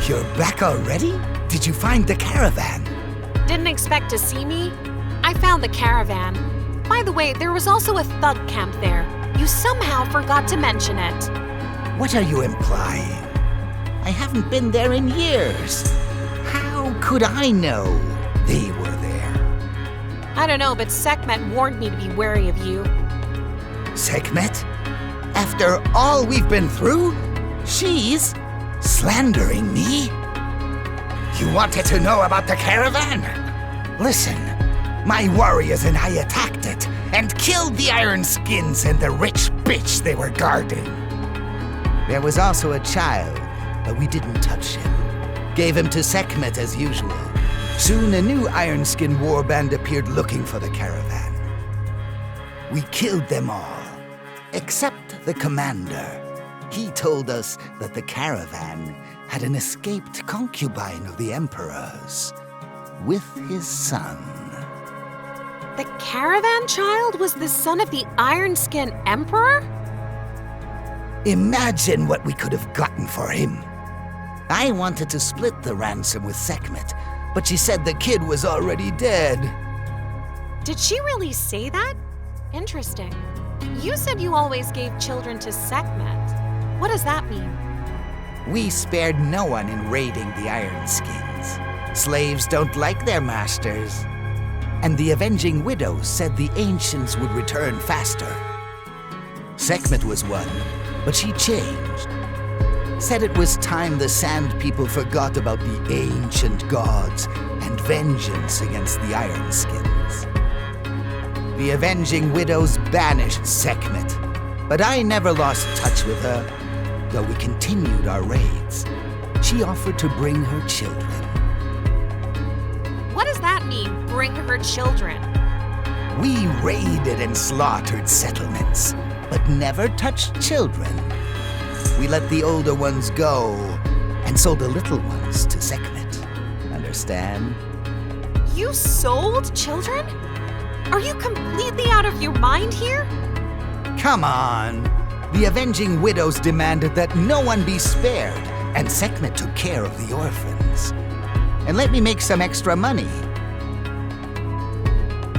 You're back already? Did you find the caravan? Didn't expect to see me? I found the caravan. By the way, there was also a thug camp there. You somehow forgot to mention it. What are you implying? I haven't been there in years. How could I know they were there? I don't know, but Sekhmet warned me to be wary of you. Sekhmet? After all we've been through? She's slandering me? You wanted to know about the caravan? Listen, my warriors and I attacked it and killed the Iron Skins and the rich bitch they were guarding. There was also a child, but we didn't touch him. Gave him to Sekhmet as usual. Soon a new Iron Skin warband appeared looking for the caravan. We killed them all, except the commander. He told us that the caravan had an escaped concubine of the Emperor's with his son. The caravan child was the son of the Iron Skin Emperor? Imagine what we could have gotten for him. I wanted to split the ransom with Sekhmet, but she said the kid was already dead. Did she really say that? Interesting. You said you always gave children to Sekhmet. What does that mean? We spared no one in raiding the Iron Skins. Slaves don't like their masters. And the Avenging Widow said the Ancients would return faster. Sekhmet was one, but she changed. Said it was time the Sand People forgot about the ancient gods and vengeance against the Iron Skins. The Avenging Widows banished Sekhmet, but I never lost touch with her. Though we continued our raids, she offered to bring her children. What does that mean, bring her children? We raided and slaughtered settlements, but never touched children. We let the older ones go and sold the little ones to Sekhmet. Understand? You sold children? Are you completely out of your mind here? Come on. The avenging widows demanded that no one be spared, and Sekhmet took care of the orphans. And let me make some extra money.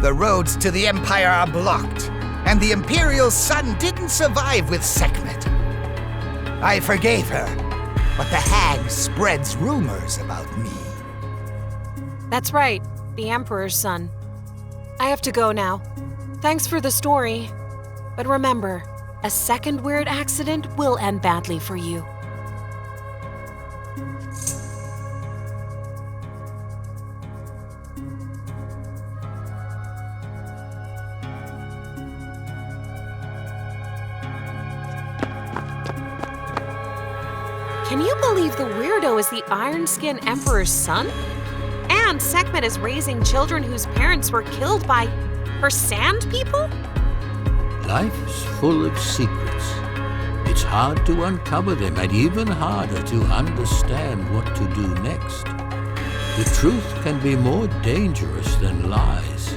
The roads to the Empire are blocked, and the Imperial son didn't survive with Sekhmet. I forgave her, but the hag spreads rumors about me. That's right, the Emperor's son. I have to go now. Thanks for the story. But remember, a second weird accident will end badly for you. Can you believe the weirdo is the Iron Skin Emperor's son? And Sekhmet is raising children whose parents were killed by her sand people? Life is full of secrets. It's hard to uncover them and even harder to understand what to do next. The truth can be more dangerous than lies.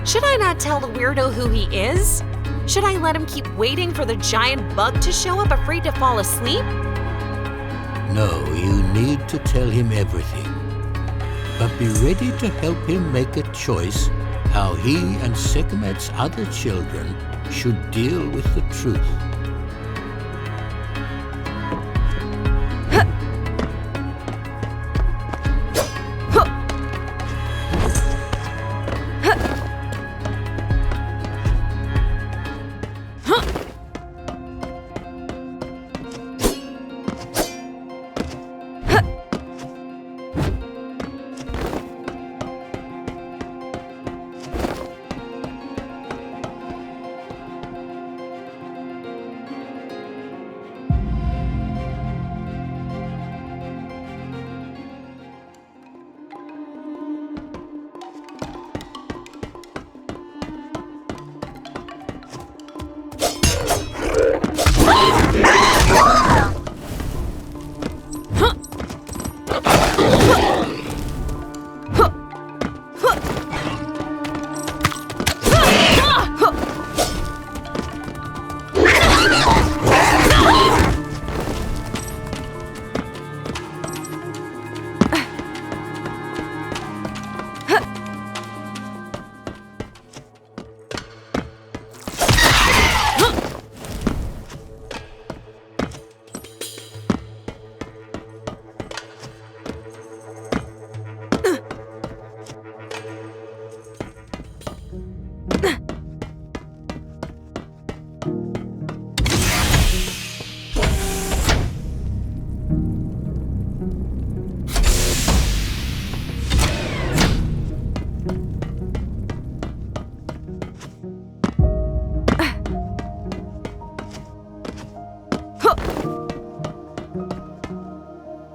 Should I not tell the weirdo who he is? Should I let him keep waiting for the giant bug to show up, afraid to fall asleep? No, you need to tell him everything. But be ready to help him make a choice how he and Sekhmet's other children should deal with the truth.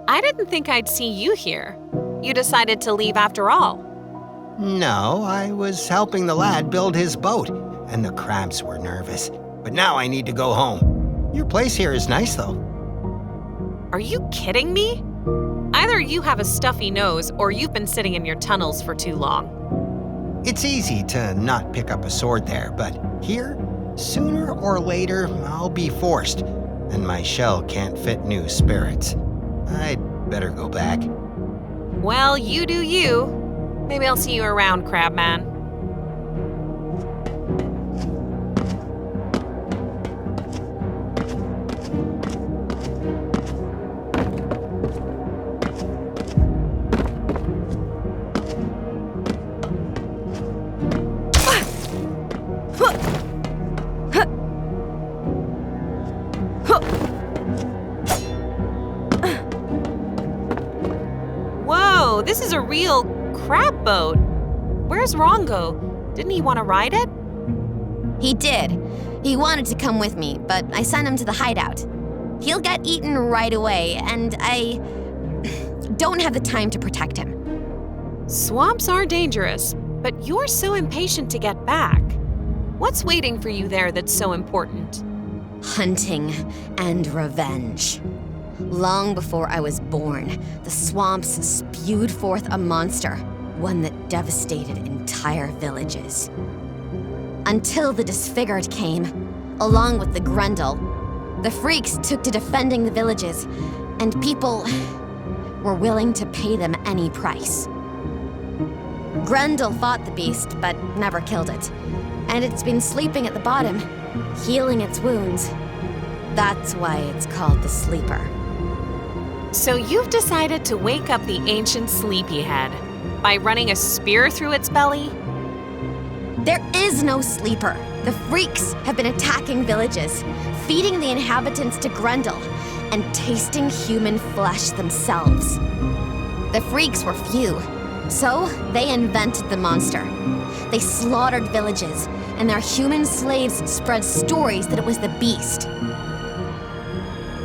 I didn't think I'd see you here. You decided to leave after all. No, I was helping the lad build his boat, and the crabs were nervous. But now I need to go home. Your place here is nice, though. Are you kidding me? Either you have a stuffy nose or you've been sitting in your tunnels for too long. It's easy to not pick up a sword there, but here, sooner or later, I'll be forced, and my shell can't fit new spirits. I'd better go back. Well, you do you. Maybe I'll see you around, Crabman. Whoa, this is a real crab boat. Where's Rongo? Didn't he want to ride it? He did. He wanted to come with me, but I sent him to the hideout. He'll get eaten right away, and I don't have the time to protect him. Swamps are dangerous, but you're so impatient to get back. What's waiting for you there that's so important? Hunting and revenge. Long before I was born, the swamps spewed forth a monster. one that devastated entire villages. Until the disfigured came, along with the Grendel, the freaks took to defending the villages, and people were willing to pay them any price. Grendel fought the beast, but never killed it, and it's been sleeping at the bottom, healing its wounds. That's why it's called the Sleeper. So you've decided to wake up the ancient sleepyhead by running a spear through its belly? There is no sleeper. The freaks have been attacking villages, feeding the inhabitants to Grendel, and tasting human flesh themselves. The freaks were few, so they invented the monster. They slaughtered villages, and their human slaves spread stories that it was the beast.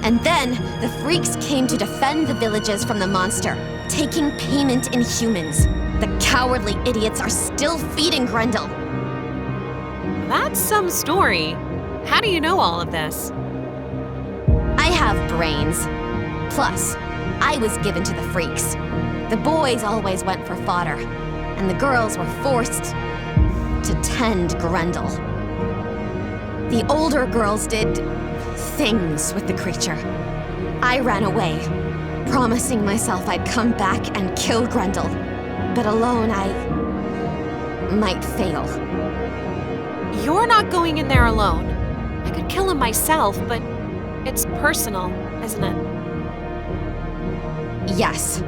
And then, the freaks came to defend the villages from the monster, taking payment in humans. The cowardly idiots are still feeding Grendel. That's some story. How do you know all of this? I have brains. Plus, I was given to the freaks. The boys always went for fodder, and the girls were forced to tend Grendel. The older girls did things with the creature. I ran away, promising myself I'd come back and kill Grendel, but alone I might fail. You're not going in there alone. I could kill him myself, but it's personal, isn't it? Yes,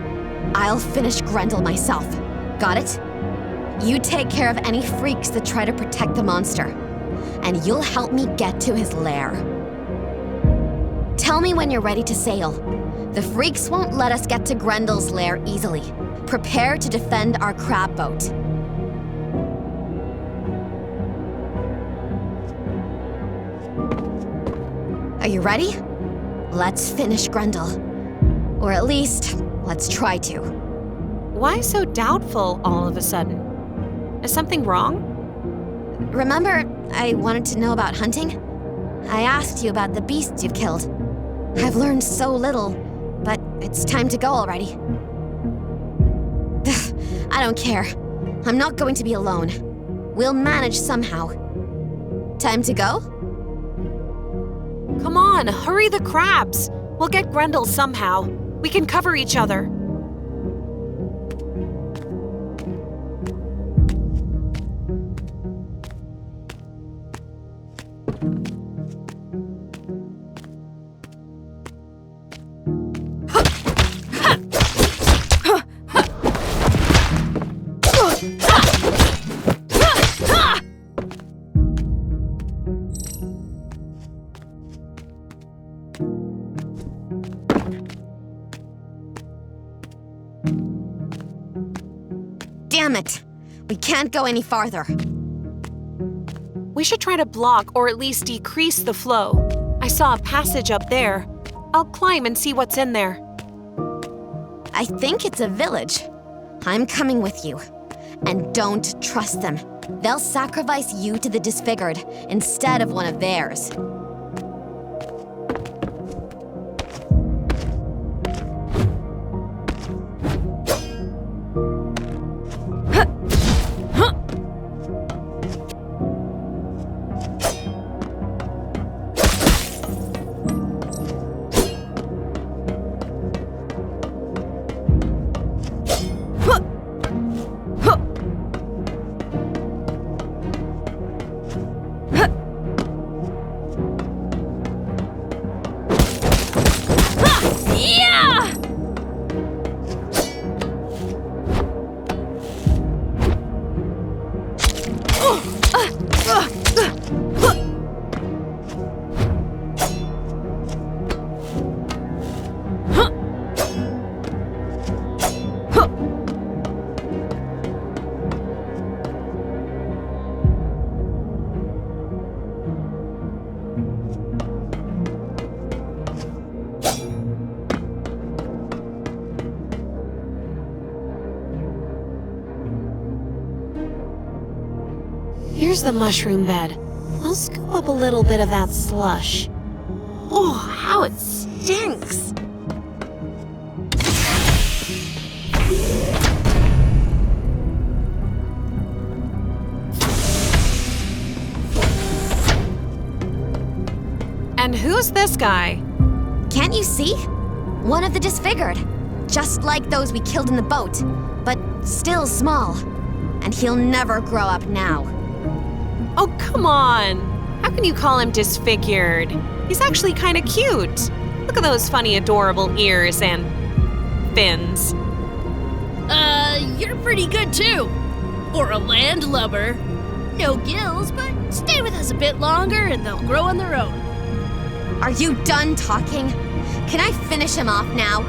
I'll finish Grendel myself. Got it? You take care of any freaks that try to protect the monster, and you'll help me get to his lair. Tell me when you're ready to sail. The freaks won't let us get to Grendel's lair easily. Prepare to defend our crab boat. Are you ready? Let's finish Grendel. Or at least, let's try to. Why so doubtful all of a sudden? Is something wrong? Remember, I wanted to know about hunting? I asked you about the beasts you've killed. I've learned so little, but it's time to go already. I don't care. I'm not going to be alone. We'll manage somehow. Time to go? Come on, hurry the crabs. We'll get Grendel somehow. We can cover each other. Damn it! We can't go any farther. We should try to block or at least decrease the flow. I saw a passage up there. I'll climb and see what's in there. I think it's a village. I'm coming with you. And don't trust them. They'll sacrifice you to the disfigured instead of one of theirs. Here's the mushroom bed. I'll scoop up a little bit of that slush. Oh, how it stinks! And who's this guy? Can't you see? One of the disfigured. Just like those we killed in the boat, but still small. And he'll never grow up now. Oh, come on. How can you call him disfigured? He's actually kind of cute. Look at those funny, adorable ears and fins. You're pretty good too. For a landlubber. No gills, but stay with us a bit longer and they'll grow on their own. Are you done talking? Can I finish him off now?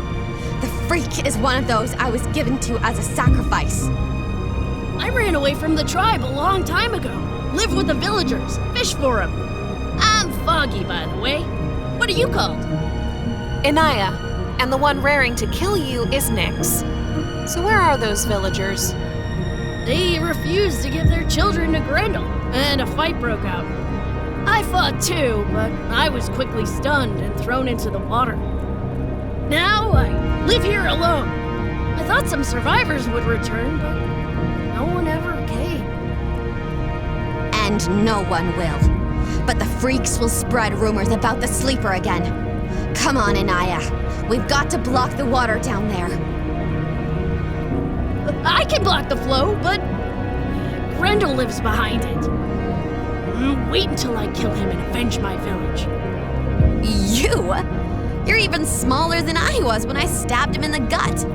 The freak is one of those I was given to as a sacrifice. I ran away from the tribe a long time ago. Lived with the villagers, fished for them. I'm Foggy, by the way. What are you called? INAYAH, and the one raring to kill you is Nyx. So where are those villagers? They refused to give their children to Grendel, and a fight broke out. I fought too, but I was quickly stunned and thrown into the water. Now I live here alone. I thought some survivors would return, but no one ever came. And no one will. But the freaks will spread rumors about the sleeper again. Come on, INAYAH. We've got to block the water down there. I can block the flow, but Grendel lives behind it. Wait until I kill him and avenge my village. You? You're even smaller than I was when I stabbed him in the gut.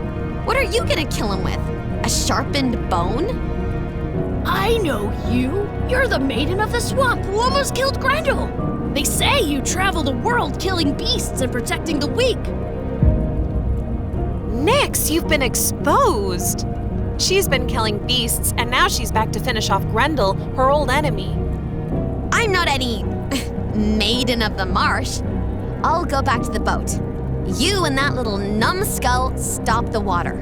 What are you gonna kill him with? A sharpened bone? I know you. You're the Maiden of the Swamp who almost killed Grendel. They say you travel the world killing beasts and protecting the weak. Nyx, you've been exposed. She's been killing beasts, and now she's back to finish off Grendel, her old enemy. I'm not any maiden of the marsh. I'll go back to the boat. You and that little numbskull stop the water.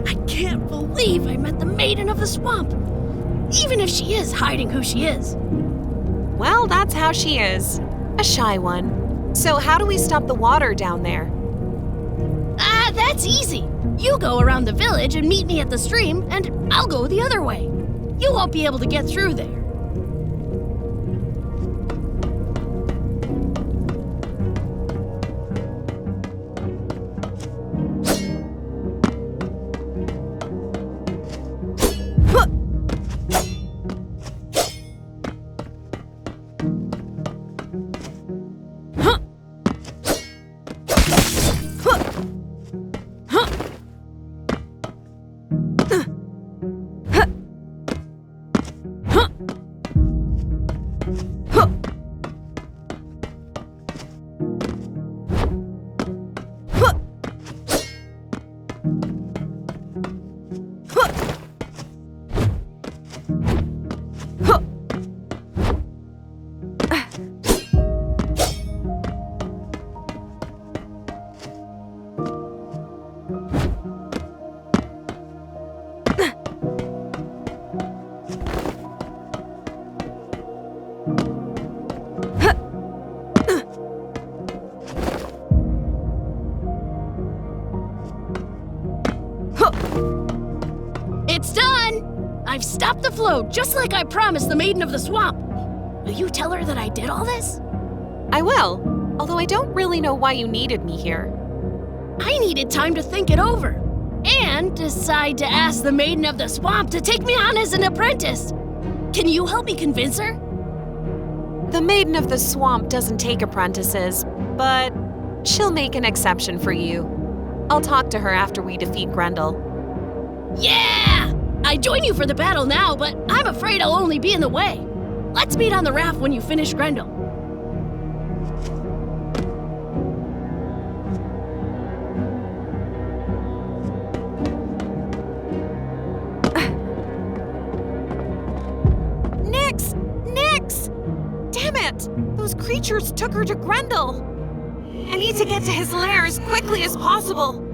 I can't believe I met the Maiden of the Swamp. Even if she is hiding who she is. Well, that's how she is. A shy one. So how do we stop the water down there? That's easy. You go around the village and meet me at the stream, and I'll go the other way. You won't be able to get through there. It's done! I've stopped the flow, just like I promised the Maiden of the Swamp. Will you tell her that I did all this? I will, although I don't really know why you needed me here. I needed time to think it over, and decide to ask the Maiden of the Swamp to take me on as an apprentice. Can you help me convince her? The Maiden of the Swamp doesn't take apprentices, but she'll make an exception for you. I'll talk to her after we defeat Grendel. Yeah! I join you for the battle now, but I'm afraid I'll only be in the way. Let's meet on the raft when you finish Grendel. Nyx! Nyx! Damn it! Those creatures took her to Grendel. I need to get to his lair as quickly as possible.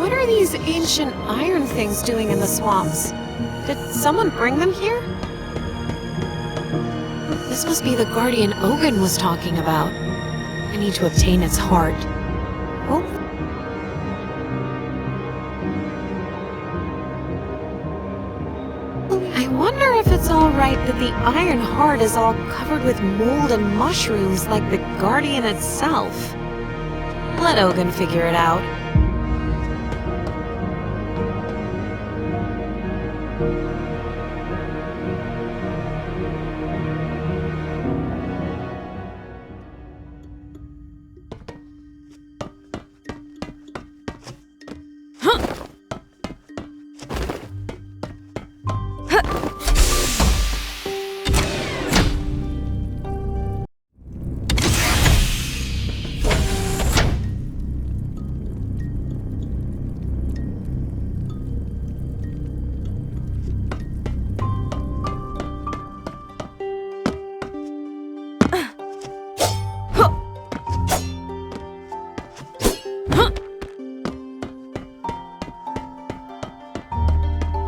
What are these ancient iron things doing in the swamps? Did someone bring them here? This must be the guardian Ogun was talking about. I need to obtain its heart. Oh. I wonder if it's alright that the iron heart is all covered with mold and mushrooms like the guardian itself. Let Ogun figure it out.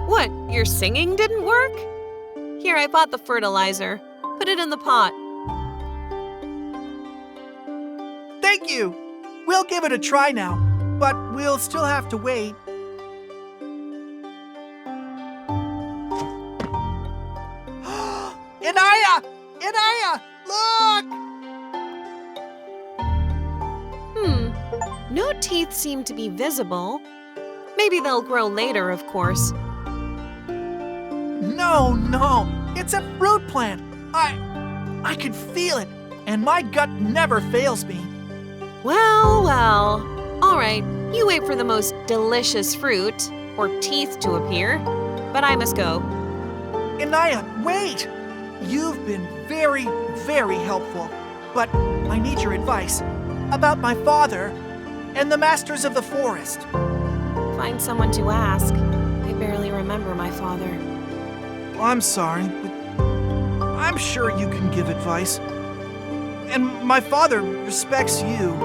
What, your singing didn't work? Here, I bought the fertilizer. Put it in the pot. Thank you! We'll give it a try now, but we'll still have to wait. Inayah! Inayah! Look! No teeth seem to be visible. Maybe they'll grow later, of course. No, it's a fruit plant. I can feel it, and my gut never fails me. Well. All right, you wait for the most delicious fruit, or teeth to appear, but I must go. Inayah, wait! You've been very, very helpful, but I need your advice about my father and the Masters of the Forest. Find someone to ask. I barely remember my father. I'm sorry, but I'm sure you can give advice. And my father respects you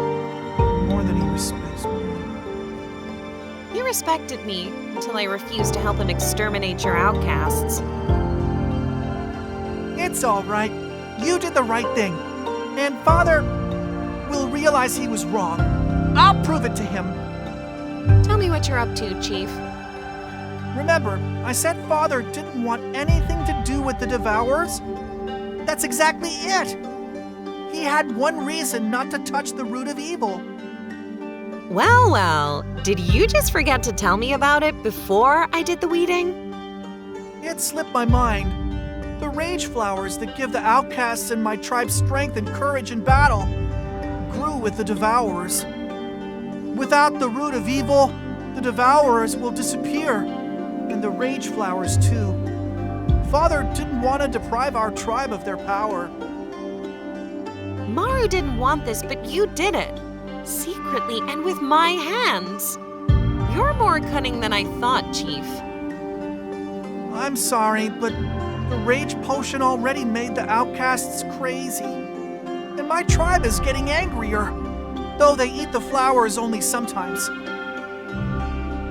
more than he respects me. He respected me until I refused to help him exterminate your outcasts. It's all right. You did the right thing. And Father will realize he was wrong. I'll prove it to him. Tell me what you're up to, Chief. Remember, I said Father didn't want anything to do with the Devourers? That's exactly it. He had one reason not to touch the root of evil. Well, did you just forget to tell me about it before I did the weeding? It slipped my mind. The rage flowers that give the outcasts in my tribe strength and courage in battle grew with the Devourers. Without the root of evil, the Devourers will disappear, and the rage flowers too. Father didn't want to deprive our tribe of their power. Maru didn't want this, but you did it. Secretly and with my hands. You're more cunning than I thought, Chief. I'm sorry, but the rage potion already made the outcasts crazy. And my tribe is getting angrier, though they eat the flowers only sometimes.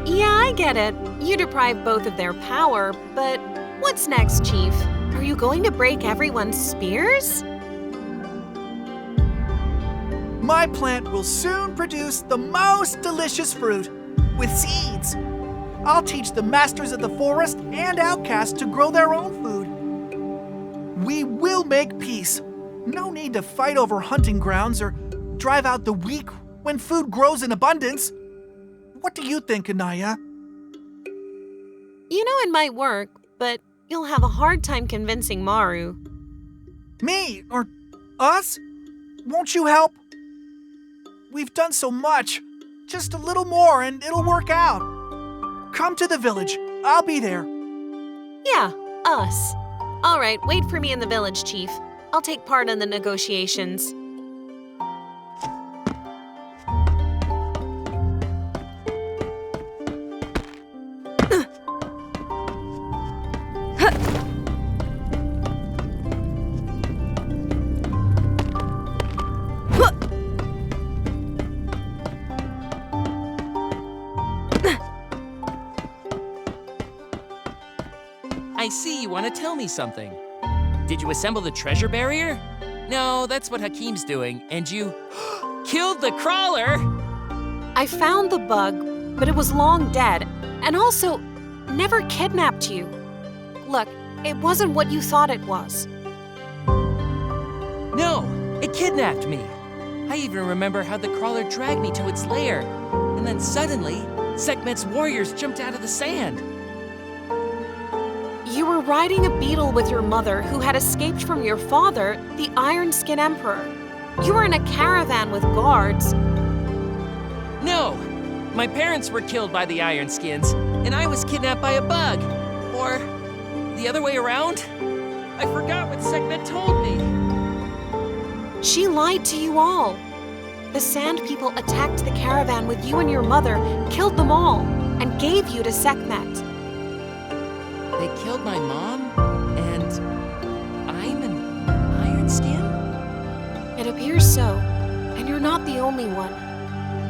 Yeah, I get it. You deprive both of their power, but what's next, Chief? Are you going to break everyone's spears? My plant will soon produce the most delicious fruit, with seeds. I'll teach the Masters of the Forest and outcasts to grow their own food. We will make peace. No need to fight over hunting grounds or drive out the weak when food grows in abundance. What do you think, Inayah? You know it might work, but you'll have a hard time convincing Maru. Me? Or us? Won't you help? We've done so much. Just a little more and it'll work out. Come to the village. I'll be there. Yeah, us. All right, wait for me in the village, Chief. I'll take part in the negotiations. I see you want to tell me something. Did you assemble the treasure barrier? No, that's what Hakeem's doing, and you killed the crawler! I found the bug, but it was long dead, and also never kidnapped you. Look, it wasn't what you thought it was. No, it kidnapped me. I even remember how the crawler dragged me to its lair, and then suddenly, Sekhmet's warriors jumped out of the sand. You were riding a beetle with your mother who had escaped from your father, the Iron Skin Emperor. You were in a caravan with guards. No, my parents were killed by the Iron Skins, and I was kidnapped by a bug. Or the other way around? I forgot what Sekhmet told me. She lied to you all. The Sand People attacked the caravan with you and your mother, killed them all, and gave you to Sekhmet. They killed my mom, and I'm an Iron Skin? It appears so, and you're not the only one.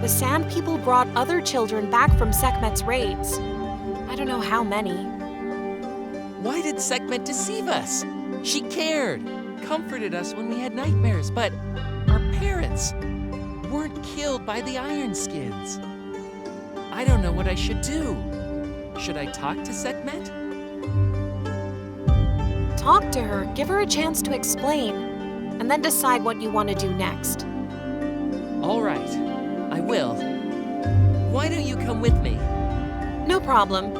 The Sand People brought other children back from Sekhmet's raids. I don't know how many. Why did Sekhmet deceive us? She cared, comforted us when we had nightmares, but our parents weren't killed by the Iron Skins. I don't know what I should do. Should I talk to Sekhmet? Talk to her, give her a chance to explain, and then decide what you want to do next. All right, I will. Why don't you come with me? No problem.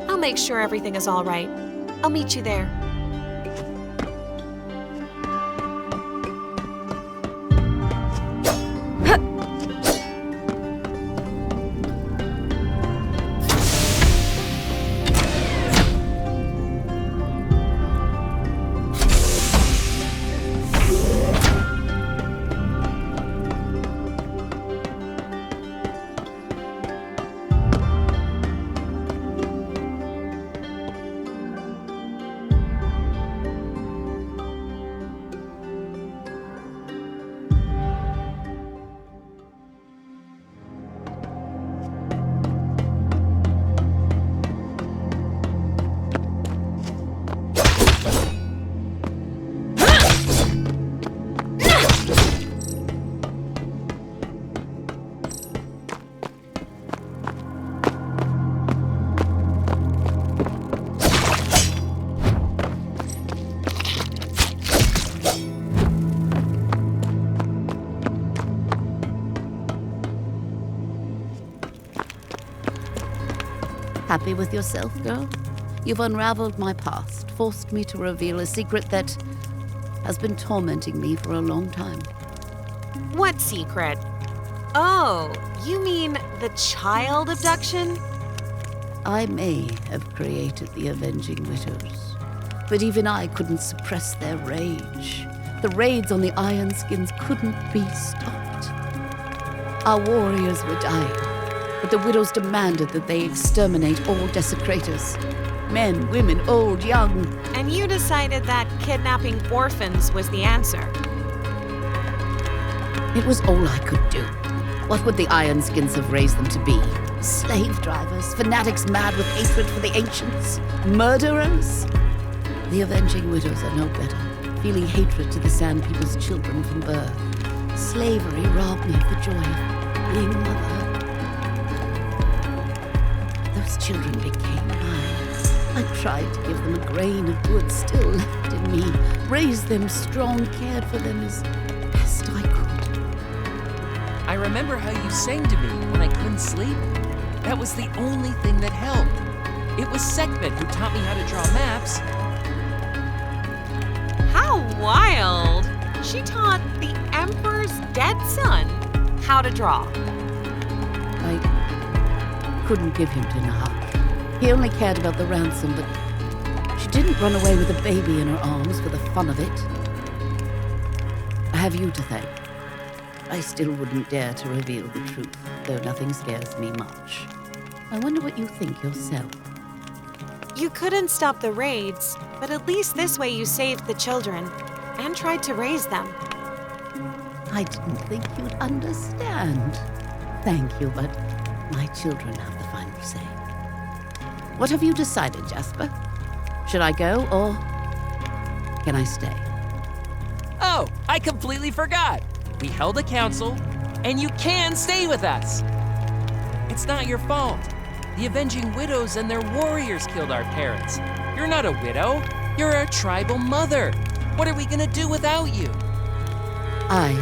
I'll make sure everything is all right. I'll meet you there. Happy with yourself, girl? You've unraveled my past, forced me to reveal a secret that has been tormenting me for a long time. What secret? Oh, you mean the child abduction? I may have created the Avenging Widows, but even I couldn't suppress their rage. The raids on the Iron Skins couldn't be stopped. Our warriors were dying, but the Widows demanded that they exterminate all desecrators. Men, women, old, young. And you decided that kidnapping orphans was the answer. It was all I could do. What would the Iron Skins have raised them to be? Slave drivers, fanatics mad with hatred for the ancients, murderers? The Avenging Widows are no better, feeling hatred to the Sand People's children from birth. Slavery robbed me of the joy of being a mother. Those children became mine. I tried to give them a grain of good still left in me, raised them strong, cared for them as best I could. I remember how you sang to me when I couldn't sleep. That was the only thing that helped. It was Sekhmet who taught me how to draw maps. How wild! She taught the Emperor's dead son how to draw. I couldn't give him to Nahak. He only cared about the ransom, but she didn't run away with a baby in her arms for the fun of it. I have you to thank. I still wouldn't dare to reveal the truth, though nothing scares me much. I wonder what you think yourself. You couldn't stop the raids, but at least this way you saved the children and tried to raise them. I didn't think you'd understand. Thank you, but my children have the final say. What have you decided, Jasper? Should I go, or can I stay? Oh, I completely forgot. We held a council, and you can stay with us. It's not your fault. The Avenging Widows and their warriors killed our parents. You're not a widow. You're a tribal mother. What are we gonna do without you? I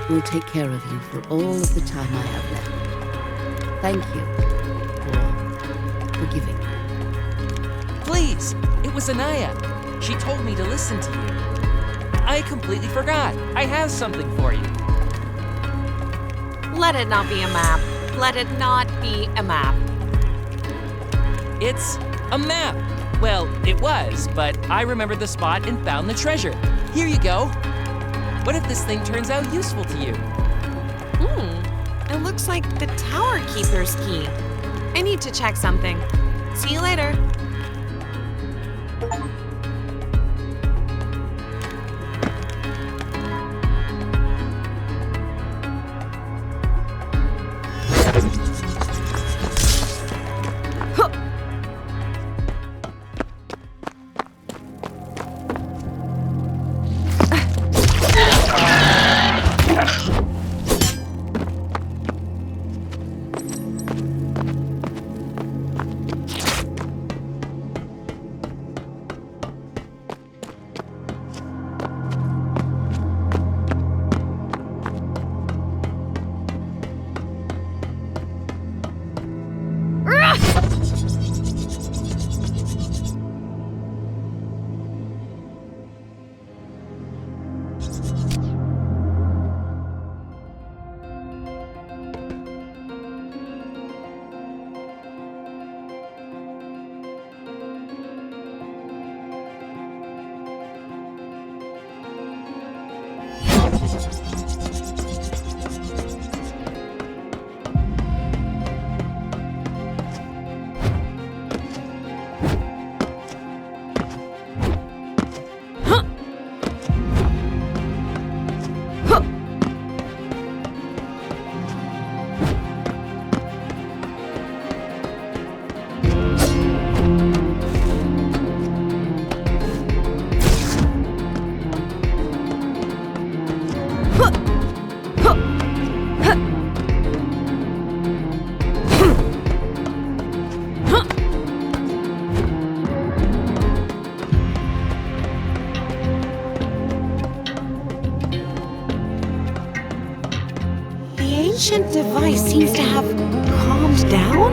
will take care of you for all of the time I have left. Thank you for forgiving me. Please, it was INAYAH. She told me to listen to you. I completely forgot. I have something for you. Let it not be a map. Let it not be a map. It's a map. Well, it was, but I remembered the spot and found the treasure. Here you go. What if this thing turns out useful to you? It looks like the Tower Keeper's key. I need to check something. See you later. Ancient device seems to have calmed down?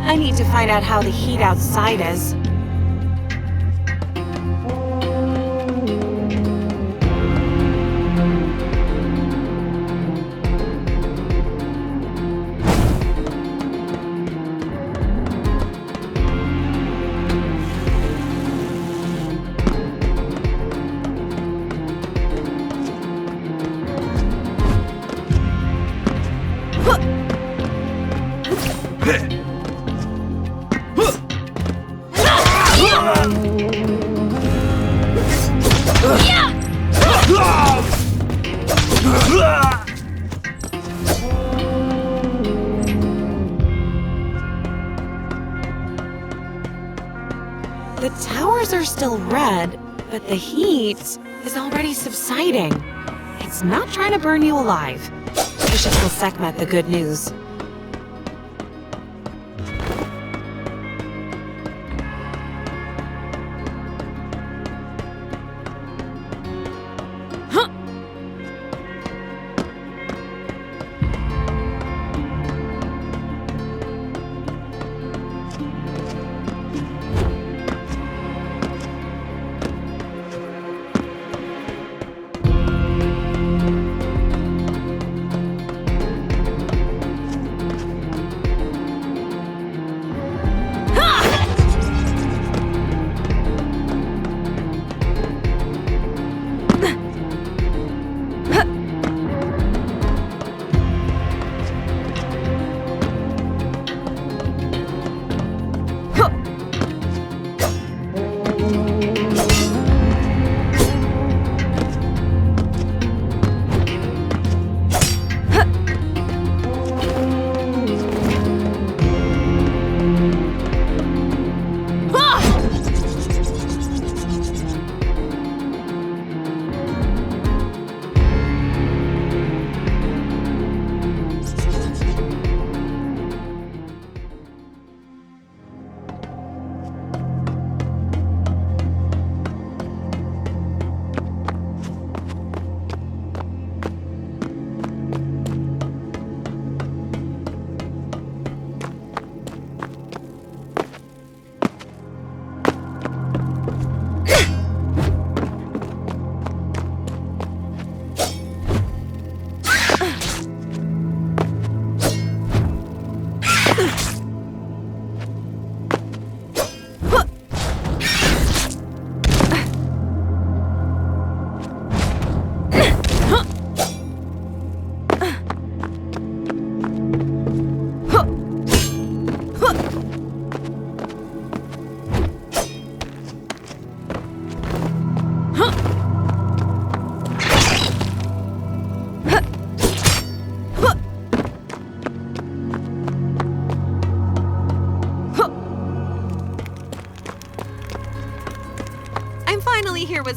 I need to find out how the heat outside is. The towers are still red, but the heat is already subsiding. It's not trying to burn you alive. I should tell Sekhmet the good news.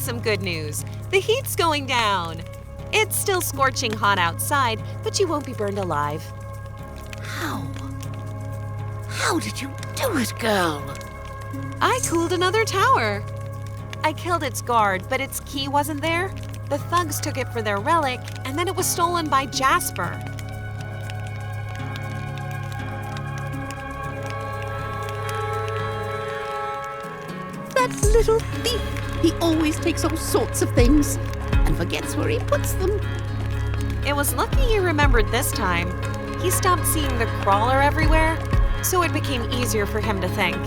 some good news. The heat's going down. It's still scorching hot outside, but you won't be burned alive. How? How did you do it, girl? I cooled another tower. I killed its guard, but its key wasn't there. The thugs took it for their relic, and then it was stolen by Jasper. That little thief! He always takes all sorts of things and forgets where he puts them. It was lucky he remembered this time. He stopped seeing the crawler everywhere, so it became easier for him to think.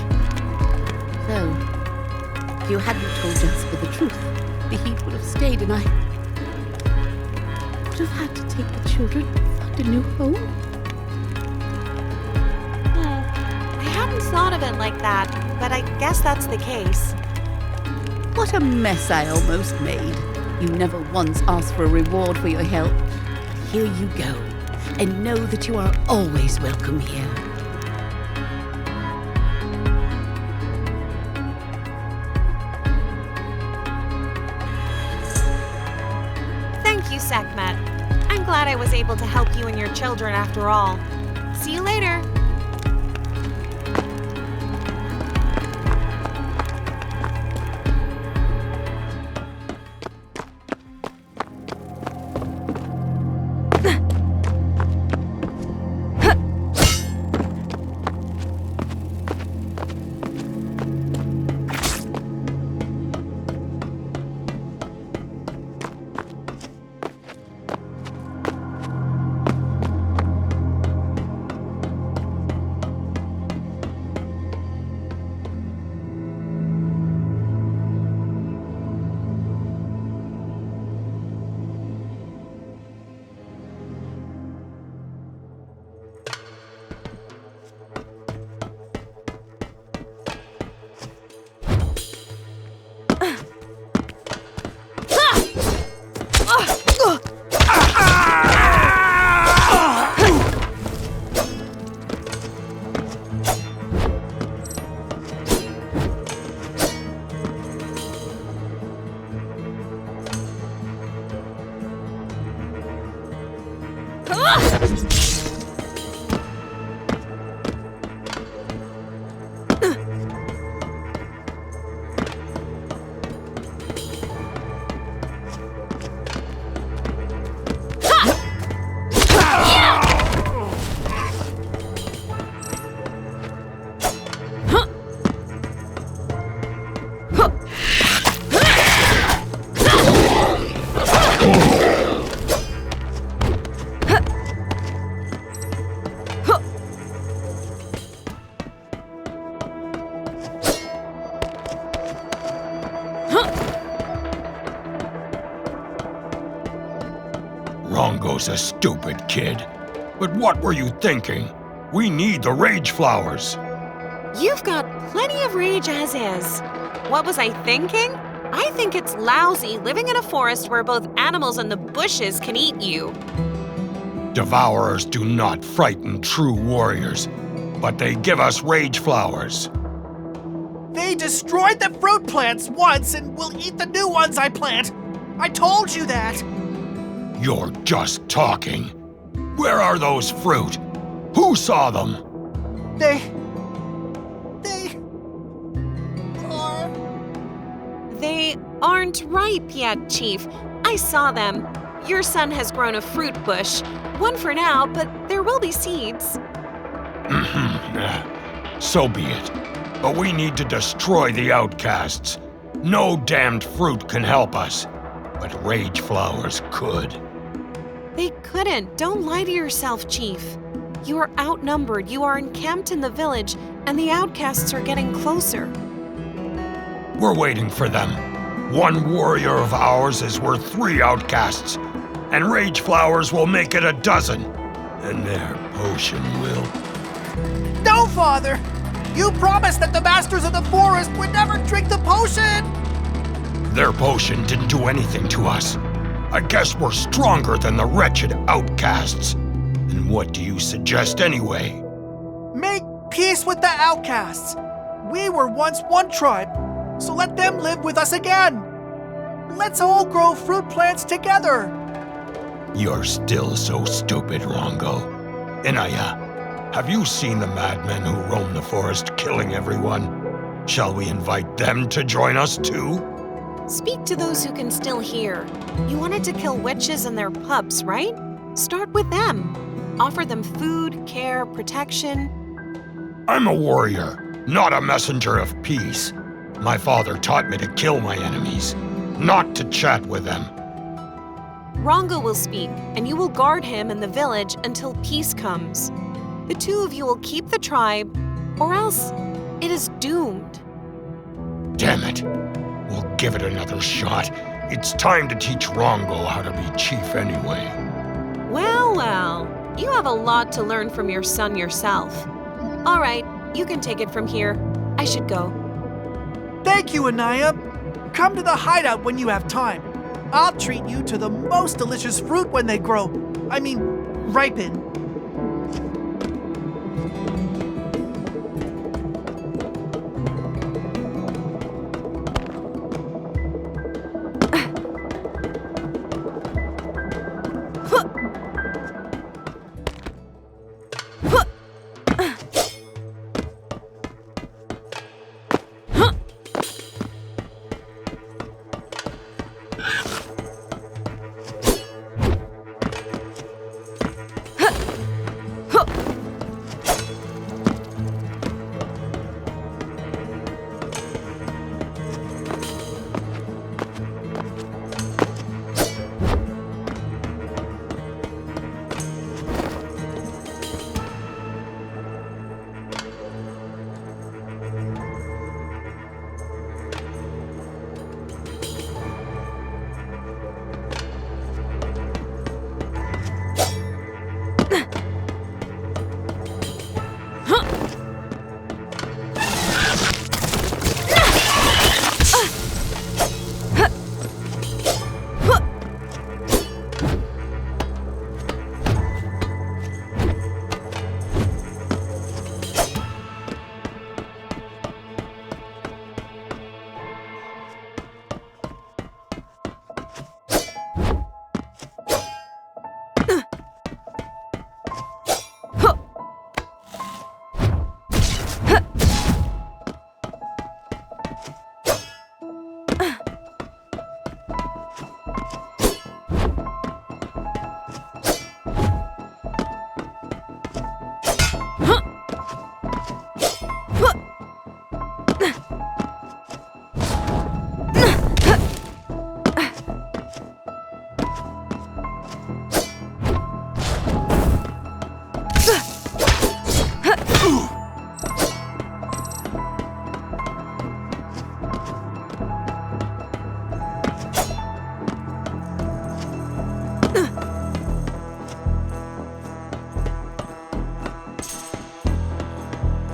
So, if you hadn't told Jasper the truth, the heat would have stayed and I would have had to take the children and find a new home. I hadn't thought of it like that, but I guess that's the case. What a mess I almost made. You never once asked for a reward for your help. Here you go, and know that you are always welcome here. Thank you, Sekhmet. I'm glad I was able to help you and your children after all. See you later. Rongo's a stupid kid. But what were you thinking? We need the rage flowers. You've got plenty of rage as is. What was I thinking? I think it's lousy living in a forest where both animals and the bushes can eat you. Devourers do not frighten true warriors, but they give us rage flowers. They destroyed the fruit plants once and will eat the new ones I plant. I told you that. You're just talking. Where are those fruit? Who saw them? They aren't ripe yet, Chief. I saw them. Your son has grown a fruit bush. One for now, but there will be seeds. So be it. But we need to destroy the outcasts. No damned fruit can help us, but rage flowers could. They couldn't. Don't lie to yourself, Chief. You are outnumbered. You are encamped in the village, and the outcasts are getting closer. We're waiting for them. One warrior of ours is worth 3 outcasts, and rage flowers will make it 12, and their potion will... No, Father! You promised that the Masters of the Forest would never drink the potion! Their potion didn't do anything to us. I guess we're stronger than the wretched outcasts. And what do you suggest anyway? Make peace with the outcasts. We were once one tribe, so let them live with us again. Let's all grow fruit plants together. You're still so stupid, Rongo. INAYAH, have you seen the madmen who roam the forest killing everyone? Shall we invite them to join us too? Speak to those who can still hear. You wanted to kill witches and their pups, right? Start with them. Offer them food, care, protection. I'm a warrior, not a messenger of peace. My father taught me to kill my enemies, not to chat with them. Rongo will speak, and you will guard him in the village until peace comes. The two of you will keep the tribe, or else it is doomed. Damn it. We'll give it another shot. It's time to teach Rongo how to be chief anyway. Well, well, you have a lot to learn from your son yourself. All right, you can take it from here. I should go. Thank you, INAYAH. Come to the hideout when you have time. I'll treat you to the most delicious fruit when they grow. I mean, ripen.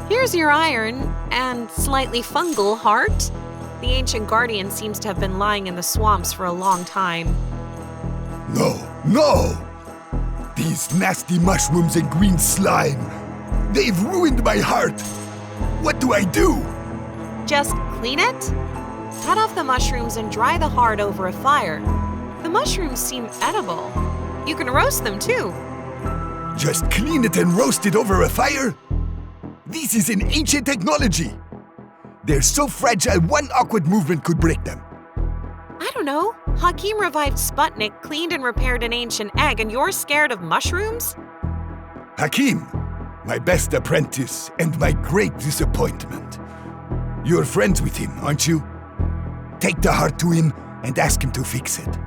Here's your iron and slightly fungal heart. The ancient guardian seems to have been lying in the swamps for a long time. No, no! These nasty mushrooms and green slime, they've ruined my heart. What do I do? Just clean it? Cut off the mushrooms and dry the heart over a fire. The mushrooms seem edible. You can roast them too. Just clean it and roast it over a fire? This is an ancient technology. They're so fragile, one awkward movement could break them. I don't know. Hakim revived Sputnik, cleaned and repaired an ancient egg, and you're scared of mushrooms? Hakim, my best apprentice and my great disappointment. You're friends with him, aren't you? Take the heart to him and ask him to fix it.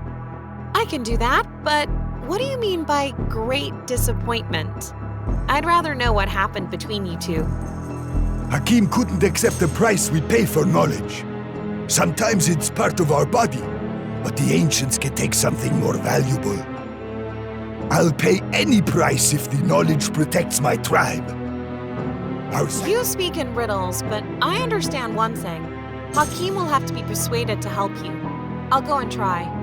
I can do that, but what do you mean by great disappointment? I'd rather know what happened between you two. Hakim couldn't accept the price we pay for knowledge. Sometimes it's part of our body, but the ancients can take something more valuable. I'll pay any price if the knowledge protects my tribe. You speak in riddles, but I understand one thing. Hakim will have to be persuaded to help you. I'll go and try.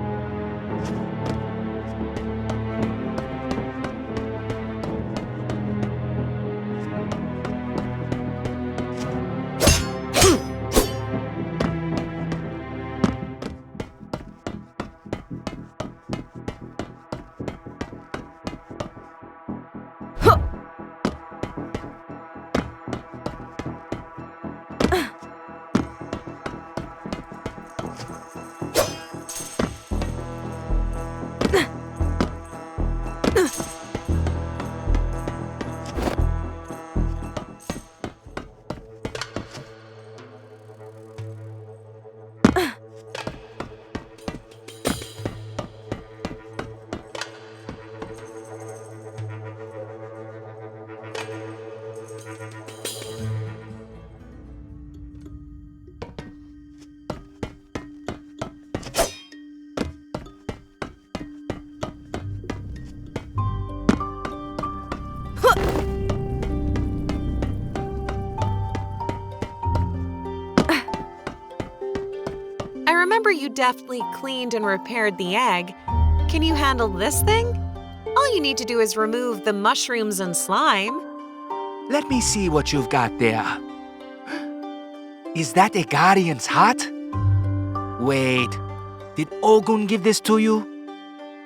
remember you deftly cleaned and repaired the egg. Can you handle this thing? All you need to do is remove the mushrooms and slime. Let me see what you've got there. Is that a guardian's heart? Wait, did Ogun give this to you?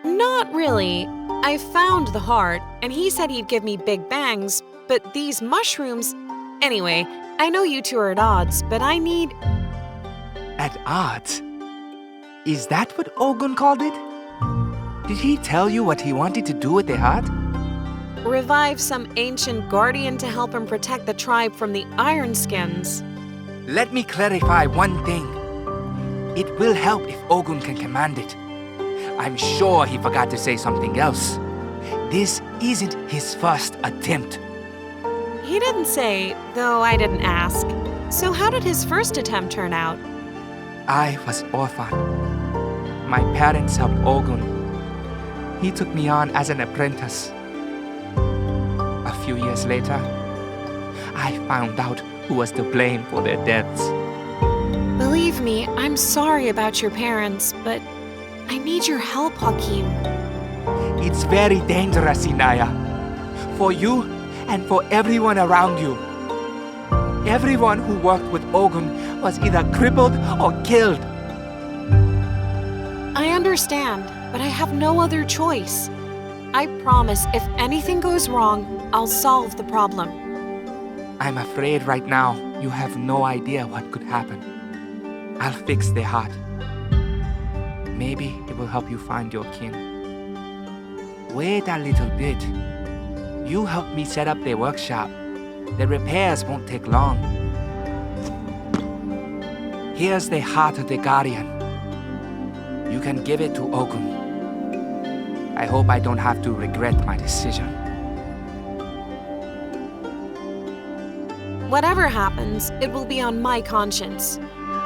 Not really. I found the heart, and he said he'd give me big bangs, but these mushrooms… Anyway, I know you two are at odds, but I need… At odds? Is that what Ogun called it? Did he tell you what he wanted to do with the heart? revive some ancient guardian to help him protect the tribe from the Ironskins. Let me clarify one thing. It will help if Ogun can command it. I'm sure he forgot to say something else. This isn't his first attempt. He didn't say, though I didn't ask. So how did his first attempt turn out? I was orphaned. My parents helped Ogun. He took me on as an apprentice. A few years later, I found out who was to blame for their deaths. Believe me, I'm sorry about your parents, but I need your help, Hakim. It's very dangerous, INAYAH. For you and for everyone around you. Everyone who worked with Ogun was either crippled or killed. I understand, but I have no other choice. I promise if anything goes wrong, I'll solve the problem. I'm afraid right now you have no idea what could happen. I'll fix the heart. Maybe it will help you find your kin. Wait a little bit. You help me set up the workshop. The repairs won't take long. Here's the heart of the Guardian. You can give it to Ogun. I hope I don't have to regret my decision. Whatever happens, it will be on my conscience.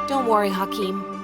Don't worry, Hakim.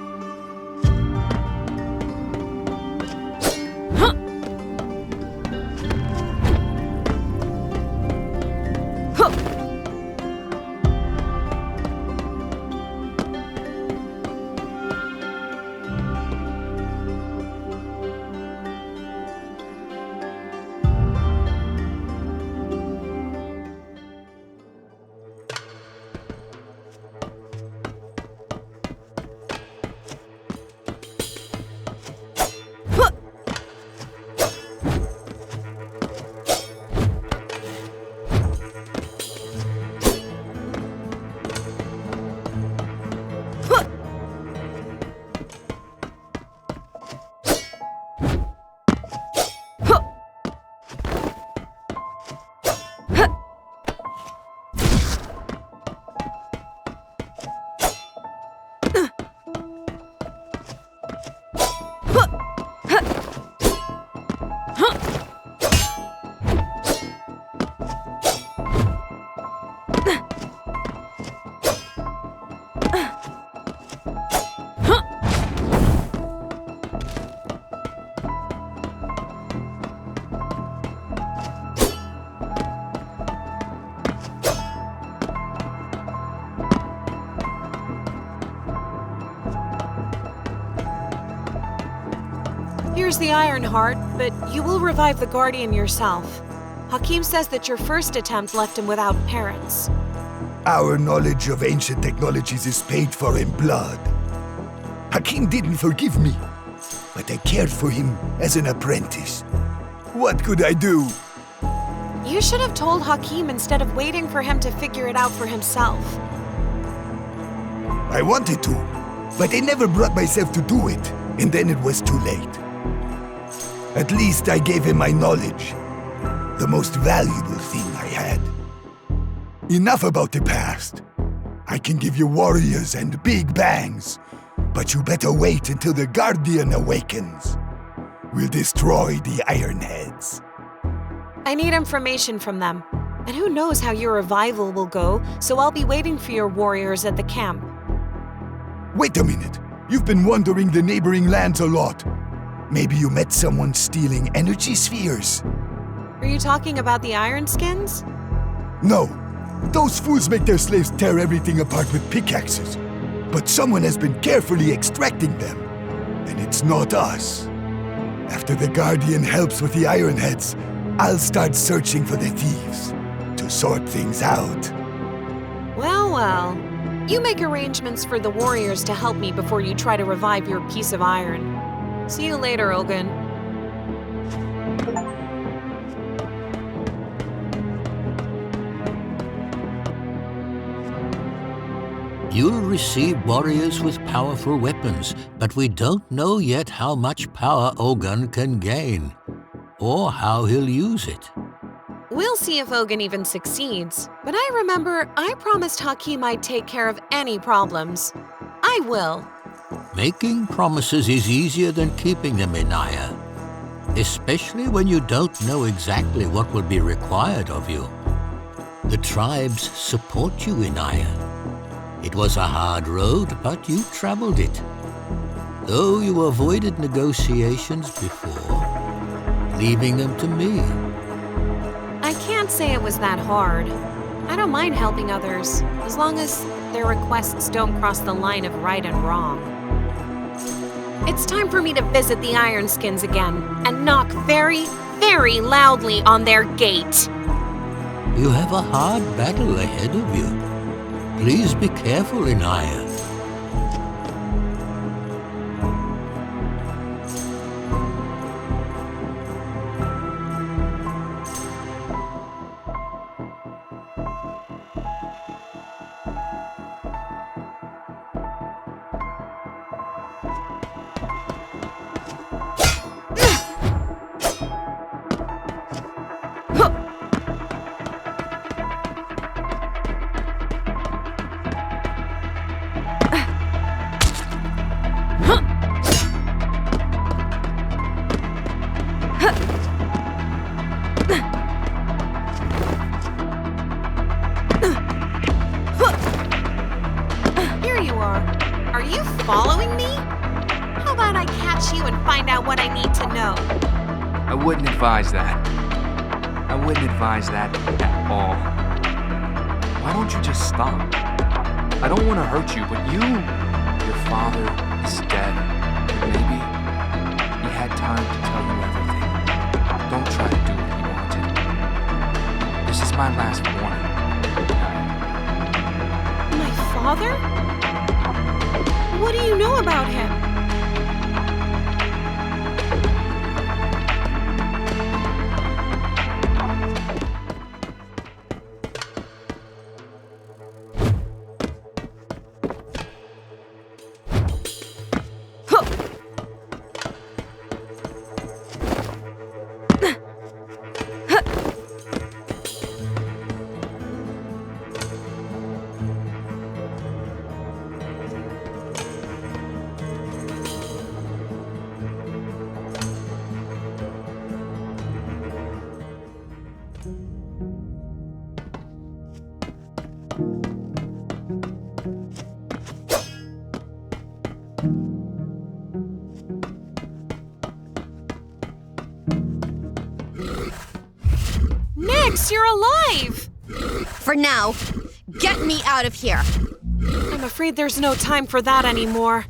Here's the Iron Heart, but you will revive the Guardian yourself. Hakim says that your first attempt left him without parents. Our knowledge of ancient technologies is paid for in blood. Hakim didn't forgive me, but I cared for him as an apprentice. What could I do? You should have told Hakim instead of waiting for him to figure it out for himself. I wanted to, but I never brought myself to do it, and then it was too late. At least I gave him my knowledge, the most valuable thing I had. Enough about the past. I can give you warriors and big bangs, but you better wait until the Guardian awakens. We'll destroy the Ironheads. I need information from them, and who knows how your revival will go, so I'll be waiting for your warriors at the camp. Wait a minute. You've been wandering the neighboring lands a lot. Maybe you met someone stealing energy spheres? Are you talking about the Ironskins? No. Those fools make their slaves tear everything apart with pickaxes. but someone has been carefully extracting them. And it's not us. After the Guardian helps with the Ironheads, I'll start searching for the thieves to sort things out. Well, well. You make arrangements for the warriors to help me before you try to revive your piece of iron. See you later, Ogun. You'll receive warriors with powerful weapons, but we don't know yet how much power Ogun can gain, or how he'll use it. We'll see if Ogun even succeeds, but I remember I promised Hakim I'd take care of any problems. I will. Making promises is easier than keeping them, INAYAH, especially when you don't know exactly what will be required of you. The tribes support you, INAYAH. It was a hard road, but you traveled it. Though you avoided negotiations before, leaving them to me. I can't say it was that hard. I don't mind helping others, as long as their requests don't cross the line of right and wrong. It's time for me to visit the Ironskins again and knock very, very loudly on their gate. You have a hard battle ahead of you. Please be careful, INAYAH. Are you following me? How about I catch you and find out what I need to know? I wouldn't advise that. I wouldn't advise that at all. Why don't you just stop? I don't want to hurt you, but your father is dead. Maybe he had time to tell you everything. Don't try to do what he wanted. This is my last warning. My father? What do you know about him? You're alive! For now, get me out of here. I'm afraid there's no time for that anymore.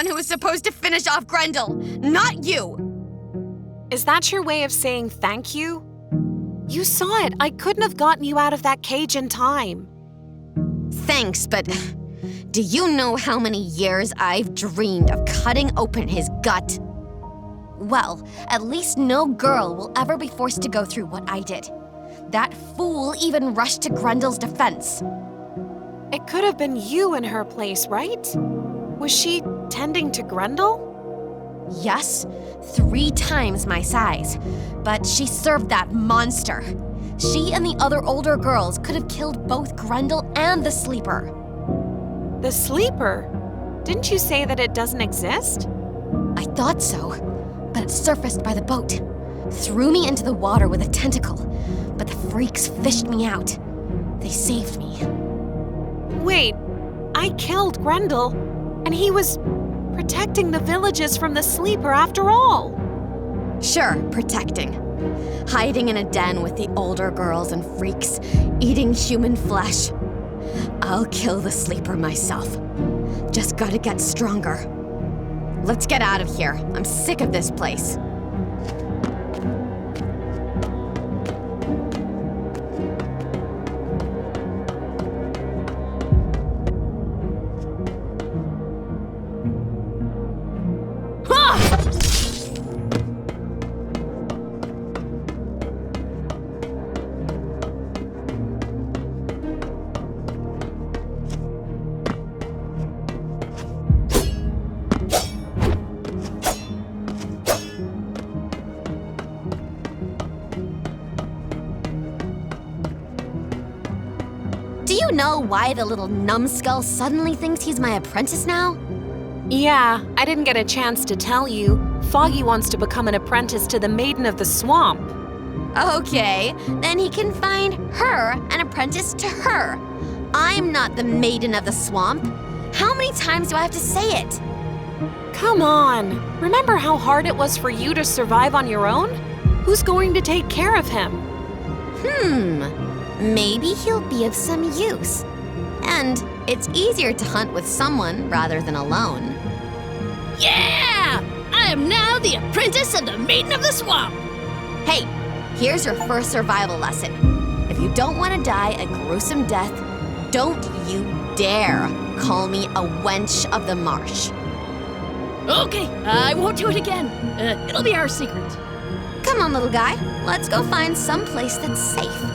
one who was supposed to finish off Grendel, not you! Is that your way of saying thank you? You saw it. I couldn't have gotten you out of that cage in time. Thanks, but do you know how many years I've dreamed of cutting open his gut? Well, at least no girl will ever be forced to go through what I did. That fool even rushed to Grendel's defense. It could have been you in her place, right? Was she tending to Grendel? Yes, 3 times my size. But she served that monster. She and the other older girls could have killed both Grendel and the Sleeper. The Sleeper? Didn't you say that it doesn't exist? I thought so, but it surfaced by the boat. Threw me into the water with a tentacle, but the freaks fished me out. They saved me. Wait, I killed Grendel, and he was protecting the villages from the Sleeper after all. Sure, protecting. Hiding in a den with the older girls and freaks, eating human flesh. I'll kill the Sleeper myself. Just gotta get stronger. Let's get out of here. I'm sick of this place. Do you know why the little numbskull suddenly thinks he's my apprentice now? Yeah, I didn't get a chance to tell you. Foggy wants to become an apprentice to the Maiden of the Swamp. Okay, then he can find her an apprentice to her. I'm not the Maiden of the Swamp. How many times do I have to say it? Come on. Remember how hard it was for you to survive on your own? Who's going to take care of him? Maybe he'll be of some use. And it's easier to hunt with someone rather than alone. Yeah! I am now the apprentice of the Maiden of the Swamp! Hey, here's your first survival lesson. If you don't want to die a gruesome death, don't you dare call me a wench of the marsh. Okay, I won't do it again. It'll be our secret. Come on, little guy. Let's go find some place that's safe.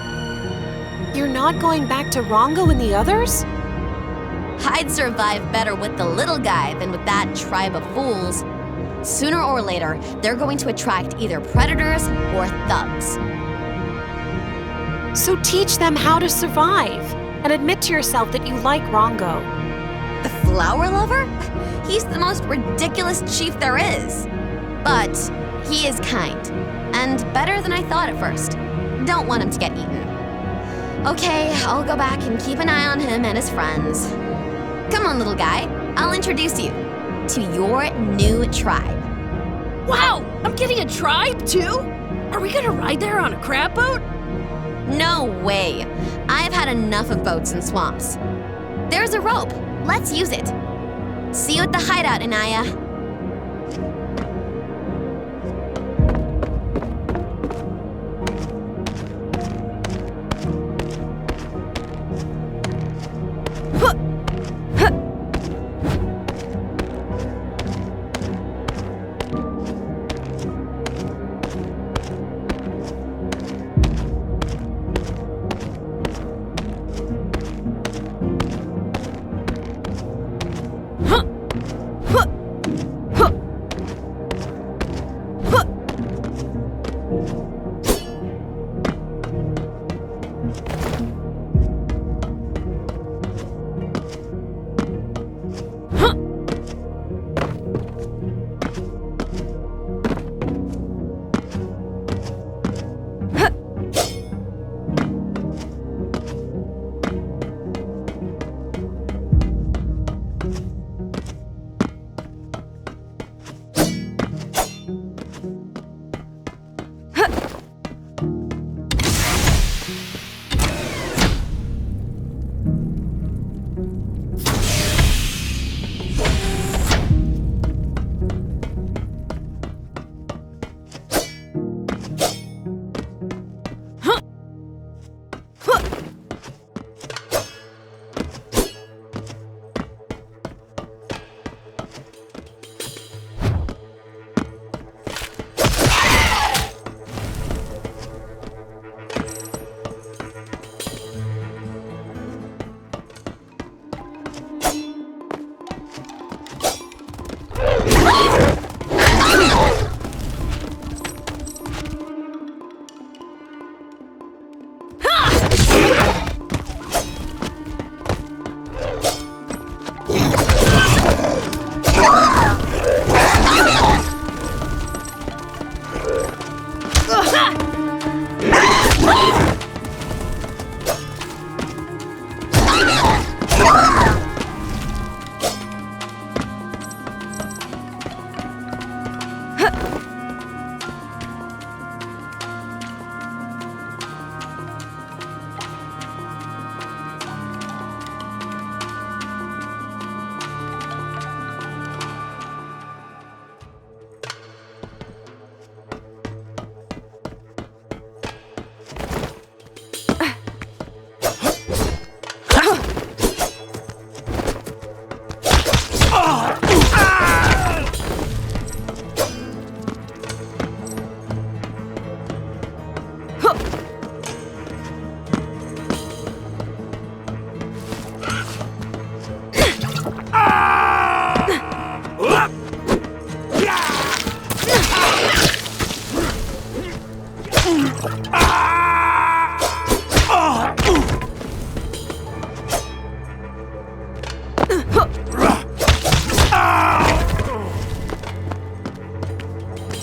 You're not going back to Rongo and the others? I'd survive better with the little guy than with that tribe of fools. Sooner or later, they're going to attract either predators or thugs. So teach them how to survive, and admit to yourself that you like Rongo. The flower lover? He's the most ridiculous chief there is. But he is kind, and better than I thought at first. Don't want him to get eaten. Okay, I'll go back and keep an eye on him and his friends. Come on, little guy. I'll introduce you to your new tribe. Wow, I'm getting a tribe too? Are we gonna ride there on a crab boat? No way. I've had enough of boats and swamps. There's a rope. Let's use it. See you at the hideout, INAYAH.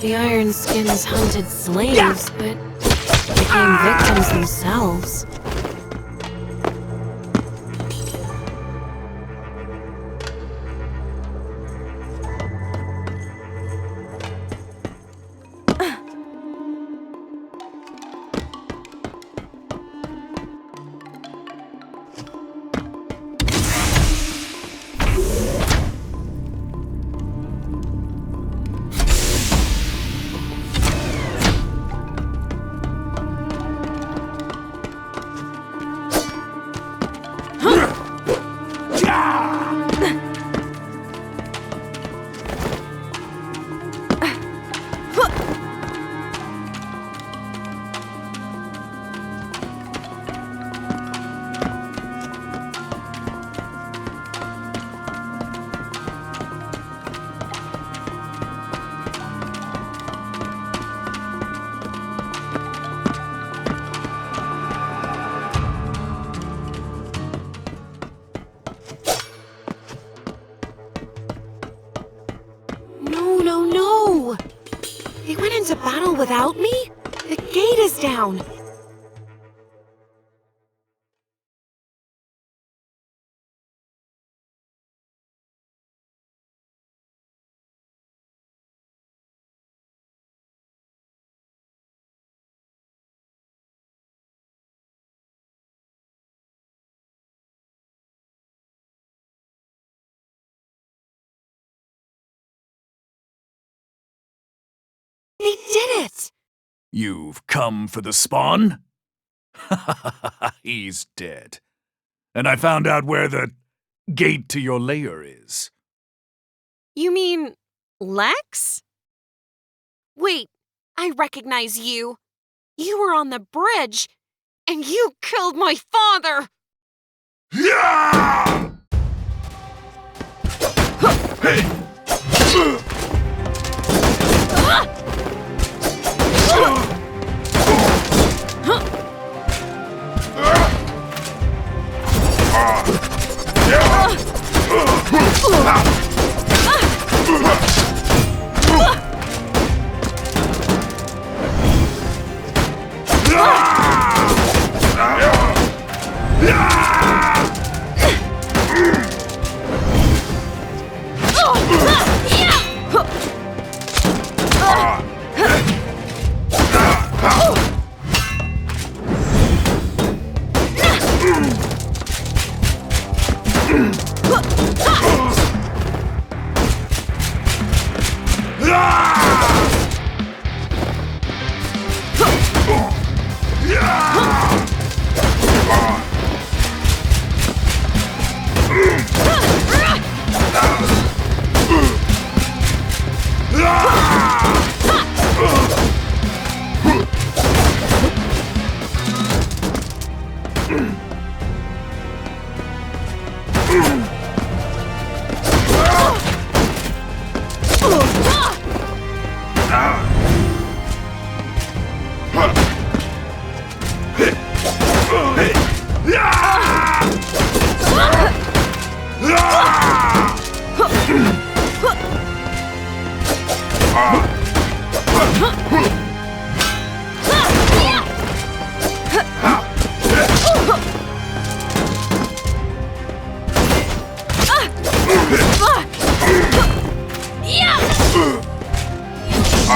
The Iron Skins hunted slaves, but became victims themselves. No! They went into battle without me? The gate is down! They did it! You've come for the spawn? He's dead. And I found out where the gate to your lair is. You mean Lex? Wait, I recognize you. You were on the bridge, and you killed my father! Yeah! Hey!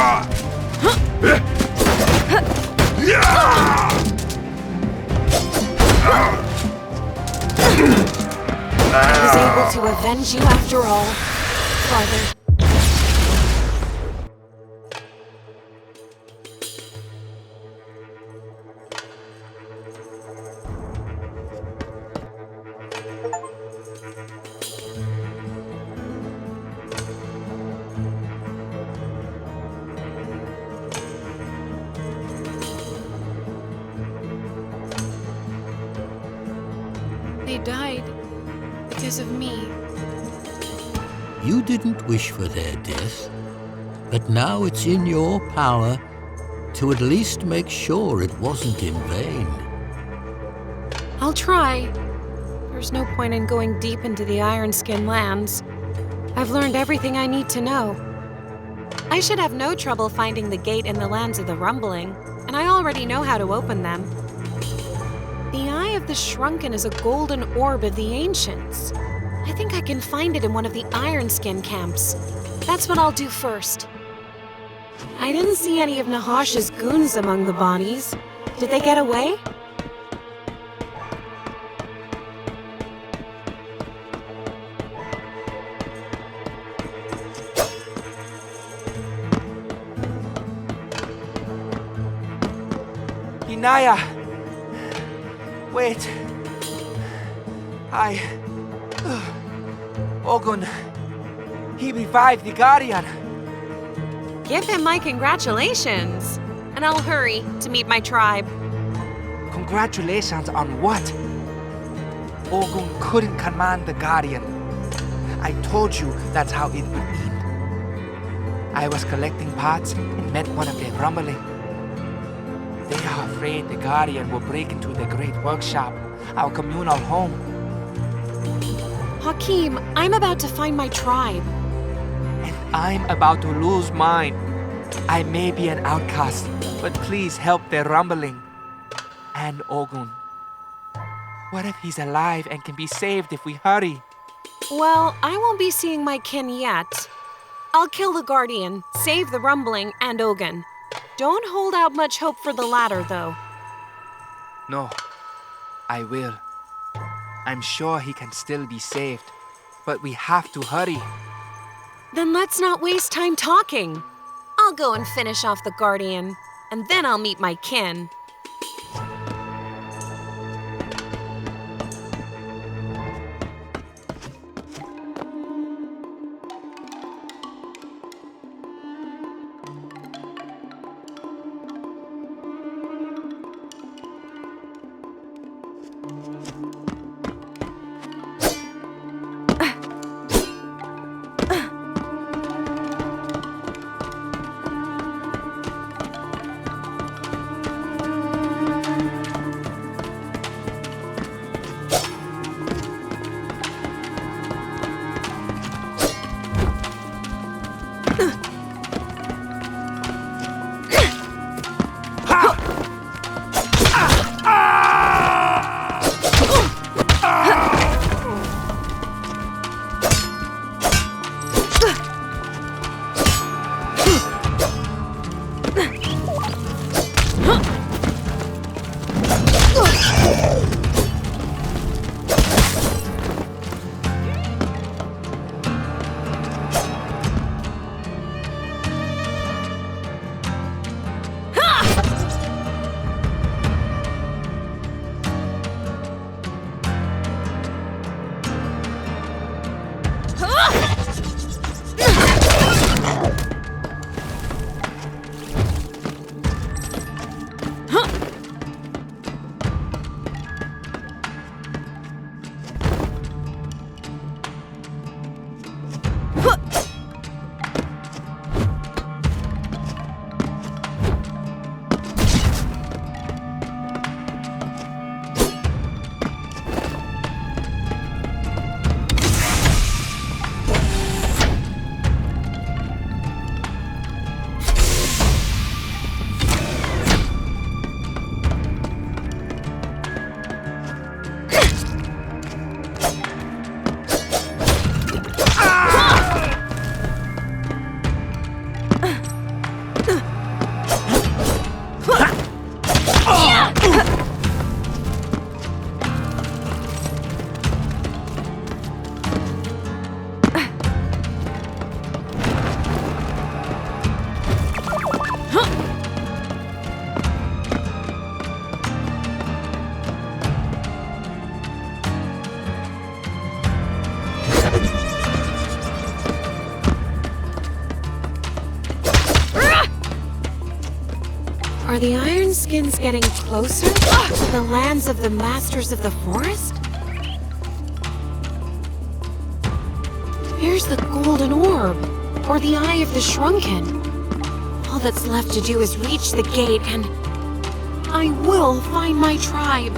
I was able to avenge you after all, Father. They died because of me. You didn't wish for their death, but now it's in your power to at least make sure it wasn't in vain. I'll try. There's no point in going deep into the Ironskin lands. I've learned everything I need to know. I should have no trouble finding the gate in the lands of the Rumbling, and I already know how to open them. The Eye of the Shrunken is a golden orb of the ancients. I think I can find it in one of the Ironskin camps. That's what I'll do first. I didn't see any of Nahash's goons among the bodies. Did they get away? INAYAH! Wait. Ogun. He revived the Guardian. Give him my congratulations. And I'll hurry to meet my tribe. Congratulations on what? Ogun couldn't command the Guardian. I told you that's how it would end. I was collecting parts and met one of the Rumbling. They are afraid the Guardian will break into the Great Workshop, our communal home. Hakim, I'm about to find my tribe. And I'm about to lose mine. I may be an outcast, but please help the Rumbling. And Ogun. What if he's alive and can be saved if we hurry? Well, I won't be seeing my kin yet. I'll kill the Guardian, save the Rumbling, and Ogun. Don't hold out much hope for the latter, though. No, I will. I'm sure he can still be saved, but we have to hurry. Then let's not waste time talking. I'll go and finish off the Guardian, and then I'll meet my kin. the Iron Skins getting closer to the lands of the Masters of the Forest? Here's the Golden Orb, or the Eye of the Shrunken. All that's left to do is reach the gate and I will find my tribe.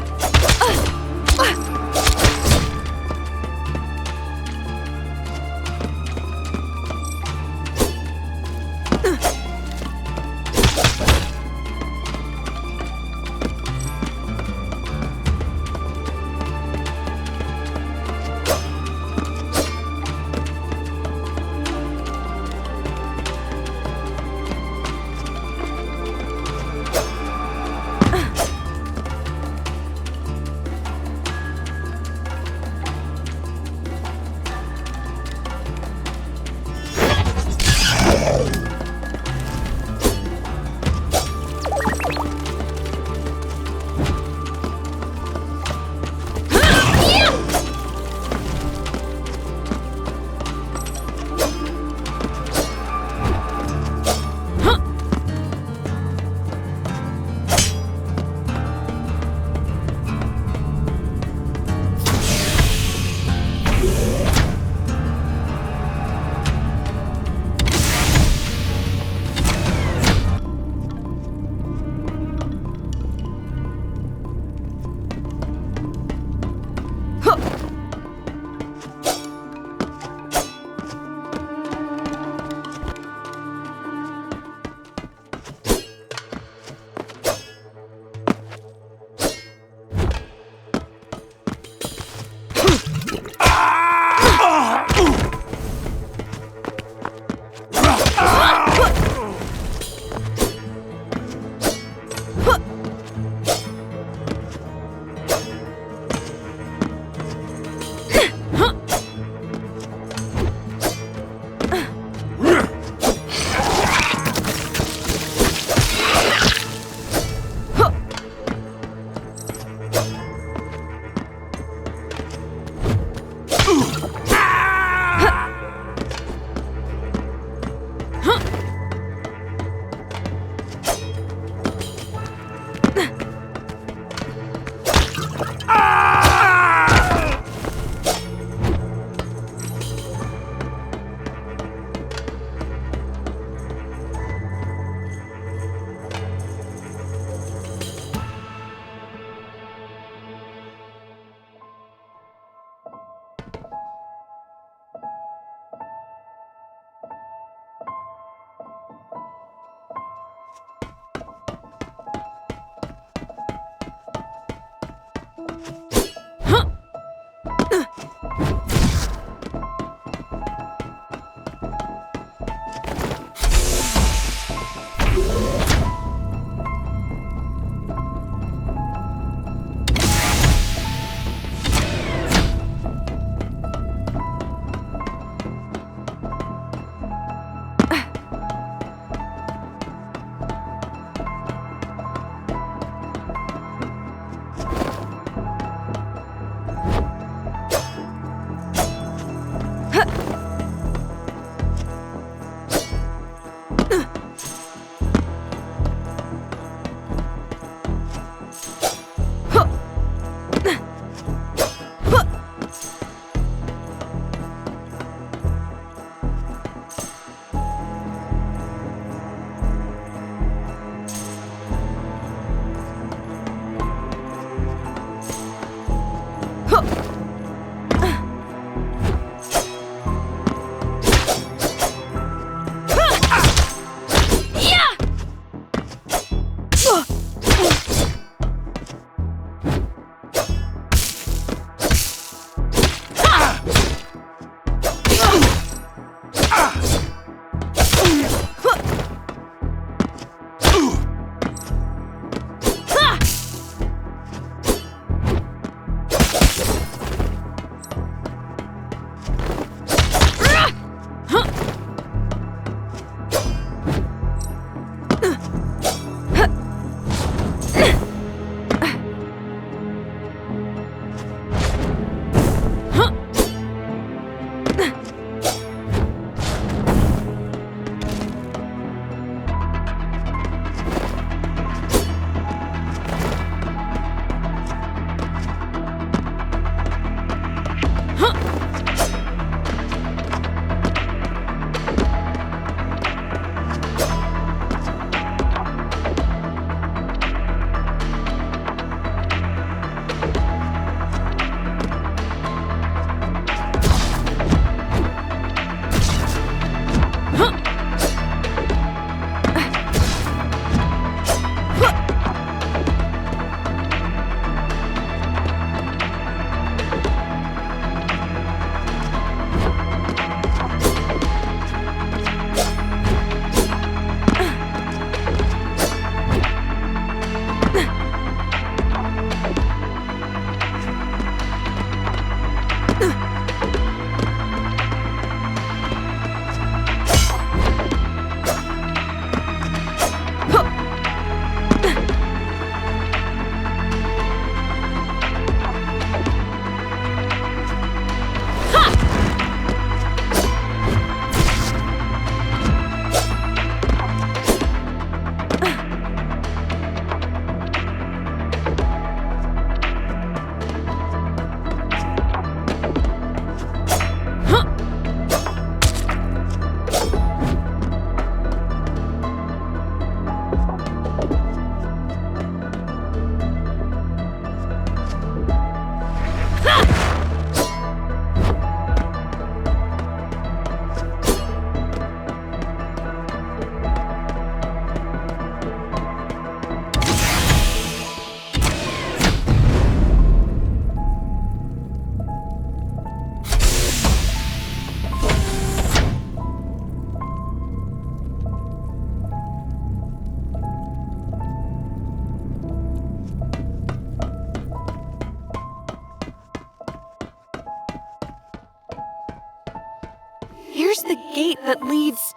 Here's the gate that leads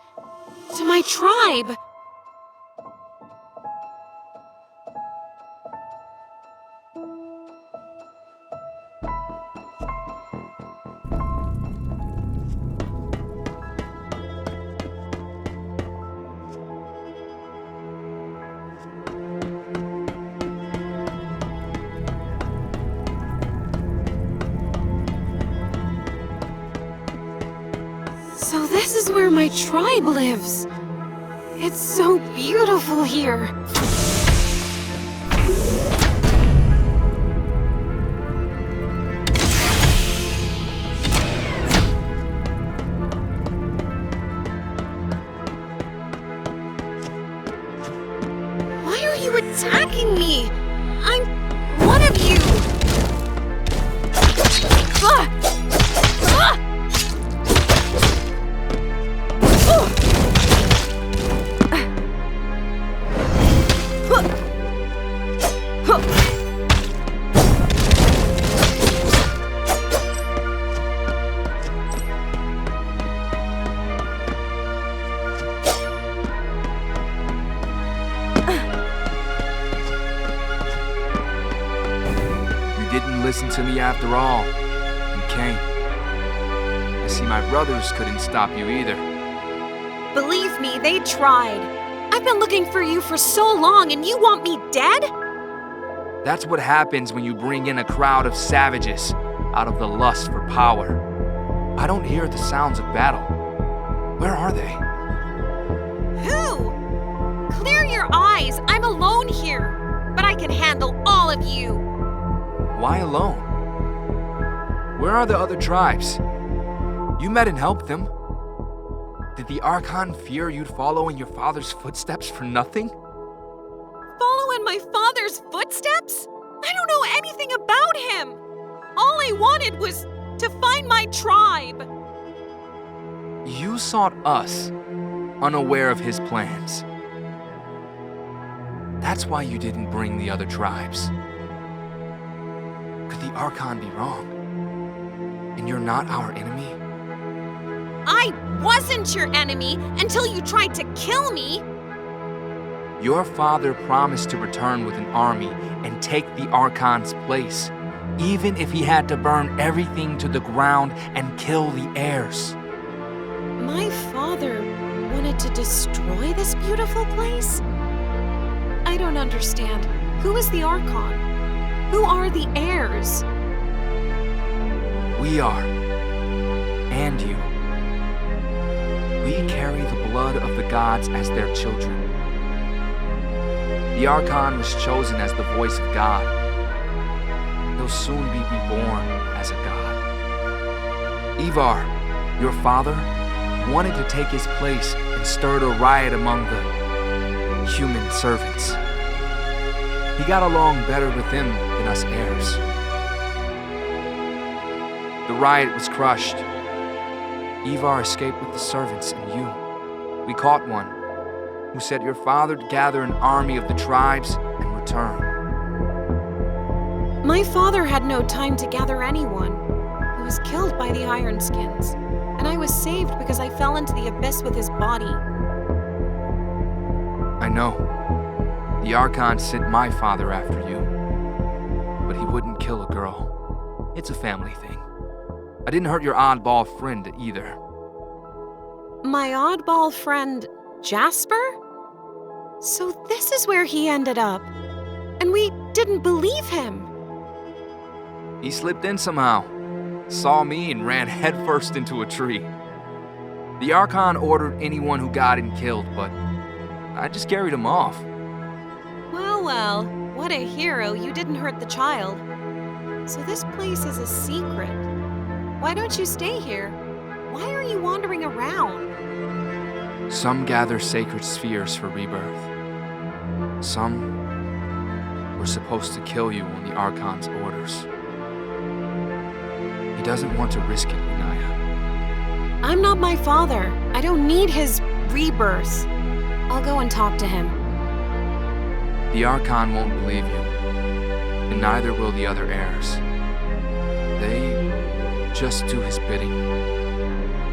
to my tribe. So this is where my tribe lives. It's so beautiful here. Why are you attacking me? I'm one of you. Ah! Ah! Listen to me after all. You came. I see my brothers couldn't stop you either. Believe me, they tried. I've been looking for you for so long, and you want me dead? That's what happens when you bring in a crowd of savages out of the lust for power. I don't hear the sounds of battle. Where are they? Who? Clear your eyes. I'm alone here, but I can handle all of you. Why alone? Where are the other tribes? You met and helped them. Did the Archon fear you'd follow in your father's footsteps for nothing? Follow in my father's footsteps? I don't know anything about him. All I wanted was to find my tribe. You sought us, unaware of his plans. That's why you didn't bring the other tribes. Could the Archon be wrong? And you're not our enemy? I wasn't your enemy until you tried to kill me. Your father promised to return with an army and take the Archon's place, even if he had to burn everything to the ground and kill the heirs. My father wanted to destroy this beautiful place? I don't understand. Who is the Archon? Who are the heirs? We are. And you. We carry the blood of the gods as their children. The Archon was chosen as the voice of God. He'll soon be reborn as a god. Ivar, your father, wanted to take his place and stirred a riot among the human servants. He got along better with them than us heirs. The riot was crushed. Ivar escaped with the servants and you. We caught one who said your father to gather an army of the tribes and return. My father had no time to gather anyone. He was killed by the Ironskins, and I was saved because I fell into the abyss with his body. I know. The Archon sent my father after you. But he wouldn't kill a girl. It's a family thing. I didn't hurt your oddball friend either. My oddball friend, Jasper? So this is where he ended up. And we didn't believe him. He slipped in somehow, saw me, and ran headfirst into a tree. The Archon ordered anyone who got him killed, but I just carried him off. Well, what a hero, you didn't hurt the child. So this place is a secret. Why don't you stay here? Why are you wandering around? Some gather sacred spheres for rebirth. Some were supposed to kill you on the Archon's orders. He doesn't want to risk it, INAYAH. I'm not my father. I don't need his rebirth. I'll go and talk to him. The Archon won't believe you, and neither will the other heirs. They just do his bidding.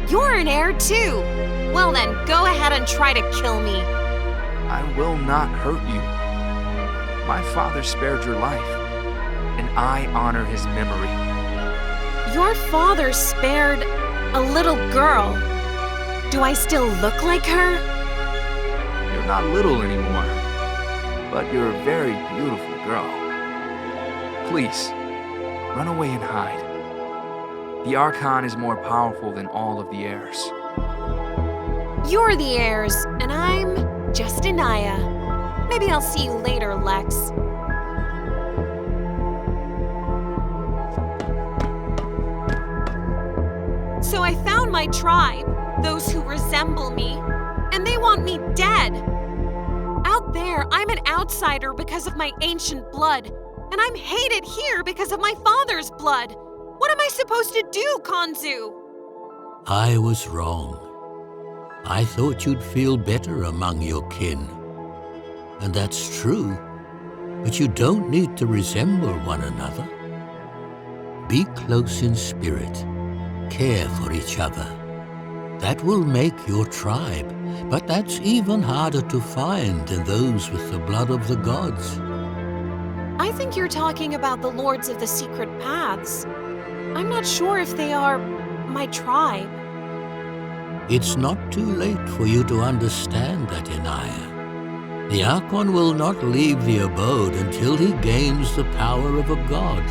You're an heir too! Well then, go ahead and try to kill me. I will not hurt you. My father spared your life, and I honor his memory. Your father spared a little girl. Do I still look like her? You're not little anymore, but you're a very beautiful girl. Please, run away and hide. The Archon is more powerful than all of the heirs. You're the heirs, and I'm just INAYAH. Maybe I'll see you later, Lex. So I found my tribe, those who resemble me, and they want me dead. Out there, I'm an outsider because of my ancient blood, and I'm hated here because of my father's blood. What am I supposed to do, Kanzu? I was wrong. I thought you'd feel better among your kin. And that's true, but you don't need to resemble one another. Be close in spirit. Care for each other. That will make your tribe, but that's even harder to find than those with the blood of the gods. I think you're talking about the Lords of the Secret Paths. I'm not sure if they are my tribe. It's not too late for you to understand that, INAYAH. The Archon will not leave the abode until he gains the power of a god.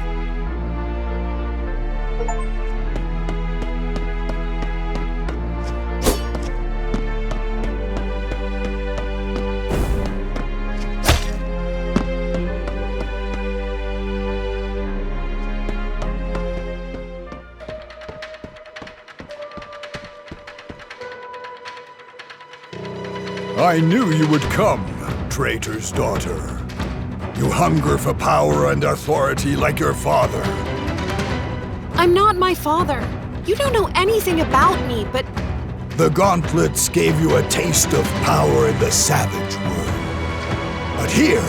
I knew you would come, traitor's daughter. You hunger for power and authority like your father. I'm not my father. You don't know anything about me, but... The gauntlets gave you a taste of power in the savage world. But here,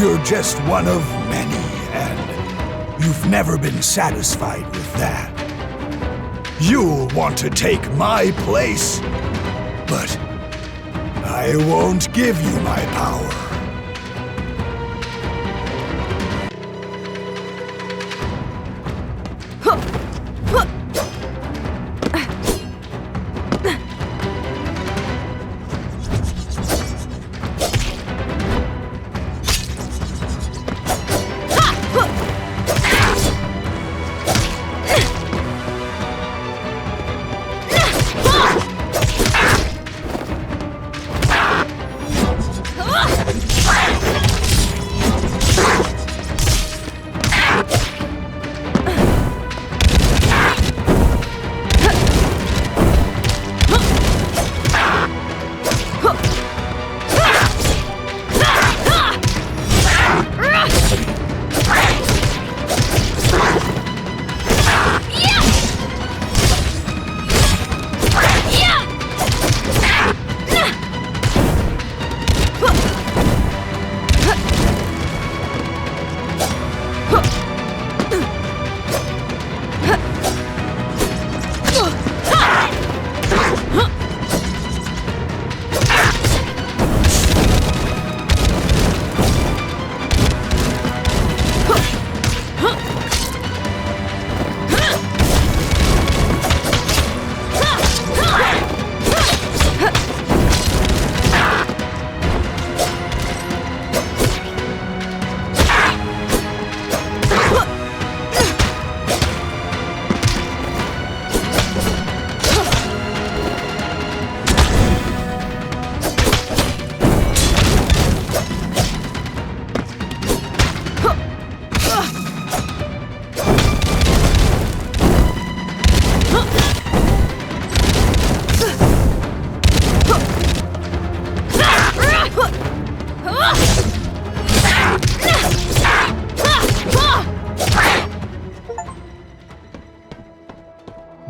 you're just one of many, and you've never been satisfied with that. You'll want to take my place, but I won't give you my power.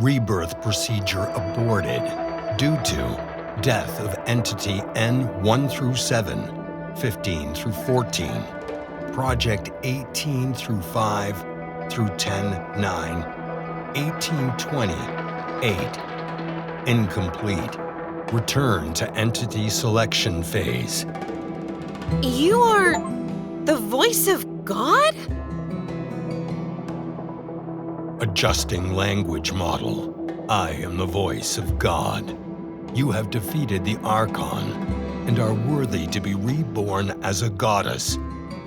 Rebirth procedure aborted due to death of entity N1 through 7, 15 through 14, Project 18 through 5 through 10, 9, 18, 20, 8. Incomplete. Return to entity selection phase. You are the voice of God? Adjusting language model. I am the voice of God. You have defeated the Archon and are worthy to be reborn as a goddess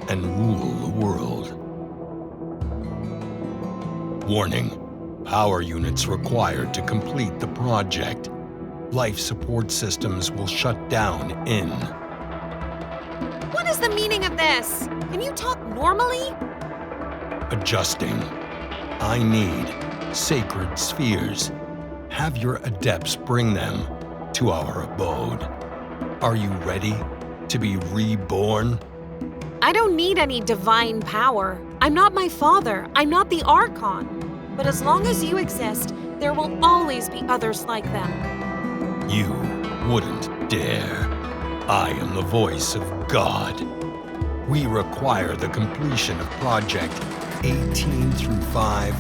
and rule the world. Warning. Power units required to complete the project. Life support systems will shut down in. What is the meaning of this? Can you talk normally? Adjusting. I need sacred spheres. Have your adepts bring them to our abode. Are you ready to be reborn? I don't need any divine power. I'm not my father. I'm not the Archon. But as long as you exist, there will always be others like them. You wouldn't dare. I am the voice of God. We require the completion of Project 18 through 5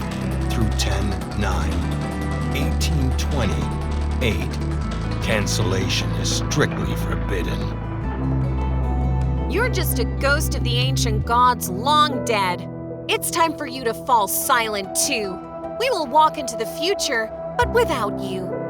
through 10, 9, 18, 20, 8. Cancellation is strictly forbidden. You're just a ghost of the ancient gods long dead. It's time for you to fall silent too. We will walk into the future, but without you.